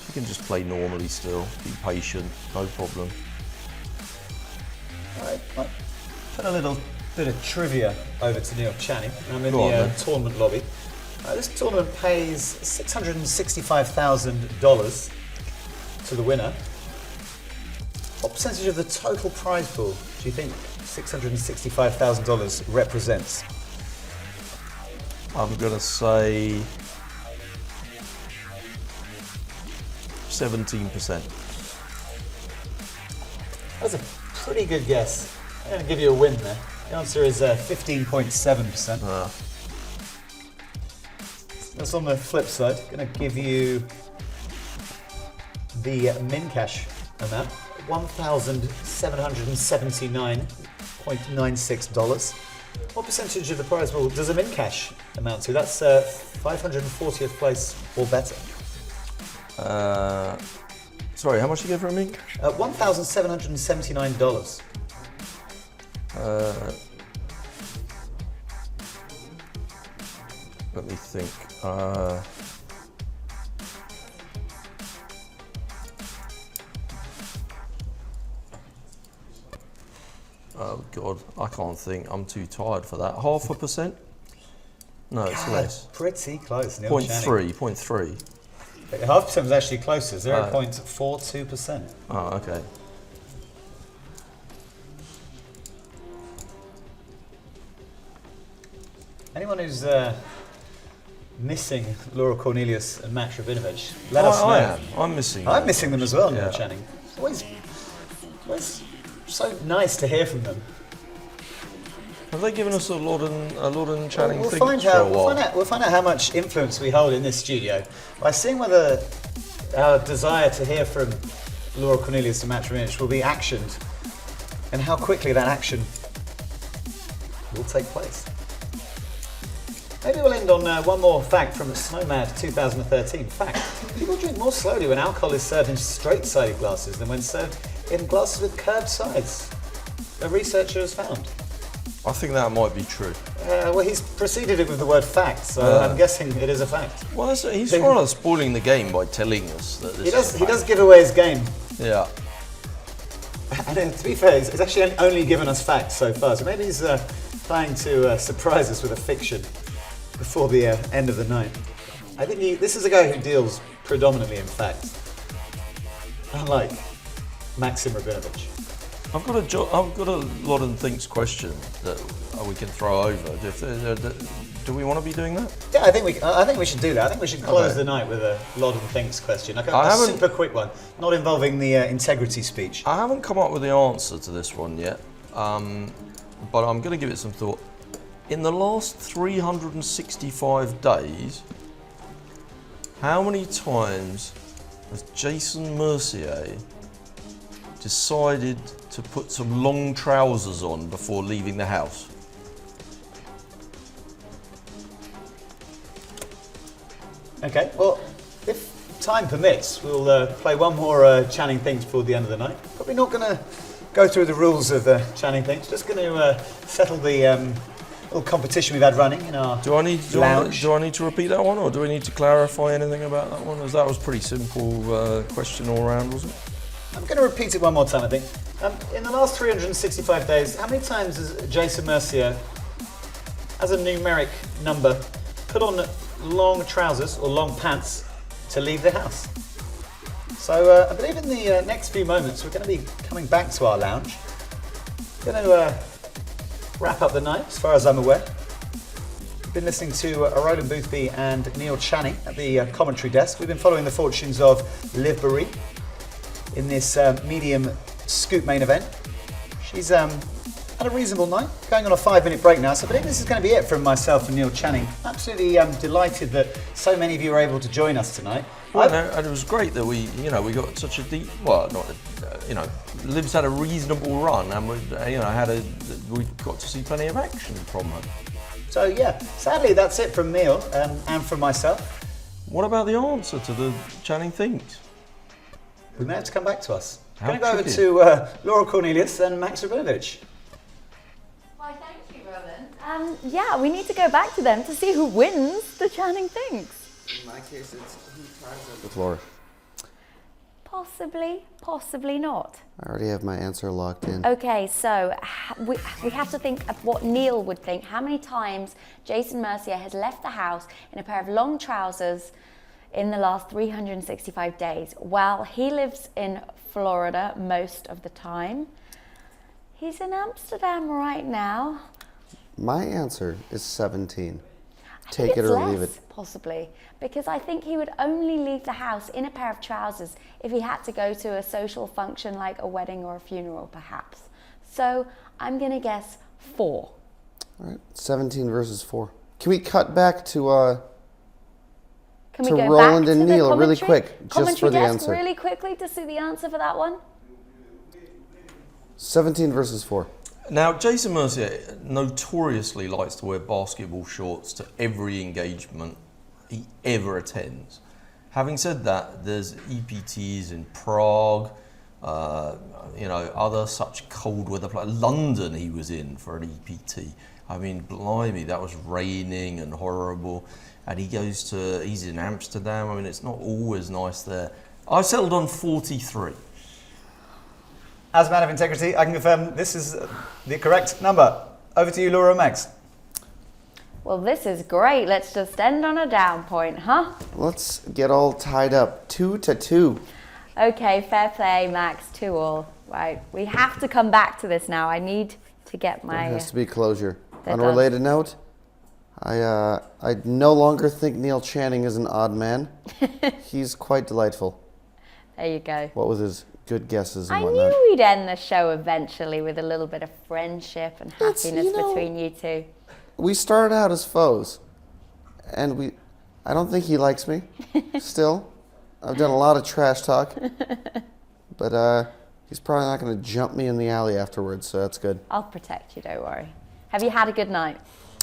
She can just play normally still, be patient, no problem. Alright, well, put a little bit of trivia over to Neil Channing. I'm in Go the on, tournament lobby. This tournament pays $665,000 to the winner. What percentage of the total prize pool do you think $665,000 represents? I'm going to say 17%. That's a pretty good guess. I'm going to give you a win there. The answer is 15.7%. That's on the flip side. Going to give you the min cash amount, $1,779.96. What percentage of the prize pool does a min cash amount to? That's 540th place or better. Sorry, how much did you get for a min cash? $1,779. Let me think. Oh God, I can't think. I'm too tired for that. 0.5%? No, it's less. Pretty close. Neil 0.3, 0.3. 0.5% was actually closer, 0.42%. Oh, okay. Anyone who's missing Laura Cornelius and Matt Rabinovich, let us know. I am. I'm missing them. I'm missing them as well, Neil Yeah. Channing. It's always so nice to hear from them. Have they given us a Lord and Channing We'll thing find for a out. while? We'll find out how much influence we hold in this studio by seeing whether our desire to hear from Laura Cornelius and Matt Rabinovich will be actioned, and how quickly that action will take place. Maybe we'll end on one more fact from Snowmad 2013. Fact: people drink more slowly when alcohol is served in straight-sided glasses than when served in glasses with curved sides. A researcher has found. I think that might be true. Well, he's preceded it with the word fact, so I'm guessing it is a fact. Well, he's kind of spoiling the game by telling us that this is a He fact. does give away his game. Yeah. And then, to be fair, he's actually only given us facts so far, so maybe he's trying to surprise us with a fiction before the end of the night. I think this is a guy who deals predominantly in facts, unlike Maxim Rabinovich. I've got a lot of things question that we can throw over. Do we want to be doing that? Yeah, I think we should do that. I think we should close Okay. the night with a lot of things question, like I a haven't- super quick one, not involving the integrity speech. I haven't come up with the answer to this one yet, but I'm going to give it some thought. In the last 365 days, how many times has Jason Mercier decided to put some long trousers on before leaving the house? Okay, well, if time permits, we'll play one more Channing Things before the end of the night. Probably not going to go through the rules of Channing Things, just going to settle the little competition we've had running in our Do I need lounge. to repeat that one, or do we need to clarify anything about that one? As that was pretty simple question all around, wasn't it? I'm going to repeat it one more time, I think. In the last 365 days, how many times has Jason Mercier, as a numeric number, put on long trousers or long pants to leave the house? So I believe in the next few moments we're going to be coming back to our lounge. Going to wrap up the night, as far as I'm aware. Been listening to Roland Boothby and Neil Channing at the commentary desk. We've been following the fortunes of Liv Baroni in this medium scoop main event. She's had a reasonable night, going on a 5-minute break now, so I think this is going to be it from myself and Neil Channing. Absolutely delighted that so many of you were able to join us tonight. Well, no, and it was great that we got such a deep, Liv's had a reasonable run, and we got to see plenty of action from her. So yeah, sadly that's it from Neil and from myself. What about the answer to the Channing things? We may have to come back to us. How Going to go over tricky. to Laura Cornelius and Max Rabinovich. Why, thank you, Roland. Yeah, we need to go back to them to see who wins the Channing things. In my case, it's who ties up with Laura. Possibly not. I already have my answer locked in. Okay, so we have to think of what Neil would think. How many times Jason Mercier has left the house in a pair of long trousers in the last 365 days? Well, he lives in Florida most of the time. He's in Amsterdam right now. My answer is 17. I Take think it it's or less, leave it. possibly, because I think he would only leave the house in a pair of trousers if he had to go to a social function like a wedding or a funeral, perhaps. So I'm going to guess 4. All right, 17 versus 4. Can we cut back to Can we to go Roland back and to the Neil really commentary- quick, just commentary for the desk answer? really quickly to see the answer for that one? 17 versus 4? Now, Jason Mercier notoriously likes to wear basketball shorts to every engagement he ever attends. Having said that, there's EPTs in Prague, other such cold weather places. London he was in for an EPT. I mean, blimey, that was raining and horrible. And he's in Amsterdam. I mean, it's not always nice there. I settled on 43. As a man of integrity, I can confirm this is the correct number. Over to you, Laura and Max. Well, this is great. Let's just end on a down point, huh? Let's get all tied up. 2-2. Okay, fair play, Max, 2-2. Right, we have to come back to this now. I need to get There my... has to be closure. There On a does. related note, I no longer think Neil Channing is an odd man. He's quite delightful. There you go. What with his good guesses and I whatnot. knew we'd end the show eventually with a little bit of friendship and That's, happiness you know- between you two. We started out as foes, and I don't think he likes me. Still, I've done a lot of trash talk, but he's probably not going to jump me in the alley afterwards, so that's good. I'll protect you, don't worry. Have you had a good night?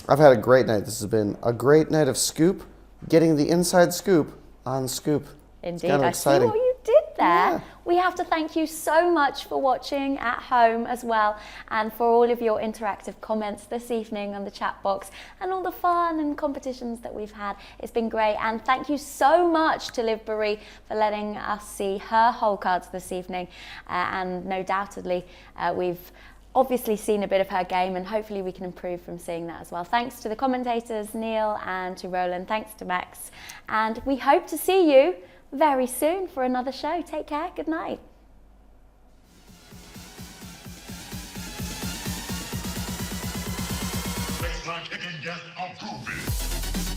I've had a great night. This has been a great night of Scoop, getting the inside scoop on Scoop. Indeed, kind of I exciting. see what you did there. Yeah. We have to thank you so much for watching at home as well, and for all of your interactive comments this evening on the chat box, and all the fun and competitions that we've had. It's been great, and thank you so much to Liv Baroni for letting us see her hole cards this evening, and no doubtedly we've obviously seen a bit of her game, and hopefully we can improve from seeing that as well. Thanks to the commentators, Neil, and to Roland. Thanks to Max, and we hope to see you very soon for another show. Take care. Good night. Baseline kicking, yes, I'm grooving.